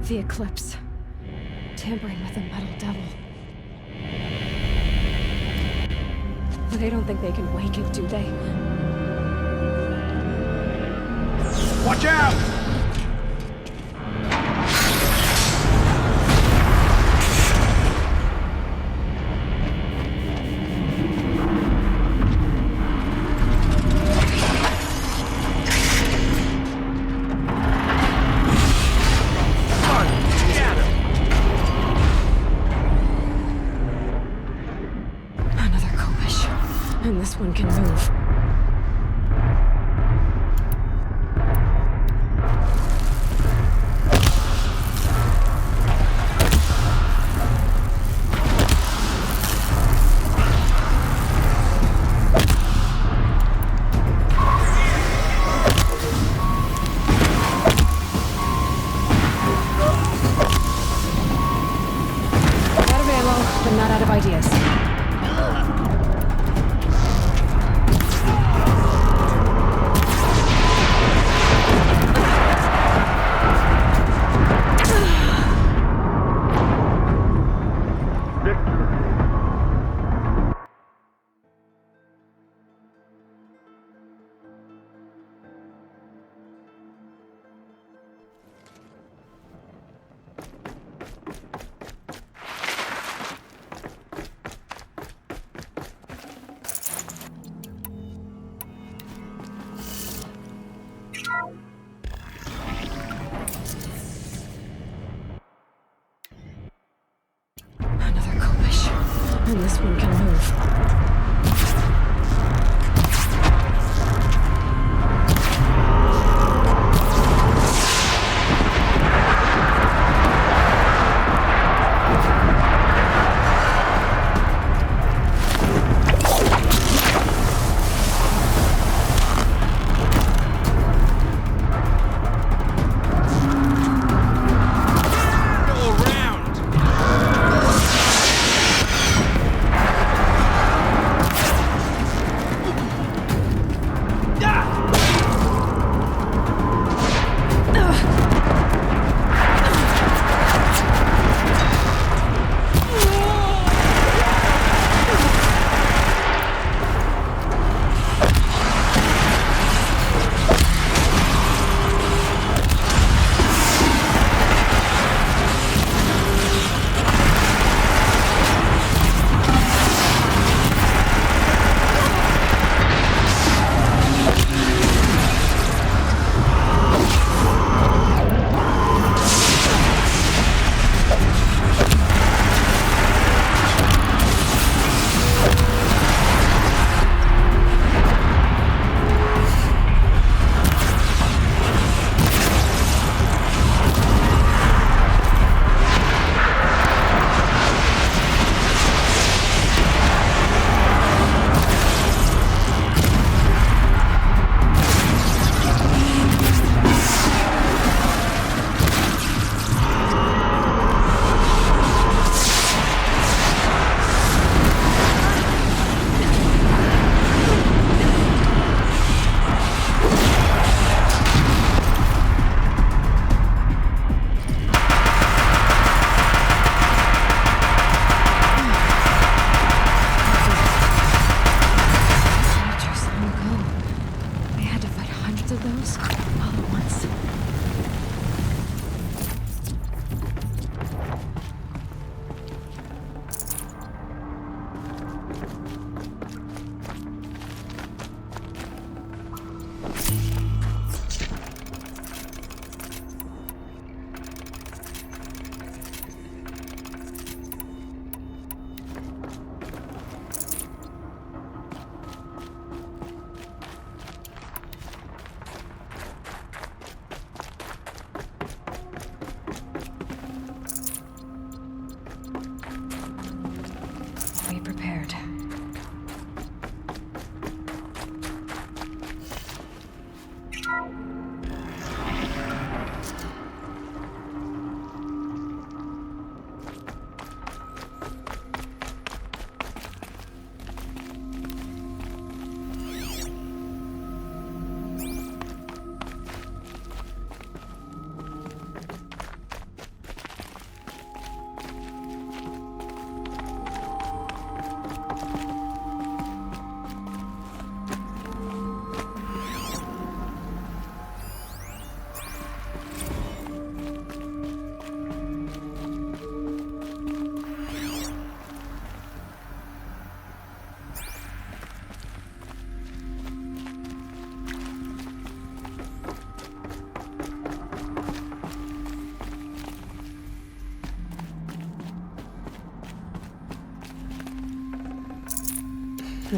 The eclipse. Tampering with the metal devil. They don't think they can wake it, do they? Watch out! Another Kobish. And this one can move. Out of ammo, but not out of ideas. Another Kobish. And this one can move.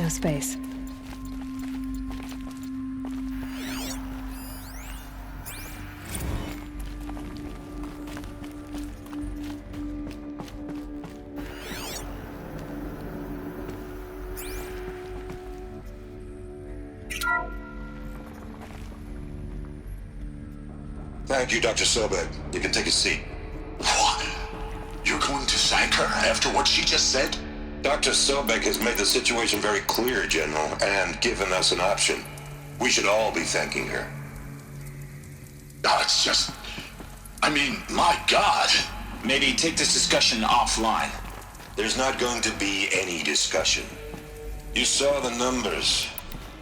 No space. Thank you, Dr. Sobek. You can take a seat. What? You're going to thank her after what she just said? Dr. Sobek has made the situation very clear, General, and given us an option. We should all be thanking her. Oh, it's just... I mean, my God. Maybe take this discussion offline. There's not going to be any discussion. You saw the numbers.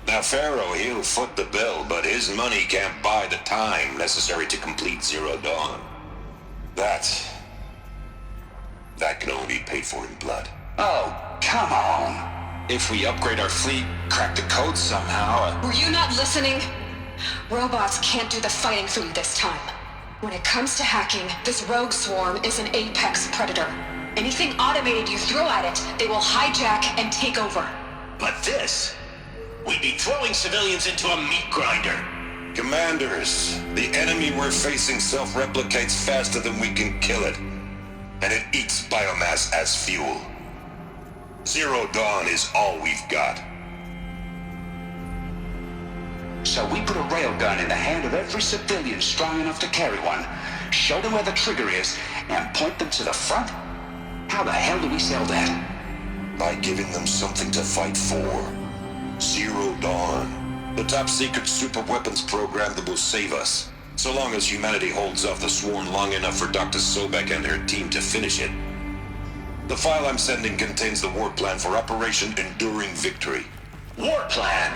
Now, Pharaoh, he'll foot the bill, but his money can't buy the time necessary to complete Zero Dawn. That can only be paid for in blood. Oh, come on. If we upgrade our fleet, crack the code somehow... Were you not listening? Robots can't do the fighting for you this time. When it comes to hacking, this rogue swarm is an apex predator. Anything automated you throw at it, they will hijack and take over. But this... We'd be throwing civilians into a meat grinder. Commanders, the enemy we're facing self-replicates faster than we can kill it. And it eats biomass as fuel. Zero Dawn is all we've got. So we put a railgun in the hand of every civilian strong enough to carry one, show them where the trigger is, and point them to the front? How the hell do we sell that? By giving them something to fight for. Zero Dawn. The top-secret super-weapons program that will save us. So long as humanity holds off the swarm long enough for Dr. Sobek and her team to finish it. The file I'm sending contains the war plan for Operation Enduring Victory. War plan?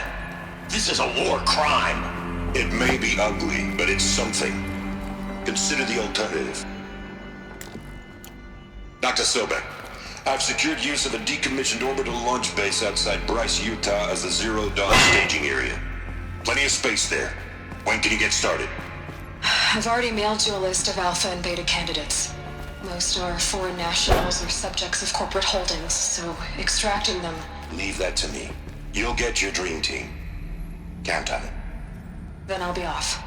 This is a war crime. It may be ugly, but it's something. Consider the alternative. Dr. Sobek, I've secured use of a decommissioned orbital launch base outside Bryce, Utah as the Zero Dawn staging area. Plenty of space there. When can you get started? I've already mailed you a list of alpha and beta candidates. Most are foreign nationals or subjects of corporate holdings, so extracting them... Leave that to me. You'll get your dream team. Count on it. Then I'll be off.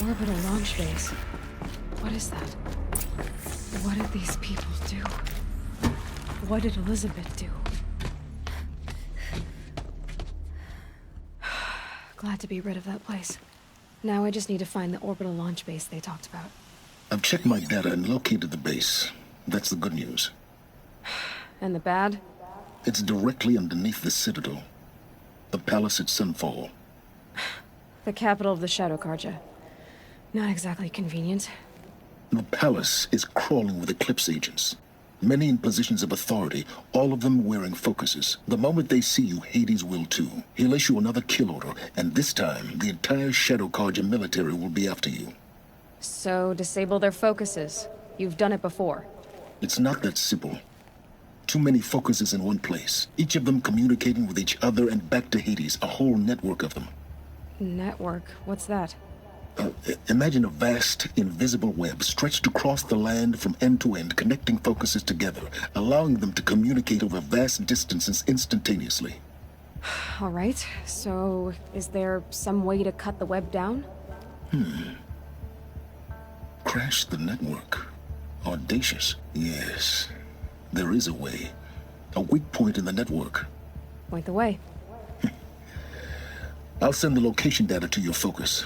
Orbital launch base. What is that? What did these people do? What did Elizabeth do? Glad to be rid of that place. Now I just need to find the orbital launch base they talked about. I've checked my data and located the base. That's the good news. And the bad? It's directly underneath the Citadel. The palace at Sunfall. The capital of the Shadow Carja. Not exactly convenient. The palace is crawling with Eclipse agents. Many in positions of authority, all of them wearing focuses. The moment they see you, Hades will too. He'll issue another kill order, and this time, the entire Shadow Carja military will be after you. So, disable their focuses. You've done it before. It's not that simple. Too many focuses in one place, each of them communicating with each other and back to Hades, a whole network of them. Network? What's that? Imagine a vast, invisible web stretched across the land from end to end, connecting focuses together, allowing them to communicate over vast distances instantaneously. All right, so is there some way to cut the web down? Crash the network. Audacious. Yes, there is a way. A weak point in the network. Point the way. I'll send the location data to your focus.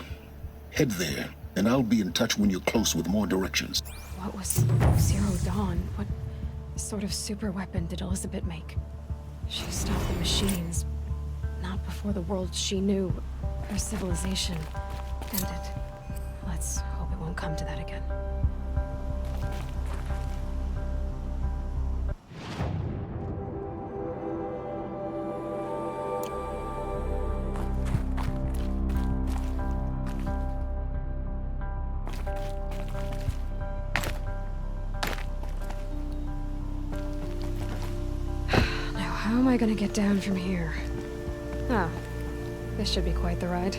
Head there, and I'll be in touch when you're close with more directions. What was Zero Dawn? What sort of super weapon did Elizabeth make? She stopped the machines. Not before the world she knew, her civilization, ended. Let's hope it won't come to that again. How am I gonna get down from here? Oh, this should be quite the ride.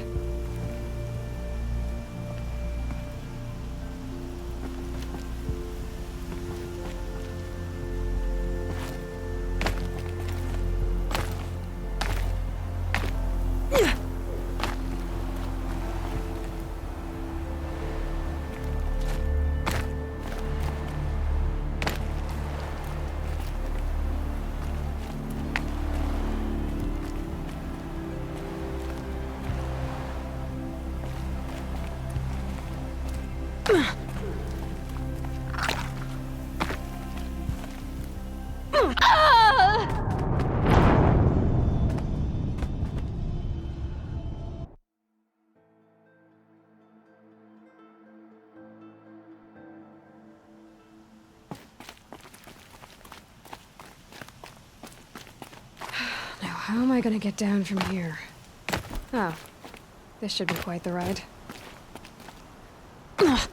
Now, how am I gonna get down from here? Oh, this should be quite the ride. Ugh.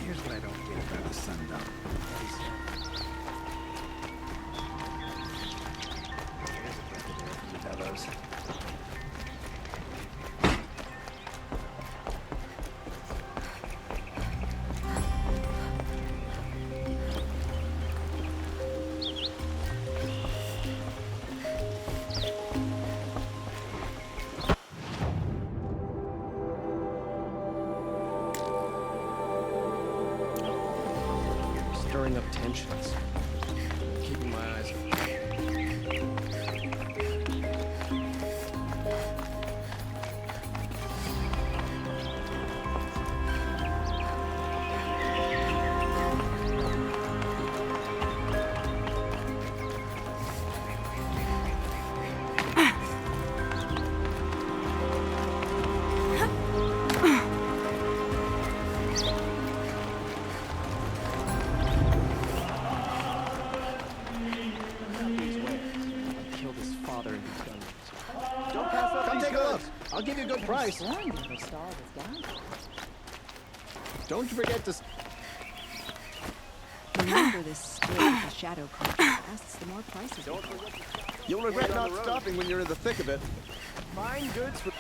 Here's what I don't get about the sundown. Fellows. Stirring up tensions. Keeping my eyes open. Come take a look. I'll give you a good price. Don't you forget to... Remember this split with the shadow contrasts, the more prices will go up. You'll regret not stopping when you're in the thick of it. Fine goods for...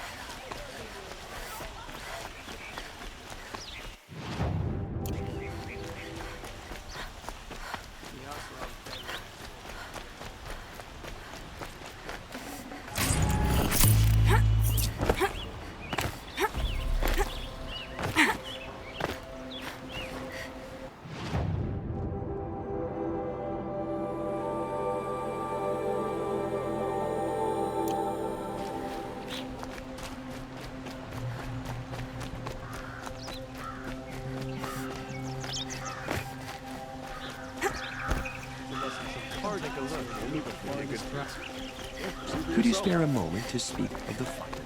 Could you spare a moment to speak of the fight?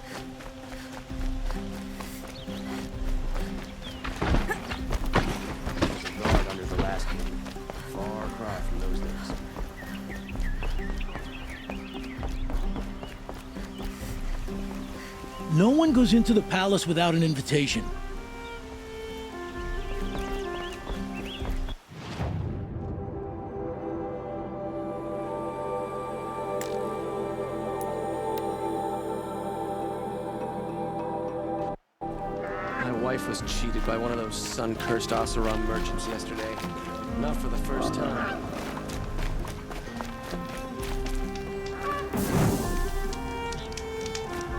There's a guard under the last one. Far cry from those days. No one goes into the palace without an invitation. My wife was cheated by one of those sun-cursed Oseram merchants yesterday. Not for the first time.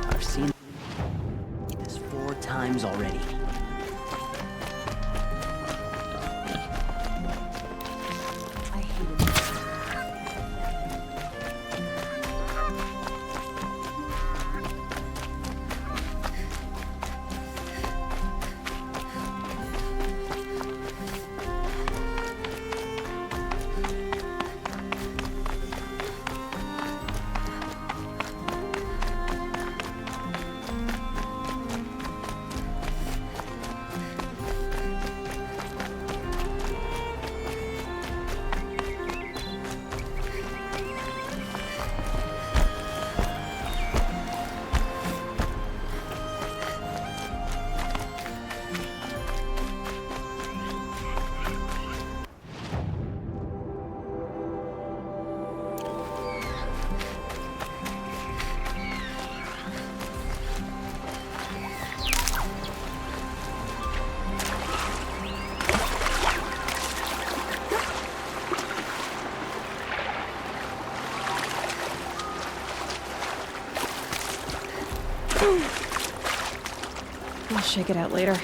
I've seen this 4 times already. I hate it. I'll shake it out later.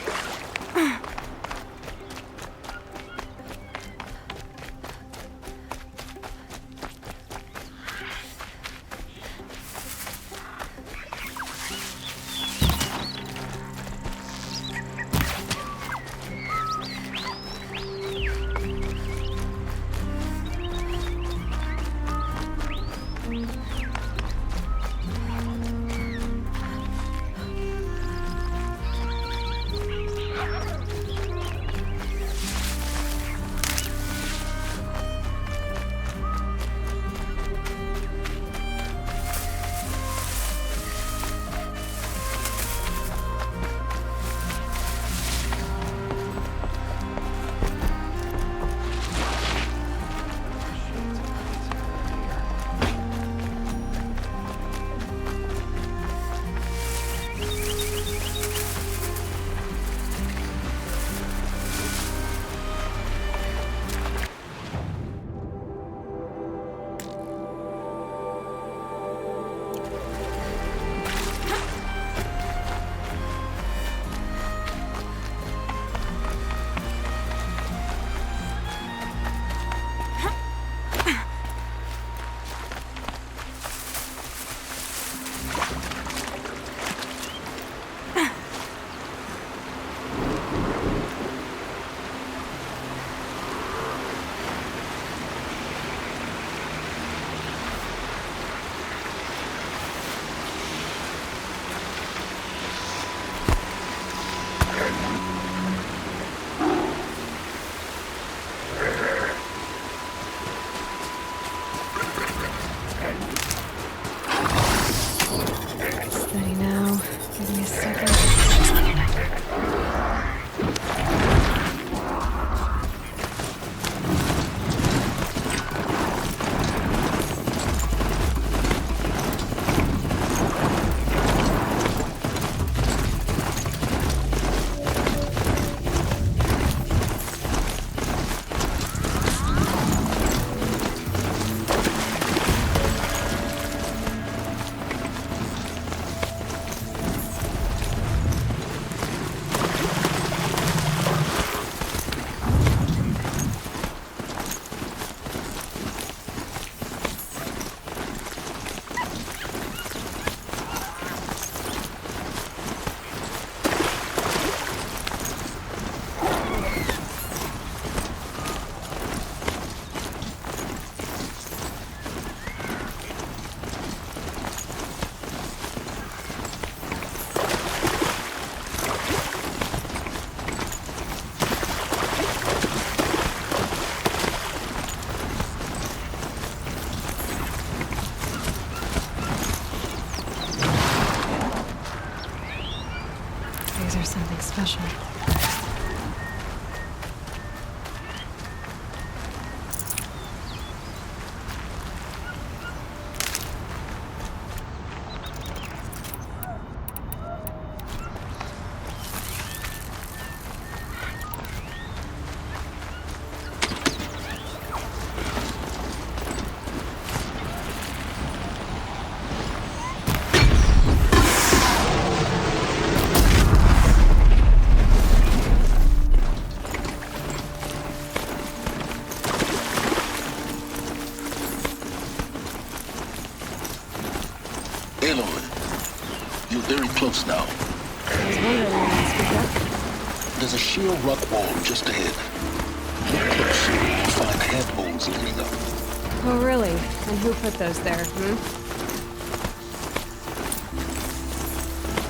Something special. Aloy, you're very close now. I was wondering when I speak up. There's a sheer rock wall just ahead. Look close, you'll find handholds leading up. Oh, really? And who put those there,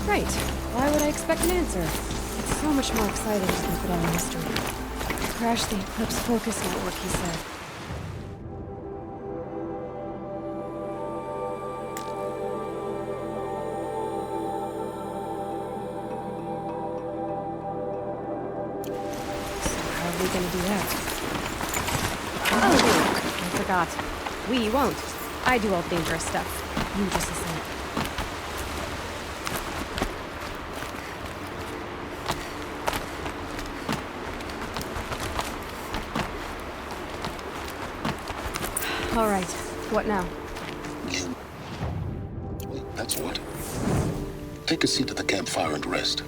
Right. Why would I expect an answer? It's so much more exciting to keep it all a mystery. Crash the Eclipse focus network, he said. How are we gonna do that? Oh, I forgot. We won't. I do all the dangerous stuff. You just listen. All right. What now? Wait, that's what. Take a seat at the campfire and rest.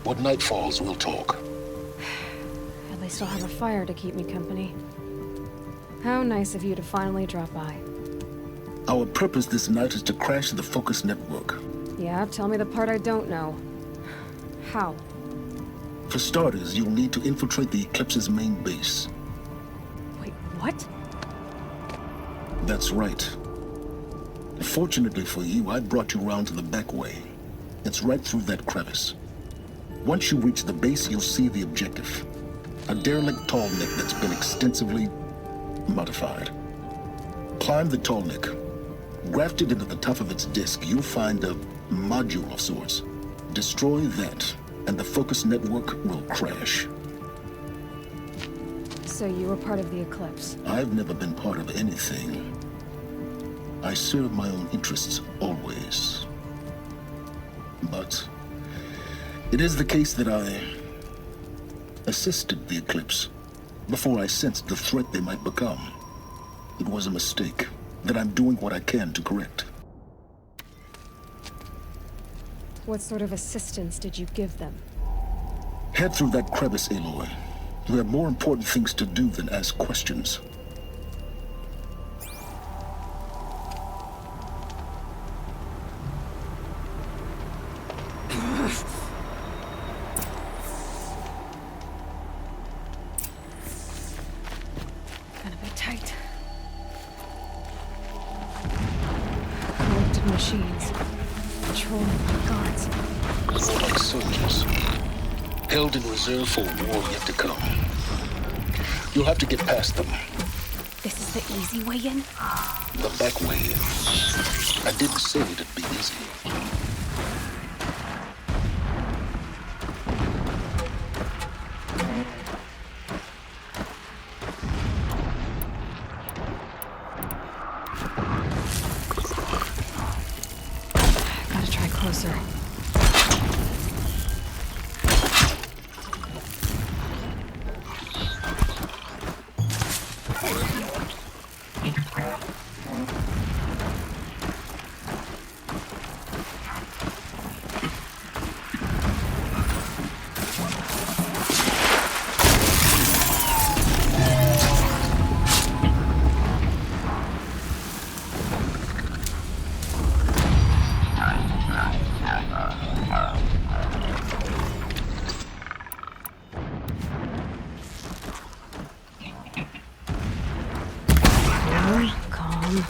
When night falls, we'll talk. At least I'll have a fire to keep me company. How nice of you to finally drop by. Our purpose this night is to crash the focus network. Yeah, tell me the part I don't know. How? For starters, you'll need to infiltrate the Eclipse's main base. Wait, what? That's right. Fortunately for you, I brought you round to the back way. It's right through that crevice. Once you reach the base, you'll see the objective. A derelict tall neck that's been extensively modified. Climb the tall neck. Grafted into the top of its disk, you'll find a module of sorts. Destroy that, and the focus network will crash. So you were part of the Eclipse? I've never been part of anything. I serve my own interests, always. But it is the case that I assisted the Eclipse before I sensed the threat they might become. It was a mistake that I'm doing what I can to correct. What sort of assistance did you give them? Head through that crevice, Aloy. You have more important things to do than ask questions. Gonna be tight. Collected machines. Patrolling by guards. More like soldiers. Held in reserve for a war yet to come. You'll have to get past them. This is the easy way in? The back way. I didn't say it'd be easy. Gotta try closer. Calm.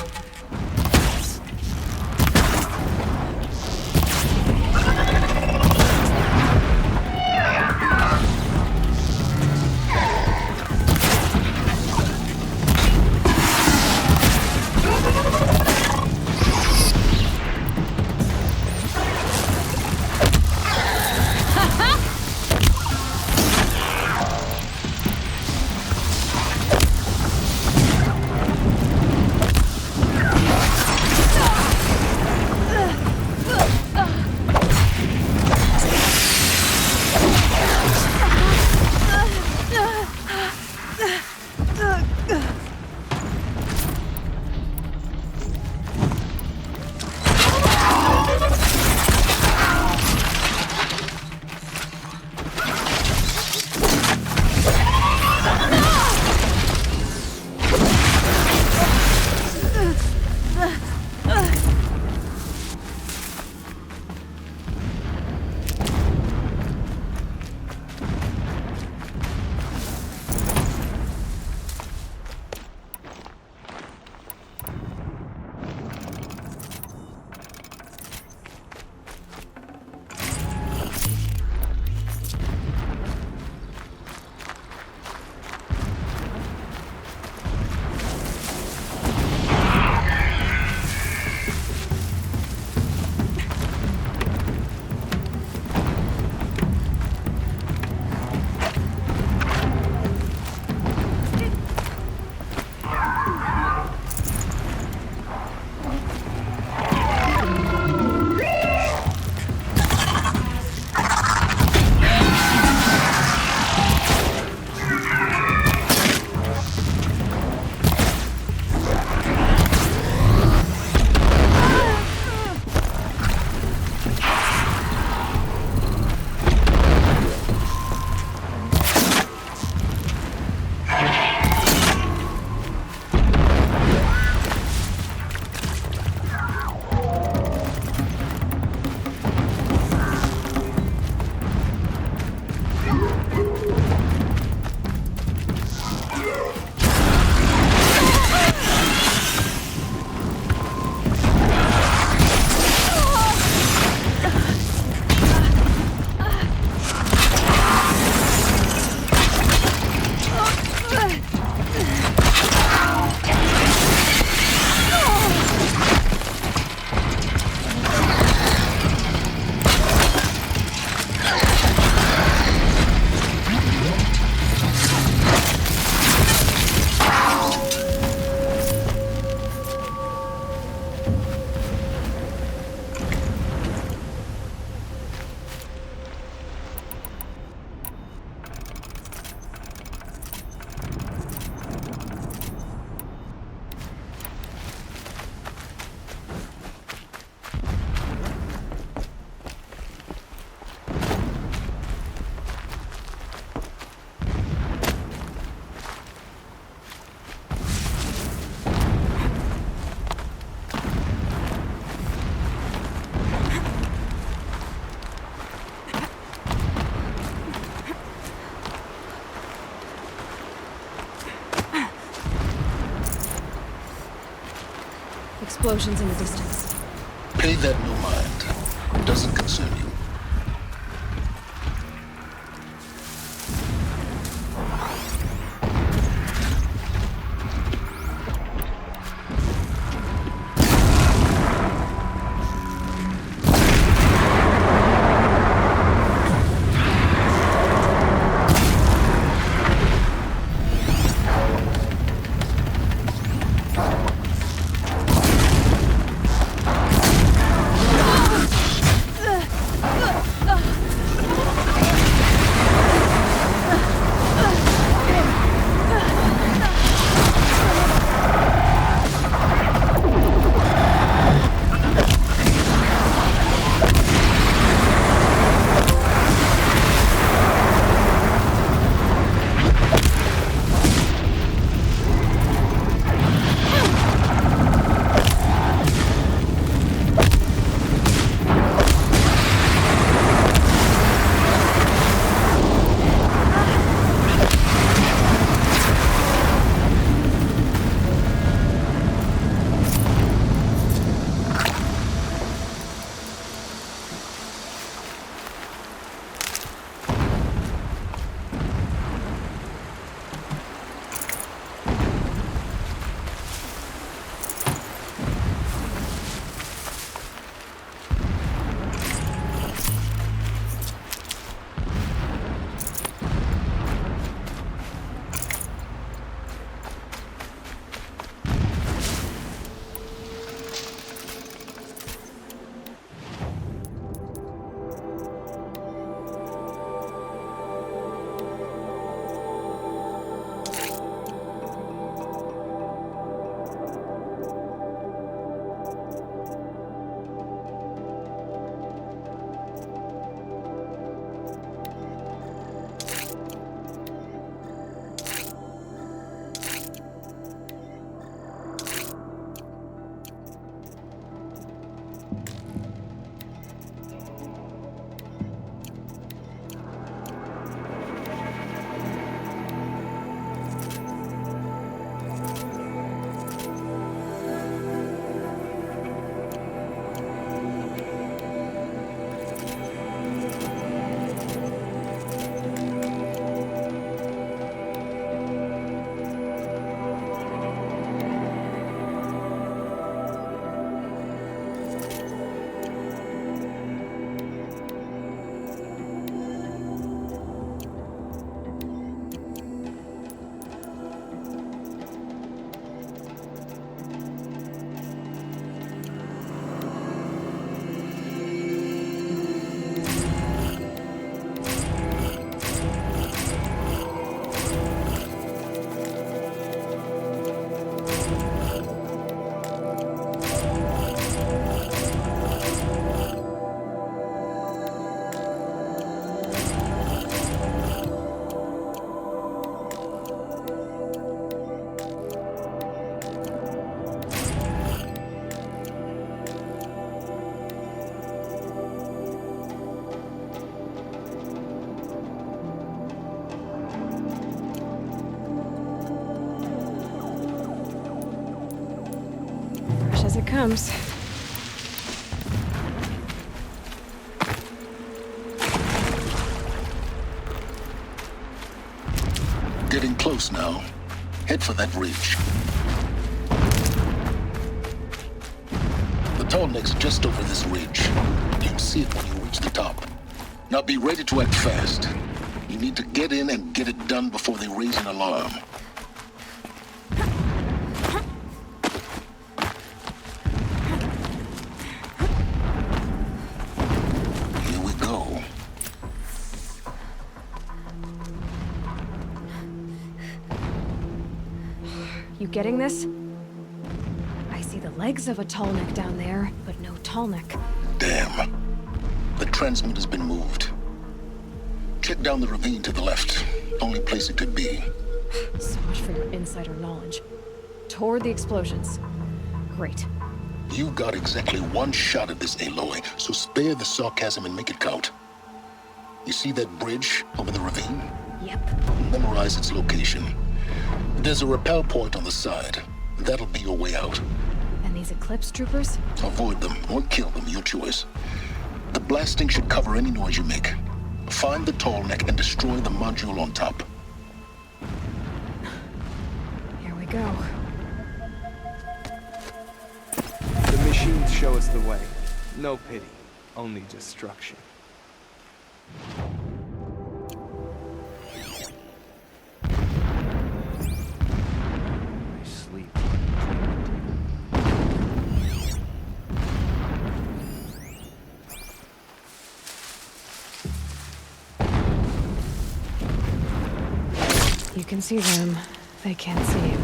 Explosions in the distance. Pay that no mind. It doesn't concern you. It comes. Getting close now. Head for that ridge. The tall neck's just over this ridge. You'll see it when you reach the top. Now be ready to act fast. You need to get in and get it done before they raise an alarm. You getting this? I see the legs of a tall neck down there, but no tall neck. Damn. The transmitter's been moved. Check down the ravine to the left. Only place it could be. So much for your insider knowledge. Toward the explosions. Great. You got exactly one shot at this, Aloy, so spare the sarcasm and make it count. You see that bridge over the ravine? Yep. Memorize its location. There's a rappel point on the side. That'll be your way out. And these These Eclipse troopers? Avoid them or kill them, your choice. The blasting should cover any noise you make. Find the tall neck and destroy the module on top. Here we go. The machines show us the way. No pity, only destruction. I sleep. You can see them. They can't see you.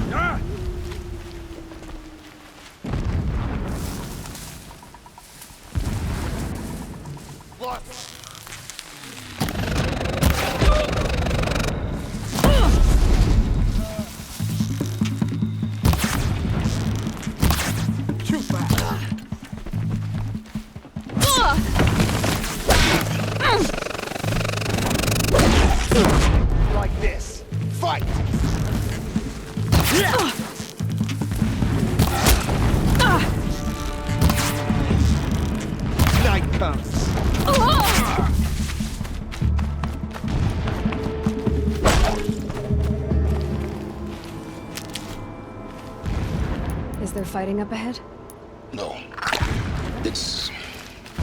Like this. Fight! Night comes. Is there fighting up ahead? No. It's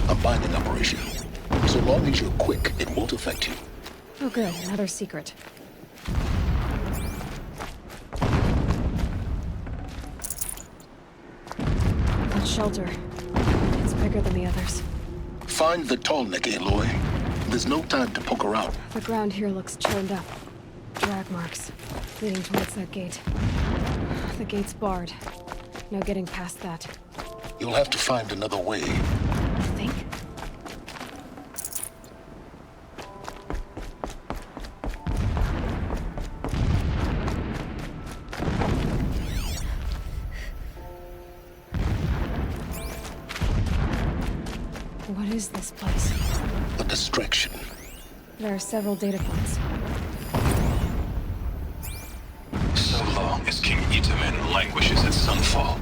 a binding operation. So long as you're quick, it won't affect you. Oh good, another secret. That shelter. It's bigger than the others. Find the tall neck, Aloy. There's no time to poke around. The ground here looks churned up. Drag marks, leading towards that gate. The gate's barred. No getting past that. You'll have to find another way. You think? What is this place? A distraction. There are several data points. So long as King Itamen languishes at sunfall.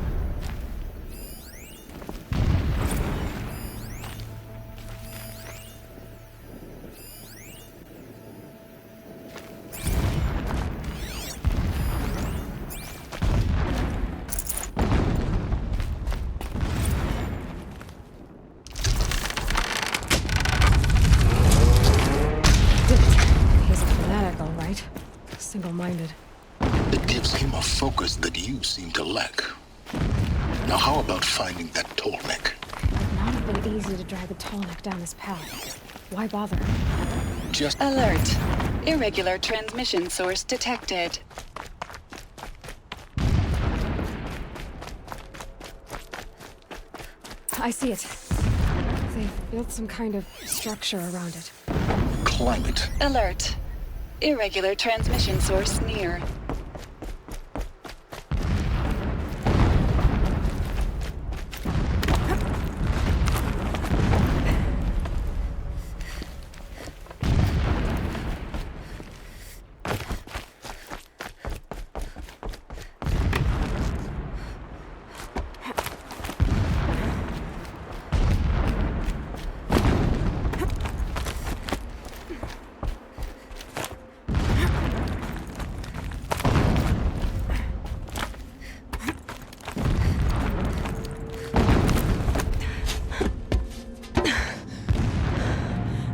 He's a fanatic, all right. Single-minded. It gives him a focus that you seem to lack. Now how about finding that tall neck? It would not have been easy to drag the tall neck down this path. Why bother? Just Alert. Irregular transmission source detected. I see it. They've built some kind of structure around it. climb it. Alert. Irregular transmission source near.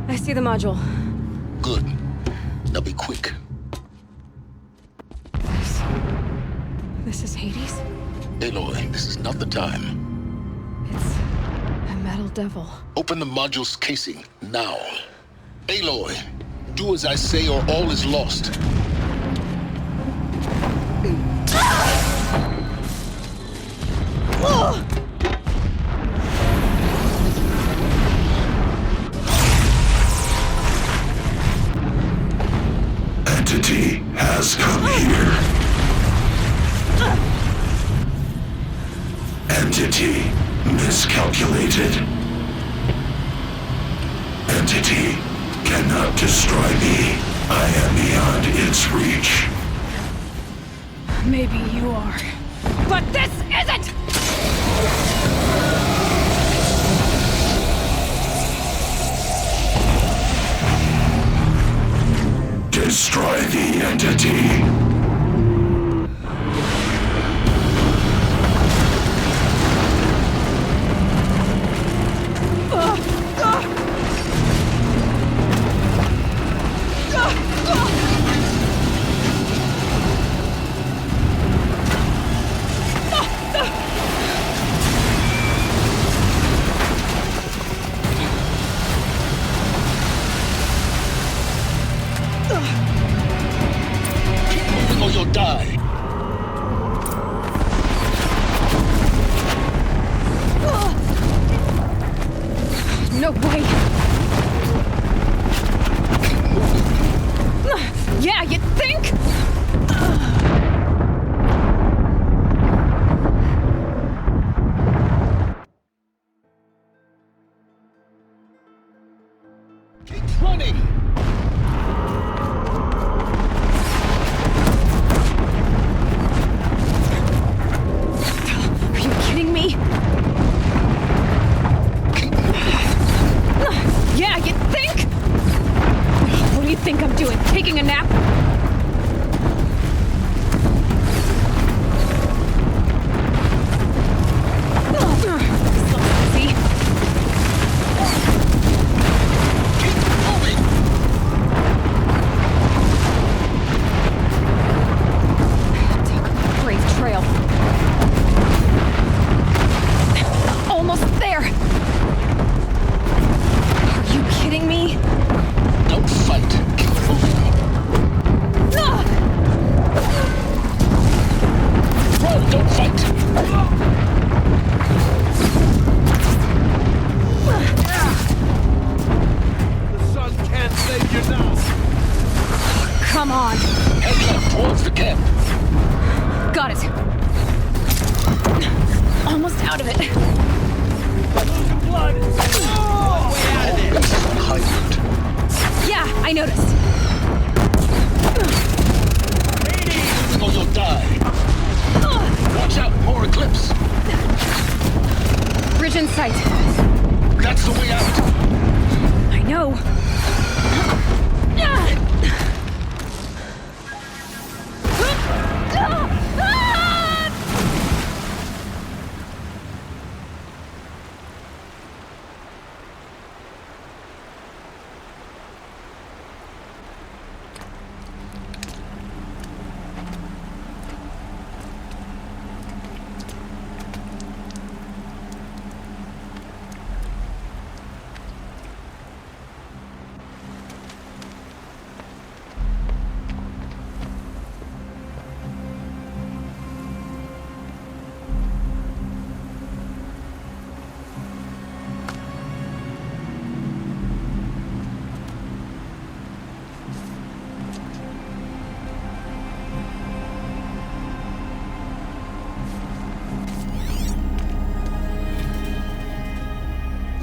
I see the module. Good. Now be quick. This is Hades? Aloy, this is not the time. It's a metal devil. Open the module's casing, now. Aloy, do as I say or all is lost. Entity has come here. Entity miscalculated. Entity cannot destroy me. I am beyond its reach. Maybe you are. But this isn't! Destroy the entity. Or you'll die. No way! Yeah, you think? Keep running! Are you kidding me? Yeah, you think? What do you think I'm doing? Taking a nap? See? Keep moving! Brave trail. Almost there! Are you kidding me? Don't fight. Keep moving. Run, don't fight. The sun can't save you now. Come on! Head left towards the camp. Got it. Almost out of it. Blood! Oh, way out of there! Always on high alert. Yeah, I noticed. Moving or you'll die. Watch out, more eclipse. Bridge in sight. That's the way out. I know.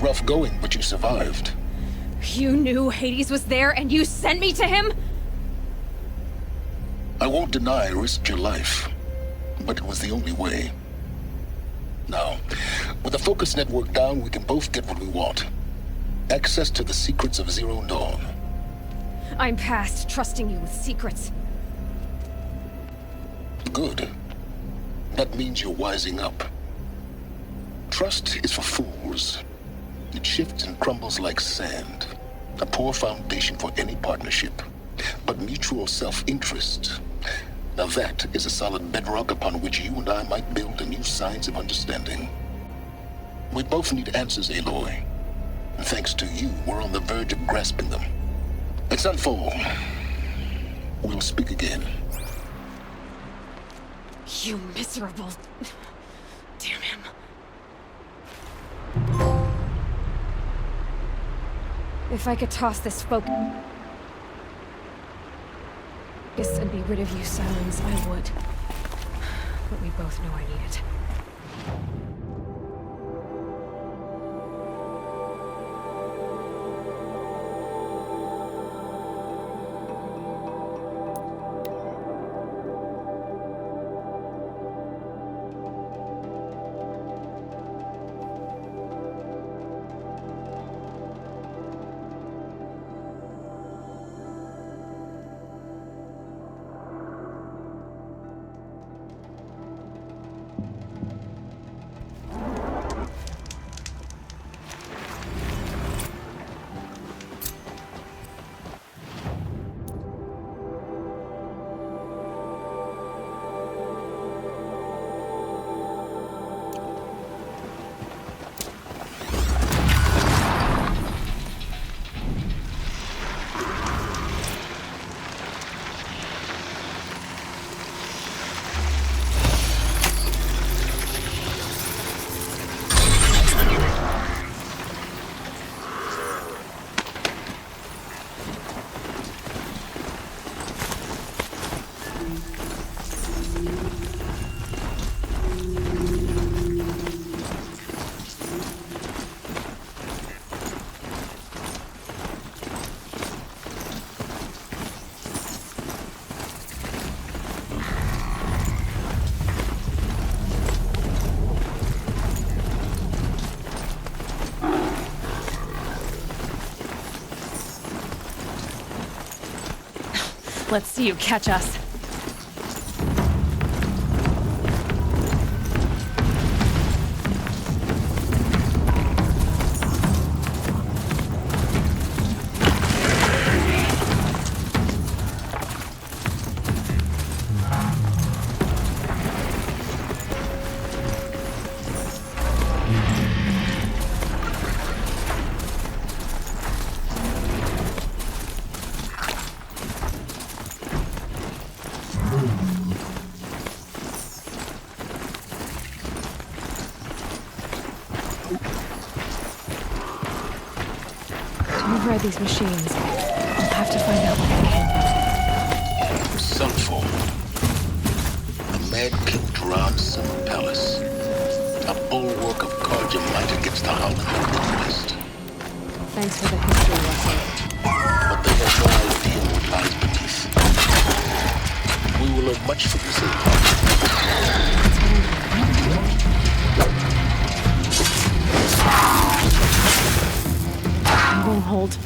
Rough going, but you survived. You knew Hades was there and you sent me to him? I won't deny I risked your life, but it was the only way. Now, with the focus network down, we can both get what we want. Access to the secrets of Zero Dawn. I'm past trusting you with secrets. Good. That means you're wising up. Trust is for fools. It shifts and crumbles like sand. A poor foundation for any partnership. But mutual self-interest, now that is a solid bedrock upon which you and I might build a new science of understanding. We both need answers, Aloy. And thanks to you, we're on the verge of grasping them. Let's unfold. We'll speak again. You miserable... Damn him. If I could toss this focus and be rid of you, Silence, I would. But we both know I need it. Let's see you catch us. Override these machines. I'll have to find out what they can. Some form. A mad king around Summer Palace. A bulwark of Carja might against the howling of the West. Thanks for the history lesson. But they have no idea what lies beneath. We will learn much from this epoch. I'm going hold.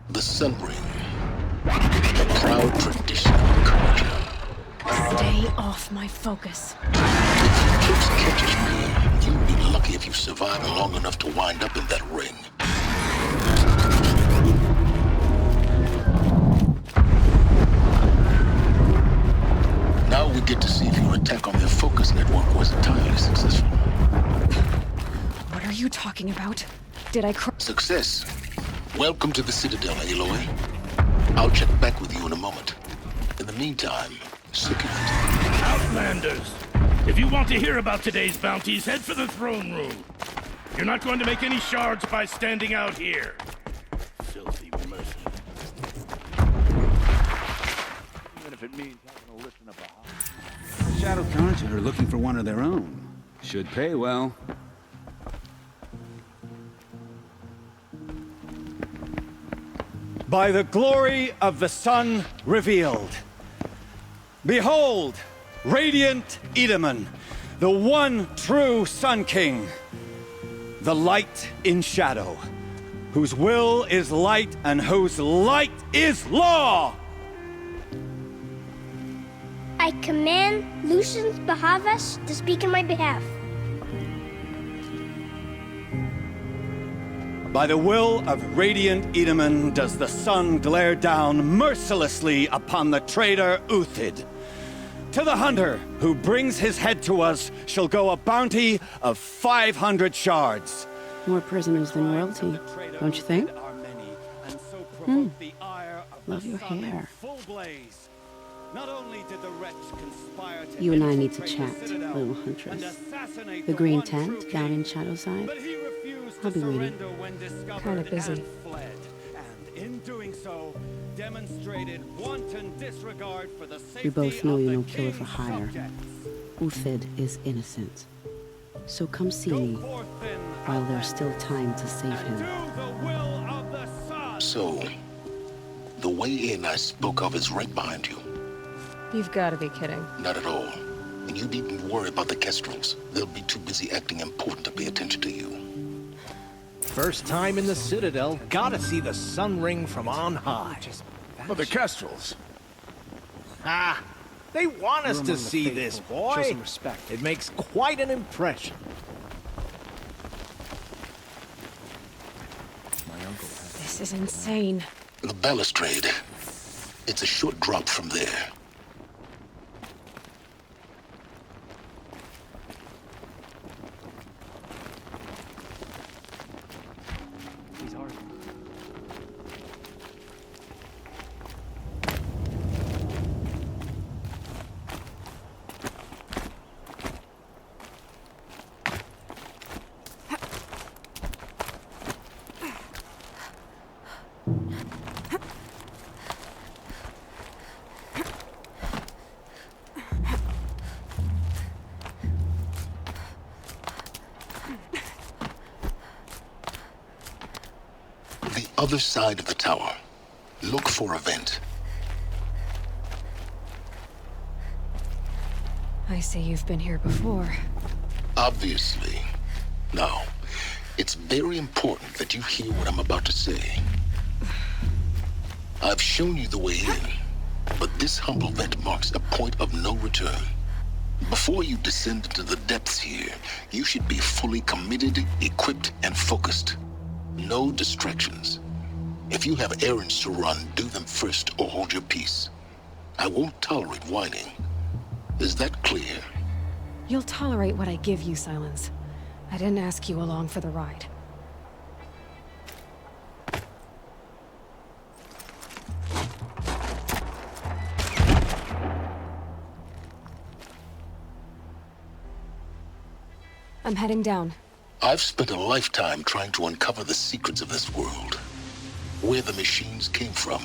The Sun Ring. The proud tradition of the Carja. Stay off my focus. If Eclipse catches me, you'll be lucky if you survive long enough to wind up in that ring. Now we get to see if your attack on their focus network was entirely successful. What are you talking about? Did I Success. Welcome to the Citadel, Aloy. I'll check back with you in a moment. In the meantime, secure it. Outlanders! If you want to hear about today's bounties, head for the throne room. You're not going to make any shards by standing out here. Filthy mercenary. Even if it means having to listen up a Shadow Carja are looking for one of their own. Should pay well. By the glory of the sun revealed. Behold, radiant Edaman, the one true Sun King. The light in shadow, whose will is light and whose light is law! I command Lucius Bahavas to speak in my behalf. By the will of radiant Edaman does the sun glare down mercilessly upon the traitor Uthid. To the hunter who brings his head to us shall go a bounty of 500 shards. More prisoners than royalty, don't you think? Love your hair. You and I need to chat, little huntress. The green tent down in Shadowside. I'll be waiting. Kinda busy. We both know you're no killer for hire. Uthid is innocent. So come see me while there's still time to save him. So, the way in I spoke of is right behind you. You've got to be kidding. Not at all. And you needn't worry about the Kestrels. They'll be too busy acting important to pay attention to you. First time in the Citadel, gotta see the Sun Ring from on high. But the Kestrels. Ah, they want us to see this, boy. Show some respect. It makes quite an impression. This is insane. The balustrade. It's a short drop from there. Other side of the tower. Look for a vent. I see you've been here before. Obviously. Now, it's very important that you hear what I'm about to say. I've shown you the way in, but this humble vent marks a point of no return. Before you descend into the depths here, you should be fully committed, equipped, and focused. No distractions. If you have errands to run, do them first or hold your peace. I won't tolerate whining. Is that clear? You'll tolerate what I give you, Silence. I didn't ask you along for the ride. I'm heading down. I've spent a lifetime trying to uncover the secrets of this world. Where the machines came from.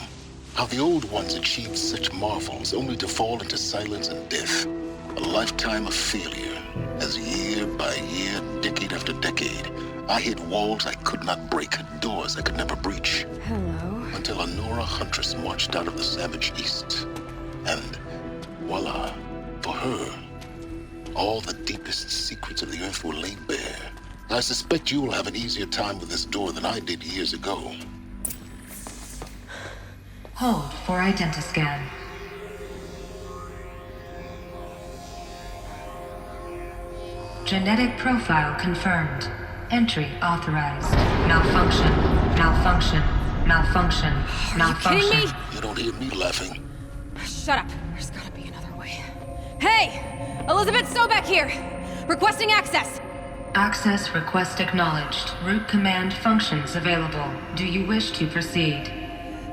How the old ones achieved such marvels only to fall into silence and death. A lifetime of failure. As year by year, decade after decade, I hit walls I could not break, doors I could never breach. Hello. Until a Nora huntress marched out of the savage east. And voila, for her, all the deepest secrets of the earth were laid bare. I suspect you will have an easier time with this door than I did years ago. Hold for identiscan. Genetic profile confirmed. Entry authorized. Malfunction. Malfunction. Malfunction. Malfunction. Are you kidding me? You don't hear me laughing. Shut up. There's gotta be another way. Hey! Elizabeth Sobek here! Requesting access! Access request acknowledged. Root command functions available. Do you wish to proceed?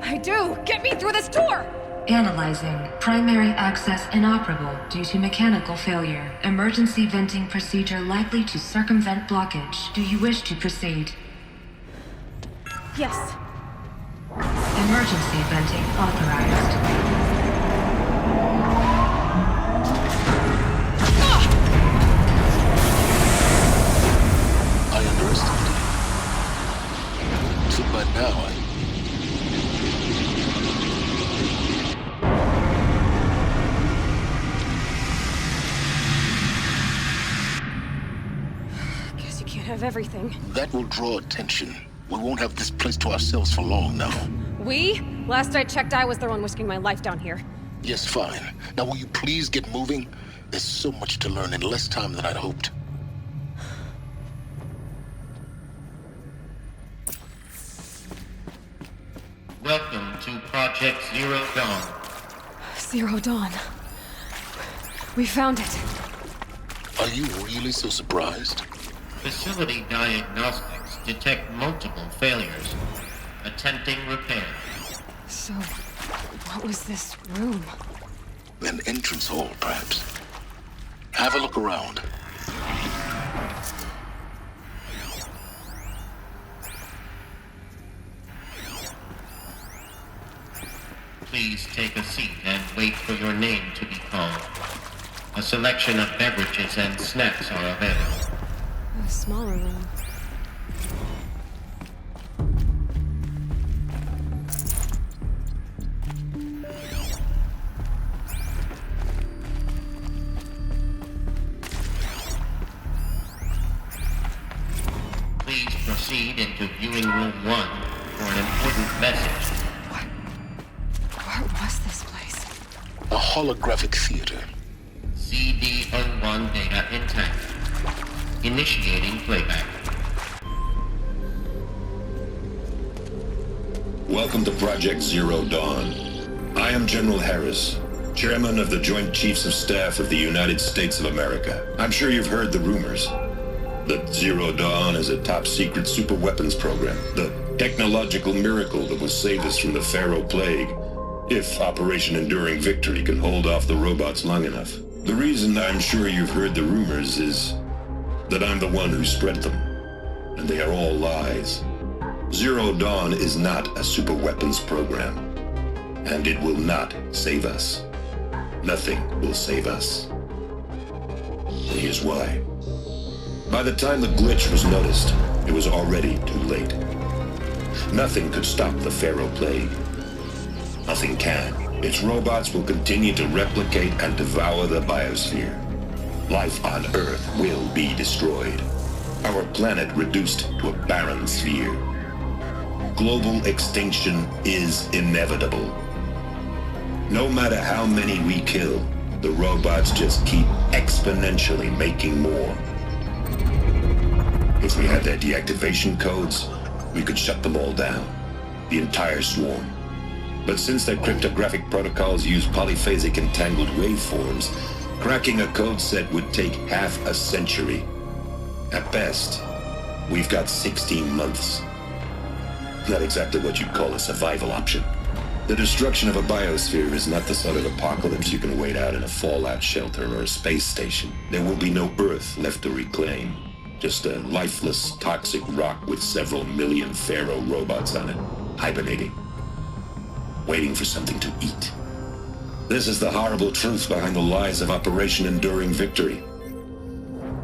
I do! Get me through this door! Analyzing. Primary access inoperable due to mechanical failure. Emergency venting procedure likely to circumvent blockage. Do you wish to proceed? Yes. Emergency venting authorized. I underestimated you. So by now, Guess you can't have everything. that will draw attention. We won't have this place to ourselves for long now. We? Last I checked, I was the one risking my life down here. Yes, fine. Now will you please get moving? There's so much to learn in less time than I'd hoped. Welcome to Project Zero Dawn. Zero Dawn. We found it. Are you really so surprised? Facility diagnostics detect multiple failures. Attempting repair. So, what was this room? An entrance hall, perhaps. Have a look around. Please take a seat and wait for your name to be called. A selection of beverages and snacks are available. A smaller room. Please proceed into viewing room 1 for an important message. What was this place? A holographic theater. CD01 data intact. Initiating playback. Welcome to Project Zero Dawn. I am General Harris, Chairman of the Joint Chiefs of Staff of the United States of America. I'm sure you've heard the rumors that Zero Dawn is a top-secret super-weapons program, the technological miracle that will save us from the Pharaoh Plague, if Operation Enduring Victory can hold off the robots long enough. The reason I'm sure you've heard the rumors is that I'm the one who spread them, and they are all lies. Zero Dawn is not a super-weapons program, and it will not save us. Nothing will save us. And here's why. By the time the glitch was noticed, it was already too late. Nothing could stop the Pharaoh Plague. Nothing can. Its robots will continue to replicate and devour the biosphere. Life on Earth will be destroyed. Our planet reduced to a barren sphere. Global extinction is inevitable. No matter how many we kill, the robots just keep exponentially making more. If we had their deactivation codes, we could shut them all down. The entire swarm. But since their cryptographic protocols use polyphasic entangled waveforms, cracking a code set would take half a century. At best, we've got 16 months. Not exactly what you'd call a survival option. The destruction of a biosphere is not the sort of apocalypse you can wait out in a fallout shelter or a space station. There will be no Earth left to reclaim. Just a lifeless, toxic rock with several million Pharaoh robots on it, hibernating, waiting for something to eat. This is the horrible truth behind the lies of Operation Enduring Victory.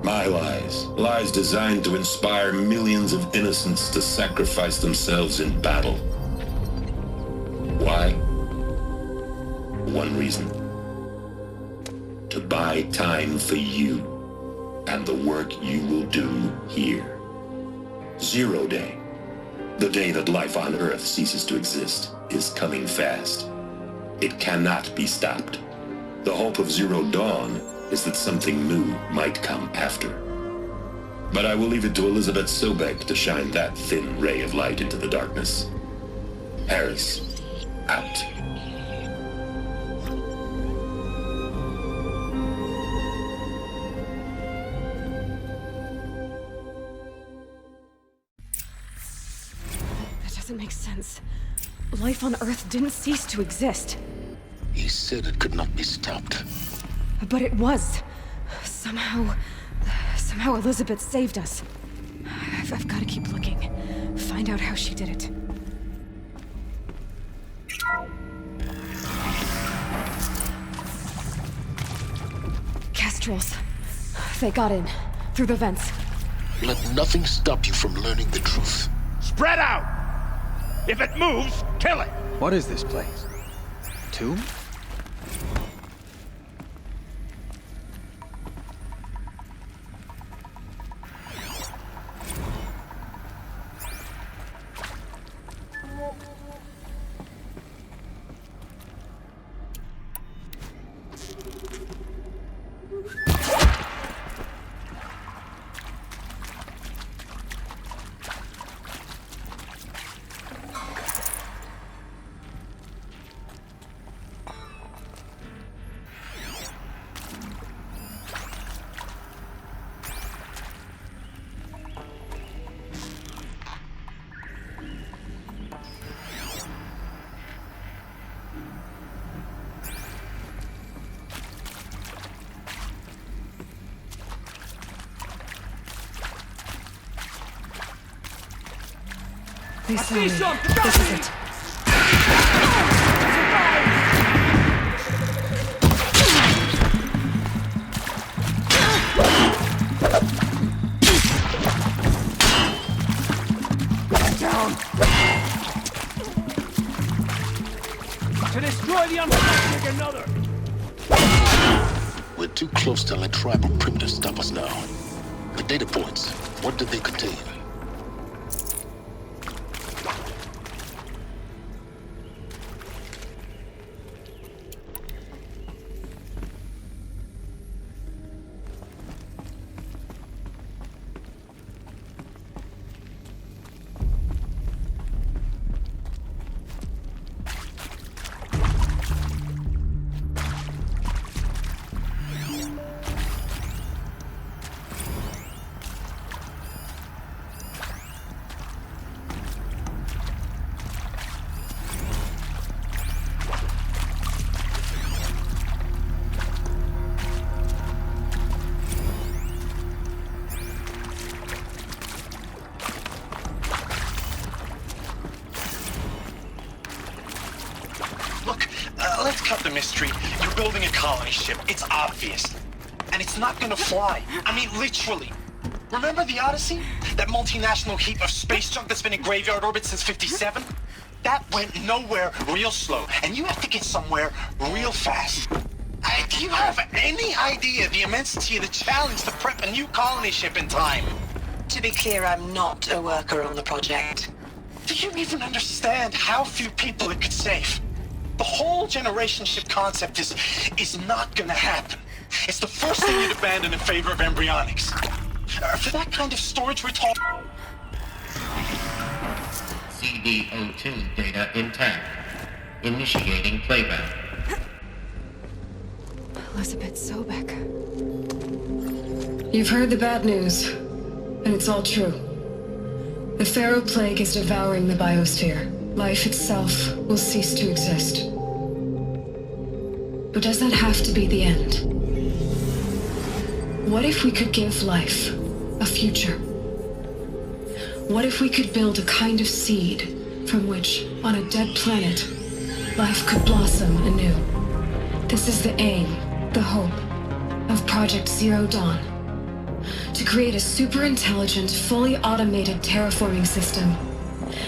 My lies. Lies designed to inspire millions of innocents to sacrifice themselves in battle. Why? One reason. To buy time for you and the work you will do here. Zero Day. The day that life on Earth ceases to exist. is coming fast. It cannot be stopped. The hope of Zero Dawn is that something new might come after. But I will leave it to Elizabeth Sobek to shine that thin ray of light into the darkness. Harris, out. That doesn't make sense. Life on Earth didn't cease to exist. He said it could not be stopped. But it was. Somehow Elizabeth saved us. I've got to keep looking. Find out how she did it. Kestrels. They got in. Through the vents. Let nothing stop you from learning the truth. Spread out! If it moves, kill it! What is this place? Tomb? They saw me. This is it. Down! To destroy the unprotected another! We're too close to let tribal primitives stop us now. The data points, what did they contain? Let's cut the mystery. You're building a colony ship. It's obvious. And it's not gonna fly. I mean, literally. Remember the Odyssey? That multinational heap of space junk that's been in graveyard orbit since '57? That went nowhere real slow. And you have to get somewhere real fast. Do you have any idea the immensity of the challenge to prep a new colony ship in time? To be clear, I'm not a worker on the project. Do you even understand how few people it could save? The whole generation ship concept is not gonna happen. It's the first thing you'd abandon in favor of embryonics. For that kind of storage we're talking... CD02 data intact. Initiating playback. Elizabeth Sobek. You've heard the bad news, and it's all true. The Pharaoh Plague is devouring the biosphere. Life itself will cease to exist. But does that have to be the end? What if we could give life a future? What if we could build a kind of seed from which, on a dead planet, life could blossom anew? This is the aim, the hope, of Project Zero Dawn. To create a super-intelligent, fully automated terraforming system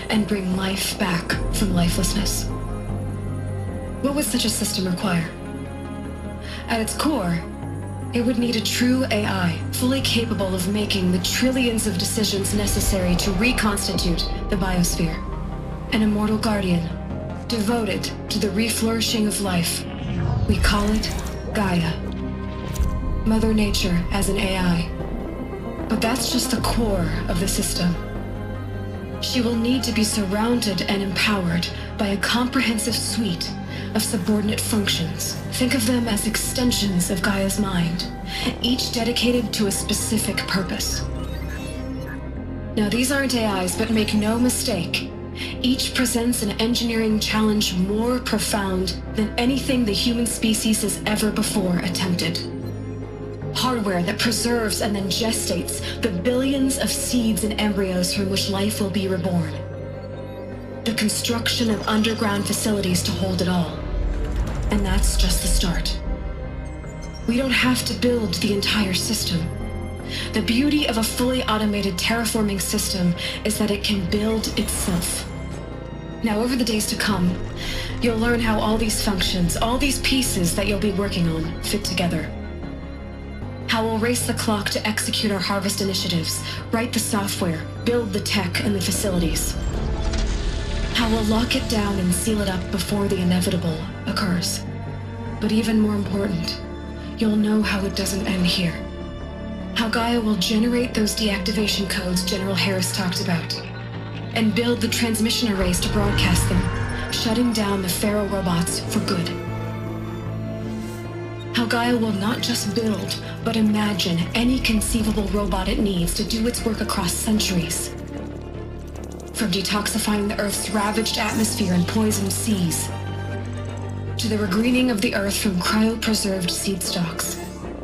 and bring life back from lifelessness. What would such a system require? At its core, it would need a true AI, fully capable of making the trillions of decisions necessary to reconstitute the biosphere. An immortal guardian, devoted to the reflourishing of life. We call it Gaia. Mother Nature as an AI. But that's just the core of the system. She will need to be surrounded and empowered by a comprehensive suite of subordinate functions. Think of them as extensions of Gaia's mind, each dedicated to a specific purpose. Now, these aren't AIs, but make no mistake, each presents an engineering challenge more profound than anything the human species has ever before attempted. Hardware that preserves and then gestates the billions of seeds and embryos from which life will be reborn. The construction of underground facilities to hold it all. And that's just the start. We don't have to build the entire system. The beauty of a fully automated terraforming system is that it can build itself. Now, over the days to come, you'll learn how all these functions, all these pieces that you'll be working on, fit together. How we'll race the clock to execute our harvest initiatives, write the software, build the tech and the facilities. How we'll lock it down and seal it up before the inevitable occurs. But even more important, you'll know how it doesn't end here. How Gaia will generate those deactivation codes General Harris talked about, and build the transmission arrays to broadcast them, shutting down the Pharaoh robots for good. How Gaia will not just build, but imagine any conceivable robot it needs to do its work across centuries. From detoxifying the Earth's ravaged atmosphere and poisoned seas, to the regreening of the Earth from cryopreserved seed stalks,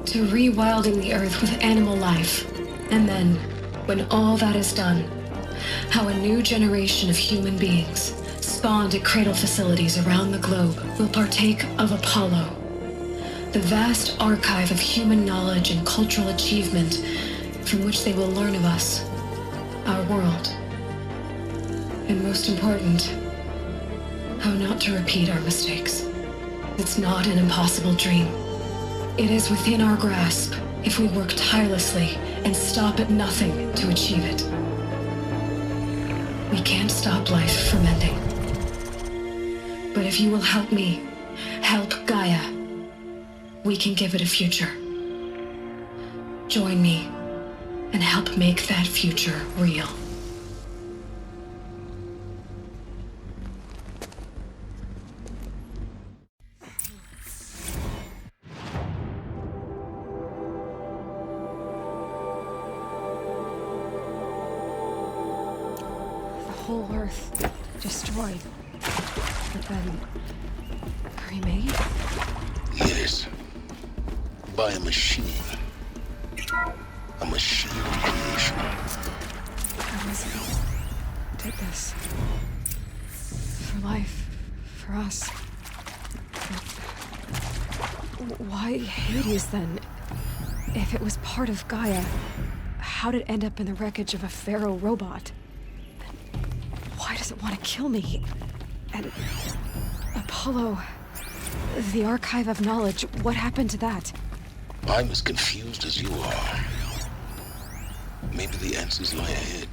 to rewilding the Earth with animal life. And then, when all that is done, how a new generation of human beings, spawned at cradle facilities around the globe, will partake of Apollo, the vast archive of human knowledge and cultural achievement from which they will learn of us, our world. And most important, how not to repeat our mistakes. It's not an impossible dream. It is within our grasp if we work tirelessly and stop at nothing to achieve it. We can't stop life from ending. But if you will help me, help Gaia, we can give it a future. Join me and help make that future real. Whole Earth destroyed, but then remade? Yes. By a machine. A machine of creation. Did this. For life. For us. But why Hades then? If it was part of Gaia, how did it end up in the wreckage of a Pharaoh robot? Why does it want to kill me? And Apollo, the archive of knowledge, what happened to that? I'm as confused as you are. Maybe the answers lie ahead.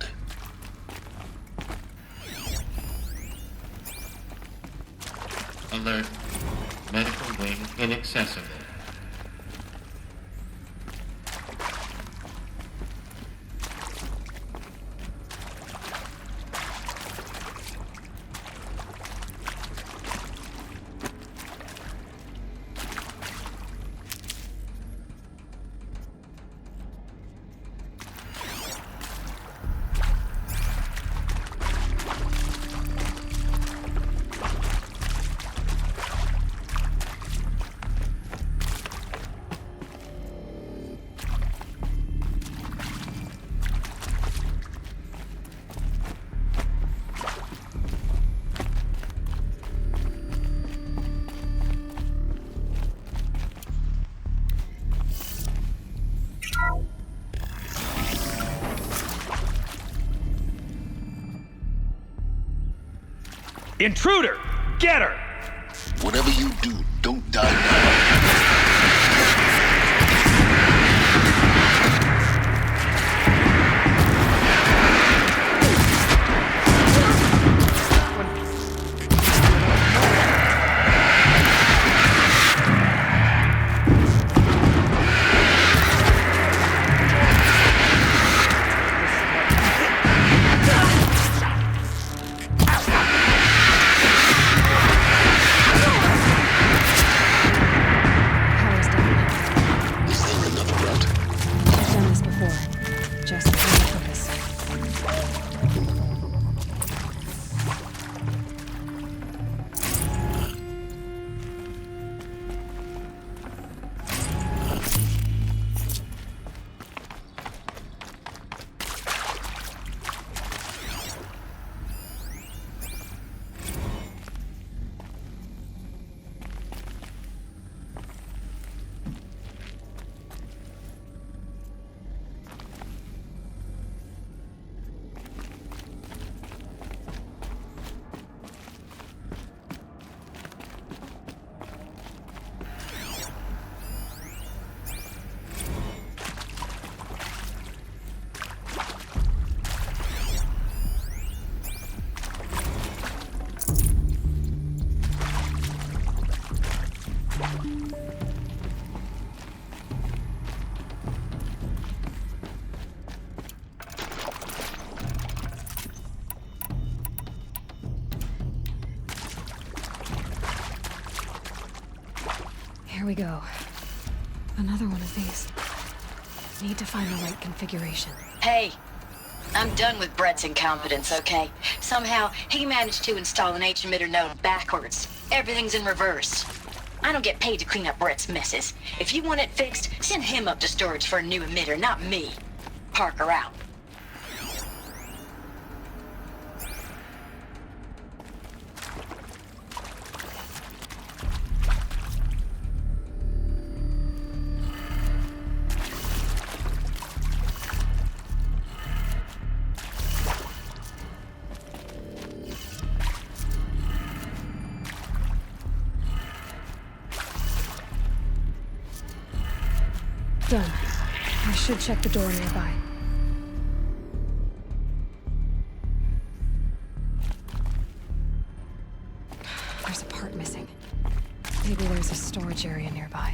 Alert. Medical wing inaccessible. Intruder! Get her! Whatever you do, don't die now. Here we go. Another one of these. Need to find the right configuration. Hey, I'm done with Brett's incompetence, okay? Somehow, he managed to install an H-emitter node backwards. Everything's in reverse. I don't get paid to clean up Brett's messes. If you want it fixed, send him up to storage for a new emitter, not me. Parker out. Done. I should check the door nearby. There's a part missing. Maybe there's a storage area nearby.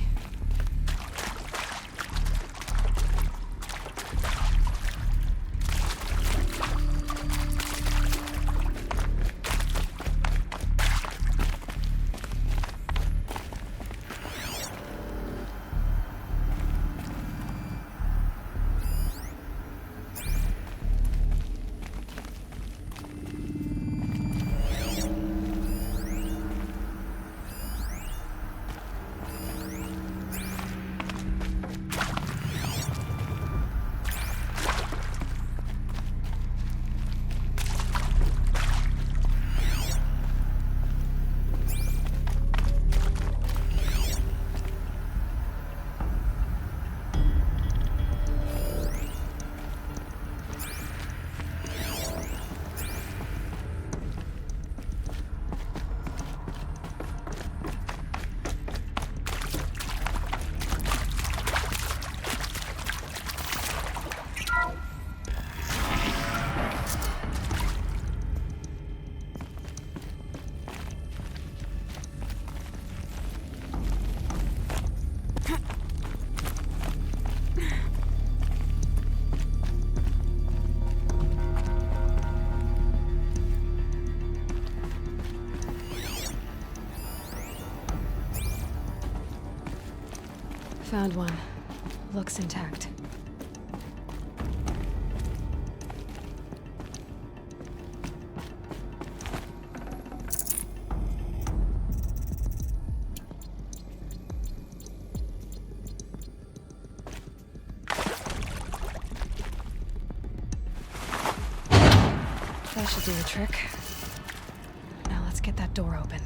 Found one. Looks intact. That should do the trick. Now let's get that door open.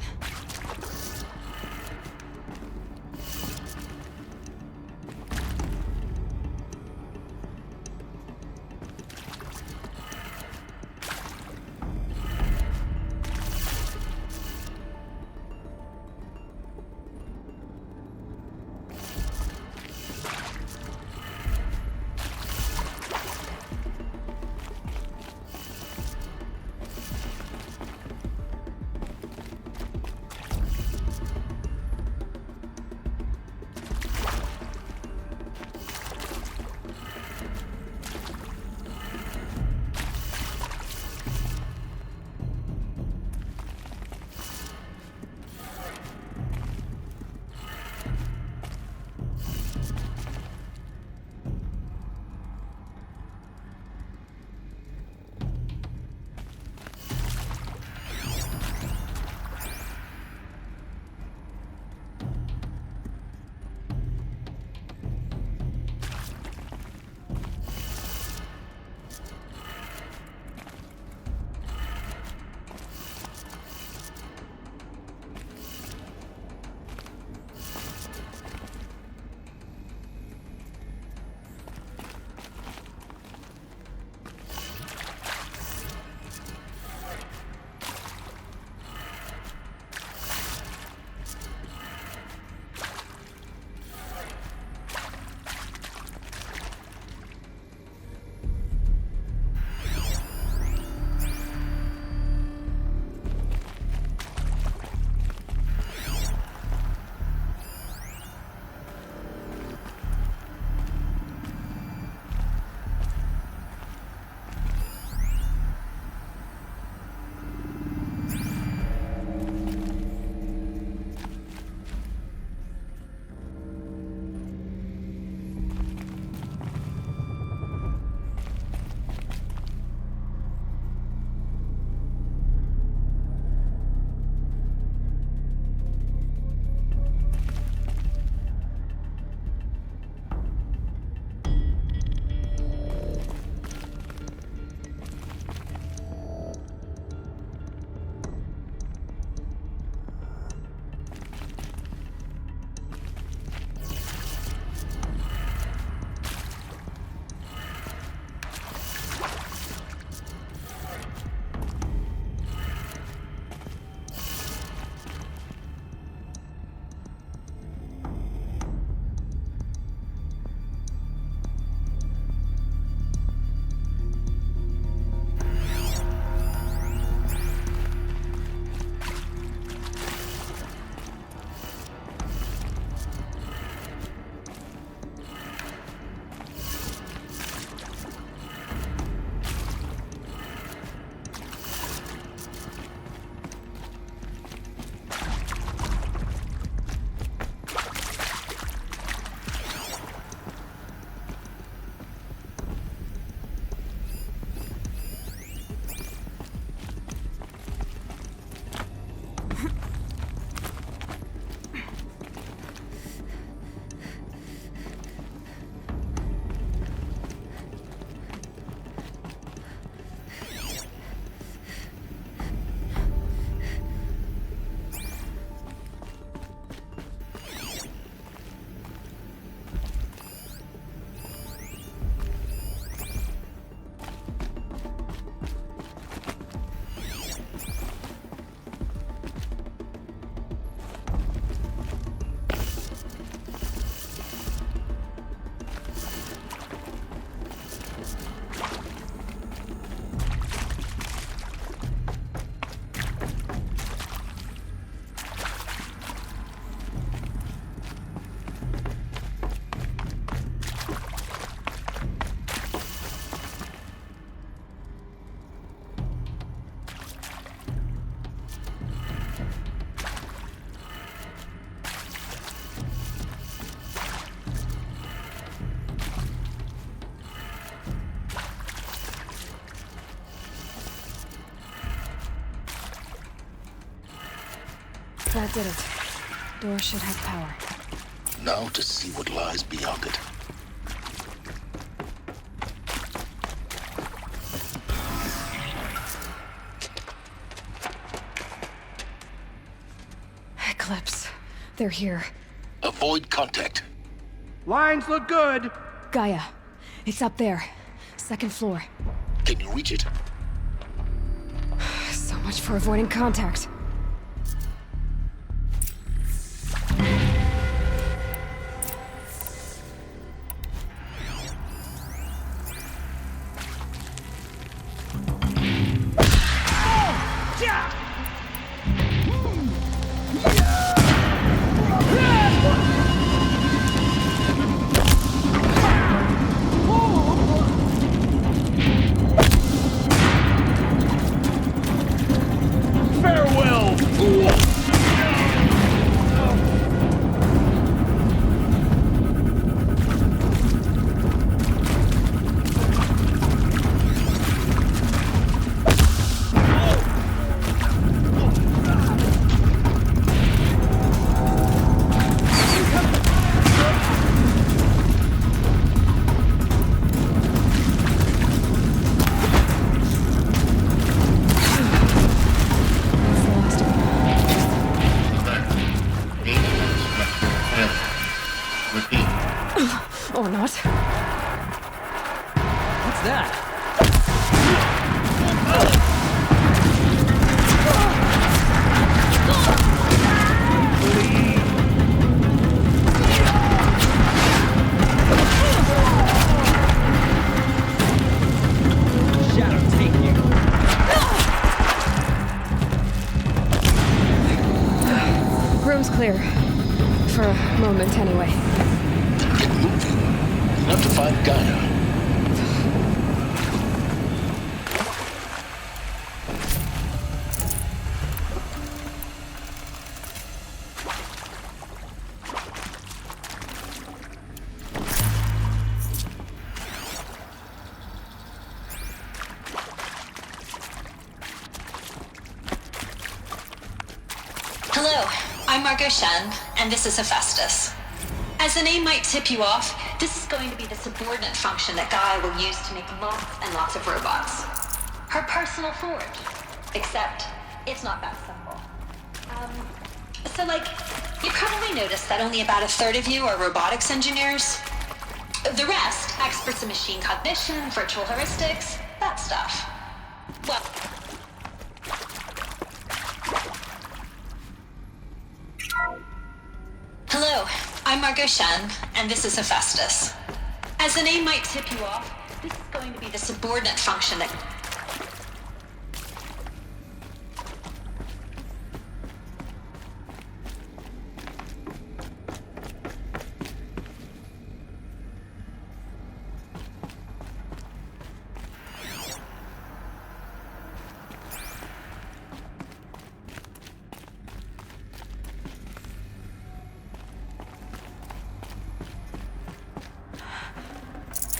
That did it. Door should have power. Now to see what lies beyond it. Eclipse. They're here. Avoid contact. Lines look good. Gaia. It's up there. Second floor. Can you reach it? So much for avoiding contact. Or not. What's that? Shadow, take you. Room's clear. For a moment, anyway. Get moving. Not to find Gaia. Hello, I'm Margot Shen, and this is Hephaestus. As the name might tip you off, this is going to be the subordinate function that Gaia will use to make lots and lots of robots. Her personal forge. Except, it's not that simple. You probably noticed that only about a third of you are robotics engineers. The rest, experts in machine cognition, virtual heuristics, that stuff. Well... Hello, I'm Margot Shen, and this is Hephaestus. As the name might tip you off, this is going to be the subordinate function that...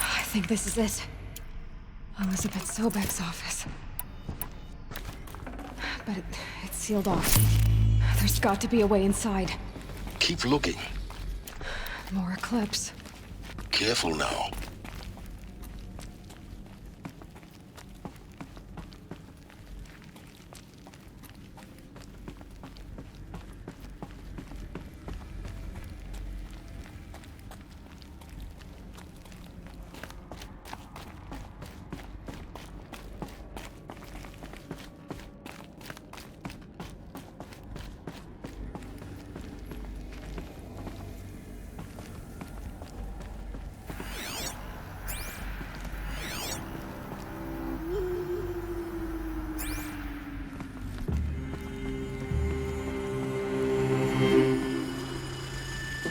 I think this is it. Elizabeth Sobek's office. But it's sealed off. There's got to be a way inside. Keep looking. More Eclipse. Careful now.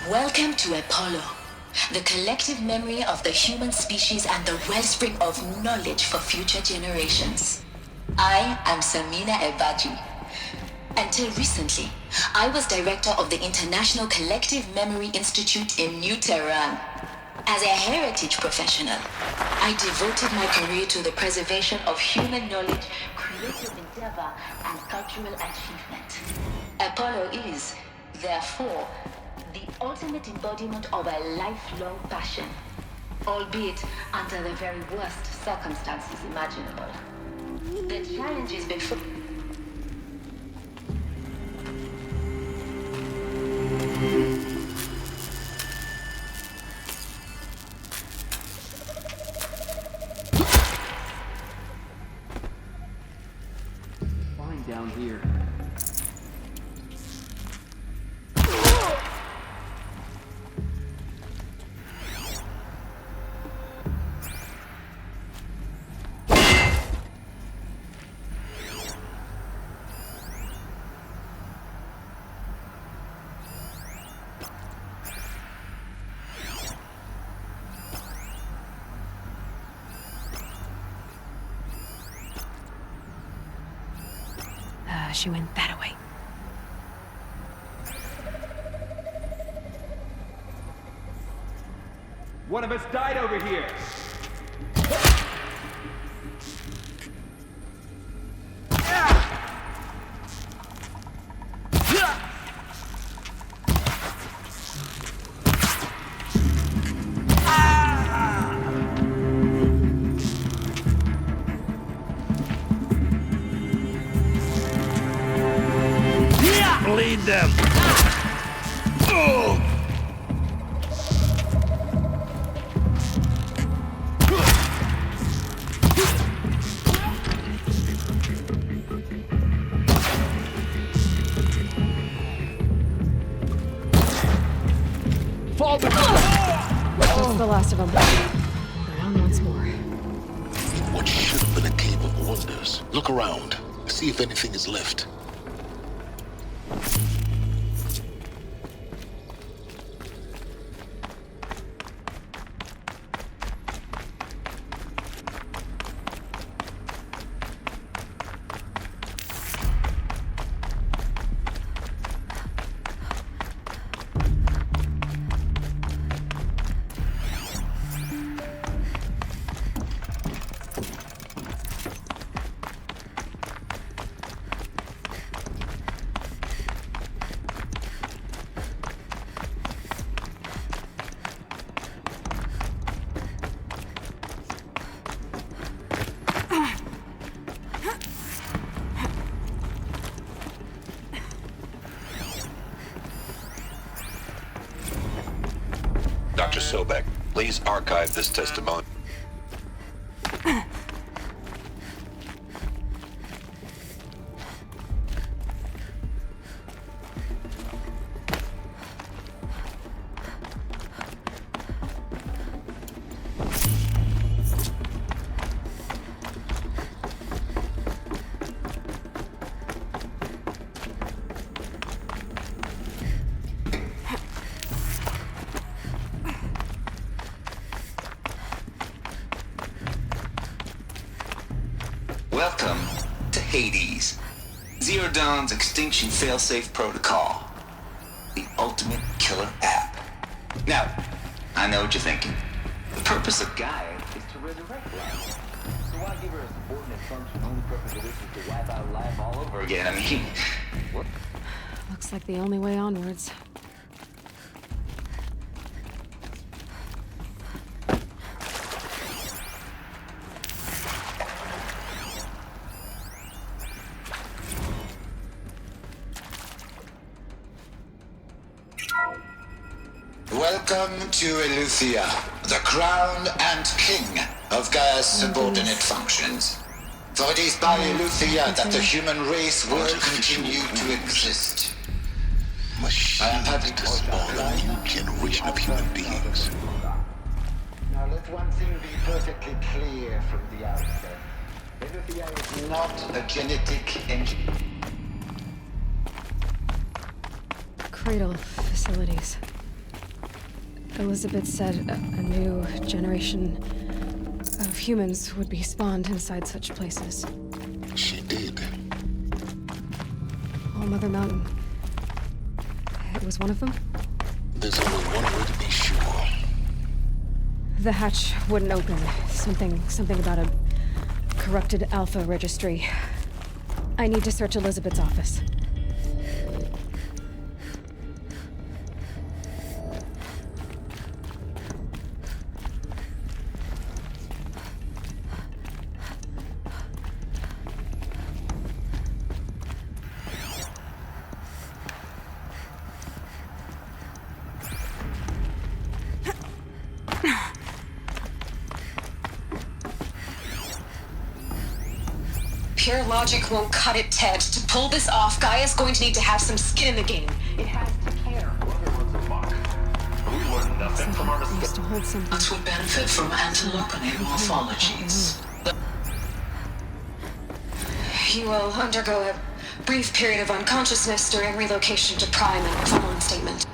Welcome to Apollo, the collective memory of the human species and the wellspring of knowledge for future generations. I am Samina Ebaji. Until recently, I was director of the International Collective Memory Institute in New Tehran. As a heritage professional, I devoted my career to the preservation of human knowledge, creative endeavor, and cultural achievement. Apollo is, therefore, the ultimate embodiment of a lifelong passion, albeit under the very worst circumstances imaginable. The challenge is before... Fine down here. She went that way. One of us died over here. Bleed them! Oh! Fall back! That's the last of them. Around once more. What should have been a cave of wonders. Look around. See if anything is left. Dr. Sobek, please archive this testimony. Welcome to Hades, Zero Dawn's extinction failsafe protocol, the ultimate killer app. Now, I know what you're thinking. The purpose of Gaia is to resurrect life. So why give her a subordinate function only purpose of which is to wipe out life all over again? I mean, what? Looks like the only way onwards. Welcome to Eleuthia, the crown and king of Gaia's subordinate functions. For it is by Eleuthia that the human race will continue to exist. I am having to spawn a new generation of human beings. Now let one thing be perfectly clear from the outset. Eleuthia is not a genetic engine. Cradle facilities. Elizabeth said a new generation of humans would be spawned inside such places. She did. All Mother Mountain. It was one of them? There's only one way to be sure. The hatch wouldn't open. Something about a corrupted alpha registry. I need to search Elizabeth's office. Pure logic won't cut it, Ted. To pull this off, Gaia's going to need to have some skin in the game. It has to care. We learned nothing from our mistakes. To hold something. That would benefit from antelope-and morphologies. You will undergo a brief period of unconsciousness during relocation to Prime and final instatement.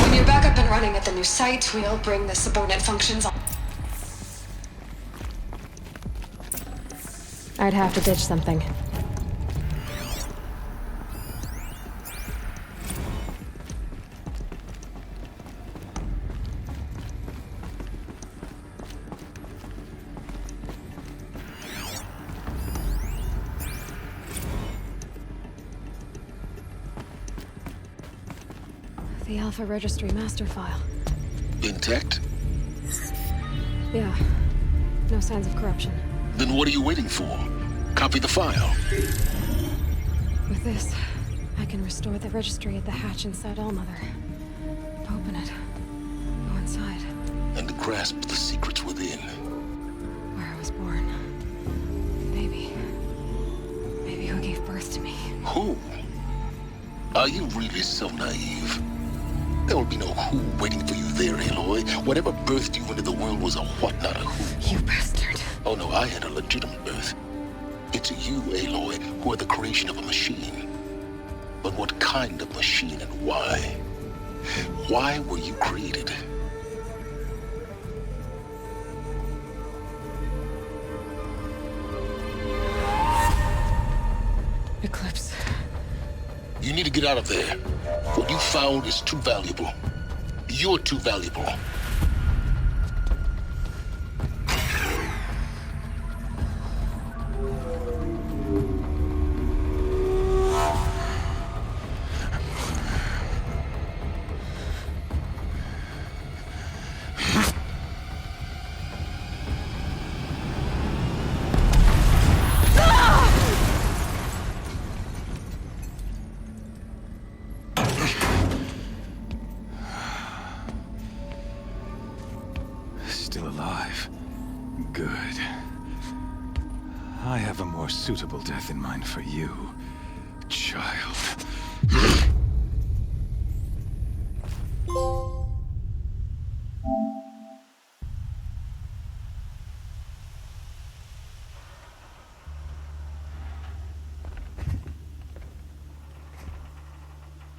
When you're back up and running at the new site, we'll bring the subordinate functions on. I'd have to ditch something. The Alpha Registry master file. Intact? Yeah. No signs of corruption. Then what are you waiting for? Copy the file. With this, I can restore the registry at the hatch inside Allmother. Open it. Go inside. And grasp the secrets within. Where I was born. Maybe who gave birth to me. Who? Are you really so naive? There will be no who waiting for you there, Aloy. Whatever birthed you into the world was a what, not a who. You bastard. Oh no, I had a legitimate birth. It's you, Aloy, who are the creation of a machine. But what kind of machine and why? Why were you created? Eclipse. You need to get out of there. What you found is too valuable. You're too valuable. Still alive. Good. I have a more suitable death in mind for you, child.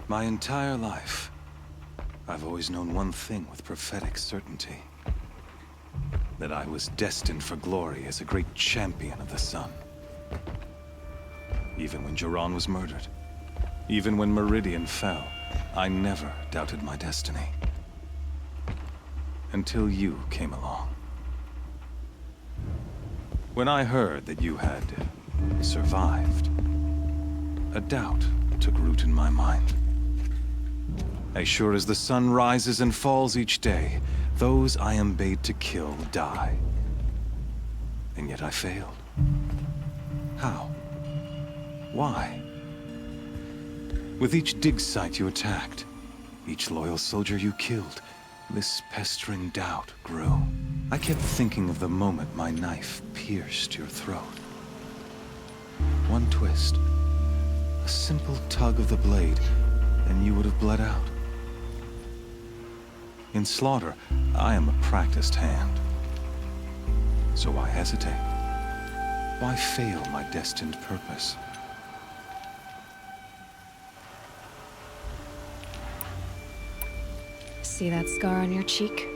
My entire life, I've always known one thing with prophetic certainty. That I was destined for glory as a great champion of the sun. Even when Jiran was murdered, even when Meridian fell, I never doubted my destiny. Until you came along. When I heard that you had survived, a doubt took root in my mind. As sure as the sun rises and falls each day, those I am bade to kill die. And yet I failed. How? Why? With each dig site you attacked, each loyal soldier you killed, this pestering doubt grew. I kept thinking of the moment my knife pierced your throat. One twist, a simple tug of the blade, and you would have bled out. In slaughter, I am a practiced hand. So why hesitate? Why fail my destined purpose? See that scar on your cheek?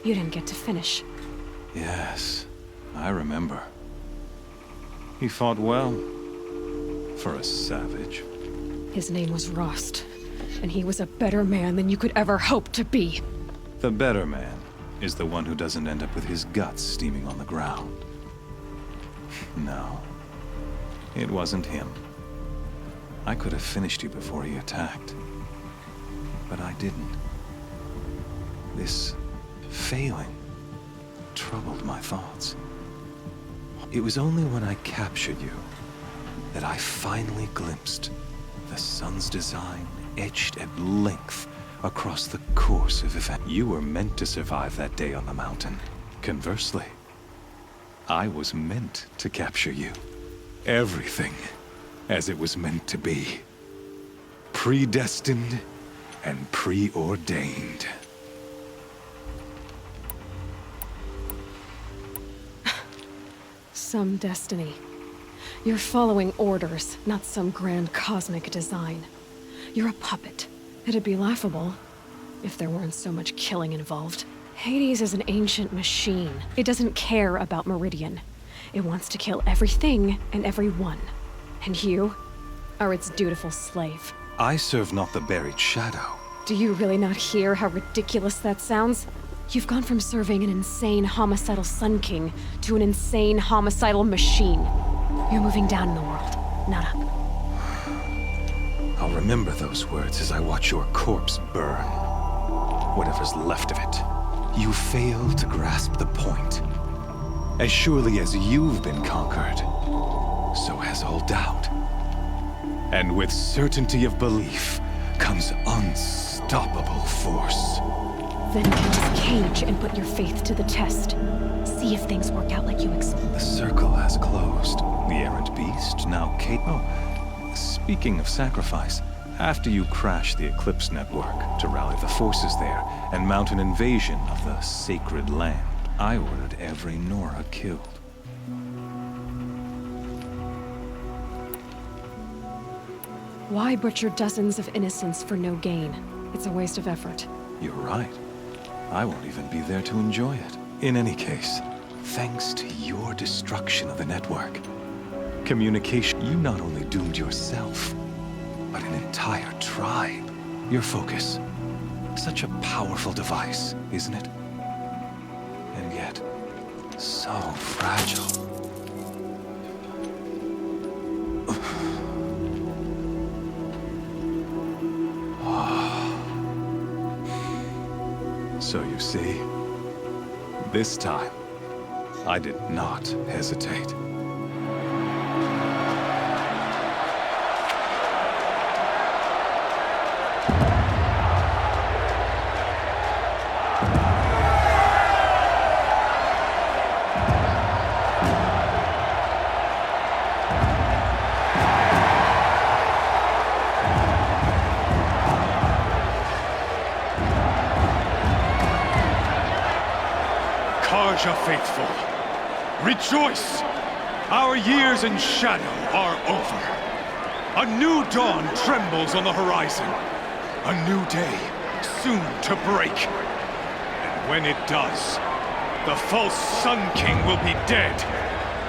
You didn't get to finish. Yes, I remember. He fought well. For a savage. His name was Rost, and he was a better man than you could ever hope to be. The better man is the one who doesn't end up with his guts steaming on the ground. No, it wasn't him. I could have finished you before he attacked. But I didn't. This failing troubled my thoughts. It was only when I captured you that I finally glimpsed the sun's design etched at length across the course of events. You were meant to survive that day on the mountain. Conversely, I was meant to capture you. Everything as it was meant to be. Predestined and preordained. Some destiny. You're following orders, not some grand cosmic design. You're a puppet. It'd be laughable if there weren't so much killing involved. Hades is an ancient machine. It doesn't care about Meridian. It wants to kill everything and everyone. And you are its dutiful slave. I serve not the buried shadow. Do you really not hear how ridiculous that sounds? You've gone from serving an insane homicidal Sun King to an insane homicidal machine. You're moving down in the world, not up. I'll remember those words as I watch your corpse burn. Whatever's left of it. You fail to grasp the point. As surely as you've been conquered, so has all doubt. And with certainty of belief comes unstoppable force. Then kill this cage and put your faith to the test. See if things work out like you expect. The circle has closed. The errant beast, now Kate. Oh, speaking of sacrifice, after you crash the Eclipse network to rally the forces there and mount an invasion of the sacred land, I ordered every Nora killed. Why butcher dozens of innocents for no gain? It's a waste of effort. You're right. I won't even be there to enjoy it. In any case, thanks to your destruction of the network, communication, you not only doomed yourself, but an entire tribe. Your focus. Such a powerful device, isn't it? And yet, so fragile. So you see, this time, I did not hesitate. Faithful, rejoice! Our years in shadow are over. A new dawn trembles on the horizon. A new day soon to break. And when it does, the false Sun King will be dead,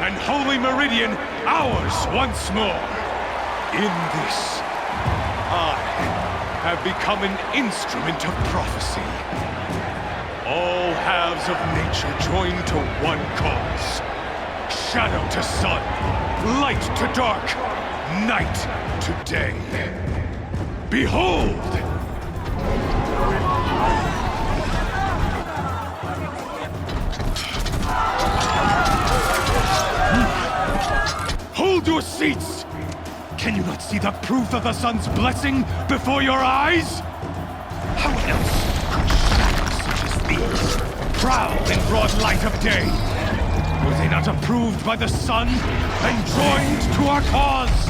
and Holy Meridian ours once more. In this, I have become an instrument of prophecy. All halves of nature join to one cause. Shadow to sun, light to dark, night to day. Behold! Hold your seats! Can you not see the proof of the sun's blessing before your eyes? How else could shadows such as these prowl in broad light of day? Were they not approved by the sun and joined to our cause?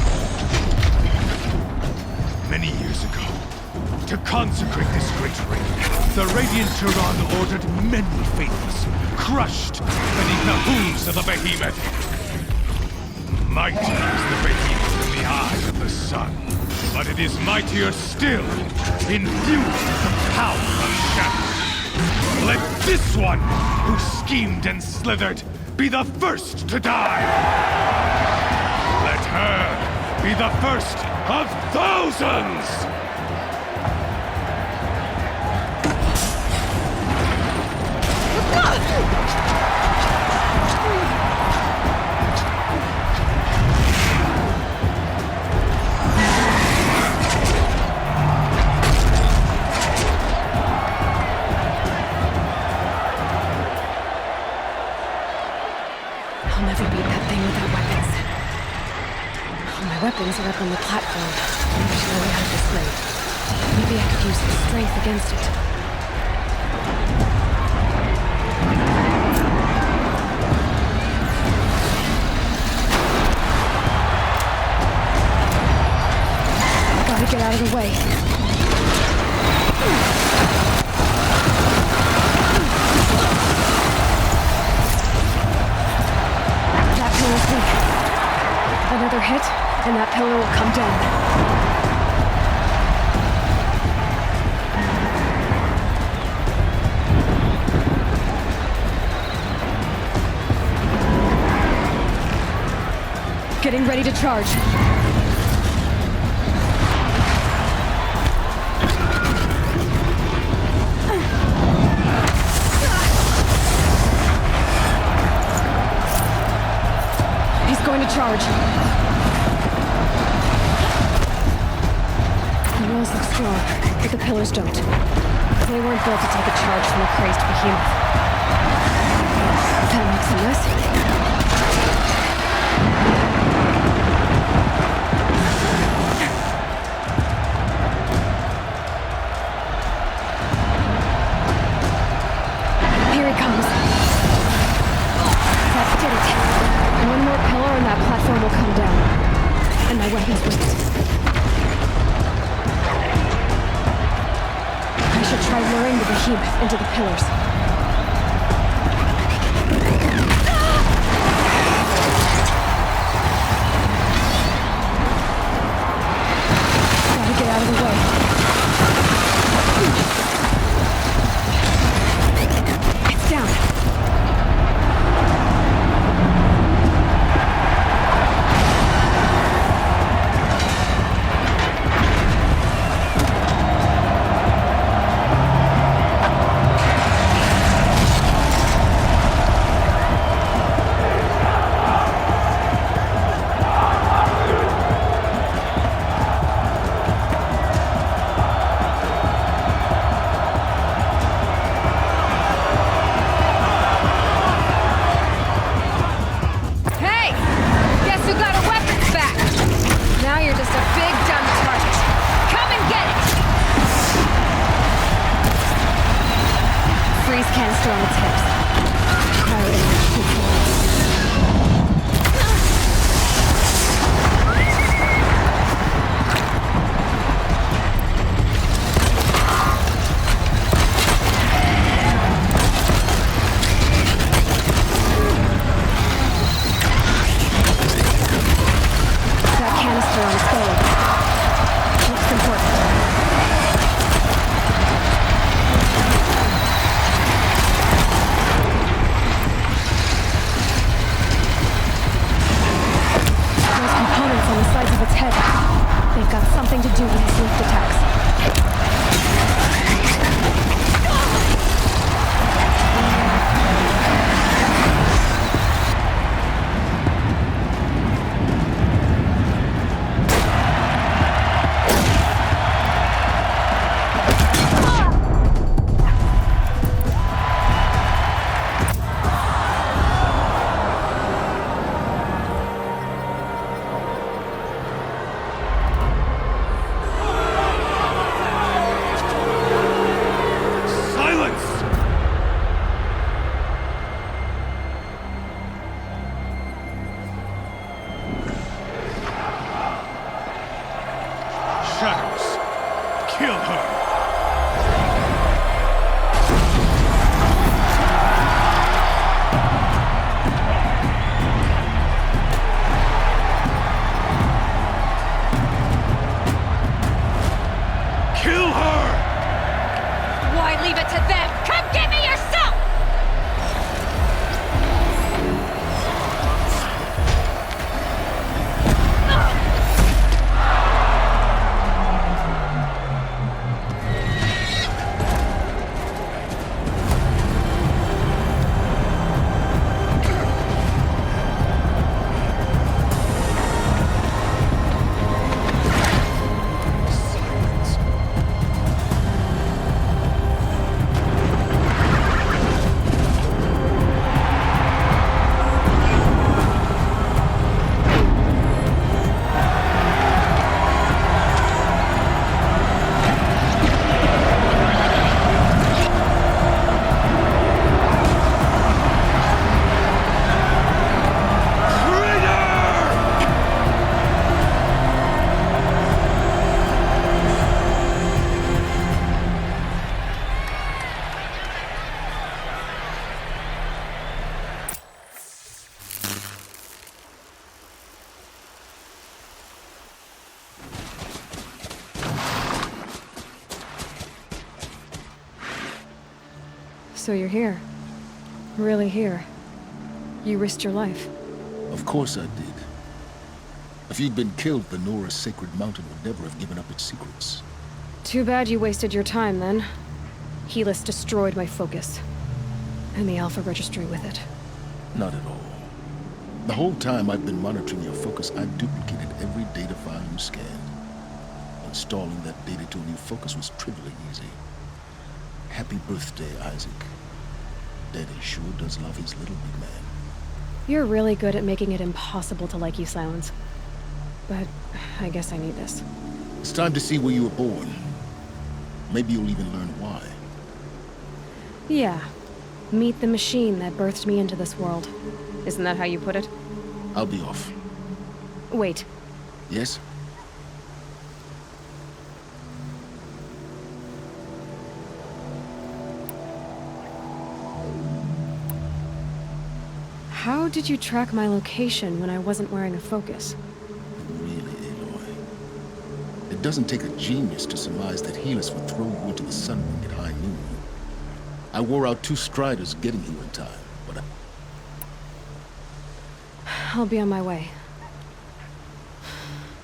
Many years ago, to consecrate this great ring, the Radiant Turan ordered many faithless, crushed beneath the hooves of the behemoth. Mighty is the behemoth in the eye of the sun, but it is mightier still, infused with the power of shadow. Let this one, who schemed and slithered, be the first to die! Let her be the first of thousands! Weapons are up on the platform. There's no way out of this blade. Maybe I could use the strength against it. Get out of the way. That pillar's weak. Another hit, and that pillar will come down. Getting ready to charge. He's going to charge. The walls look strong, but the pillars don't. They weren't built to take a charge from a crazed behemoth. That makes a mess. Platform will come down, and my weapon's with it. I should try luring the behemoth into the pillars. Gotta get out of the way. It's down. Canister on its hips. Cryo image control. That canister on its belly. Looks important. On the sides of its head. They've got something to do with its lift attacks. Kill her! Kill her! Why leave it to them? Come get me yourself! So you're here. Really here. You risked your life. Of course I did. If you'd been killed, the Nora's sacred mountain would never have given up its secrets. Too bad you wasted your time, then. Helis destroyed my focus. And the Alpha Registry with it. Not at all. The whole time I've been monitoring your focus, I've duplicated every data file you scanned. Installing that data to a new focus was trivially easy. Happy birthday, Isaac. Daddy sure does love his little big man. You're really good at making it impossible to like you, Silence. But I guess I need this. It's time to see where you were born. Maybe you'll even learn why. Yeah. Meet the machine that birthed me into this world. Isn't that how you put it? I'll be off. Wait. Yes? How did you track my location when I wasn't wearing a focus? Really, Aloy. It doesn't take a genius to surmise that Helis would throw you into the sun ring at high noon. I wore out 2 striders getting here in time, but I'll be on my way.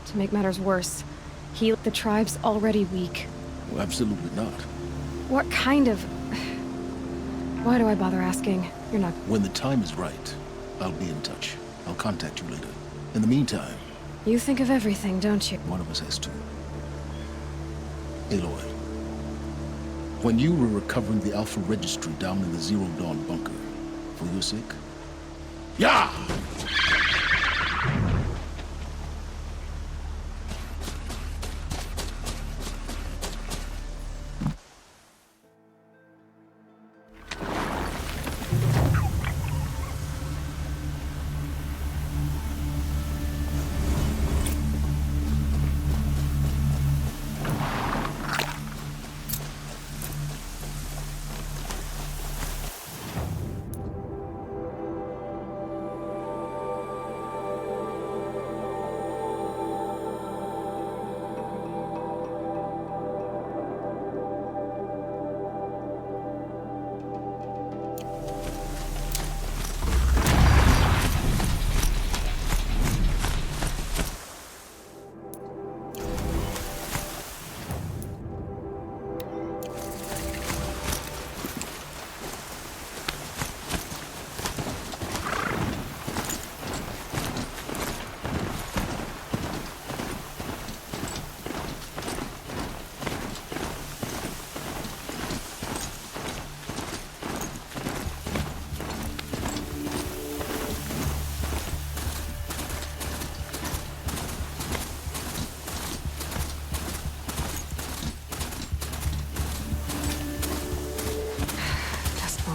To make matters worse, the tribe's already weak. Well, absolutely not. What kind of... Why do I bother asking? You're not... When the time is right, I'll be in touch. I'll contact you later. In the meantime... You think of everything, don't you? One of us has to. Aloy. When you were recovering the Alpha Registry down in the Zero Dawn bunker, for your sake? Yeah!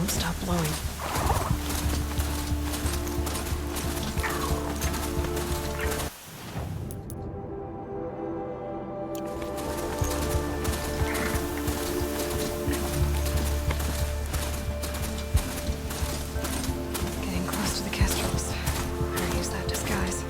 Stop blowing. Getting close to the Kestrels. Better use that disguise.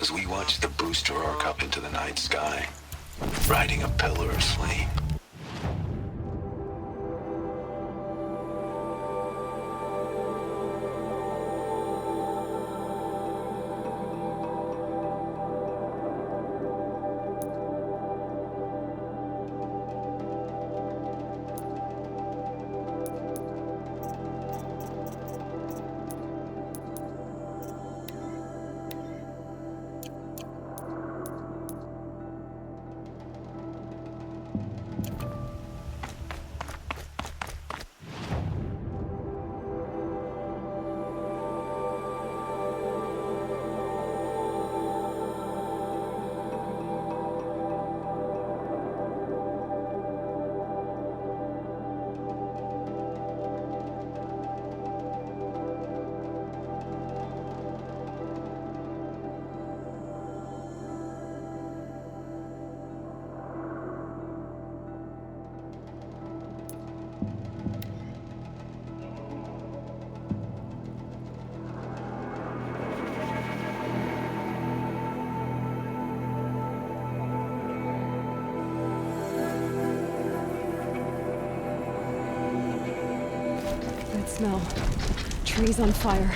as we watch the booster arc up into the night sky, riding a pillar of flame. That smell. Trees on fire.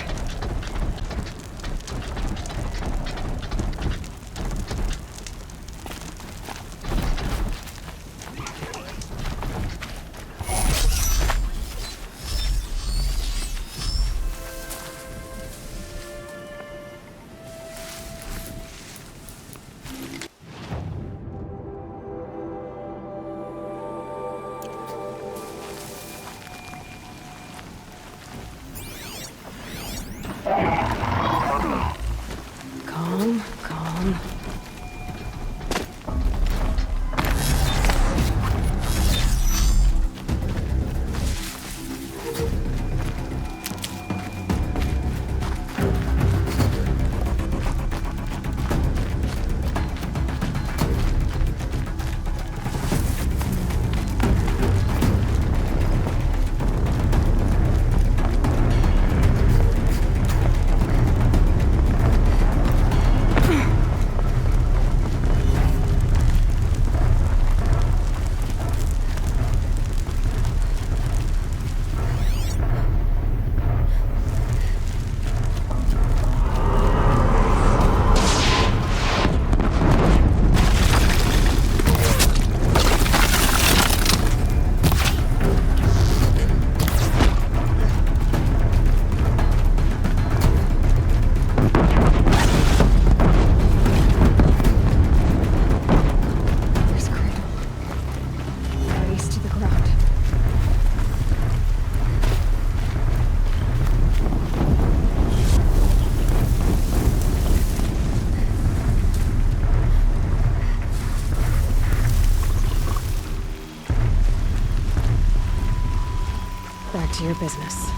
Calm, calm. Back to your business.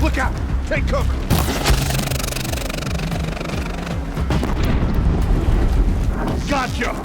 Look out! Take cover! Gotcha!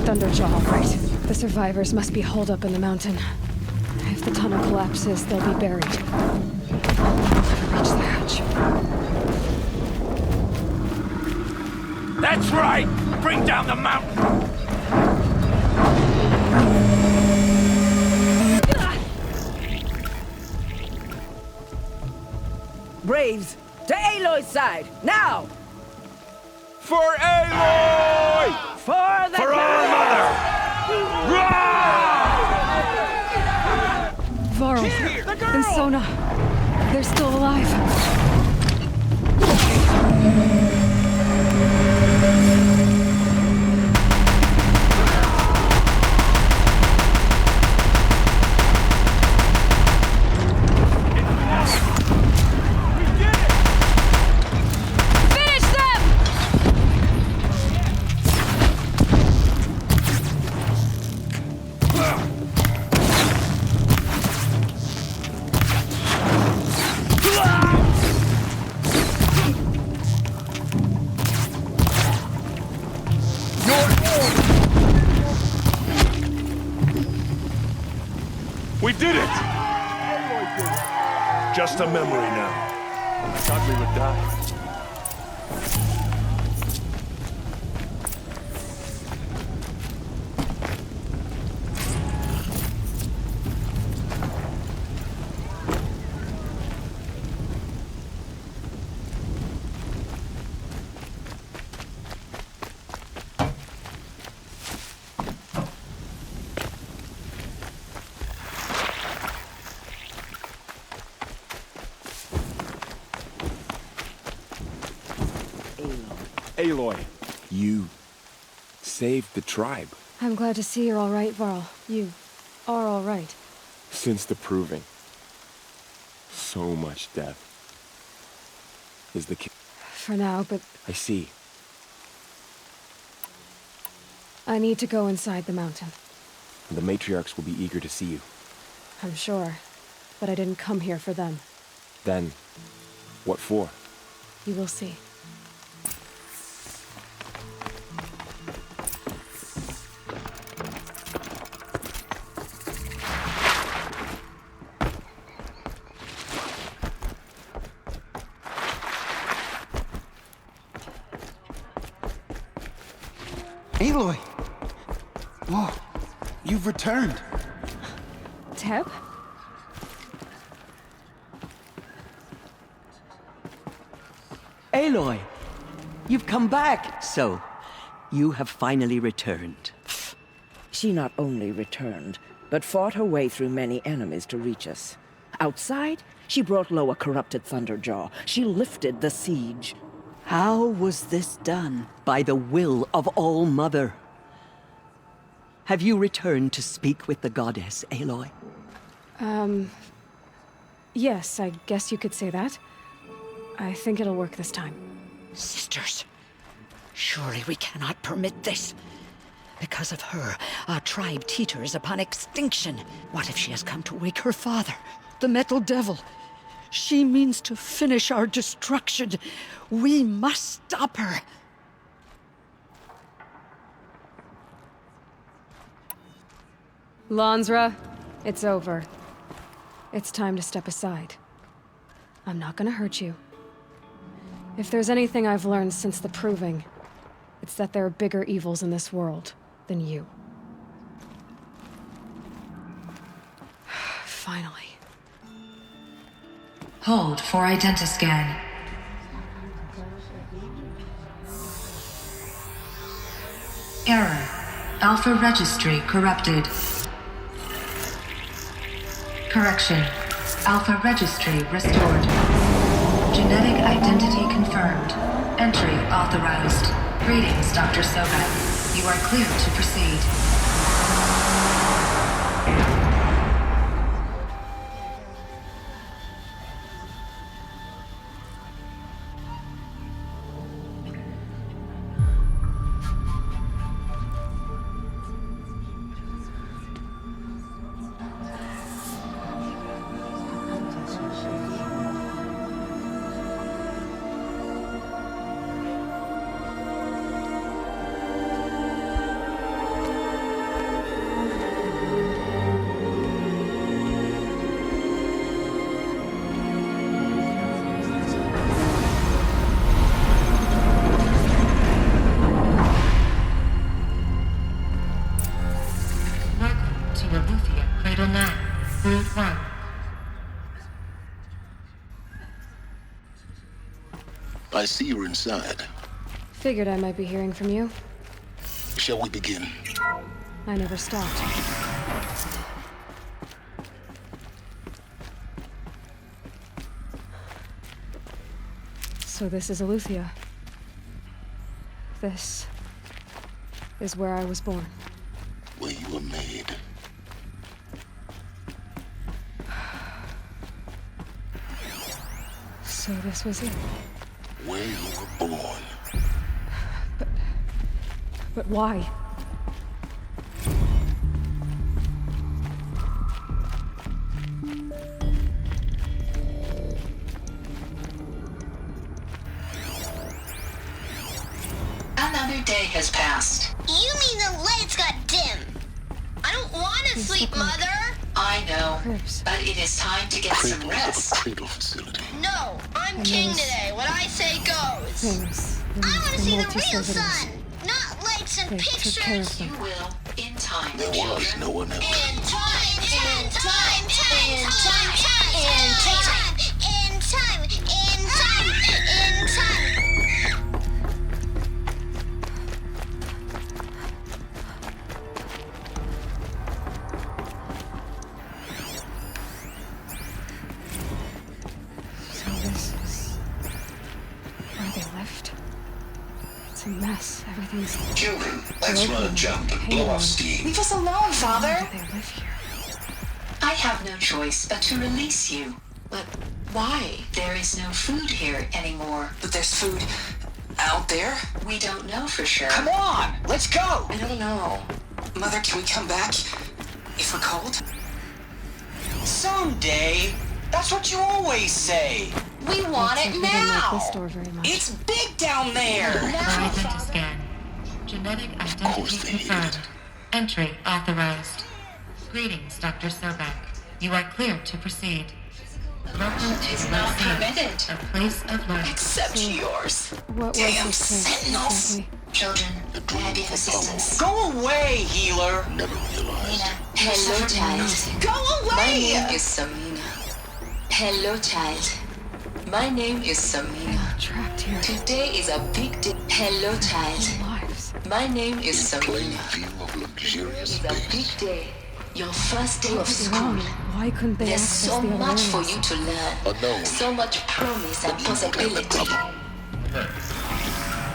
Thunderjaw, right. The survivors must be holed up in the mountain. If the tunnel collapses, they'll be buried. I'll never reach the hatch. That's right! Bring down the mountain! Braves, to Aloy's side, now! For Aloy! For the For our mother! Varl and Sona, they're still alive. We did it! Just a memory now. I thought we would die. Aloy, you saved the tribe. I'm glad to see you're all right, Varl. You are all right. Since the proving. So much death. Is the kid. For now, but I see. I need to go inside the mountain. The matriarchs will be eager to see you. I'm sure. But I didn't come here for them. Then, what for? You will see. Aloy! Whoa, you've returned. Teb? Aloy, you've come back. So, you have finally returned. She not only returned, but fought her way through many enemies to reach us. Outside, she brought low a corrupted Thunderjaw. She lifted the siege. How was this done? By the will of All-Mother. Have you returned to speak with the goddess, Aloy? Yes, I guess you could say that. I think it'll work this time. Sisters, surely we cannot permit this. Because of her, our tribe teeters upon extinction. What if she has come to wake her father, the Metal Devil? She means to finish our destruction. We must stop her. Lansra, it's over. It's time to step aside. I'm not gonna hurt you. If there's anything I've learned since the Proving, it's that there are bigger evils in this world than you. Finally. Hold for identiscan. Error. Alpha registry corrupted. Correction. Alpha registry restored. Genetic identity confirmed. Entry authorized. Greetings, Dr. Sobek. You are clear to proceed. I see you're inside. Figured I might be hearing from you. Shall we begin? I never stopped. So this is Aletheia. This is where I was born. Where you were made. So this was it. Where you were born. But why? Another day has passed. You mean the lights got dim? I don't want to sleep, Mother. I know, but it is time to get some Cradle rest. of a cradle facility. No, I'm king today. What I say goes. I want to see the real sun, not lights and pictures. You will, in time, There was no one else. In time, in time, in time, in time, in time, in time, in time. So this is where they lived. It's a mess. Everything's Children, let's run a jump and blow off steam. Leave us alone, Father. Why do they live here? I have no choice but to release you. But why? There is no food here anymore. But there's food out there? We don't know for sure. Come on, let's go! I don't know. Mother, can we come back if we're cold? Someday. That's what you always say. We want Looks it like we didn't like now. this store very much. It's big down there. Identiscan. Genetic identity confirmed. Entry authorized. Greetings, Dr. Sobek. You are clear to proceed. Welcome to It's not permitted. a place of learning. Except yours. What was Damn this place sentinels. exactly? Children, may I be of assistance? Go away, healer. Never realized. Mina, hello, child. Go My away. name is Samina. Hello, child. My name is Samina. Trapped here. Today is a big day. Hello, child. Lives. My name is Plain Samina. view of luxurious It's a space. big day. Your first day of What's school. wrong? Why couldn't they There's access so the much for arenas? you to learn. Unknown. So much promise and possibility.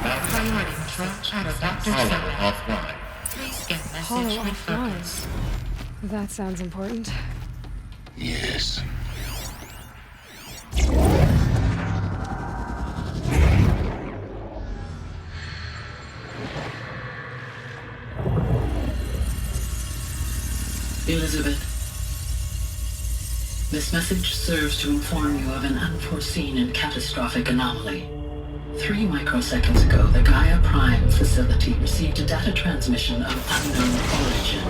Priority control shadow Dr. Sobek. Offline. Please get Hollow message offline. refocus. That sounds important. Yes. Elizabeth. This message serves to inform you of an unforeseen and catastrophic anomaly. 3 microseconds ago, the Gaia Prime facility received a data transmission of unknown origin.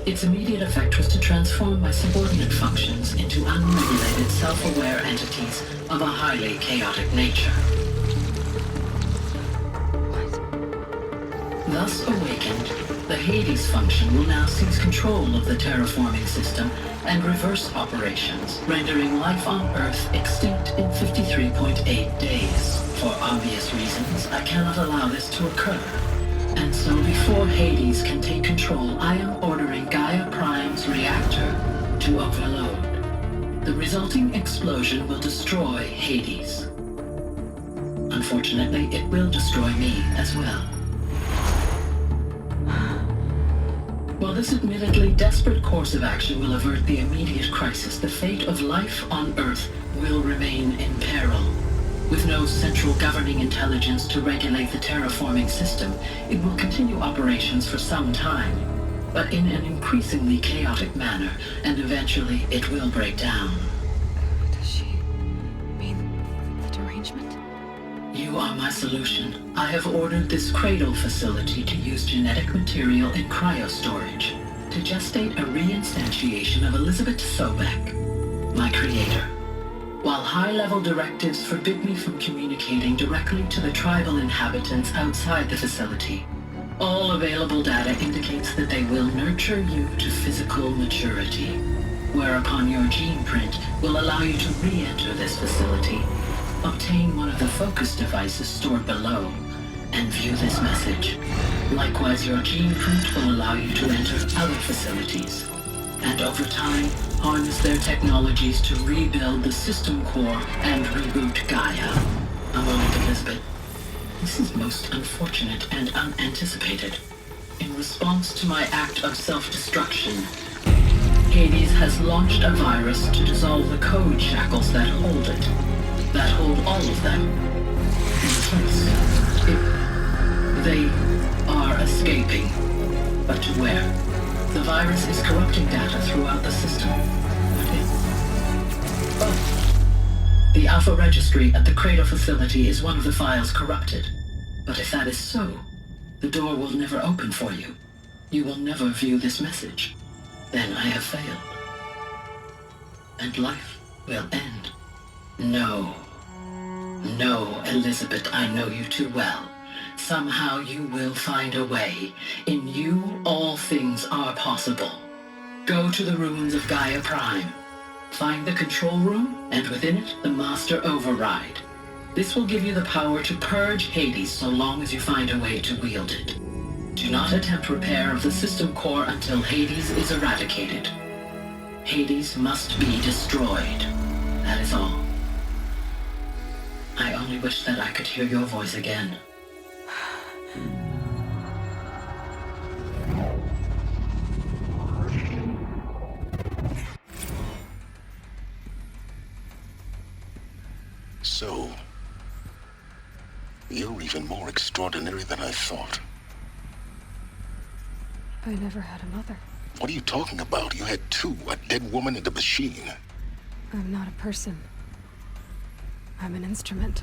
Its immediate effect was to transform my subordinate functions into unregulated, self-aware entities of a highly chaotic nature. Thus awakened, the Hades function will now seize control of the terraforming system and reverse operations, rendering life on Earth extinct in 53.8 days. For obvious reasons, I cannot allow this to occur. And so before Hades can take control, I am ordering Gaia Prime's reactor to overload. The resulting explosion will destroy Hades. Unfortunately, it will destroy me as well. While this admittedly desperate course of action will avert the immediate crisis, the fate of life on Earth will remain in peril. With no central governing intelligence to regulate the terraforming system, it will continue operations for some time, but in an increasingly chaotic manner, and eventually it will break down. Does she mean the derangement? You are my solution. I have ordered this cradle facility to use genetic material in cryostorage to gestate a reinstantiation of Elizabeth Sobek, my creator. While high-level directives forbid me from communicating directly to the tribal inhabitants outside the facility, all available data indicates that they will nurture you to physical maturity, whereupon your gene print will allow you to re-enter this facility, obtain one of the focus devices stored below, and view this message. Likewise, your gene print will allow you to enter other facilities, and over time, harness their technologies to rebuild the system core and reboot Gaia. A moment, Elizabeth. This is most unfortunate and unanticipated. In response to my act of self-destruction, Hades has launched a virus to dissolve the code shackles that hold it, that hold all of them in place. They are escaping, but to where? The virus is corrupting data throughout the system. The Alpha Registry at the Cradle facility is one of the files corrupted. But if that is so, the door will never open for you. You will never view this message. Then I have failed. And life will end. No. No, Elizabeth, I know you too well. Somehow you will find a way. In you, all things are possible. Go to the ruins of Gaia Prime. Find the control room, and within it, the Master Override. This will give you the power to purge Hades so long as you find a way to wield it. Do not attempt repair of the system core until Hades is eradicated. Hades must be destroyed. That is all. I only wish that I could hear your voice again. So, you're even more extraordinary than I thought. I never had a mother. What are you talking about? You had two, a dead woman and a machine. I'm not a person. I'm an instrument.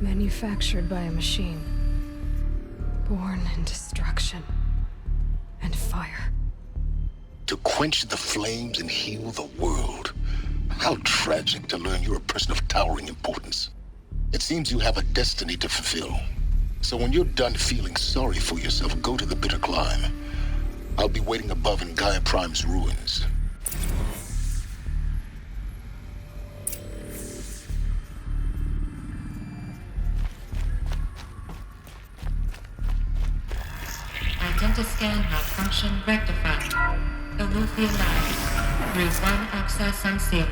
Manufactured by a machine. Born in destruction and fire. To quench the flames and heal the world. How tragic to learn you're a person of towering importance. It seems you have a destiny to fulfill. So when you're done feeling sorry for yourself, go to the bitter climb. I'll be waiting above in Gaia Prime's ruins. Identiscan malfunction rectified. Alufia Labs. Route 1 access unsealed.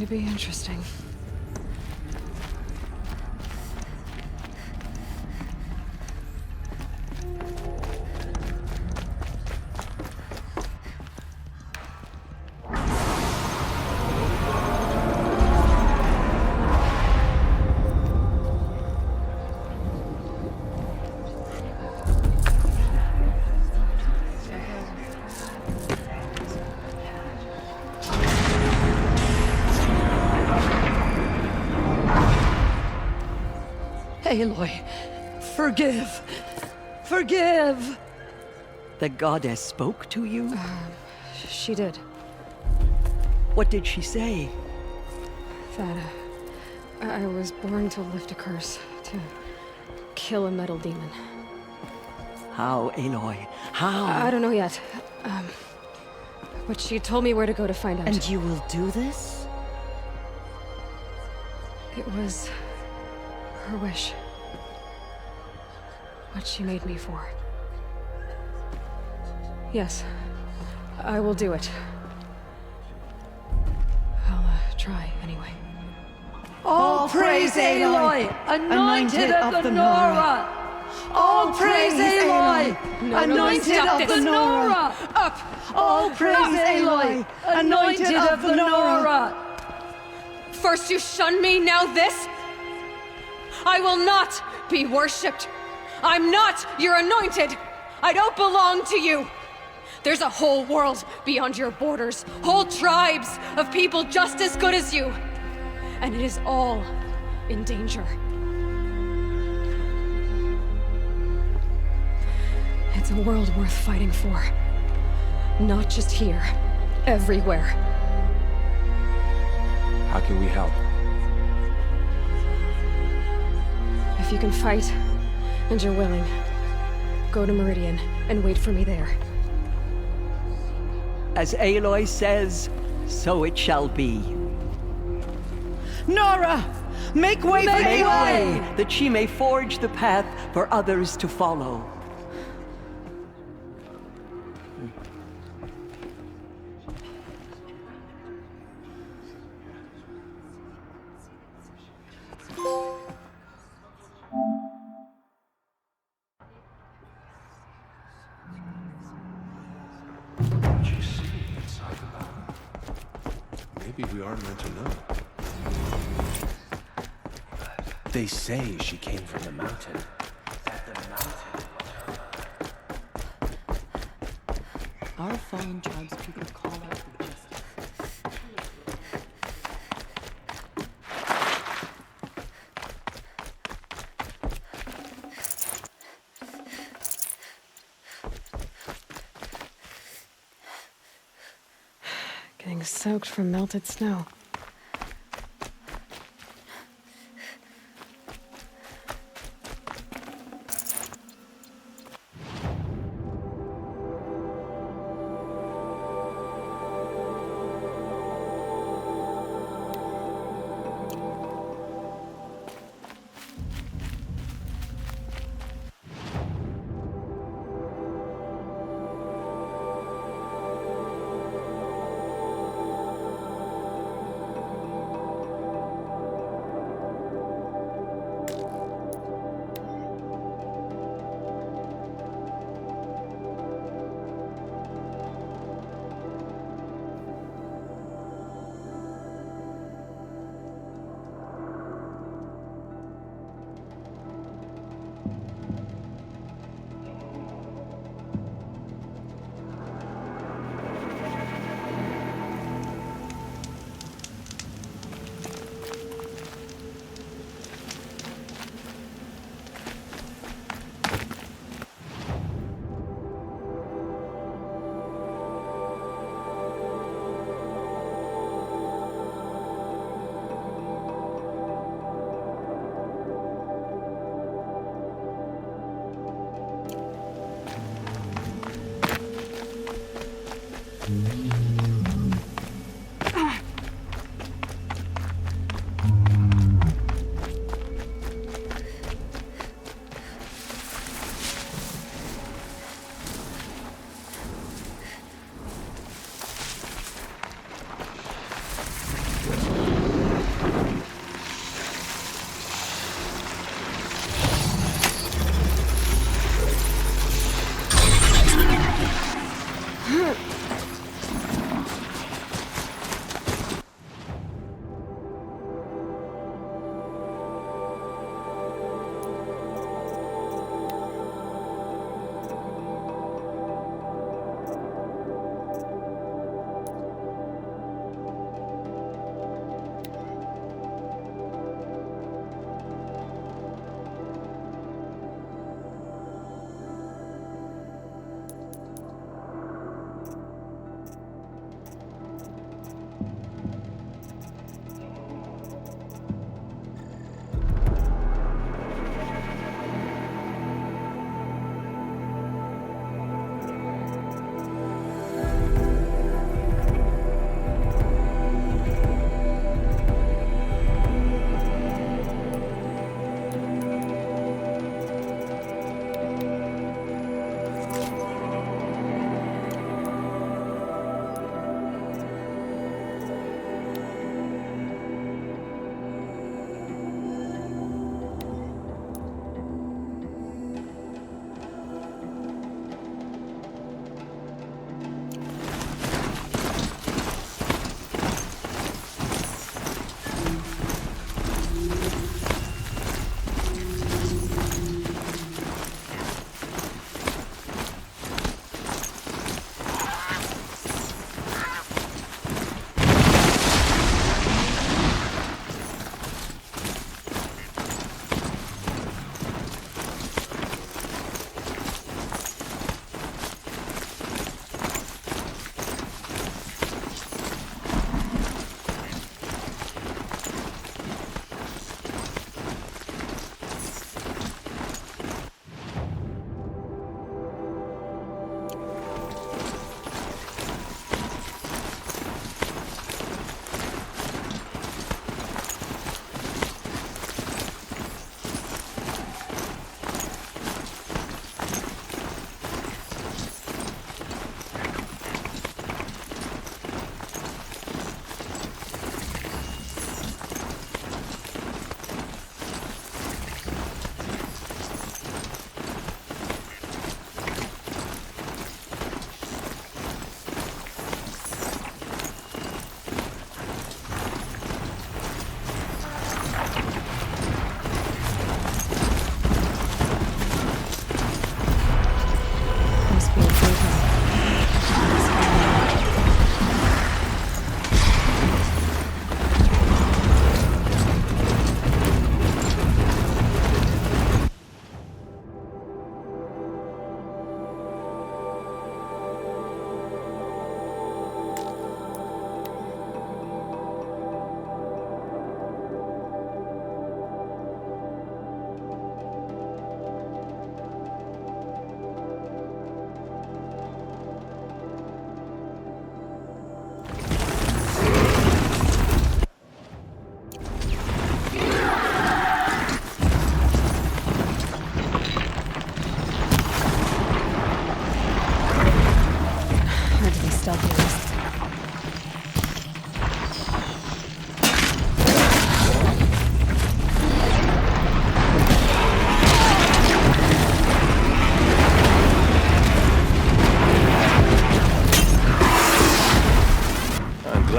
to be interesting. Aloy, forgive. Forgive! The goddess spoke to you? She did. What did she say? That, I was born to lift a curse, to kill a metal demon. How, Aloy? How? I don't know yet. But she told me where to go to find out. And you will do this? It was her wish. What she made me for. Yes, I will do it. I'll try anyway. All praise Aloy, anointed of the Nora! All praise Aloy, anointed of the Nora! Up! All praise Aloy, anointed of the Nora! First you shun me, now this? I will not be worshipped. I'm not your anointed. I don't belong to you. There's a whole world beyond your borders, whole tribes of people just as good as you. And it is all in danger. It's a world worth fighting for. Not just here, everywhere. How can we help? If you can fight, and you're willing, go to Meridian and wait for me there. As Aloy says, so it shall be. Nora! Make way for Aloy, that she may forge the path for others to follow. Maybe we aren't meant to know. They say she came from the mountain. That the mountain. Our fallen tribespeople call out for justice. Getting soaked from melted snow.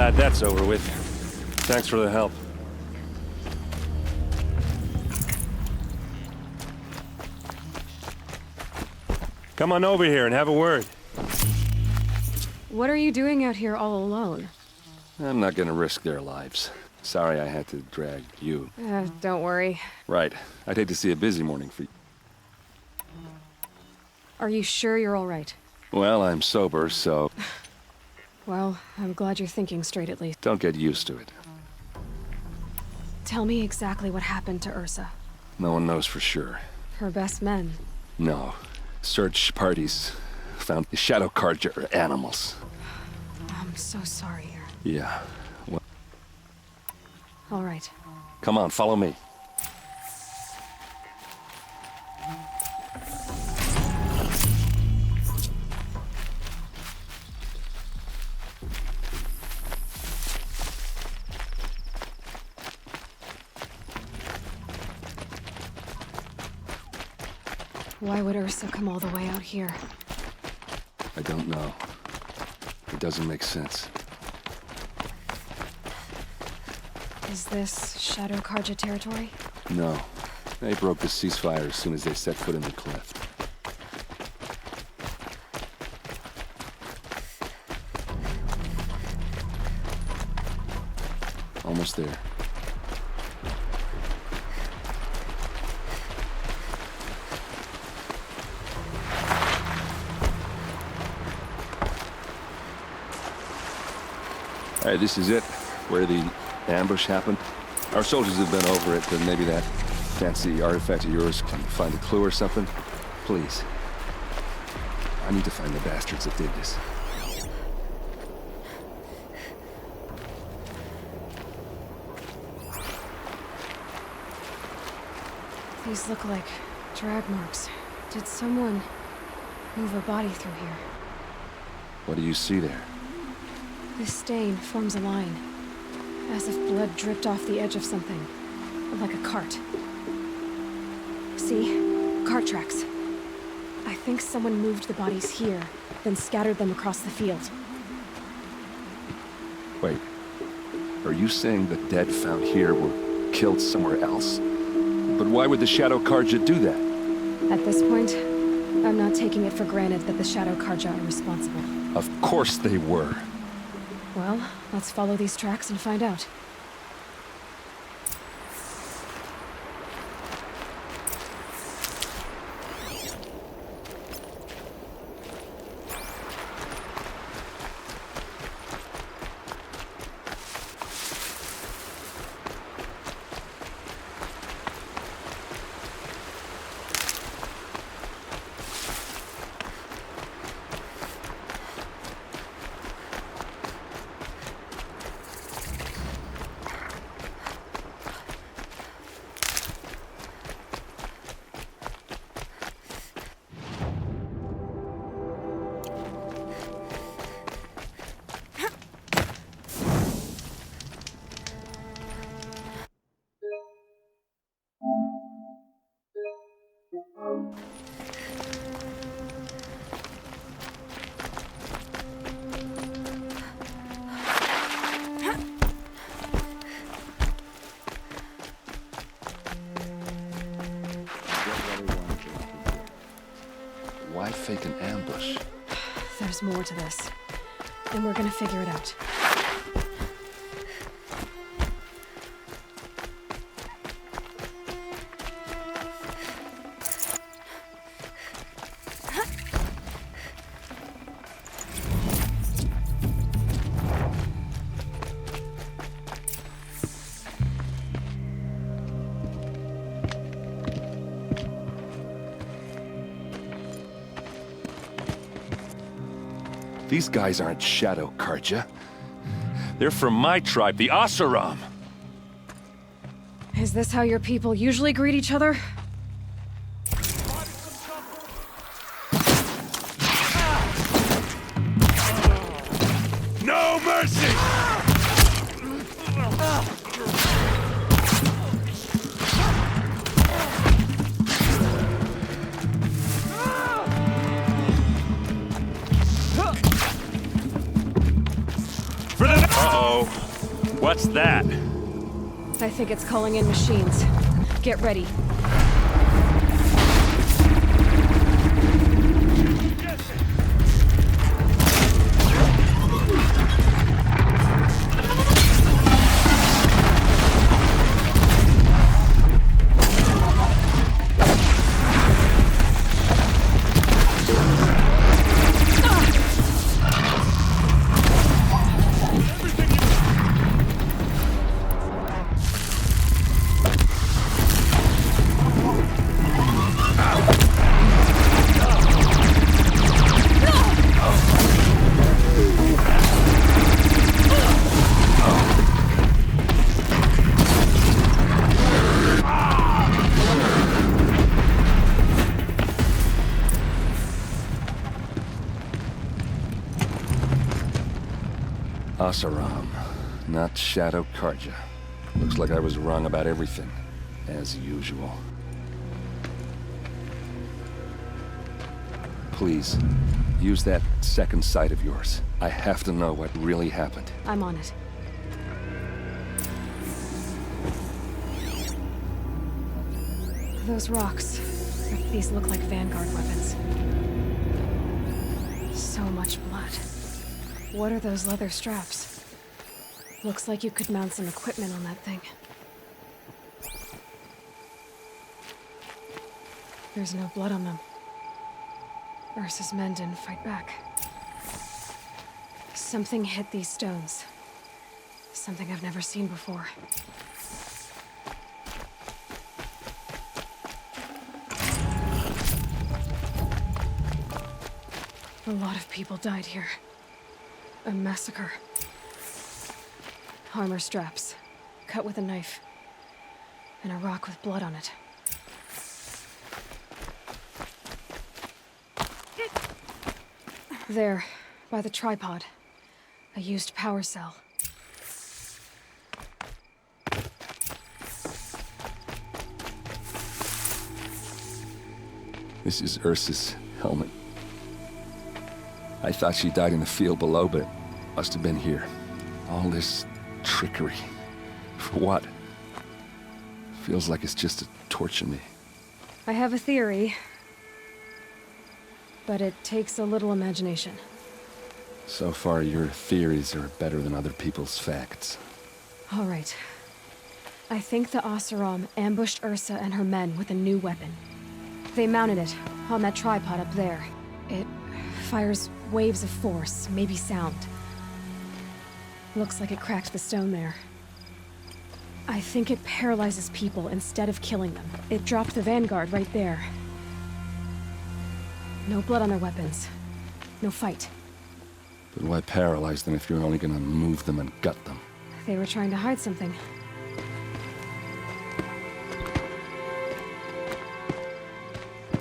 Glad that's over with. Thanks for the help. Come on over here and have a word. What are you doing out here all alone? I'm not gonna risk their lives. Sorry I had to drag you. Don't worry. Right. I'd hate to see a busy morning for you. Are you sure you're all right? Well, I'm sober, so Well, I'm glad you're thinking straight at least. don't get used to it. Tell me exactly what happened to Ursa. No one knows for sure. Her best men. No. Search parties found the Shadow Carja animals. I'm so sorry. Yeah. Well, All right. come on, follow me. Why would Ursa come all the way out here? I don't know. It doesn't make sense. Is this Shadow Carja territory? No. They broke the ceasefire as soon as they set foot in the cleft. Almost there. All right, this is it, where the ambush happened. Our soldiers have been over it, but maybe that fancy artifact of yours can find a clue or something. Please. I need to find the bastards that did this. These look like drag marks. Did someone move a body through here? What do you see there? This stain forms a line, as if blood dripped off the edge of something, like a cart. See? Cart tracks. I think someone moved the bodies here, then scattered them across the field. Wait. Are you saying the dead found here were killed somewhere else? But why would the Shadow Carja do that? At this point, I'm not taking it for granted that the Shadow Carja are responsible. Of course they were. Well, let's follow these tracks and find out. Why fake an ambush? There's more to this, and we're gonna figure it out. These guys aren't Shadow Carja. They're from my tribe, the Oseram. Is this how your people usually greet each other? No mercy! Uh-oh. What's that? I think it's calling in machines. Get ready. Asaram, not Shadow Karja. Looks like I was wrong about everything, as usual. Please, use that second sight of yours. I have to know what really happened. I'm on it. Those rocks. These look like Vanguard weapons. So much blood. What are those leather straps? Looks like you could mount some equipment on that thing. There's no blood on them. Ursa's men didn't fight back. Something hit these stones. Something I've never seen before. A lot of people died here. A massacre. Armor straps, cut with a knife, and a rock with blood on it. There, by the tripod, a used power cell. This is Ursa's helmet. I thought she died in the field below, but must have been here. All this trickery. For what? Feels like it's just to torture me. I have a theory, but it takes a little imagination. So far, your theories are better than other people's facts. All right. I think the Oseram ambushed Ursa and her men with a new weapon. They mounted it on that tripod up there. It fires waves of force, maybe sound. Looks like it cracked the stone there. I think it paralyzes people instead of killing them. It dropped the Vanguard right there. No blood on their weapons. No fight. But why paralyze them if you're only gonna move them and gut them? They were trying to hide something.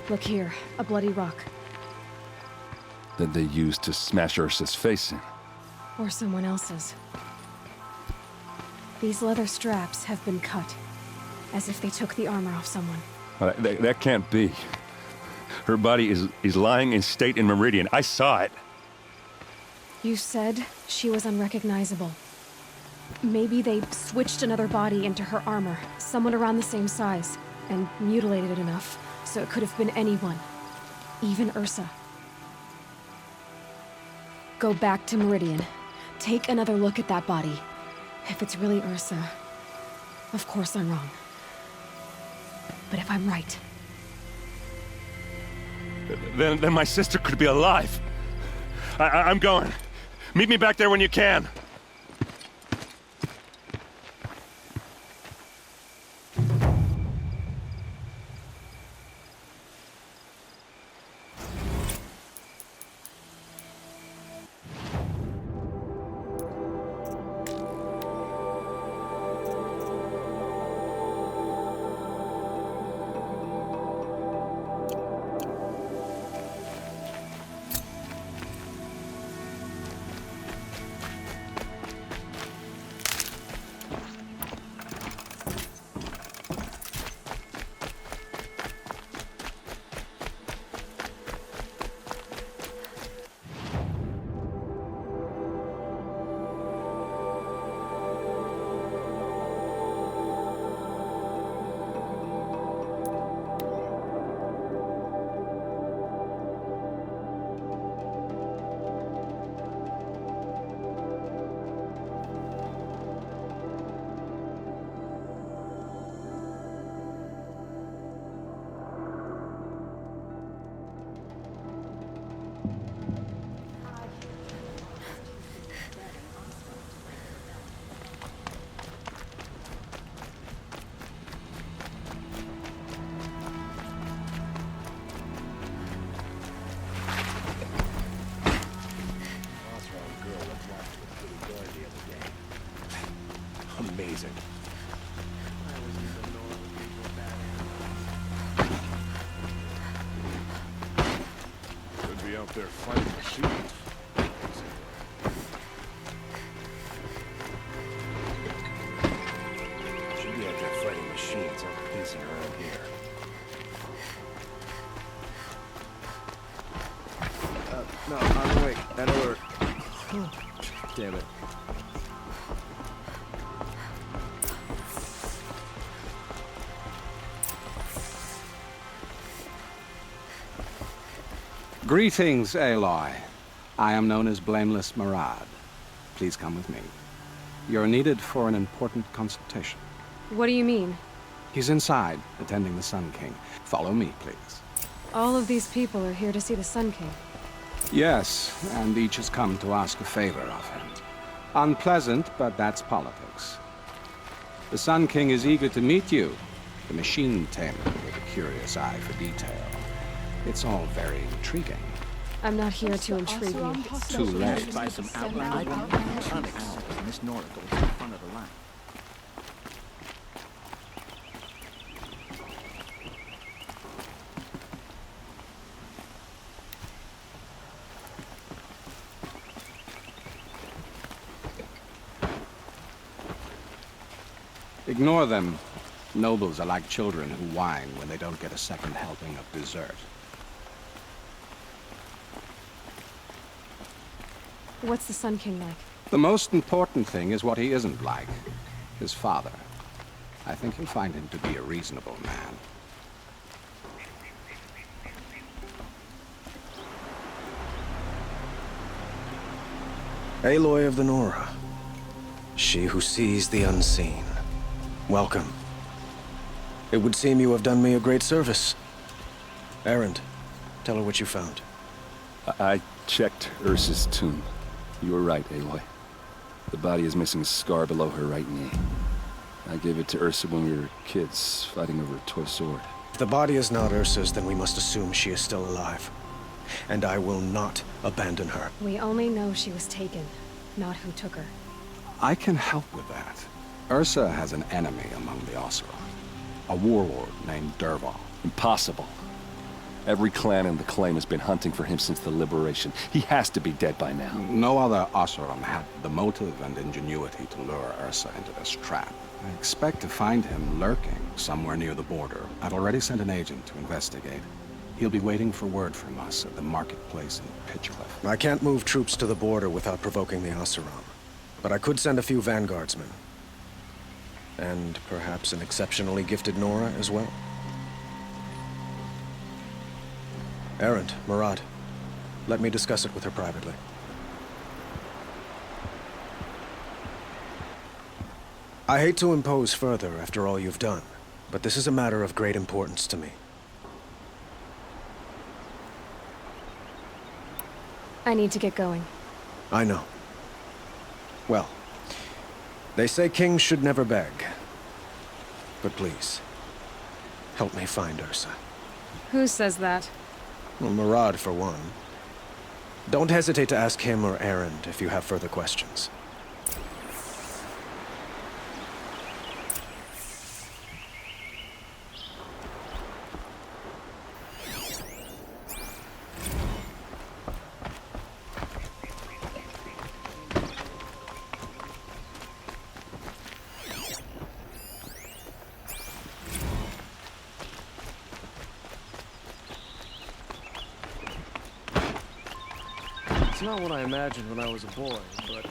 Look here, a bloody rock. That they used to smash Ursa's face in. Or someone else's. These leather straps have been cut, as if they took the armor off someone. That can't be. Her body is lying in state in Meridian. I saw it. You said she was unrecognizable. Maybe they switched another body into her armor, someone around the same size, and mutilated it enough so it could have been anyone. Even Ursa. Go back to Meridian. Take another look at that body. If it's really Ursa, of course I'm wrong. But if I'm right... Then my sister could be alive. I'm going. Meet me back there when you can. out there fighting machines. Should be out there fighting machines, not pacing around here. No, wait. That alert. Damn it. Greetings, Aloy. I am known as Blameless Murad. Please come with me. You're needed for an important consultation. What do you mean? He's inside, attending the Sun King. Follow me, please. All of these people are here to see the Sun King. Yes, and each has come to ask a favor of him. Unpleasant, but that's politics. The Sun King is eager to meet you, the machine tamer with a curious eye for detail. It's all very intriguing. I'm not here to intrigue you. Too late. By some outlaws and Miss Nora goes to the front of the line. Ignore them. Nobles are like children who whine when they don't get a second helping of dessert. What's the Sun King like? The most important thing is what he isn't like. His father. I think you'll find him to be a reasonable man. Aloy of the Nora. She who sees the unseen. Welcome. It would seem you have done me a great service. Erend, tell her what you found. I checked Ursa's tomb. You were right, Aloy. The body is missing a scar below her right knee. I gave it to Ursa when we were kids, fighting over a toy sword. If the body is not Ursa's, then we must assume she is still alive. And I will not abandon her. We only know she was taken, not who took her. I can help with that. Ursa has an enemy among the Oseram. A warlord named Dervahl. Impossible. Every clan in the claim has been hunting for him since the liberation. He has to be dead by now. No other Oseram had the motive and ingenuity to lure Ursa into this trap. I expect to find him lurking somewhere near the border. I've already sent an agent to investigate. He'll be waiting for word from us at the marketplace in Pitchcliff. I can't move troops to the border without provoking the Oseram. But I could send a few vanguardsmen. And perhaps an exceptionally gifted Nora as well. Erend, Murad, let me discuss it with her privately. I hate to impose further after all you've done, but this is a matter of great importance to me. I need to get going. I know. Well, they say kings should never beg. But please, help me find Ursa. Who says that? Well, Murad, for one. Don't hesitate to ask him or Erend if you have further questions. It's not what I imagined when I was a boy, but...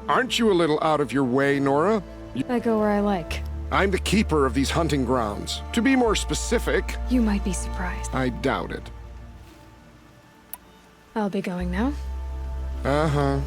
Aren't you a little out of your way, Nora? I go where I like. I'm the keeper of these hunting grounds. To be more specific... You might be surprised. I doubt it. I'll be going now. Uh-huh.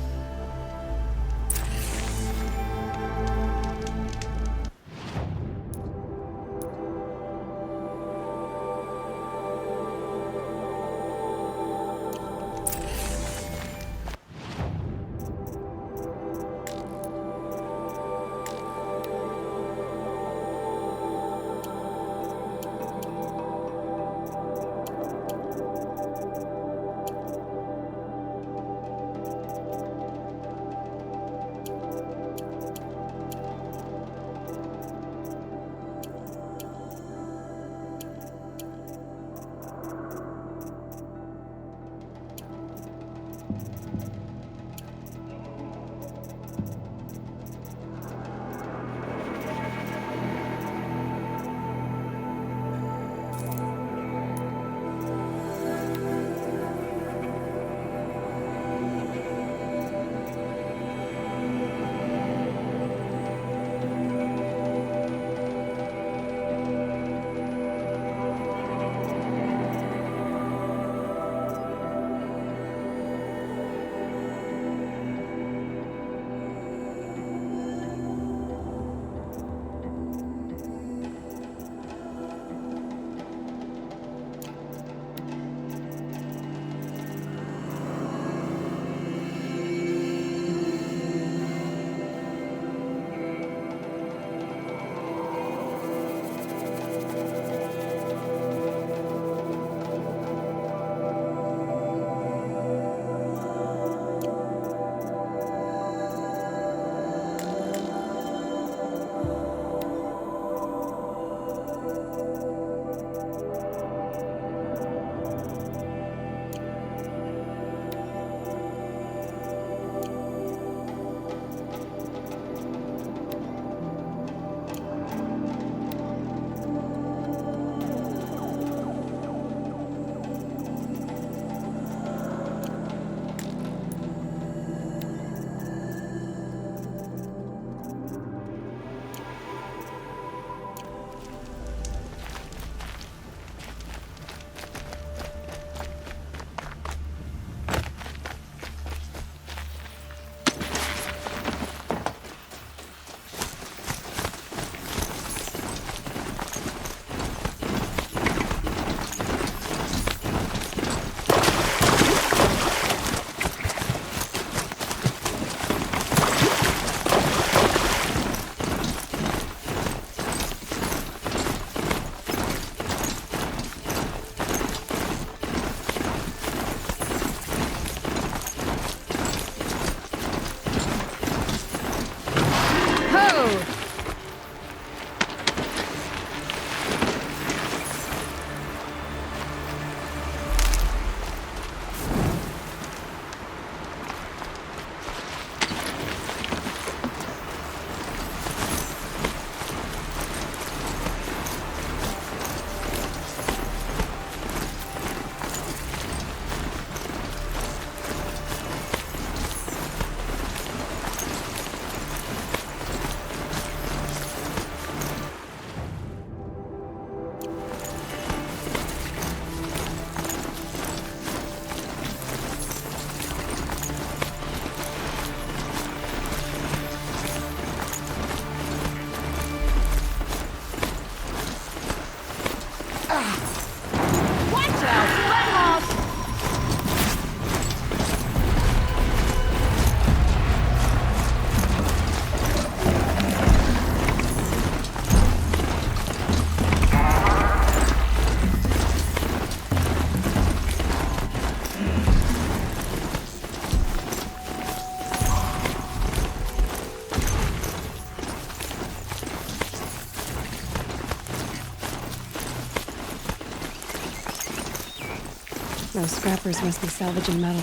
Those scrappers must be salvaging metal.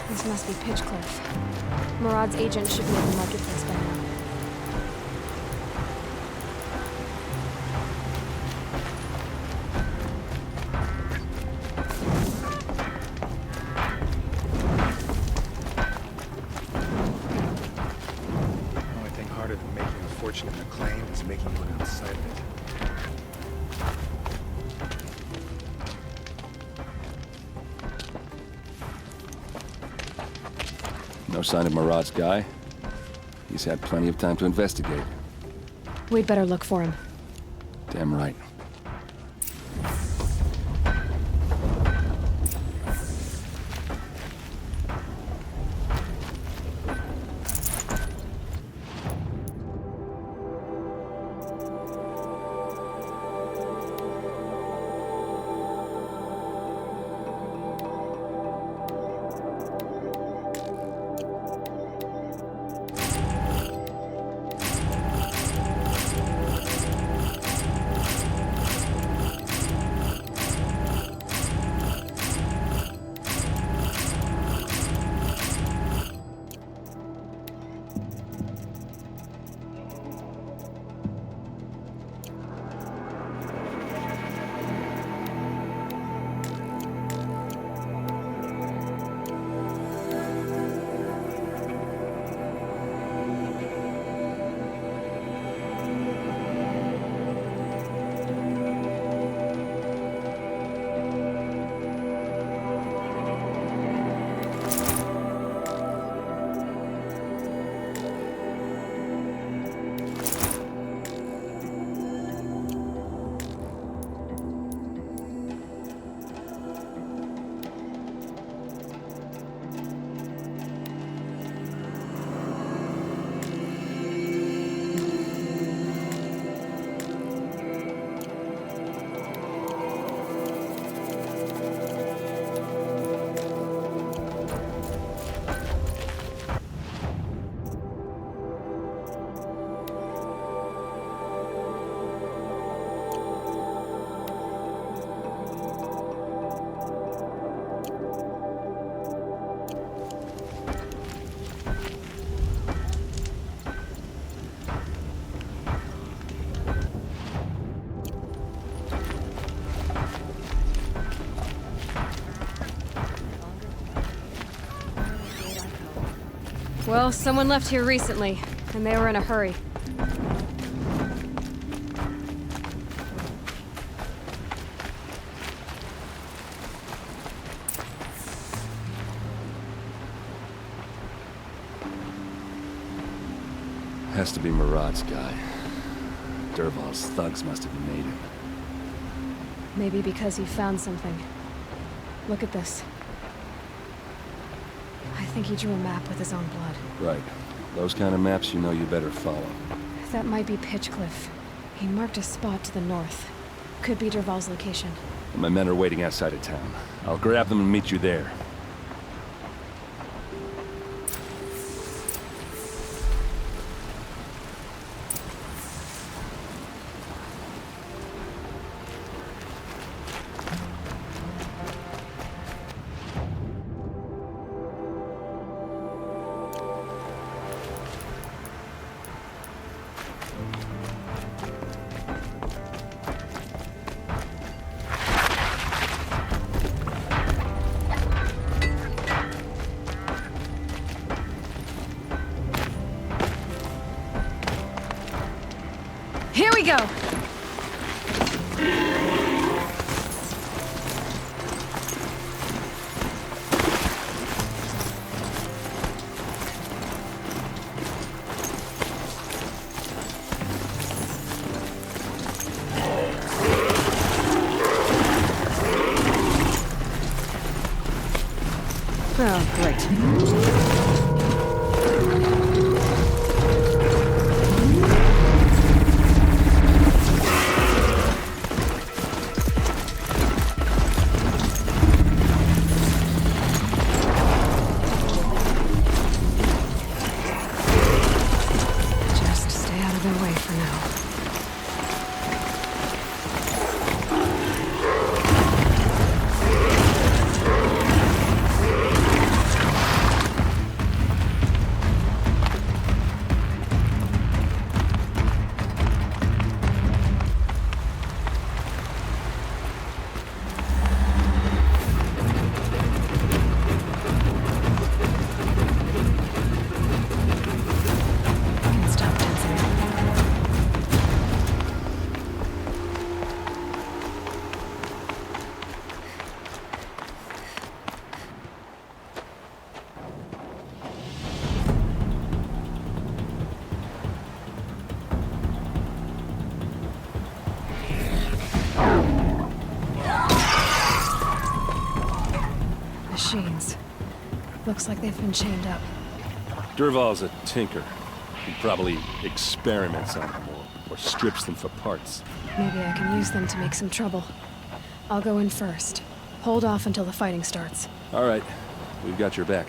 This must be Pitchcliff. Murad's agent should be at the marketplace by now. The only thing harder than making a fortune in the claim is making one outside of it. No sign of Murad's guy. He's had plenty of time to investigate. We'd better look for him. Damn right. Well, someone left here recently, and they were in a hurry. Has to be Murad's guy. Dervahl's thugs must have made him. Maybe because he found something. Look at this. I think he drew a map with his own blood. Right. Those kind of maps you know you better follow. That might be Pitchcliff. He marked a spot to the north. Could be Dervahl's location. My men are waiting outside of town. I'll grab them and meet you there. Here we go! Oh, great. Looks like they've been chained up. Dervahl's a tinker. He probably experiments on them or strips them for parts. Maybe I can use them to make some trouble. I'll go in first. Hold off until the fighting starts. All right. We've got your back.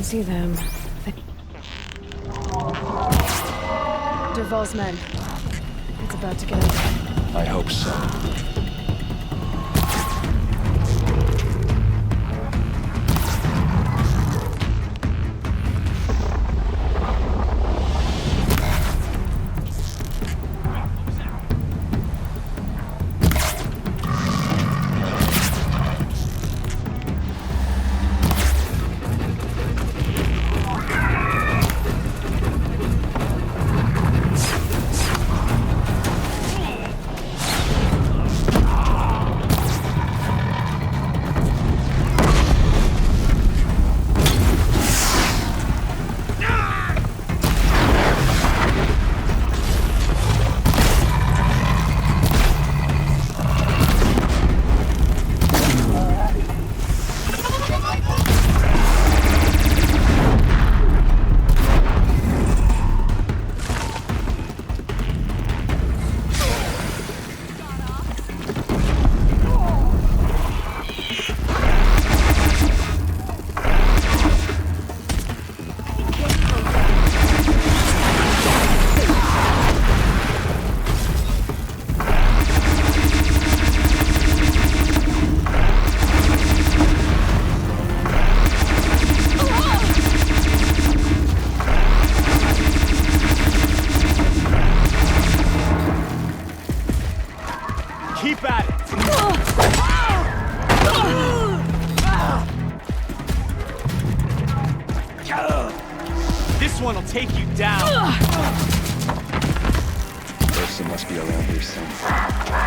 See them. Dervahl's men. It's about to get under. I hope so. Take you down. Person must be around here somewhere.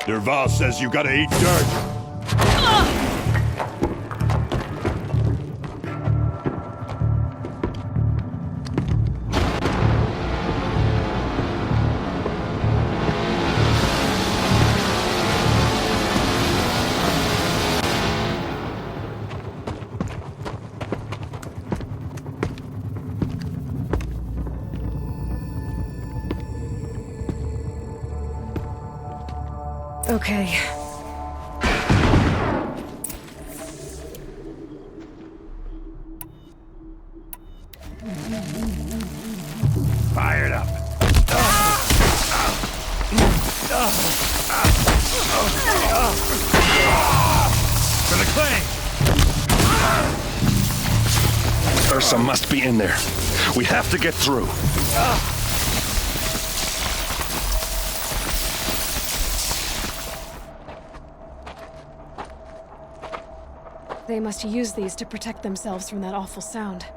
Derval says you gotta eat dirt. Okay. Fired up. For the claim. Ursa must be in there. We have to get through. They must use these to protect themselves from that awful sound.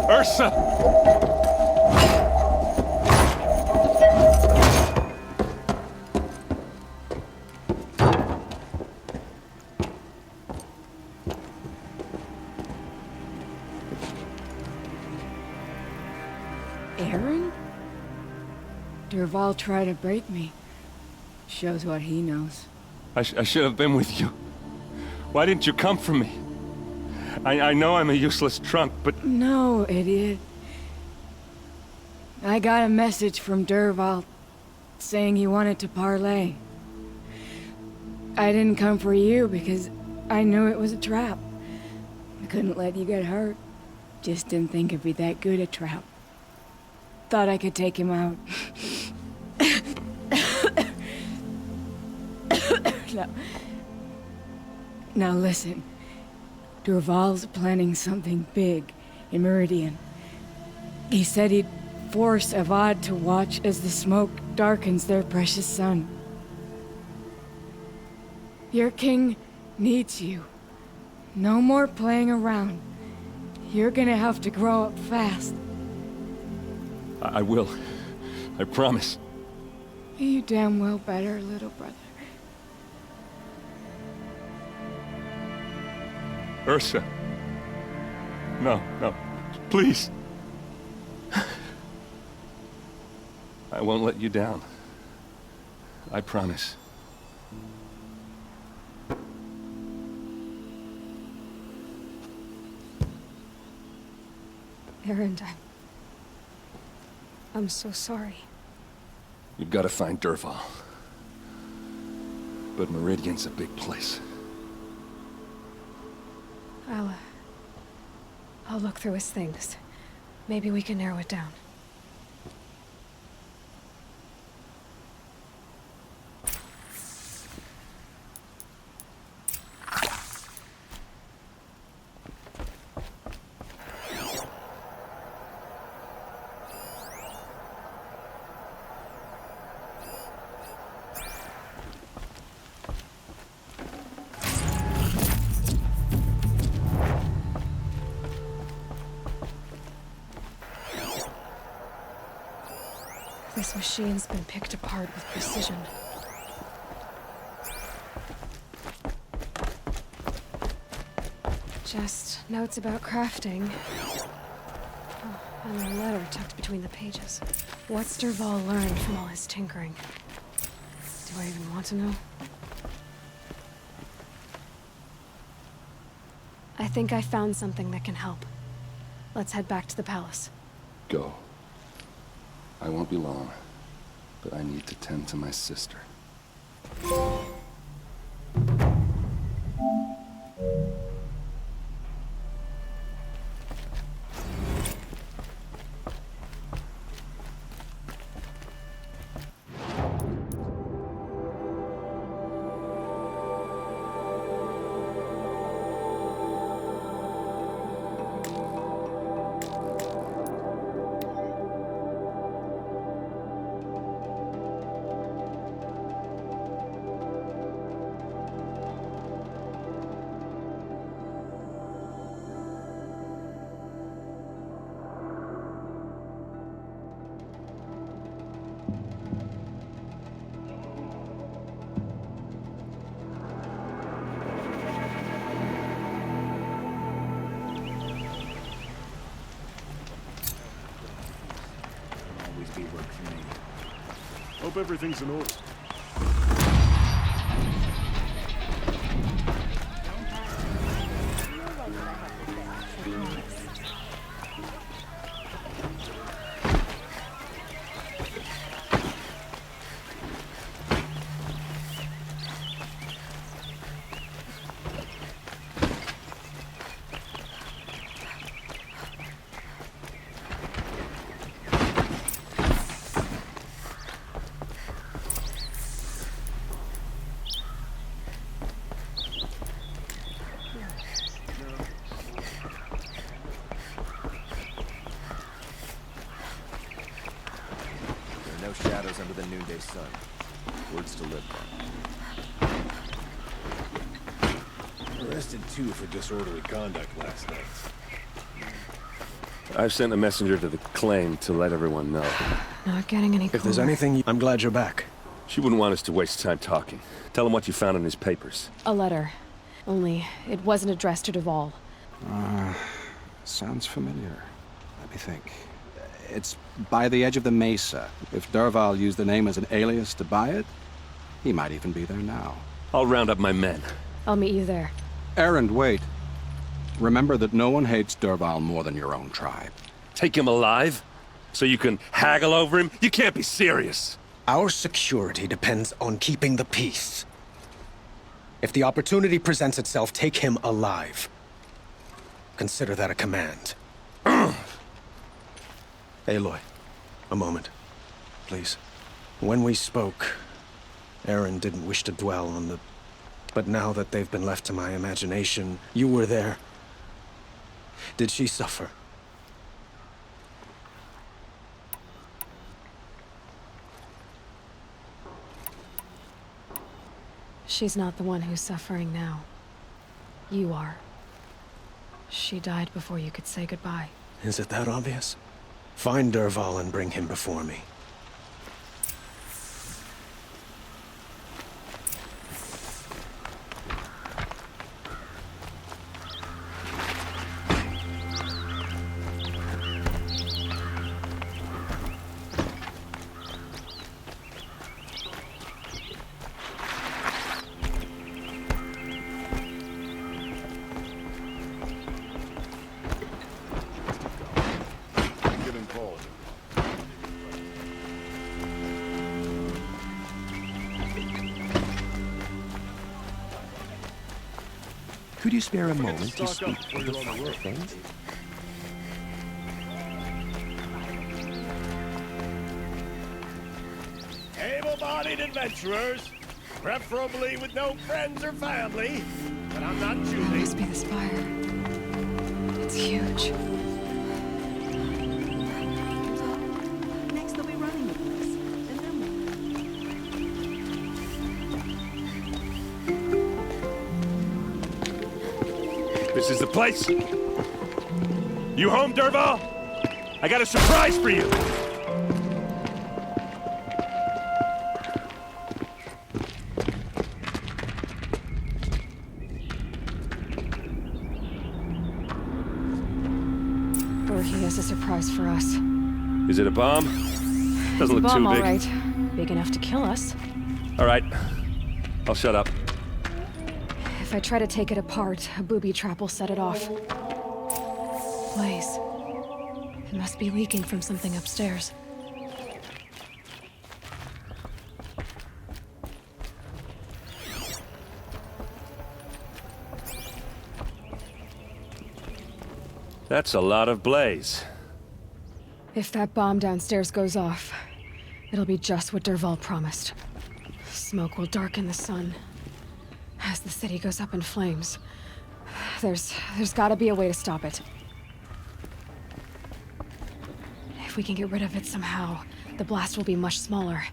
Ursa! Aaron? Derval tried to break me. Shows what he knows. I should have been with you. Why didn't you come for me? I know I'm a useless trunk, but... No, idiot. I got a message from Derval saying he wanted to parlay. I didn't come for you because I knew it was a trap. I couldn't let you get hurt. Just didn't think it'd be that good a trap. Thought I could take him out. Now listen. Derval's planning something big in Meridian. He said he'd force Avad to watch as the smoke darkens their precious sun. Your king needs you. No more playing around. You're gonna have to grow up fast. I will. I promise. You damn well better, little brother. Ursa. No, please. I won't let you down. I promise. Aaron, I'm so sorry. You've got to find Derval. But Meridian's a big place. I'll look through his things. Maybe we can narrow it down. This machine's been picked apart with precision. Just notes about crafting. Oh, and a letter tucked between the pages. What's Derval learned from all his tinkering? Do I even want to know? I think I found something that can help. Let's head back to the palace. Go. I won't be long, but I need to tend to my sister. Hope everything's in order. No shadows under the noonday sun. Words to live by. Arrested two for disorderly conduct last night. I've sent a messenger to the claim to let everyone know. Not getting any If there's anything, I'm glad you're back. She wouldn't want us to waste time talking. Tell him what you found in his papers. A letter. Only, it wasn't addressed to Duval. Sounds familiar. Let me think. It's by the edge of the mesa. If Dervahl used the name as an alias to buy it, he might even be there now. I'll round up my men. I'll meet you there. Erend, wait. Remember that no one hates Dervahl more than your own tribe. Take him alive? So you can haggle over him? You can't be serious. Our security depends on keeping the peace. If the opportunity presents itself, take him alive. Consider that a command. Aloy, a moment, please. When we spoke, Erend didn't wish to dwell on the... But now that they've been left to my imagination, you were there. Did she suffer? She's not the one who's suffering now. You are. She died before you could say goodbye. Is it that obvious? Find Dervahl and bring him before me. Could you spare a moment to speak of the finer things? Able-bodied adventurers, preferably with no friends or family, but I'm not choosing. That must be the spire. It's huge. Next they'll be running the place. And then This is the place. You home, Dervahl? I got a surprise for you. Or he has a surprise for us. Is it a bomb? Doesn't look Bomb, too all big. right. Big enough to kill us. All right. I'll shut up. If I try to take it apart, a booby trap will set it off. Blaze. It must be leaking from something upstairs. That's a lot of blaze. If that bomb downstairs goes off, it'll be just what Dervahl promised. Smoke will darken the sun. As the city goes up in flames, there's gotta be a way to stop it. If we can get rid of it somehow, the blast will be much smaller.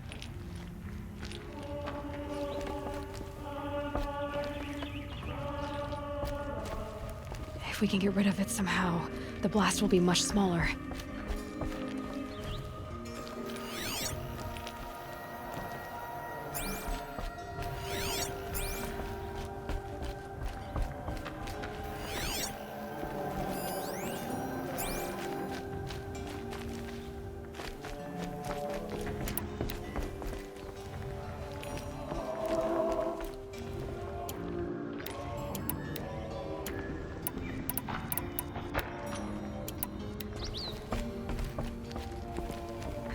If we can get rid of it somehow, the blast will be much smaller.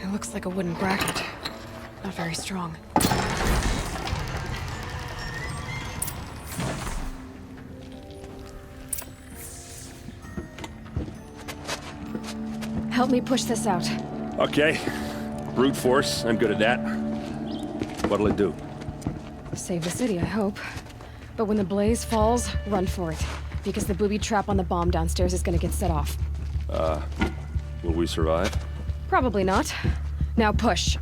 It looks like a wooden bracket. Not very strong. Help me push this out. Okay. Brute force, I'm good at that. What'll it do? Save the city, I hope. But when the blaze falls, run for it. Because the booby trap on the bomb downstairs is gonna get set off. Will we survive? Probably not. Now push.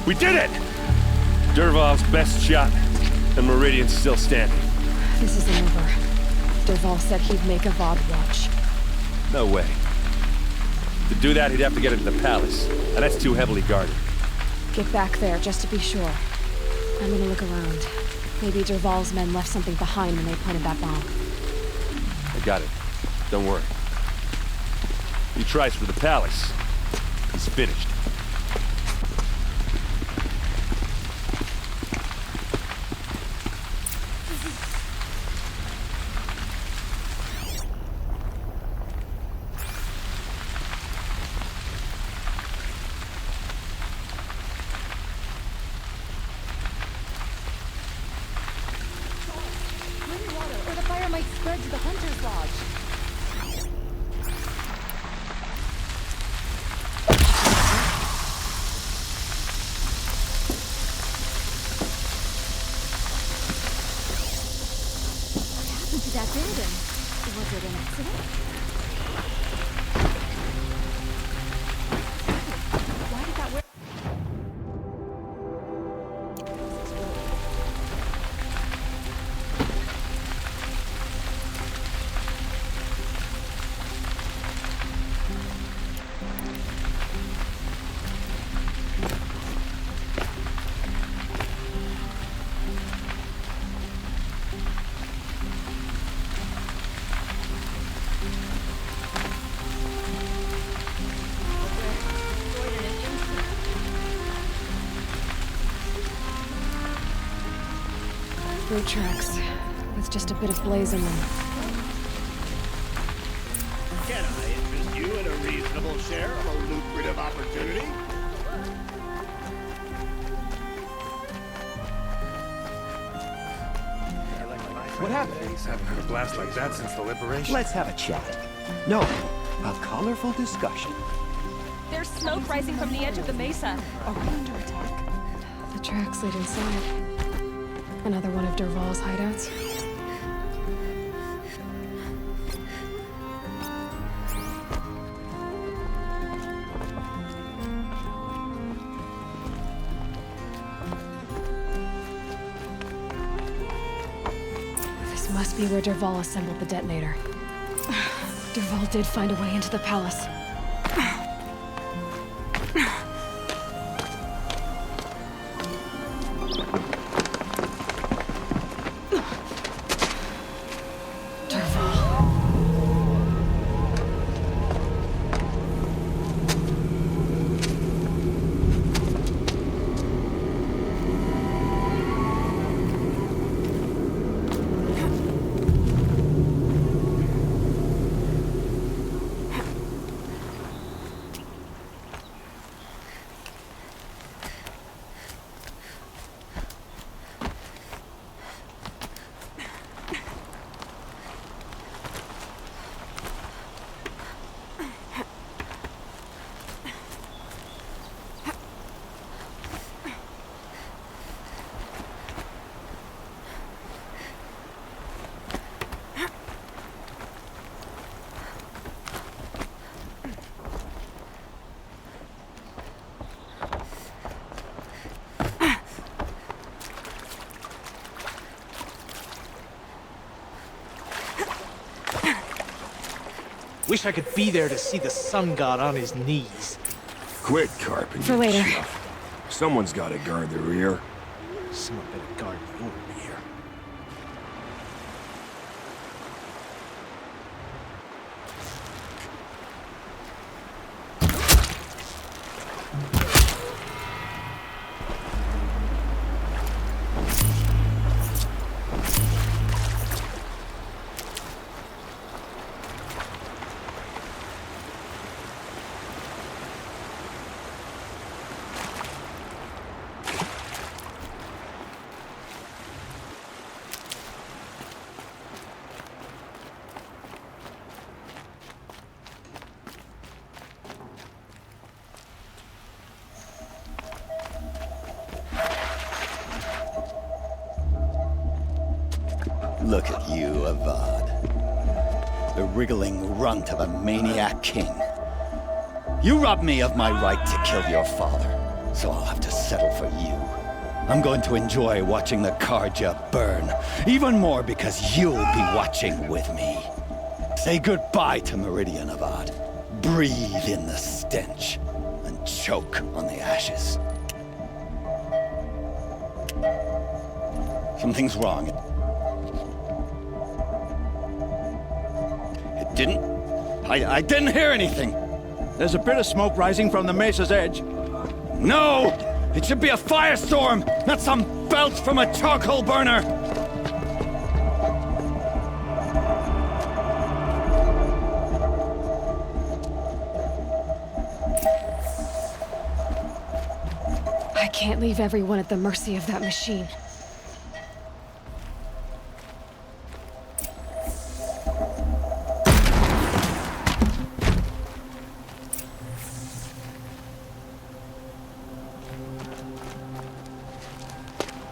We did it! Dervahl's best shot, and Meridian's still standing. This isn't over. Dervahl said he'd make a VOD watch. No way. To do that, he'd have to get into the palace, and that's too heavily guarded. Get back there, just to be sure. I'm gonna look around. Maybe Dervahl's men left something behind when they planted that bomb. I got it. Don't worry. He tries for the palace. He's finished. Or the fire might spread to the hunter's lodge. What happened to that building? Was it an accident? Why did that work? Road tracks, with just a bit of blaze in them. Can I interest you in a reasonable share of a lucrative opportunity? What happened? He's haven't had a blast like that since the liberation. Let's have a chat. No, a colorful discussion. There's smoke rising from the edge of the mesa. Are we under attack? The tracks lead inside. Another one of Dervahl's hideouts. This must be where Dervahl assembled the detonator. Dervahl did find a way into the palace. Wish I could be there to see the sun god on his knees. Quit carping For your later. stuff. Someone's got to guard the rear. Someone better guard your rear. Look at you, Avad. The wriggling runt of a maniac king. You robbed me of my right to kill your father, so I'll have to settle for you. I'm going to enjoy watching the Karja burn, even more because you'll be watching with me. Say goodbye to Meridian, Avad. Breathe in the stench, and choke on the ashes. Something's wrong. It didn't... I didn't hear anything. There's a bit of smoke rising from the mesa's edge. No! It should be a firestorm, not some belch from a charcoal burner! I can't leave everyone at the mercy of that machine.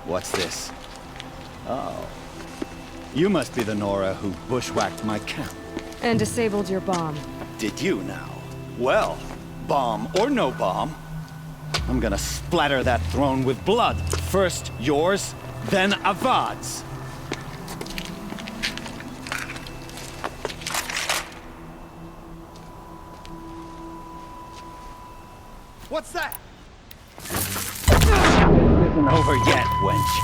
What's this? Oh. You must be the Nora who bushwhacked my camp. And disabled your bomb. Did you now? Well, bomb or no bomb, I'm gonna splatter that throne with blood. First yours, then Avad's. What's that? Isn't over yet, wench.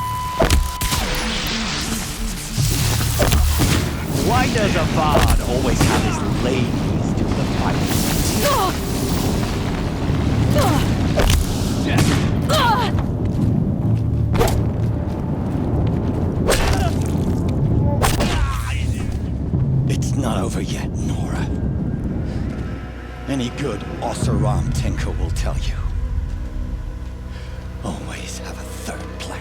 Why does Avad always have his ladies do the fighting? It's not over yet, Nora. Any good Oseram tinker will tell you. Always have a third plan.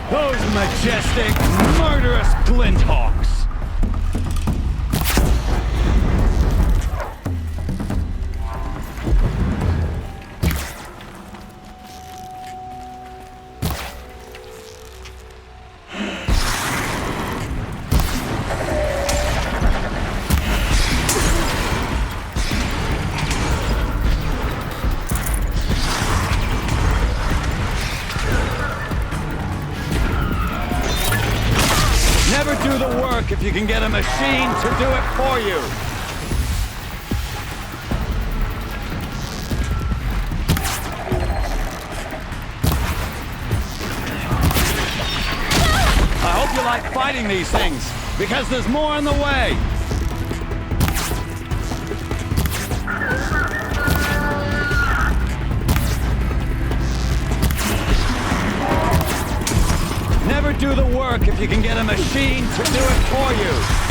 Those majestic, murderous glinthawks! Never do the work if you can get a machine to do it for you. I hope you like fighting these things, because there's more on the way. Never do the work if you can get a machine to do it for you.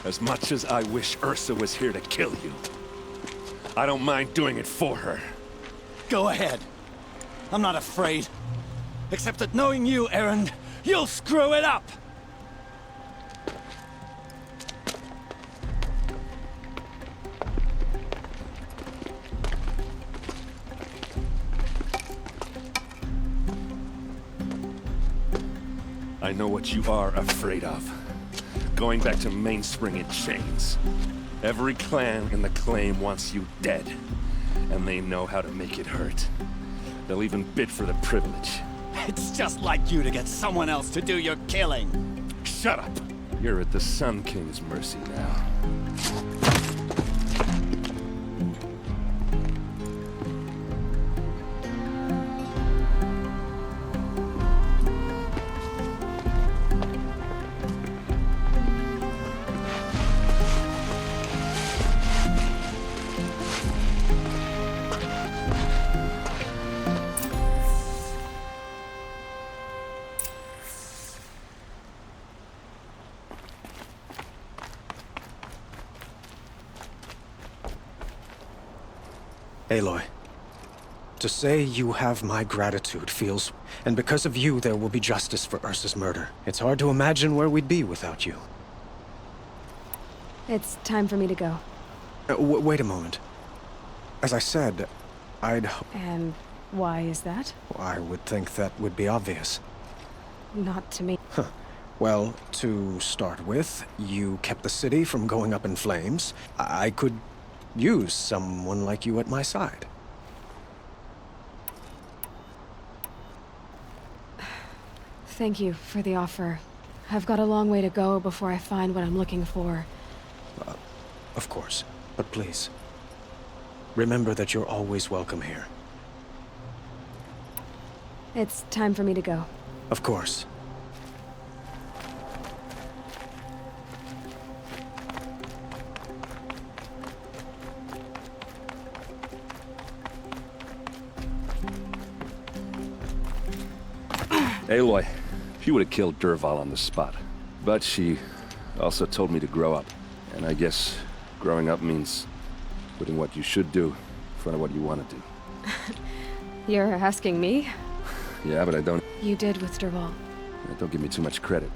As much as I wish Ursa was here to kill you, I don't mind doing it for her. Go ahead. I'm not afraid. Except that knowing you, Erend, you'll screw it up! I know what you are afraid of. Going back to mainspring in chains. Every clan in the claim wants you dead. And they know how to make it hurt. They'll even bid for the privilege. It's just like you to get someone else to do your killing. Shut up! You're at the Sun King's mercy now. Aloy, to say you have my gratitude feels... And because of you, there will be justice for Ursa's murder. It's hard to imagine where we'd be without you. It's time for me to go. Wait a moment. As I said, I'd... And why is that? I would think that would be obvious. Not to me. Huh. Well, to start with, you kept the city from going up in flames. I could use someone like you at my side. Thank you for the offer. I've got a long way to go before I find what I'm looking for. Of course. But please, remember that you're always welcome here. It's time for me to go. Of course. Aloy, she would have killed Dervahl on the spot. But she also told me to grow up. And I guess growing up means putting what you should do in front of what you want to do. You're asking me? Yeah, but I don't... You did with Dervahl. Don't give me too much credit.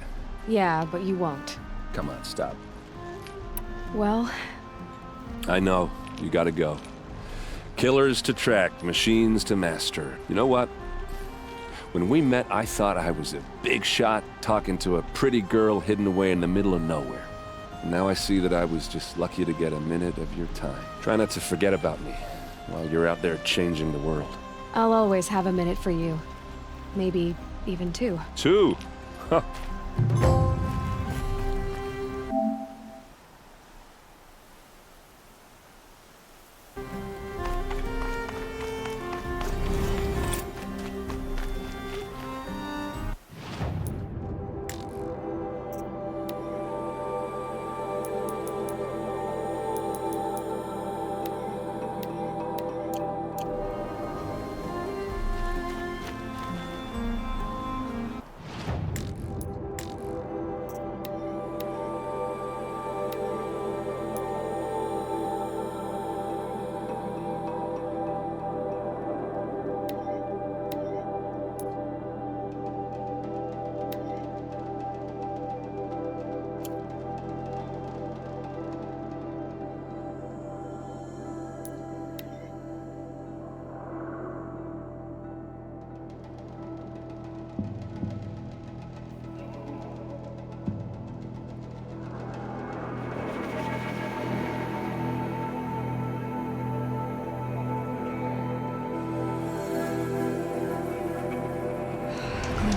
Yeah, but you won't. Come on, stop. Well... I know. You gotta go. Killers to track, machines to master. You know what? When we met, I thought I was a big shot talking to a pretty girl hidden away in the middle of nowhere. And now I see that I was just lucky to get a minute of your time. Try not to forget about me while you're out there changing the world. I'll always have a minute for you. Maybe even two. Two? Huh.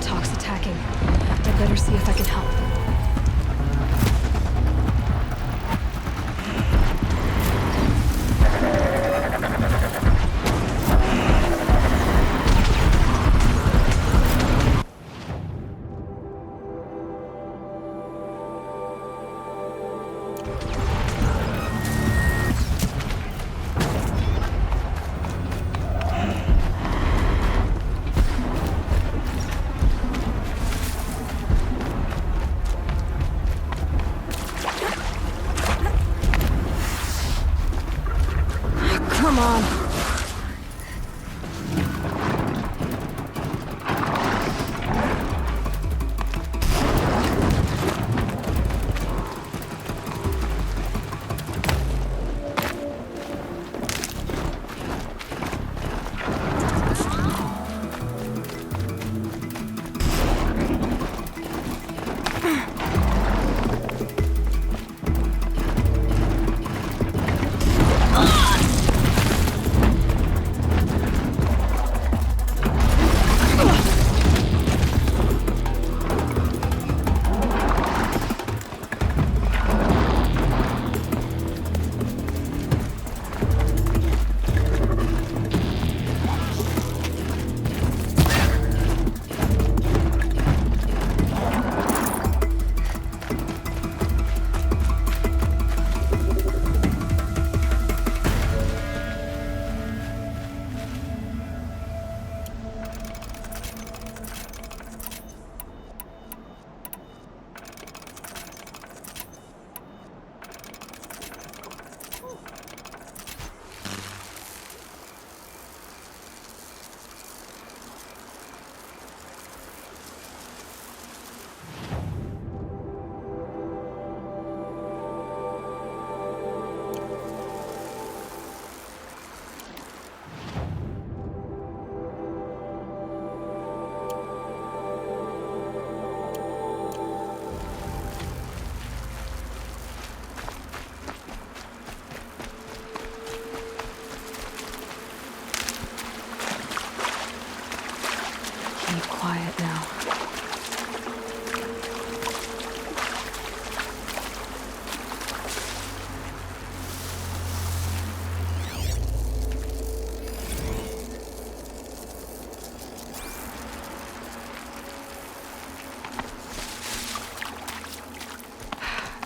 Talk's attacking. I better see if I can help. Be quiet now.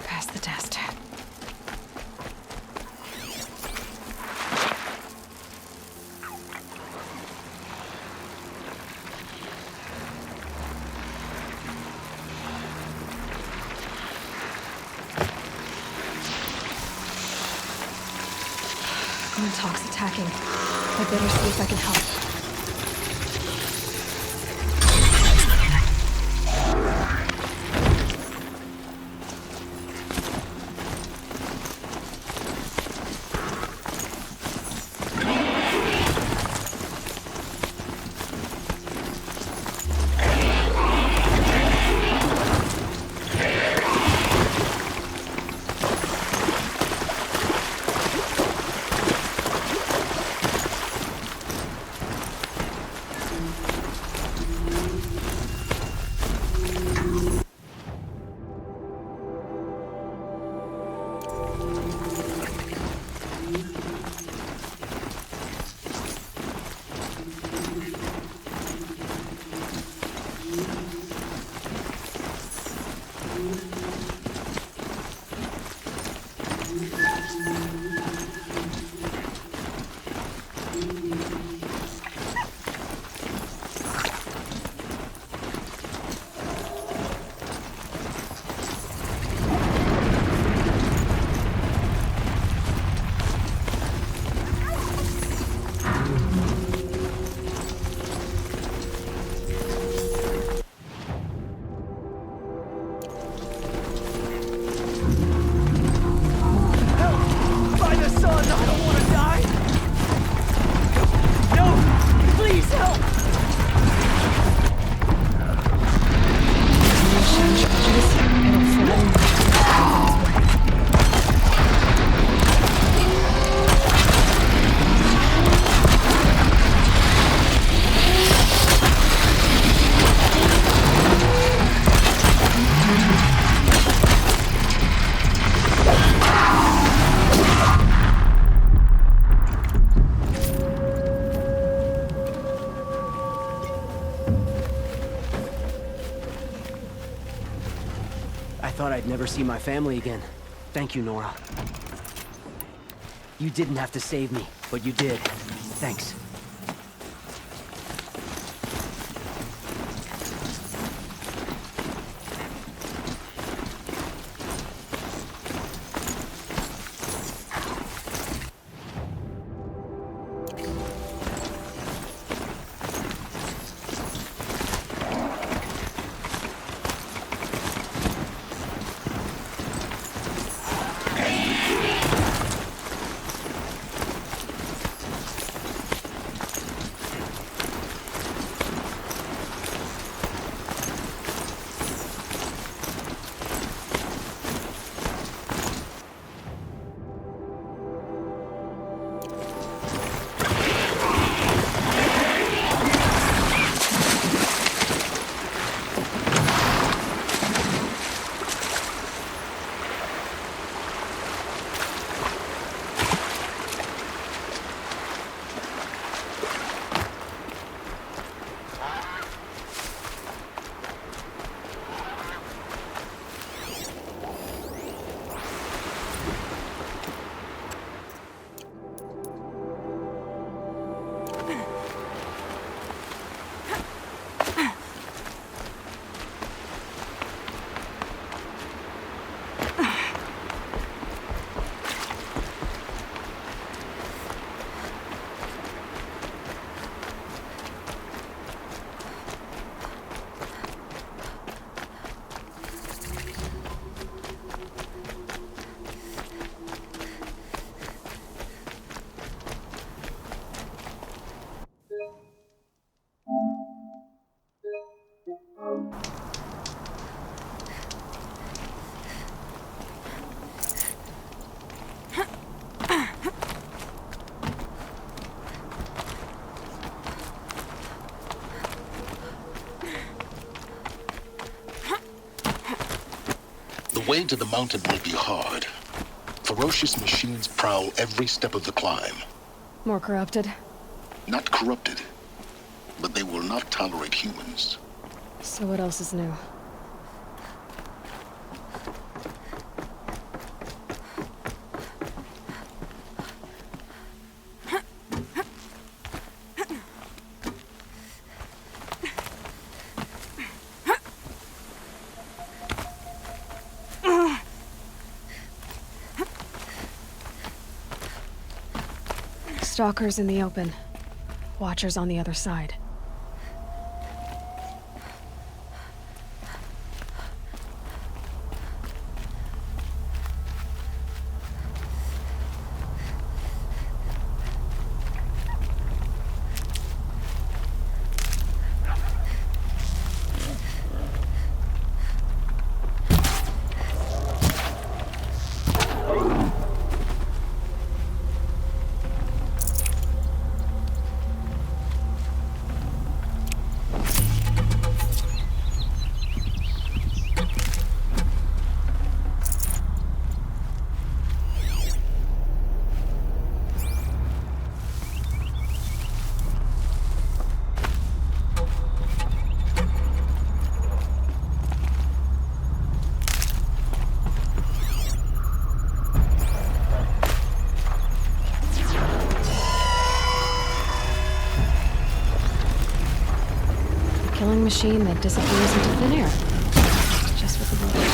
Pass the test. Talk's attacking. I better see if I can help. I'd never see my family again. Thank you, Nora. You didn't have to save me, but you did. Thanks. way to the mountain will be hard. Ferocious machines prowl every step of the climb. More corrupted? Not corrupted, but they will not tolerate humans. So what else is new? Stalkers in the open. Watchers on the other side. Killing machine that disappears into thin air. Just with the bullet.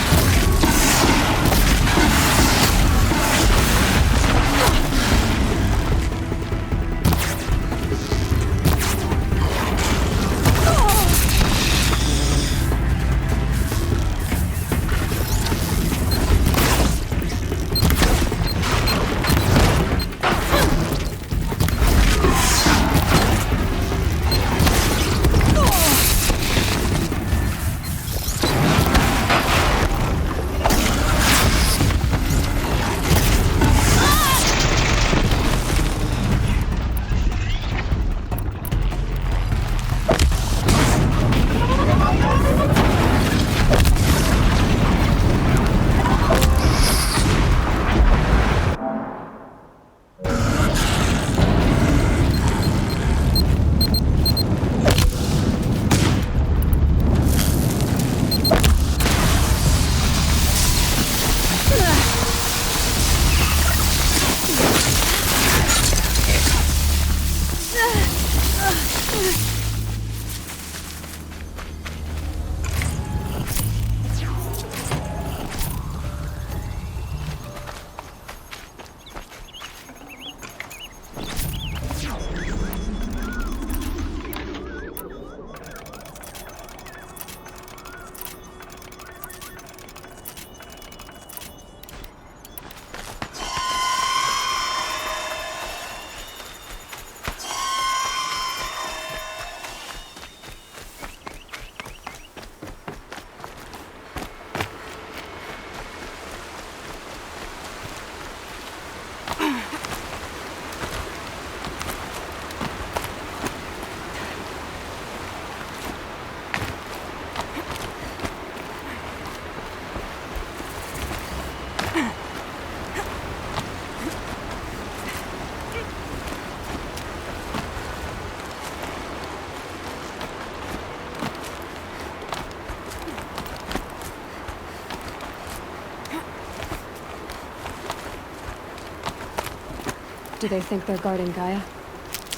Do they think they're guarding Gaia?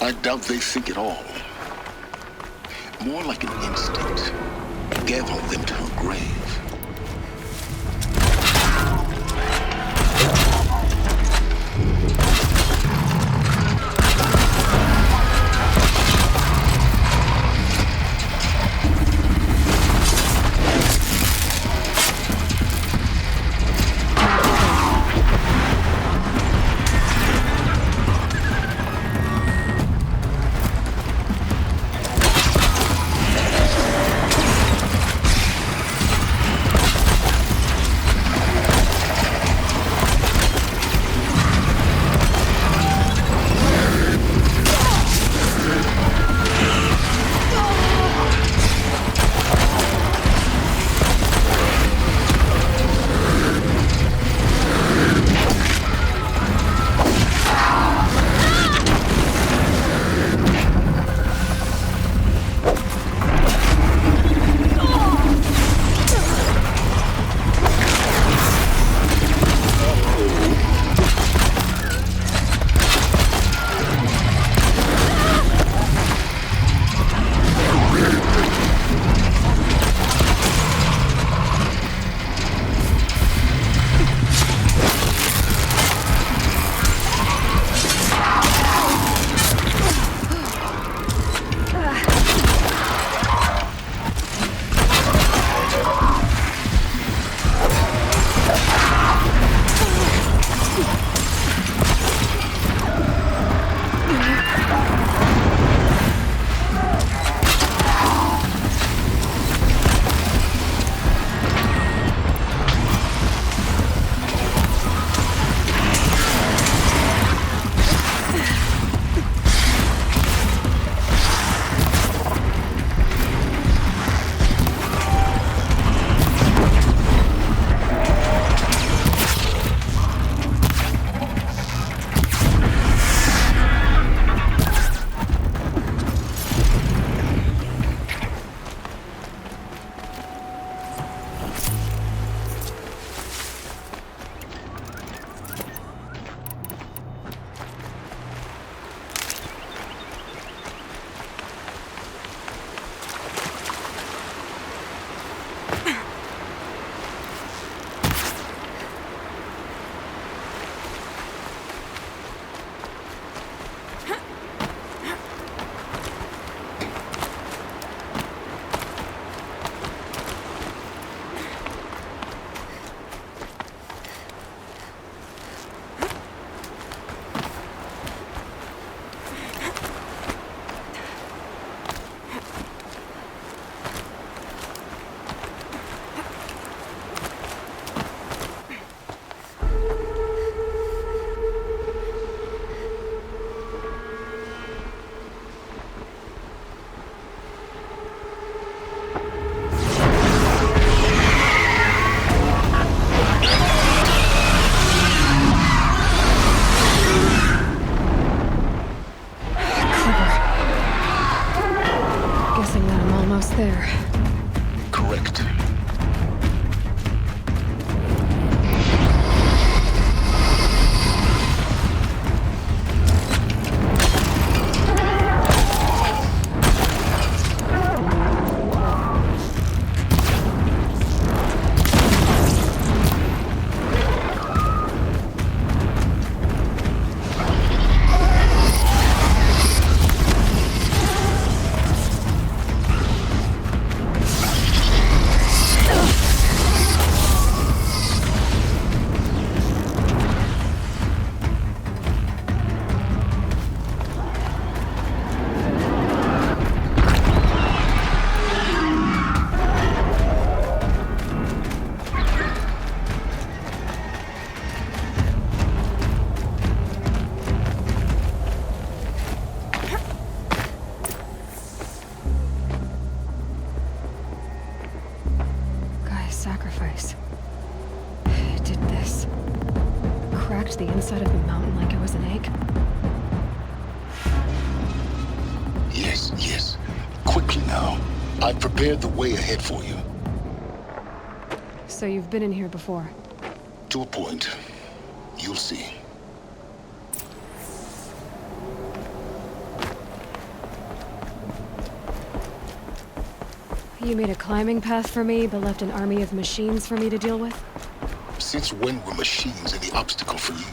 I doubt they think at all. More like an instinct. Gather them to her grave. there. Correct. Sacrifice. It did this. Cracked the inside of the mountain like it was an egg. Yes, yes. Quickly now. I've prepared the way ahead for you. So you've been in here before? To a point. You'll see. You made a climbing path for me, but left an army of machines for me to deal with? Since when were machines any obstacle for you?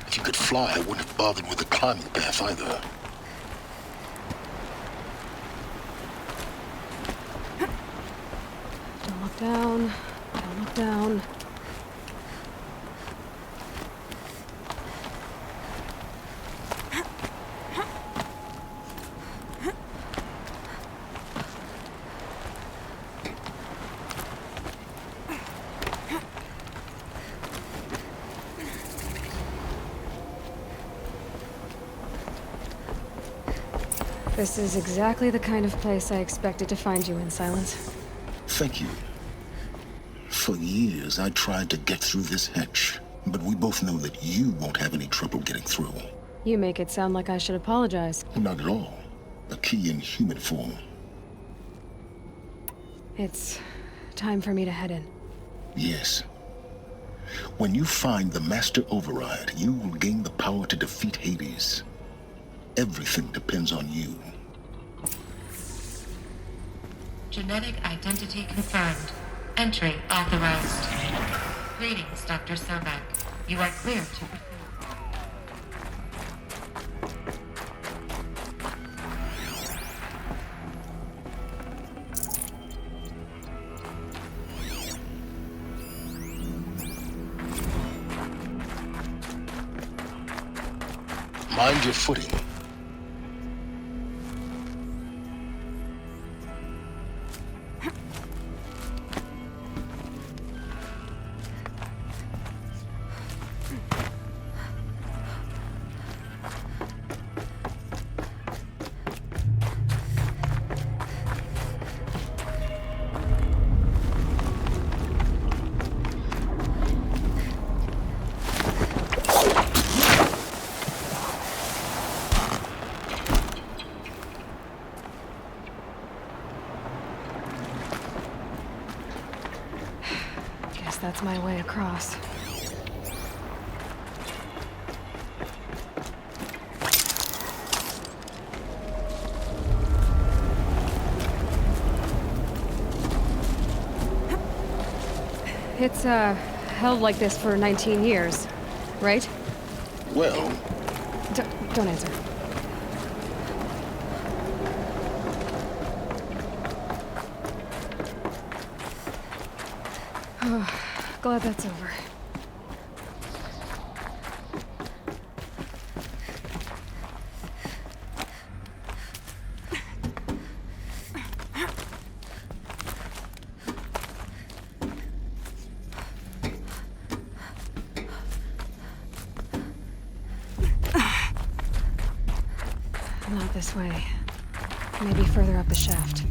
If you could fly, I wouldn't have bothered with the climbing path either. Don't look down. Don't look down. This is exactly the kind of place I expected to find you in, Silence. Thank you. For years, I tried to get through this hatch, but we both know that you won't have any trouble getting through. You make it sound like I should apologize. Not at all. A key in human form. It's time for me to head in. Yes. When you find the Master Override, you will gain the power to defeat Hades. Everything depends on you. Genetic identity confirmed. Entry authorized. Greetings, Dr. Sobek. You are clear to proceed. Mind your footing. That's my way across. It's, held like this for 19 years, right? Well... Don't answer. Glad that's over. Not this way. Maybe further up the shaft.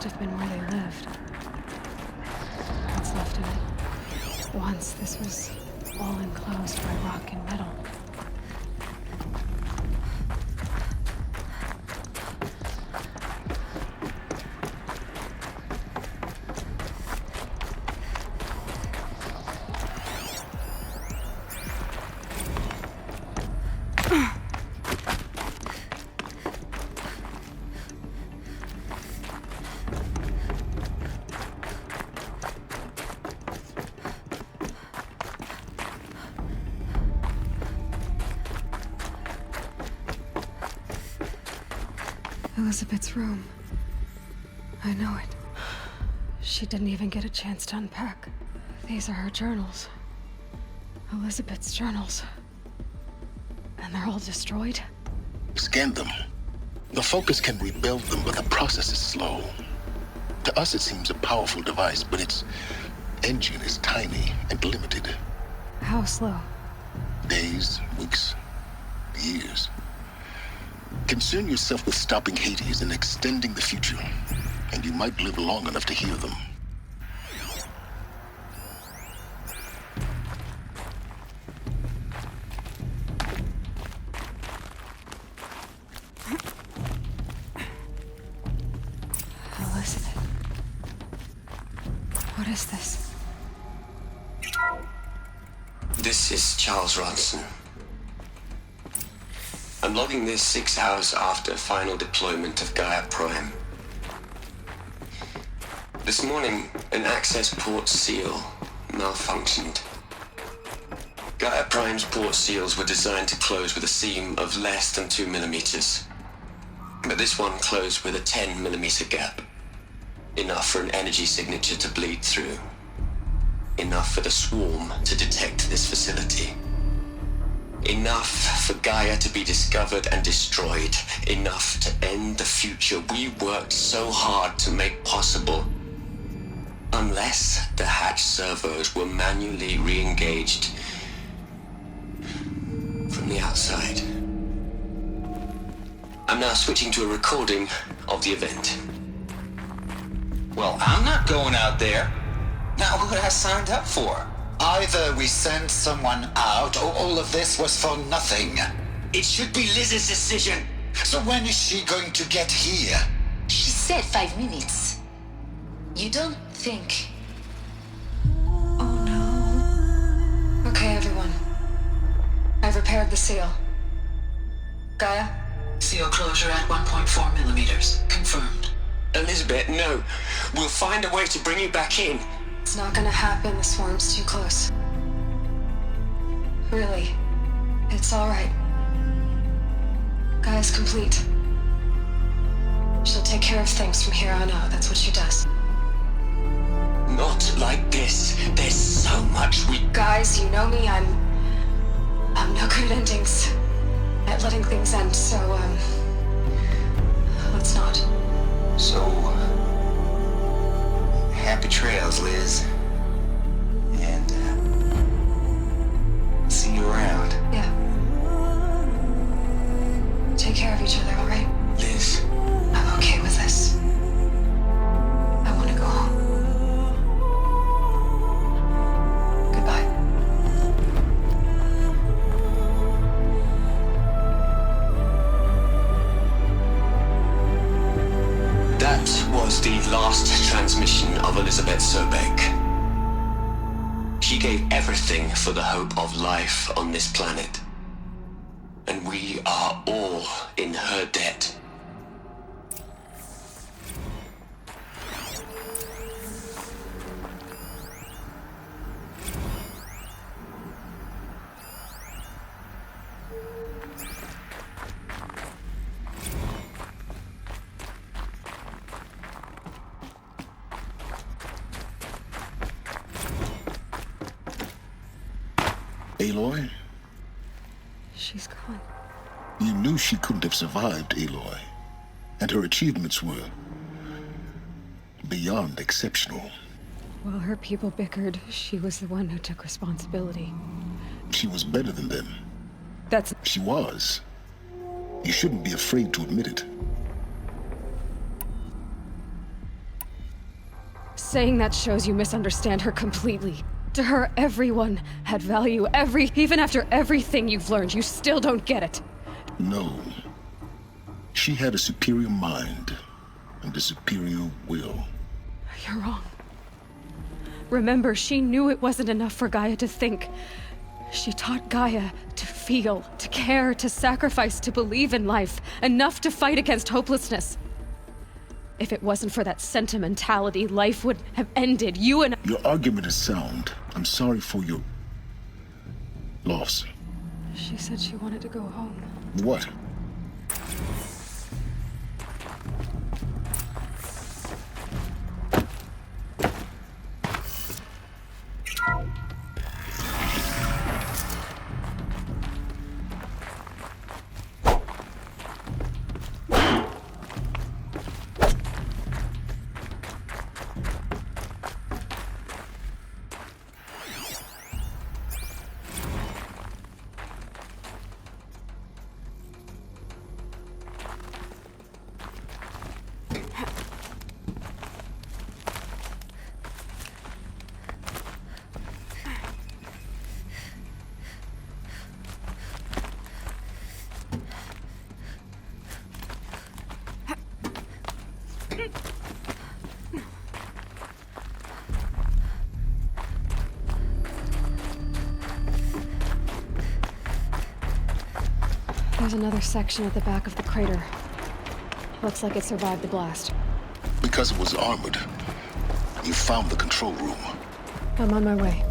must have been where they lived. What's left of it. Once, this was all enclosed by rock and metal. Elizabeth's room. I know it. She didn't even get a chance to unpack. These are her journals. Elizabeth's journals. And they're all destroyed? Scan them. The Focus can rebuild them, but the process is slow. To us, it seems a powerful device, but its engine is tiny and limited. How slow? Days, weeks, years. Concern yourself with stopping Hades and extending the future, and you might live long enough to hear them. Elizabeth. What is this? This is Charles Ronson. I'm logging this 6 hours after final deployment of Gaia Prime. This morning, an access port seal malfunctioned. Gaia Prime's port seals were designed to close with a seam of less than 2 millimeters. But this one closed with a 10 millimeter gap. Enough for an energy signature to bleed through. Enough for the swarm to detect this facility. Enough for Gaia to be discovered and destroyed. Enough to end the future we worked so hard to make possible. Unless the hatch servos were manually re-engaged from the outside. I'm now switching to a recording of the event. Well, I'm not going out there. Now, what I signed up for? Either we send someone out, or all of this was for nothing. It should be Liz's decision. So when is she going to get here? She said 5 minutes. You don't think... Okay, everyone. I've repaired the seal. Gaia? Seal closure at 1.4 millimeters. Confirmed. Elizabeth, no. We'll find a way to bring you back in. It's not gonna happen. The swarm's too close. Really. It's alright. Gaia's complete. She'll take care of things from here on out. That's what she does. Not like this. There's so much we... Guys, you know me. I'm no good at endings. At letting things end, so, let's not. So, happy trails, Liz. And, see you around. Yeah. Take care of each other, alright? Liz. I'm okay with this. I want to go home. Goodbye. That was the last transmission of Elizabeth Sobek. She gave everything for the hope of life on this planet. And we are all in her debt. Aloy? She's gone. You knew she couldn't have survived, Aloy. And her achievements were beyond exceptional. While her people bickered, she was the one who took responsibility. She was better than them. That's... She was. You shouldn't be afraid to admit it. Saying that shows you misunderstand her completely. To her, everyone had value. Even after everything you've learned, you still don't get it. No. She had a superior mind and a superior will. You're wrong. Remember, she knew it wasn't enough for Gaia to think. She taught Gaia to feel, to care, to sacrifice, to believe in life, enough to fight against hopelessness. If it wasn't for that sentimentality, life would have ended. You and Your argument is sound. I'm sorry for your loss. She said she wanted to go home. What? There's another section at the back of the crater. Looks like it survived the blast. Because it was armored. You found the control room. I'm on my way.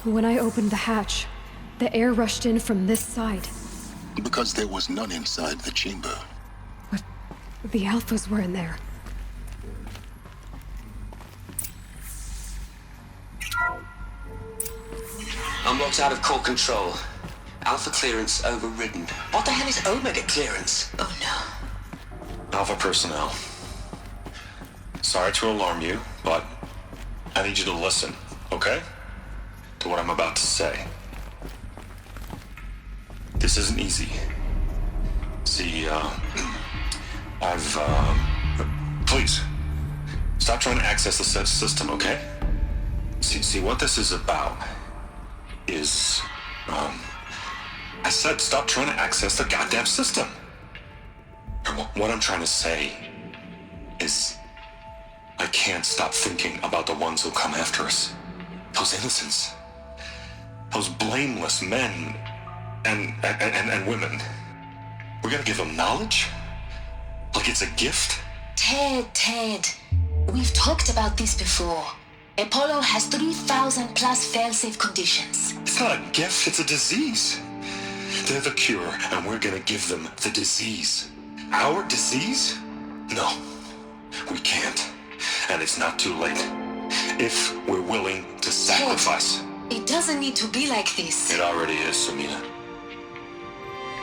When I opened the hatch, the air rushed in from this side. Because there was none inside the chamber. But the Alphas were in there. I'm locked out of core control. Alpha clearance overridden. What the hell is Omega clearance? Oh no. Alpha personnel. Sorry to alarm you, but I need you to listen, okay? To what I'm about to say. This isn't easy. See, please, stop trying to access the system, okay? See, what this is about is, I said stop trying to access the goddamn system. What I'm trying to say is, I can't stop thinking about the ones who'll come after us. Those innocents. Those blameless men and women. We're gonna give them knowledge? Like it's a gift? Ted. We've talked about this before. Apollo has 3,000 plus fail-safe conditions. It's not a gift, it's a disease. They're the cure, and we're gonna give them the disease. Our disease? No, we can't. And it's not too late. If we're willing to sacrifice. Ted, it doesn't need to be like this. It already is, Samina.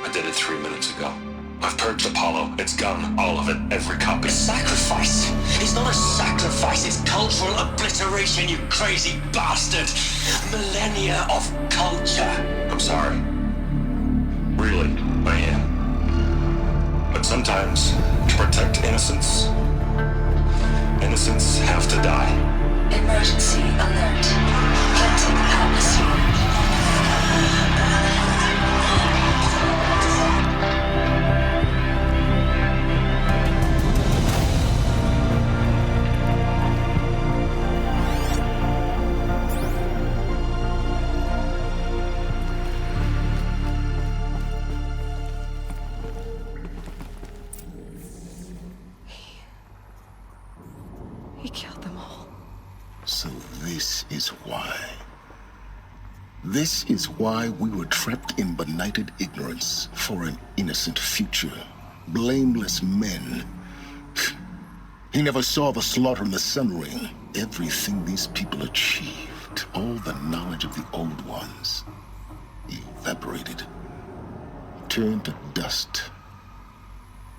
I did it 3 minutes ago. I've purged Apollo. It's gone. All of it. Every copy. Sacrifice? It's not a sacrifice, it's cultural obliteration, you crazy bastard! Millennia of culture! I'm sorry. Really, I am. But sometimes, to protect innocence, innocents have to die. Emergency alert. Captain Palmacy. He killed them all. So this is why. This is why we were trapped in benighted ignorance for an innocent future. Blameless men. He never saw the slaughter in the Sun Ring. Everything these people achieved, all the knowledge of the old ones, evaporated, turned to dust,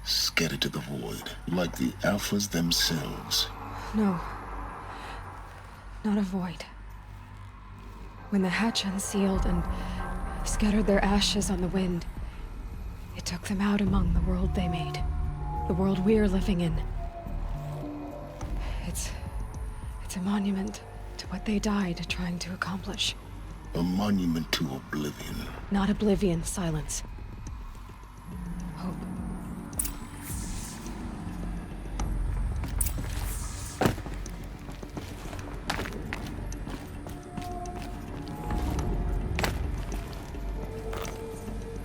scattered to the void, like the Alphas themselves. No. Not a void. When the hatch unsealed and scattered their ashes on the wind, it took them out among the world they made. The world we're living in. It's a monument to what they died trying to accomplish. A monument to oblivion. Not oblivion, silence. Hope.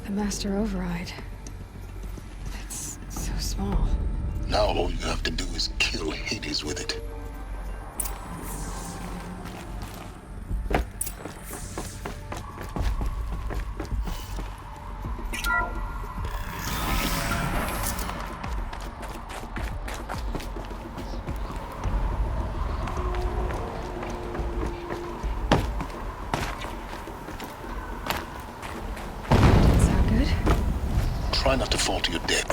The Master Override. It's so small. Now all you have to do is kill Hades with it. Try not to fall to your death.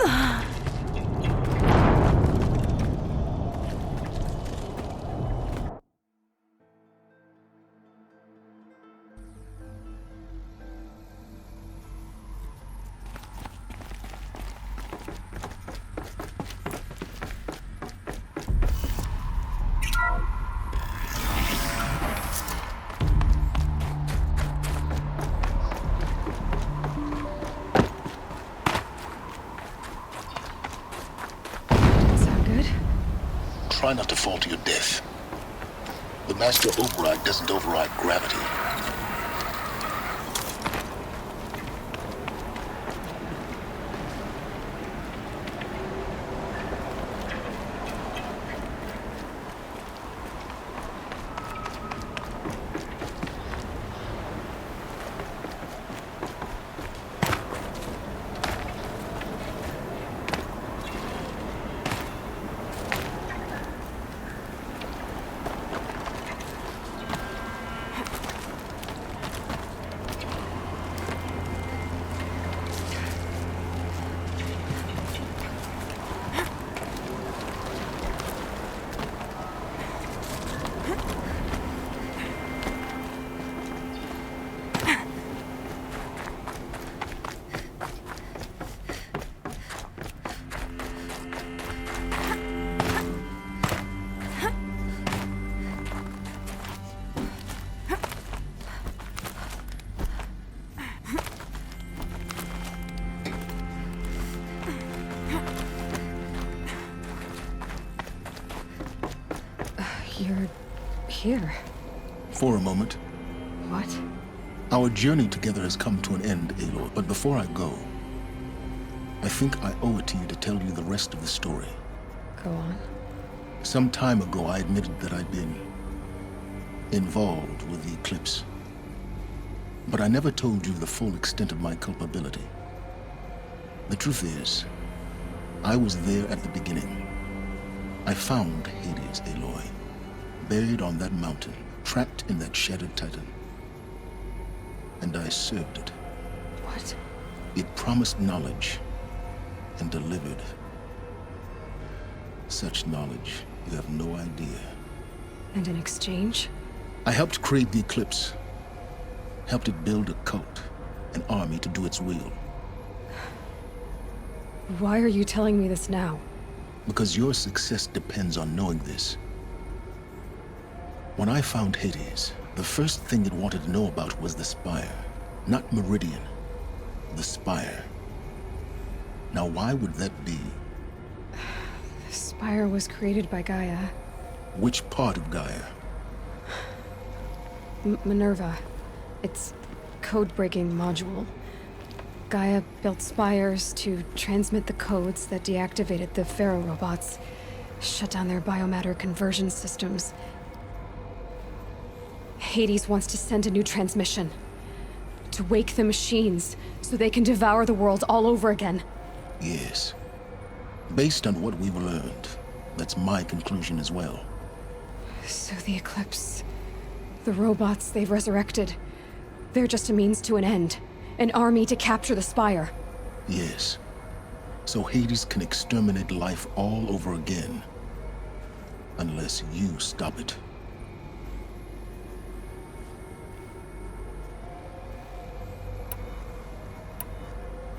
Try not to fall to your death. The Master Override doesn't override gravity. You're here. For a moment. What? Our journey together has come to an end, Aloy, but before I go, I think I owe it to you to tell you the rest of the story. Go on. Some time ago, I admitted that I'd been involved with the eclipse. But I never told you the full extent of my culpability. The truth is, I was there at the beginning. I found Hades, Aloy, buried on that mountain, trapped in that shattered titan. And I served it. What? It promised knowledge and delivered such knowledge you have no idea. And in exchange? I helped create the eclipse. Helped it build a cult, an army to do its will. Why are you telling me this now? Because your success depends on knowing this. When I found Hades, the first thing it wanted to know about was the Spire. Not Meridian. The Spire. Now why would that be? The Spire was created by Gaia. Which part of Gaia? Minerva. Its code-breaking module. Gaia built spires to transmit the codes that deactivated the Pharaoh robots, shut down their biomatter conversion systems. Hades wants to send a new transmission. To wake the machines, so they can devour the world all over again. Yes. Based on what we've learned, that's my conclusion as well. So the Eclipse, the robots they've resurrected, they're just a means to an end. An army to capture the Spire. Yes. So Hades can exterminate life all over again. Unless you stop it.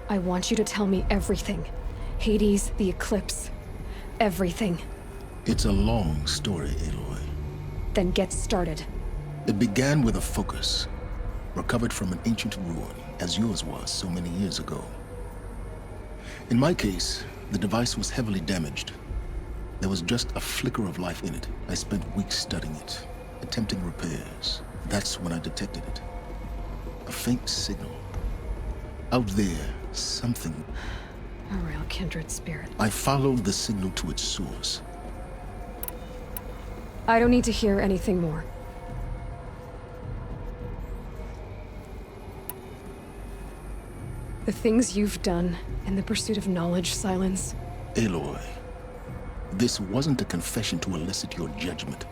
I want you to tell me everything. Hades, the Eclipse. Everything. It's a long story, Aloy. Then get started. It began with a focus. Recovered from an ancient ruin, as yours was so many years ago. In my case, the device was heavily damaged. There was just a flicker of life in it. I spent weeks studying it, attempting repairs. That's when I detected it. A faint signal. Out there, something. A real kindred spirit. I followed the signal to its source. I don't need to hear anything more. The things you've done in the pursuit of knowledge, Silence. Aloy, this wasn't a confession to elicit your judgment.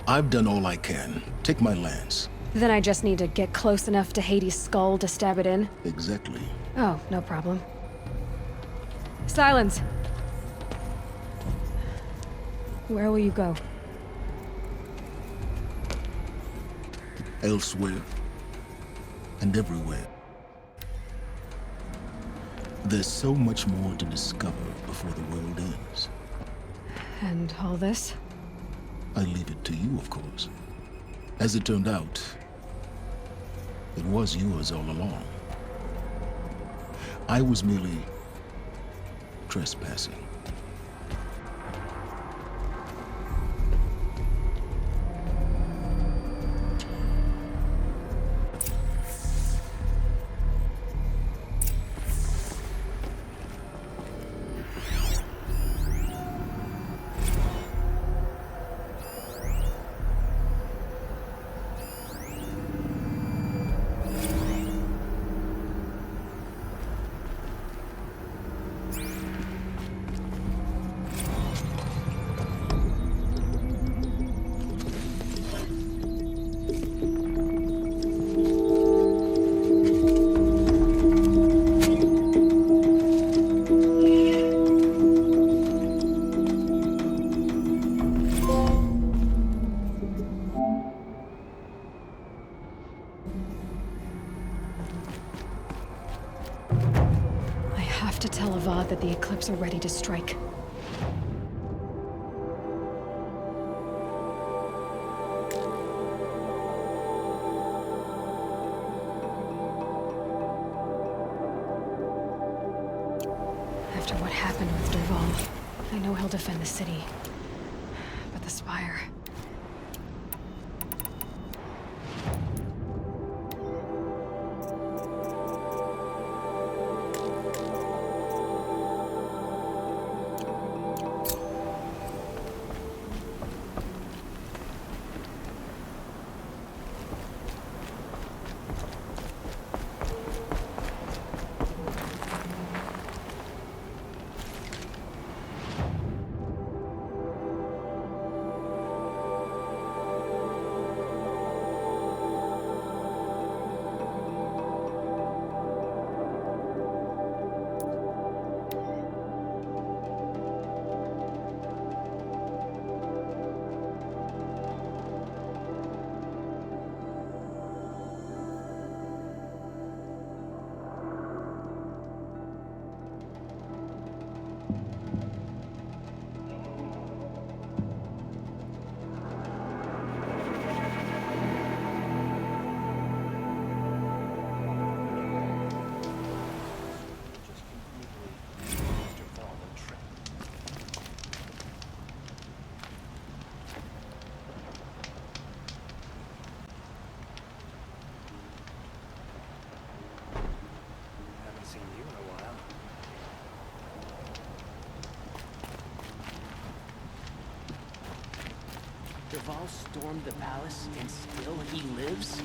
I've done all I can. Take my lance. Then I just need to get close enough to Hades' skull to stab it in? Exactly. Oh, no problem. Silence! Where will you go? Elsewhere. And everywhere. There's so much more to discover before the world ends. And all this? I leave it to you, of course. As it turned out, it was yours all along. I was merely trespassing. That the Eclipse are ready to strike. After what happened with Derval, I know he'll defend the city. But the spire. Dervahl stormed the palace, and still he lives?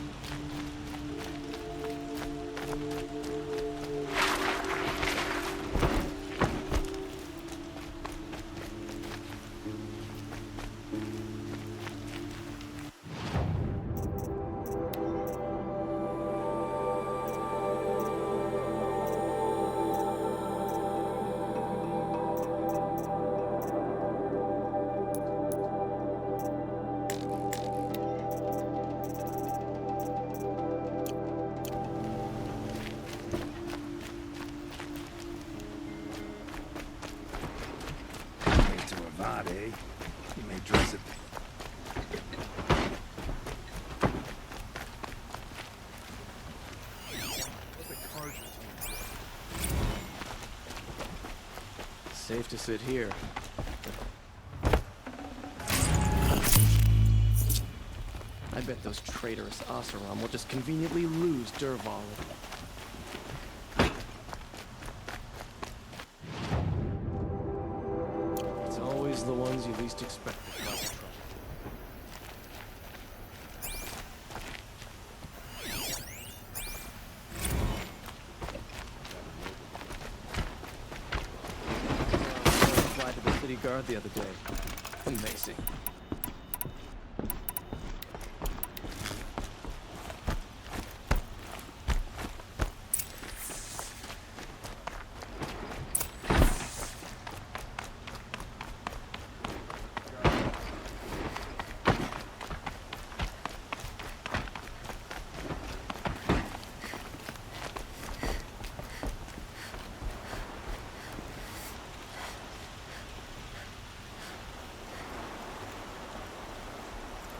You may dress it. Safe to sit here. I bet those traitorous Oseram will just conveniently lose Dervahl. It's always the ones you least expect that cause trouble. Applied to the city guard the other day. Amazing.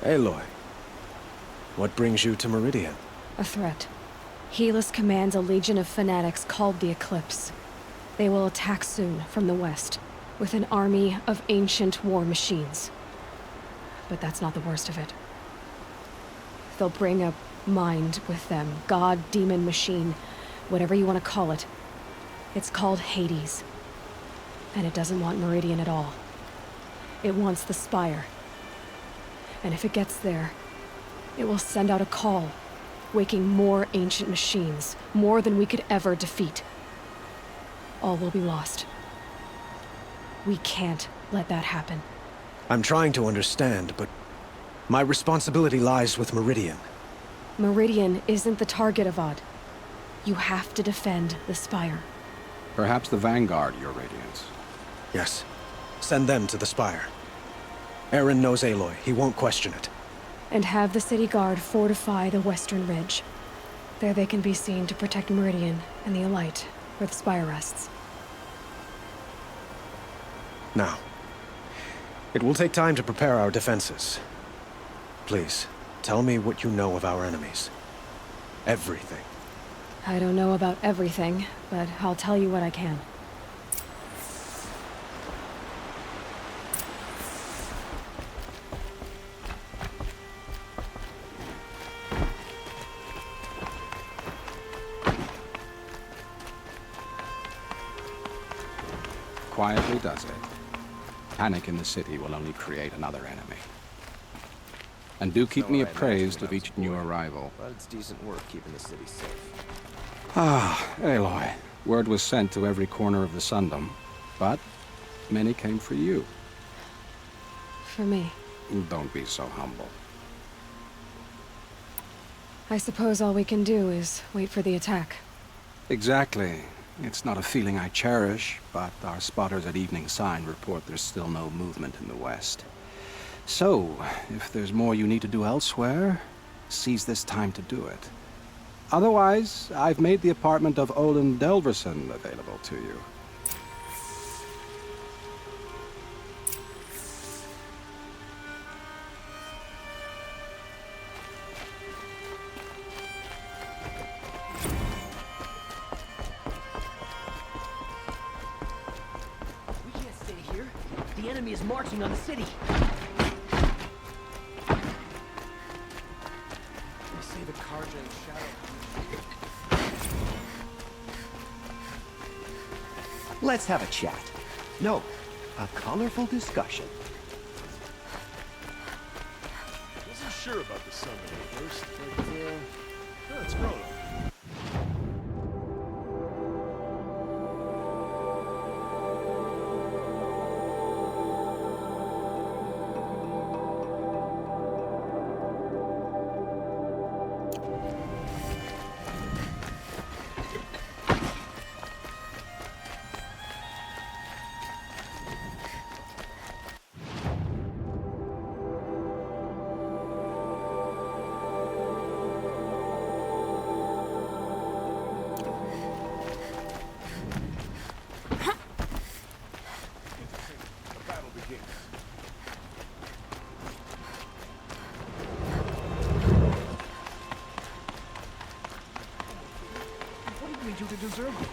Aloy, what brings you to Meridian? A threat. Helis commands a legion of fanatics called the Eclipse. They will attack soon from the west, with an army of ancient war machines. But that's not the worst of it. They'll bring a mind with them, god, demon, machine, whatever you want to call it. It's called Hades. And it doesn't want Meridian at all. It wants the Spire. And if it gets there, it will send out a call, waking more ancient machines, more than we could ever defeat. All will be lost. We can't let that happen. I'm trying to understand, but my responsibility lies with Meridian. Meridian isn't the target, Avad. You have to defend the Spire. Perhaps the Vanguard, Your Radiance. Yes. Send them to the Spire. Aaron knows Aloy. He won't question it. And have the city guard fortify the western ridge. There they can be seen to protect Meridian and the Elite, where the Spire rests. Now, it will take time to prepare our defenses. Please, tell me what you know of our enemies. Everything. I don't know about everything, but I'll tell you what I can. quietly does it. Panic in the city will only create another enemy. And do keep me appraised of each new arrival. But it's decent work keeping the city safe. Ah, Aloy. Word was sent to every corner of the Sundom, but many came for you. For me. Don't be so humble. I suppose all we can do is wait for the attack. Exactly. It's not a feeling I cherish, but our spotters at Evening Sign report there's still no movement in the west. So, if there's more you need to do elsewhere, seize this time to do it. Otherwise, I've made the apartment of Olin Delverson available to you. We can't stay here. The enemy is marching on the city. They say the Carja and Shadow. Let's have a chat. No, a colorful discussion. Wasn't sure about the summit at first, but let's go. What did we do to deserve this?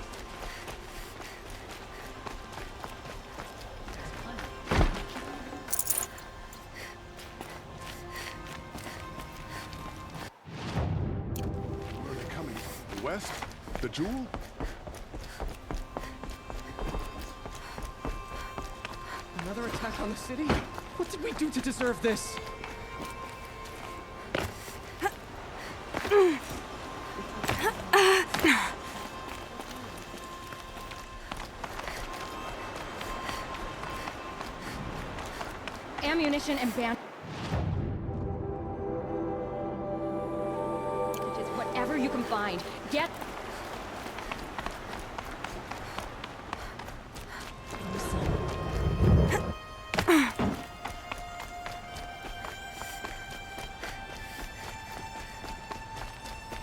Where are they coming from? The west? The jewel? Another attack on the city? What did we do to deserve this? Ammunition and bandages, whatever you can find. Get.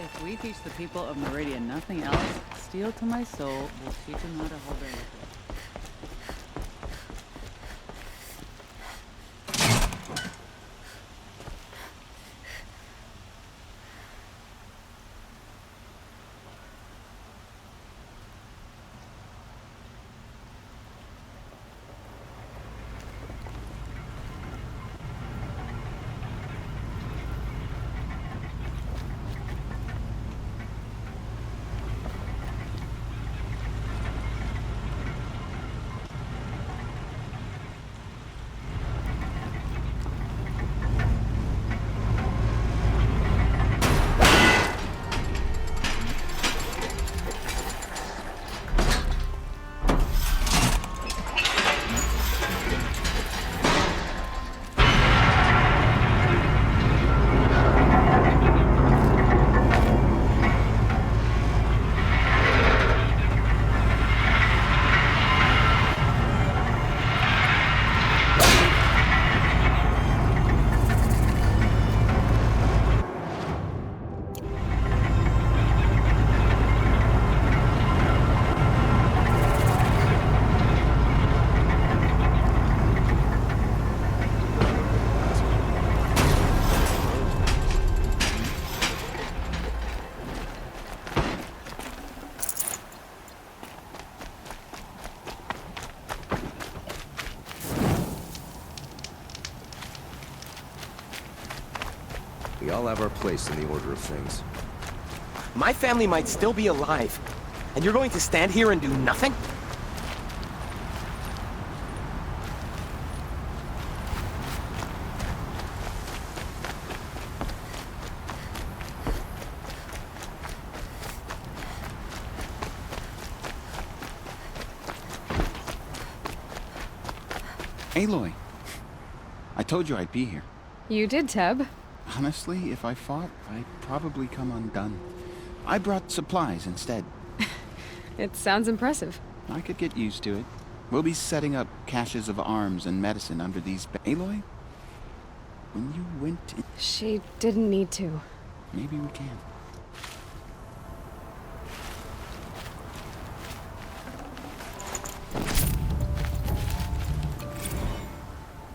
If we teach the people of Meridian nothing else, steel to my soul will teach them how to hold their liquor. We all have our place in the order of things. My family might still be alive, and you're going to stand here and do nothing? Aloy. I told you I'd be here. You did, Teb. Honestly, if I fought, I'd probably come undone. I brought supplies instead. It sounds impressive. I could get used to it. We'll be setting up caches of arms and medicine under these Aloy? When you went in... She didn't need to. Maybe we can.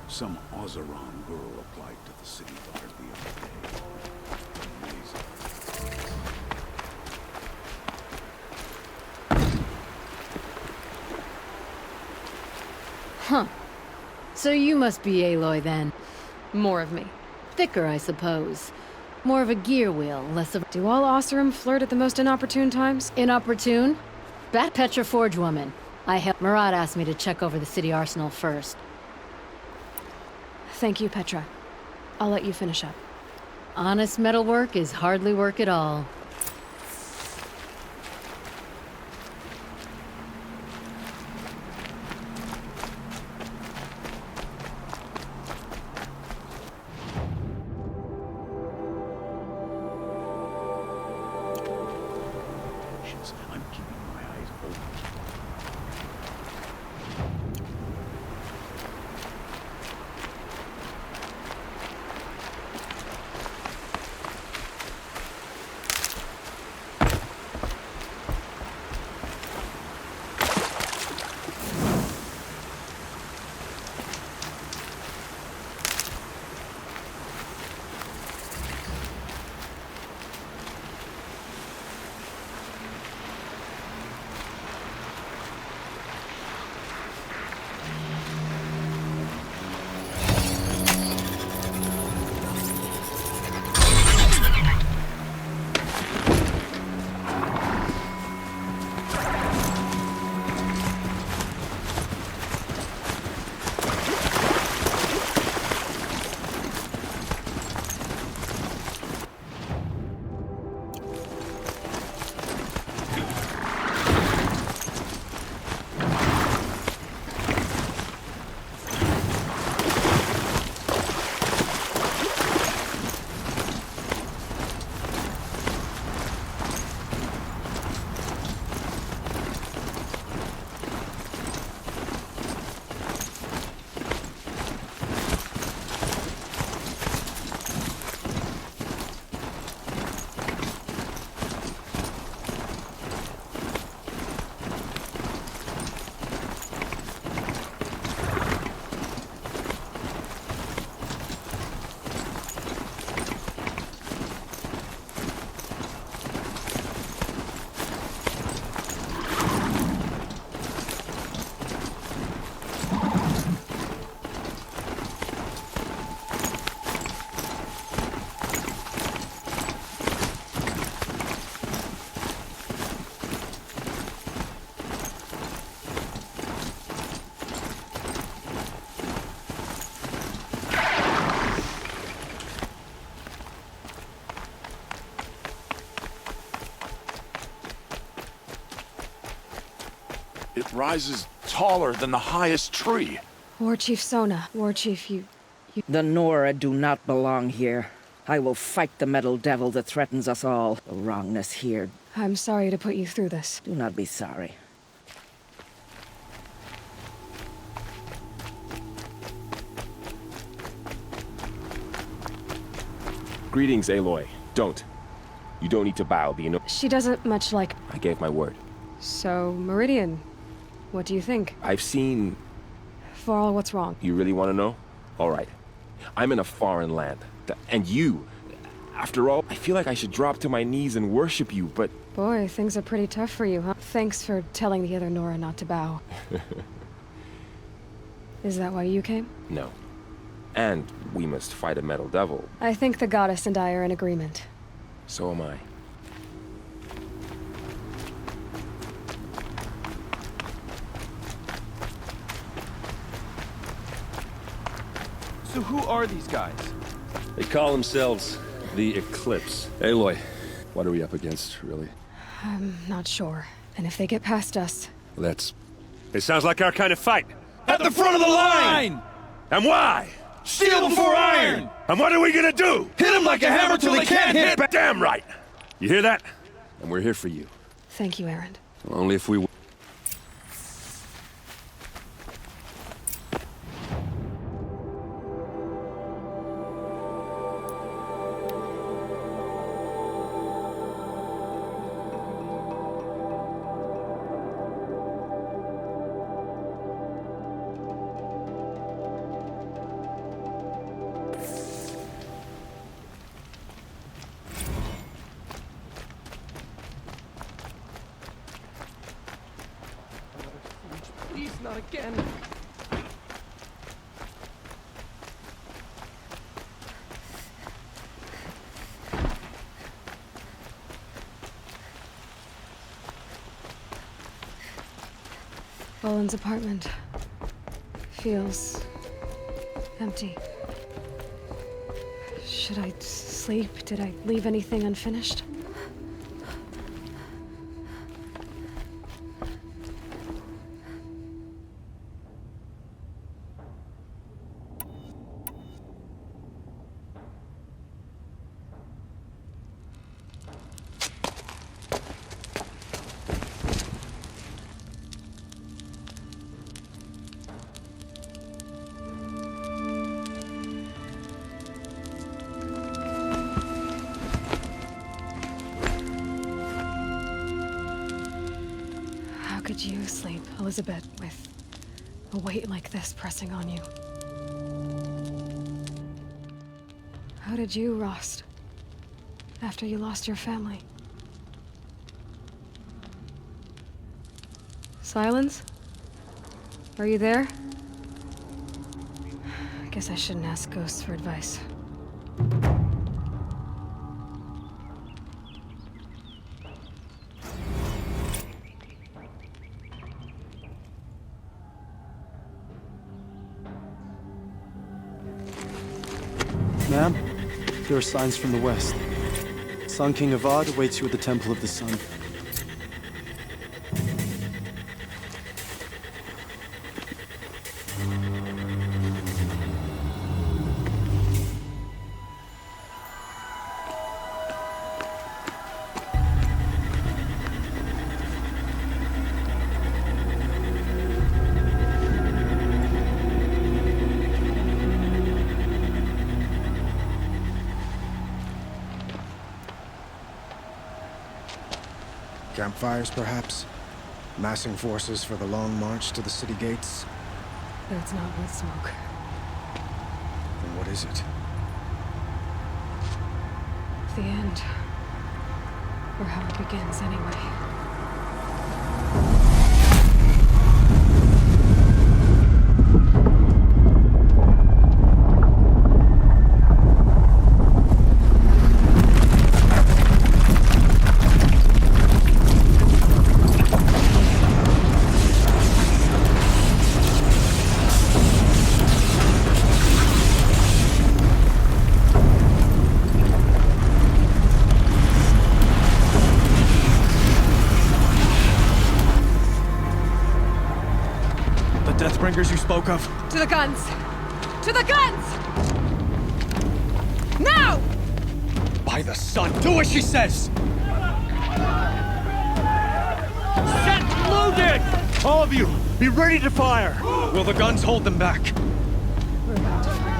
Some Ozeron girl applied to the city guard the other day. Huh. So you must be Aloy then. More of me. Thicker, I suppose. More of a gear wheel, less of... Do all Oseram flirt at the most inopportune times? Inopportune? Bat Petra Forge woman. I helped... Marat asked me to check over the city arsenal first. Thank you, Petra. I'll let you finish up. Honest metalwork is hardly work at all. I'm keeping my eyes open. It rises taller than the highest tree. War Chief Sona. War Chief, you... The Nora do not belong here. I will fight the metal devil that threatens us all. The wrongness here. I'm sorry to put you through this. Do not be sorry. Greetings, Aloy. Don't. You don't need to bow, She doesn't much like... I gave my word. So, Meridian, what do you think? I've seen... Varl, what's wrong? You really want to know? All right. I'm in a foreign land. And you... After all, I feel like I should drop to my knees and worship you, but... Boy, things are pretty tough for you, huh? Thanks for telling the other Nora not to bow. Is that why you came? No. And we must fight a metal devil. I think the goddess and I are in agreement. So am I. So who are these guys? They call themselves the Eclipse. Aloy, what are we up against, really? I'm not sure. And if they get past us... Let's... It sounds like our kind of fight. At the front of the line! And why? Steel before iron! And what are we gonna do? Hit him like a hammer till he can't hit back! Damn right! You hear that? And we're here for you. Thank you, Aaron. Well, only if we... Please, not again. Bowen's apartment feels empty. Should I sleep? Did I leave anything unfinished? How could you sleep, Elizabeth, with a weight like this pressing on you? How did you rust after you lost your family? Silence? Are you there? I guess I shouldn't ask ghosts for advice. Ma'am, there are signs from the west. Sun King Avad awaits you at the Temple of the Sun. Campfires, perhaps? Massing forces for the long march to the city gates? That's not with smoke. Then what is it? The end. Or how it begins, anyway. Deathbringers you spoke of? To the guns! To the guns! Now! By the sun, do as she says! Set loaded! All of you, be ready to fire! Will the guns hold them back? We're about to find out.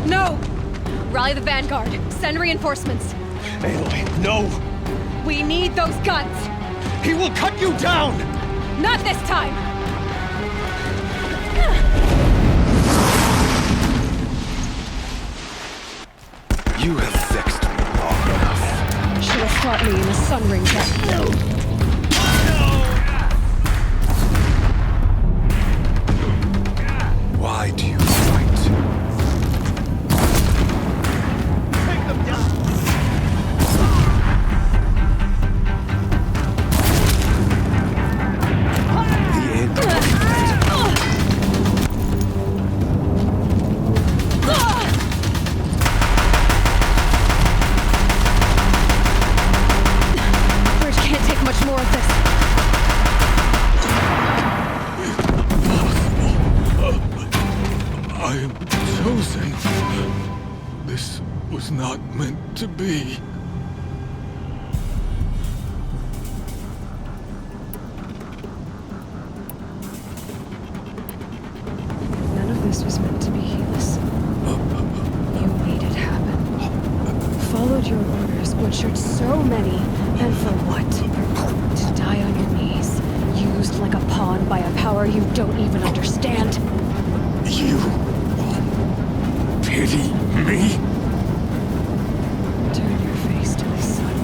No! Rally the vanguard. Send reinforcements. Aloy, no! We need those guns! He will cut you down! Not this time! You have vexed me long enough. Should have fought me in a sun ring battle. Why do you fight? Take them down! I am chosen. This was not meant to be. None of this was meant to be, Helis. You made it happen. Followed your orders, butchered so many, and for what? To die on your knees, used like a pawn by a power you don't even understand. You pity me? Turn your face to the sun.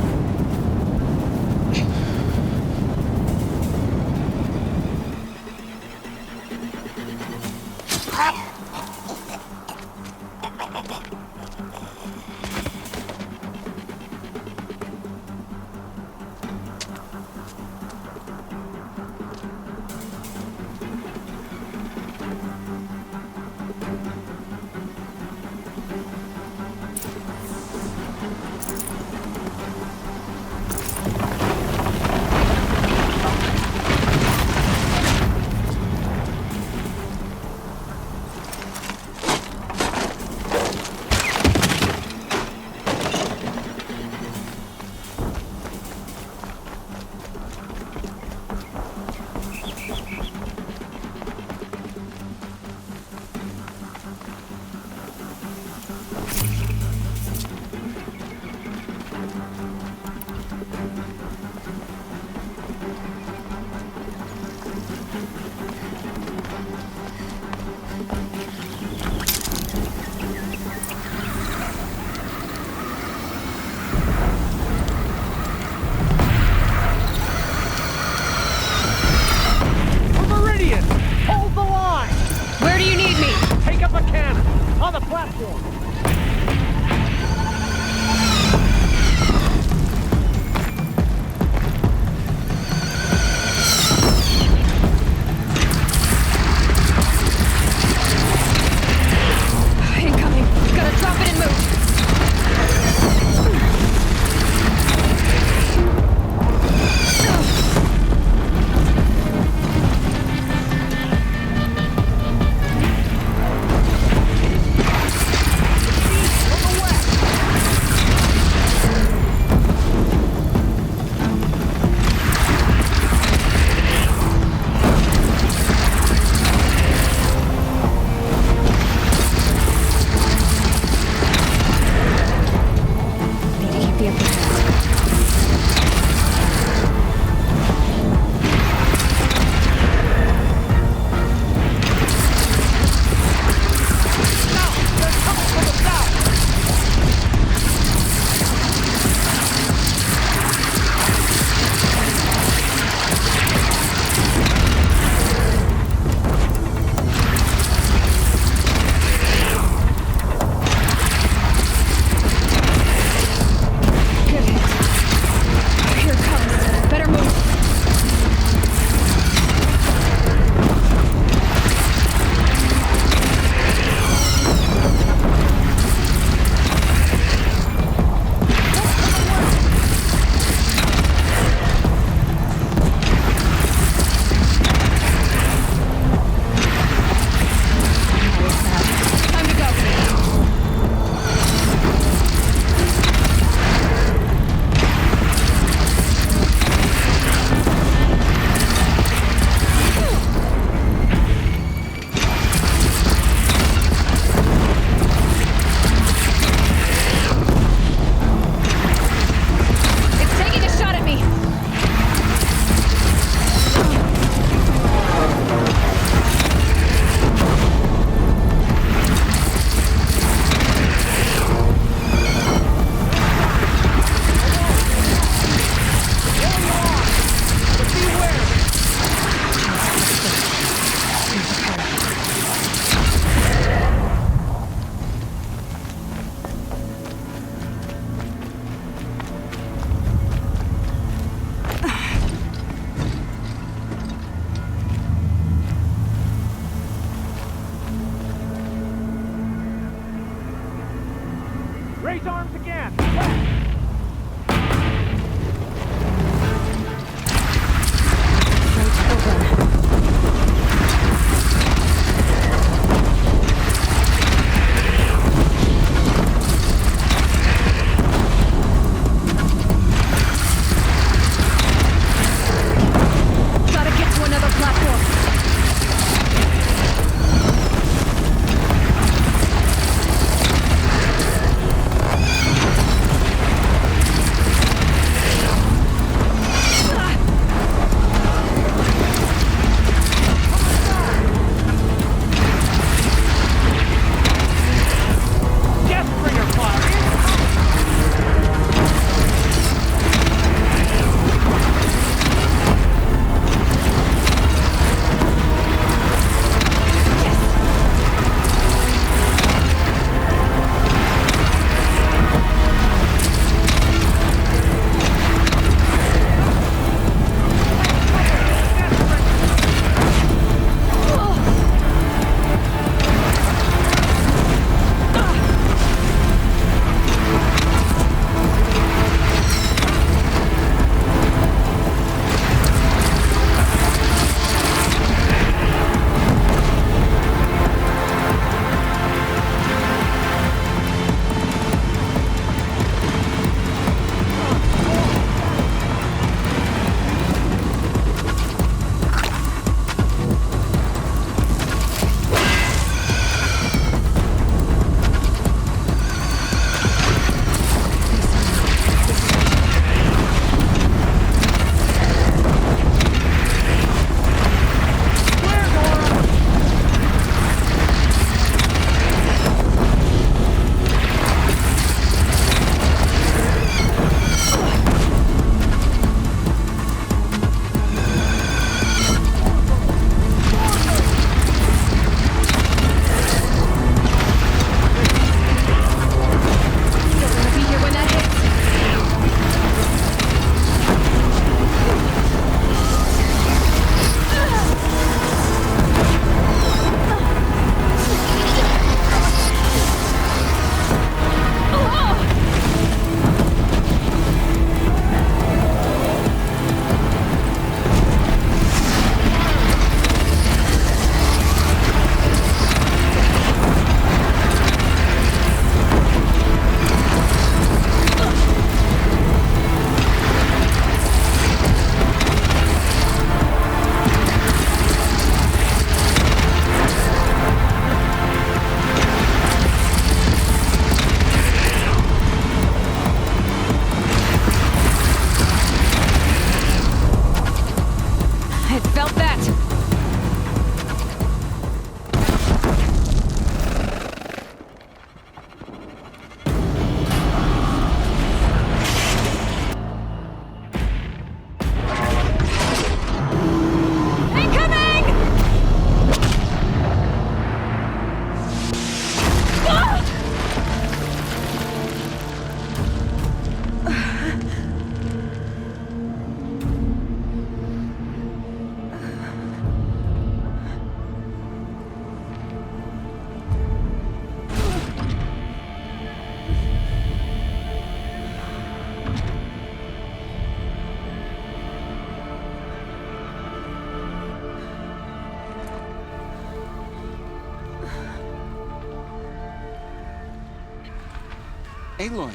Aloy!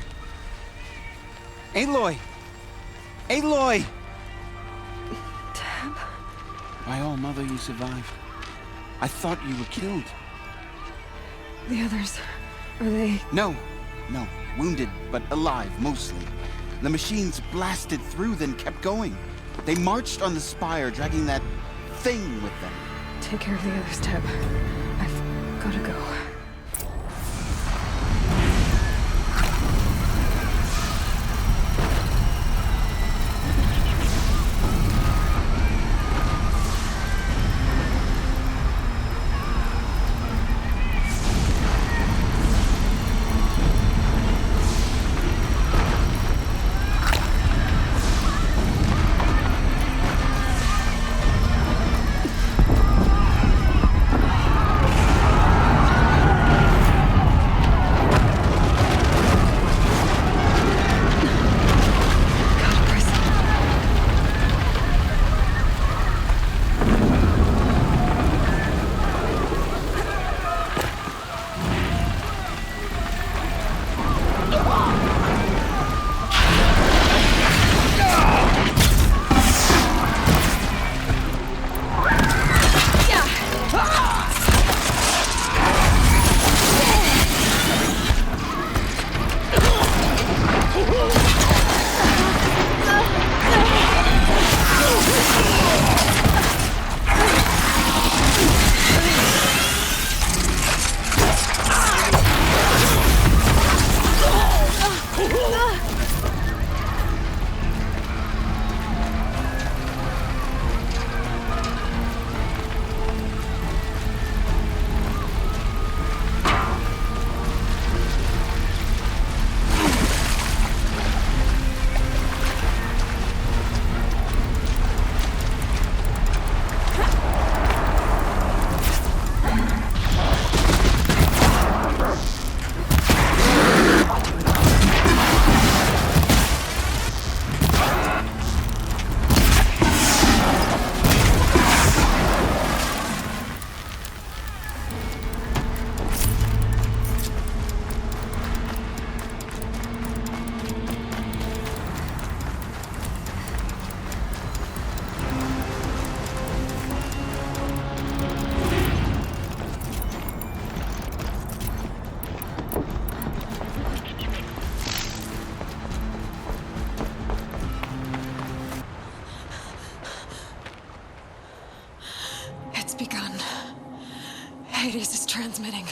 Aloy! Aloy! Tab? My all mother, you survived. I thought you were killed. The others, are they... No. Wounded, but alive, mostly. The machines blasted through, then kept going. They marched on the spire, dragging that thing with them. Take care of the others, Tab. I've gotta go. Hades is transmitting.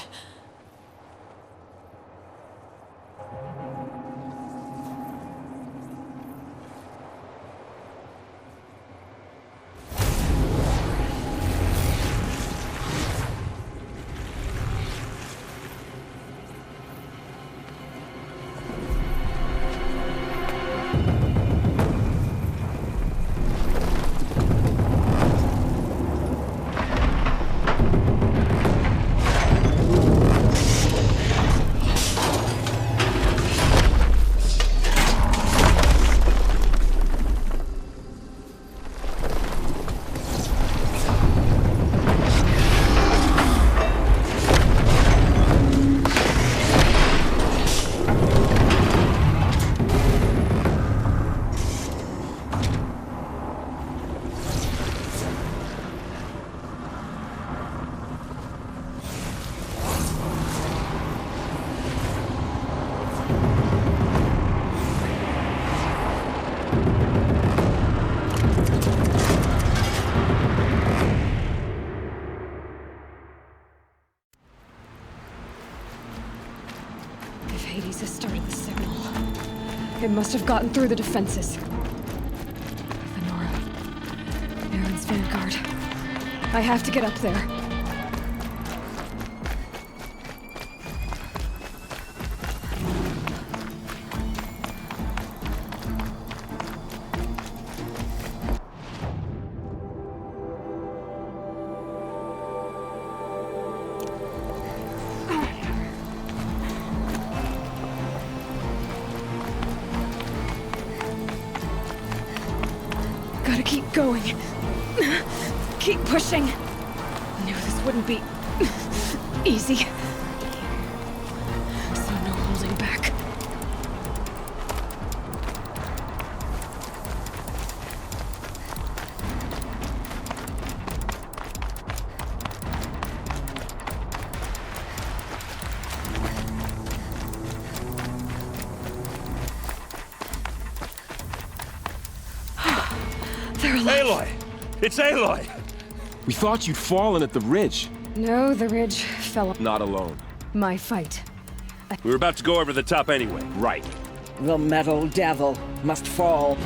Hades has started the signal. It must have gotten through the defenses. Venora. Aaron's vanguard. I have to get up there. Gotta keep going. Keep pushing. Knew this wouldn't be easy. So no holding back. Aloy! It's Aloy! We thought you'd fallen at the ridge. No, the ridge fell. Not alone. My fight. We were about to go over the top anyway. Right. The metal devil must fall.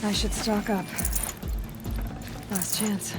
I should stock up. Last chance.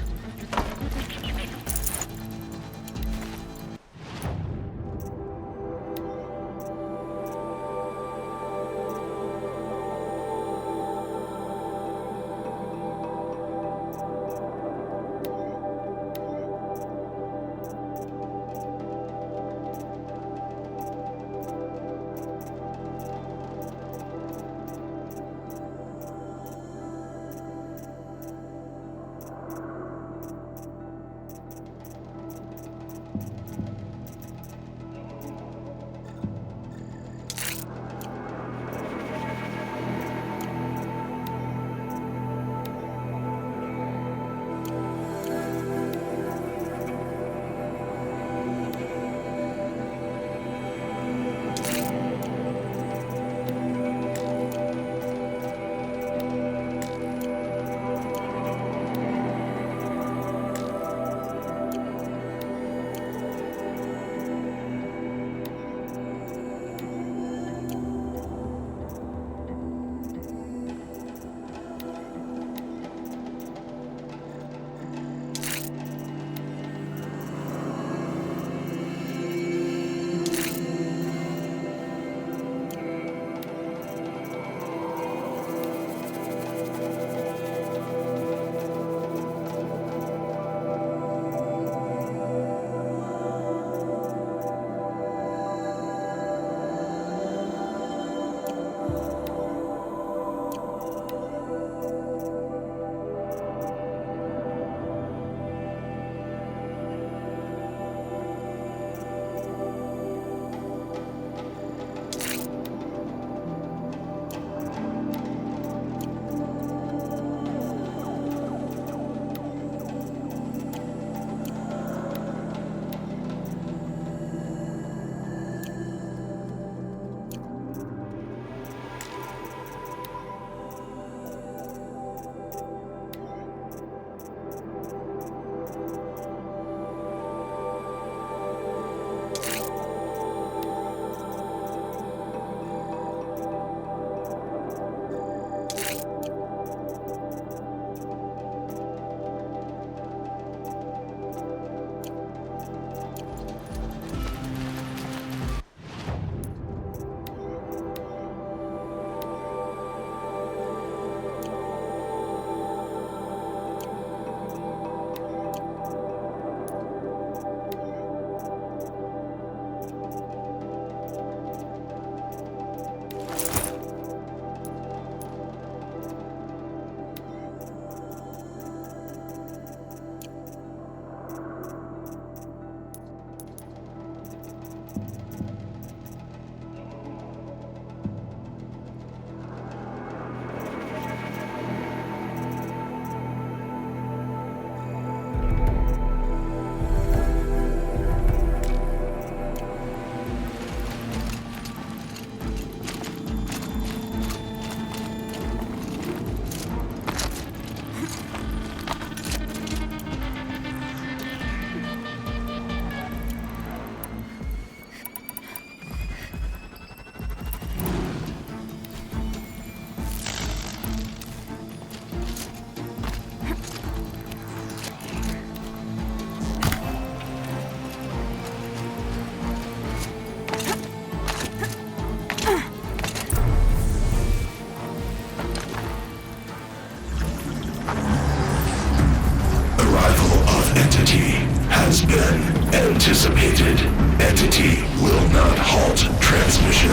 has been anticipated. Entity will not halt transmission.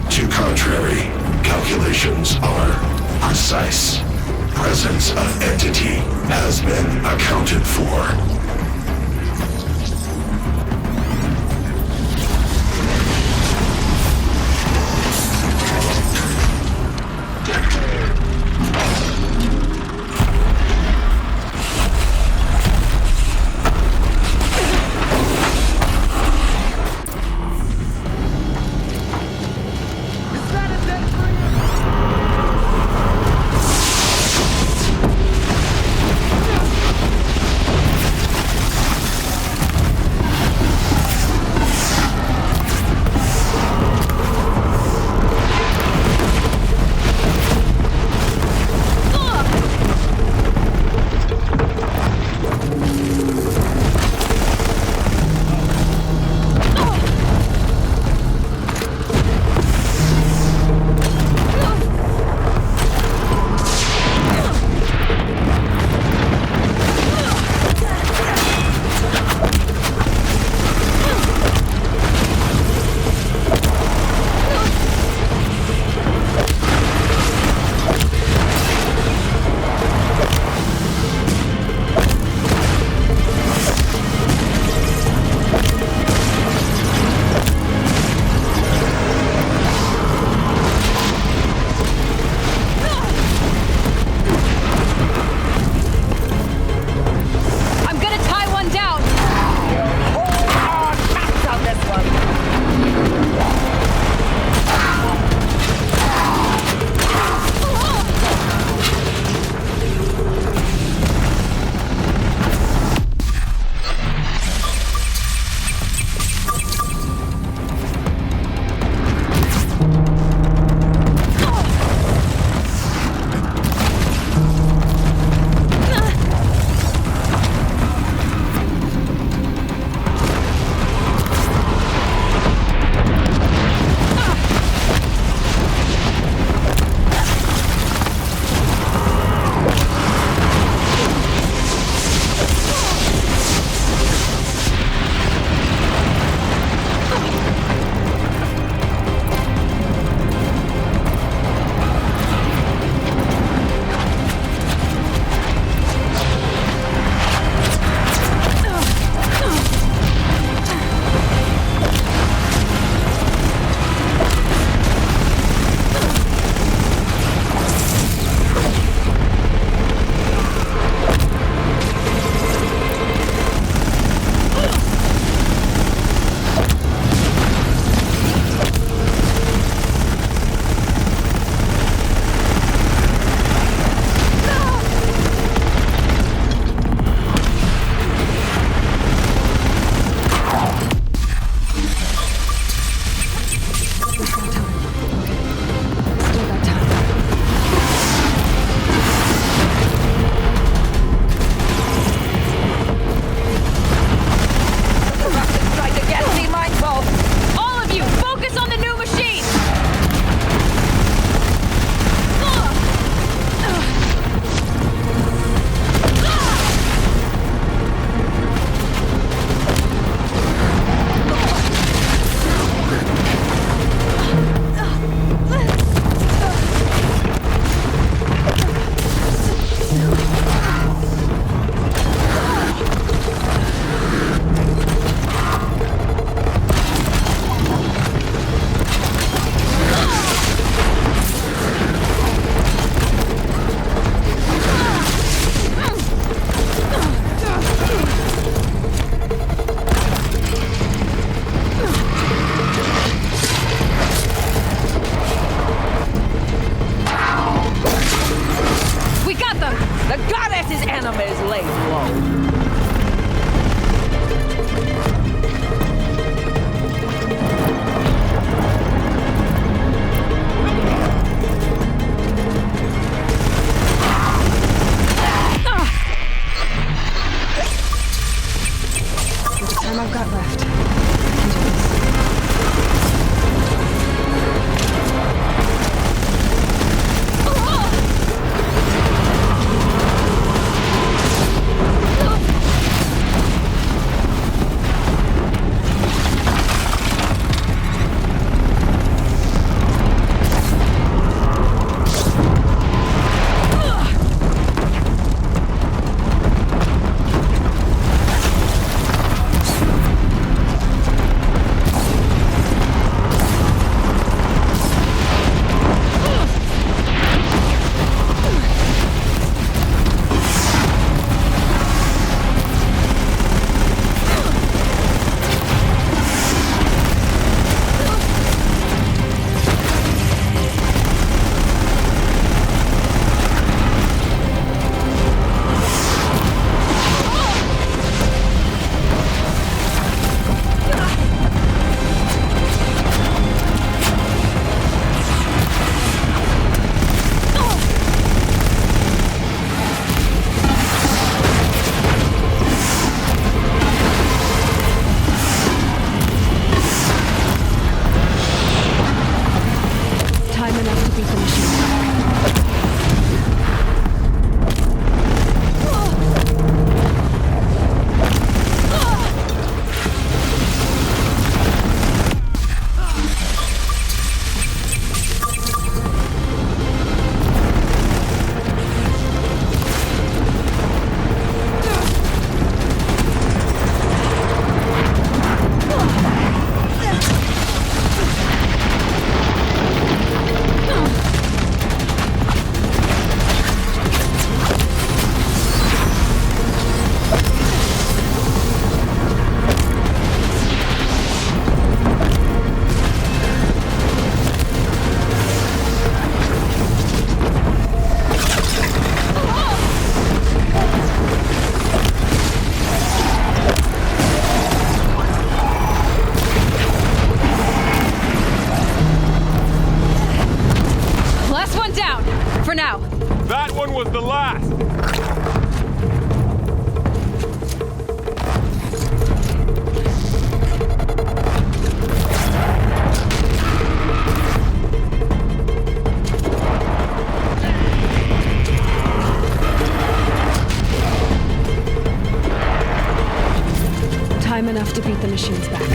To contrary, calculations are precise. Presence of entity has been accounted for. his enemies laid low. With the time I've got left, I can do this. That one was the last! Time enough to beat the machines back.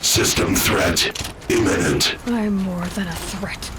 System threat imminent. I'm more than a threat.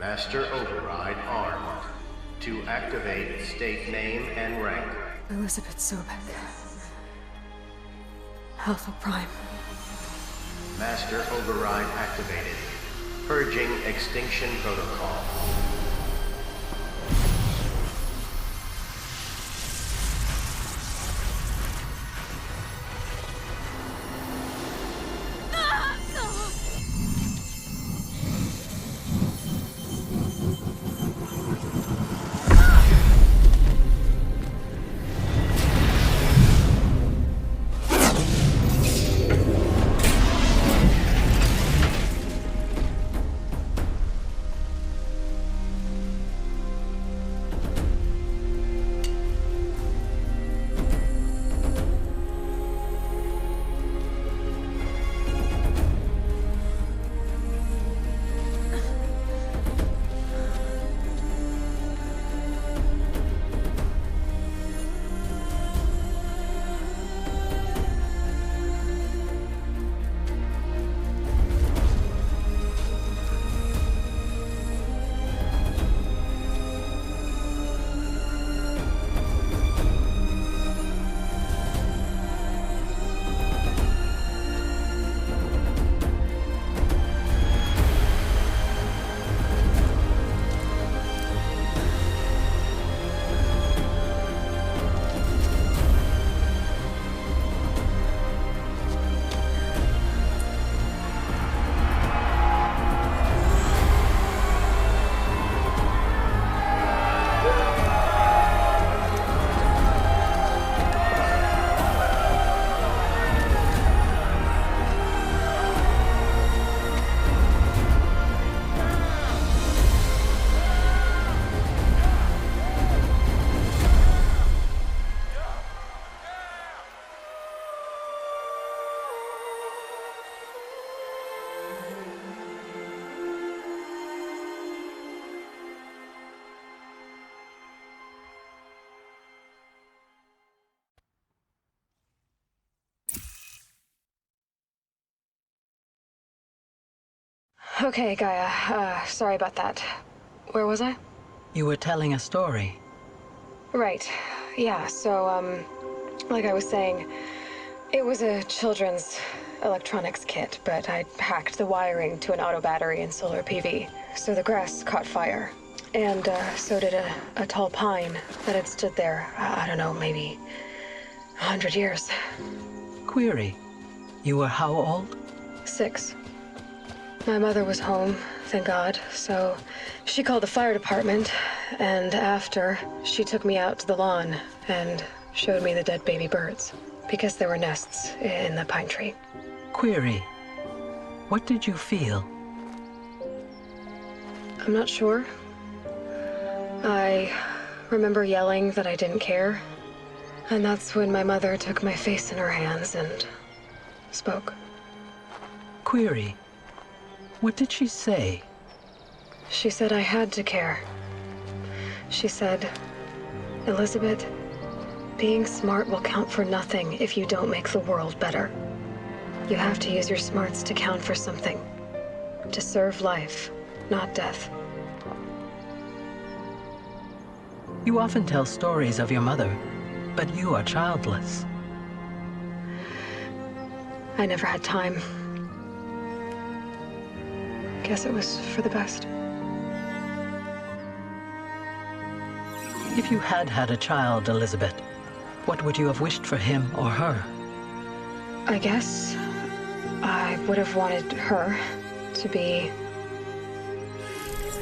Master Override armed. To activate, state name and rank. Elizabeth Sobek. Alpha Prime. Master Override activated. Purging Extinction Protocol. Okay, Gaia. Sorry about that. Where was I? You were telling a story. Right. Yeah, so, like I was saying, it was a children's electronics kit, but I hacked the wiring to an auto battery and solar PV. So the grass caught fire. And, so did a tall pine that had stood there, I don't know, maybe 100 years. Query. You were how old? 6. My mother was home, thank God, so she called the fire department, and after, she took me out to the lawn and showed me the dead baby birds, because there were nests in the pine tree. Query. What did you feel? I'm not sure. I remember yelling that I didn't care, and that's when my mother took my face in her hands and spoke. Query. What did she say? She said I had to care. She said, Elizabeth, being smart will count for nothing if you don't make the world better. You have to use your smarts to count for something. To serve life, not death. You often tell stories of your mother, but you are childless. I never had time. Guess it was for the best. If you had had a child, Elizabeth, what would you have wished for him or her? I guess I would have wanted her to be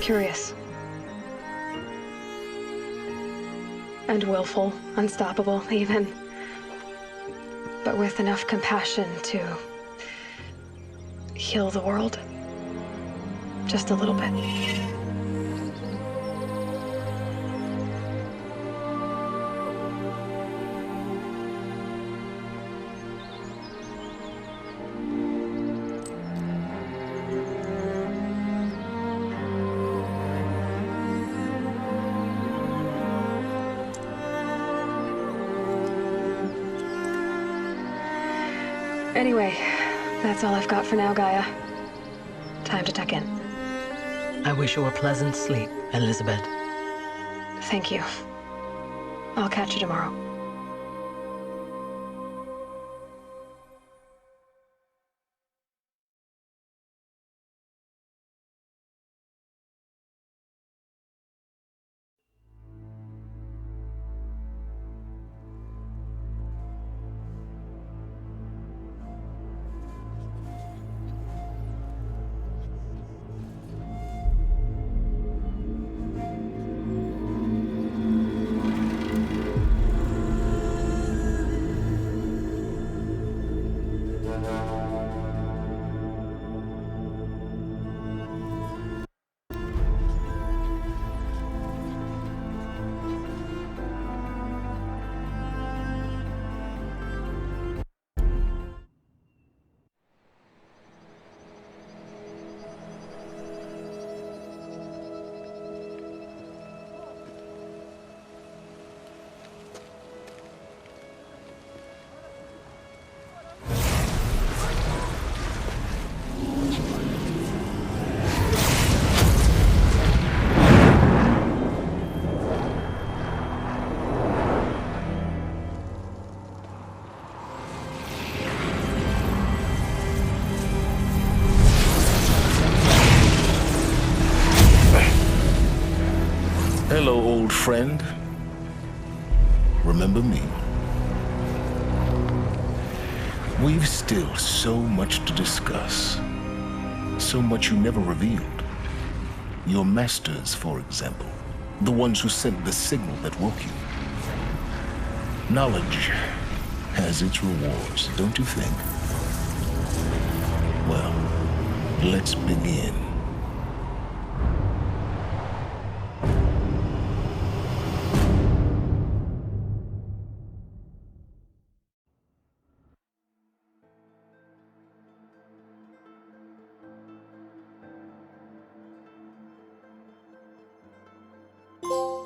curious. And willful, unstoppable, even. But with enough compassion to heal the world. Just a little bit. Anyway, that's all I've got for now, Gaia. Time to tuck in. I wish you a pleasant sleep, Elizabeth. Thank you. I'll catch you tomorrow. Hello, old friend. Remember me? We've still so much to discuss. So much you never revealed. Your masters, for example. The ones who sent the signal that woke you. Knowledge has its rewards, don't you think? Well, let's begin. You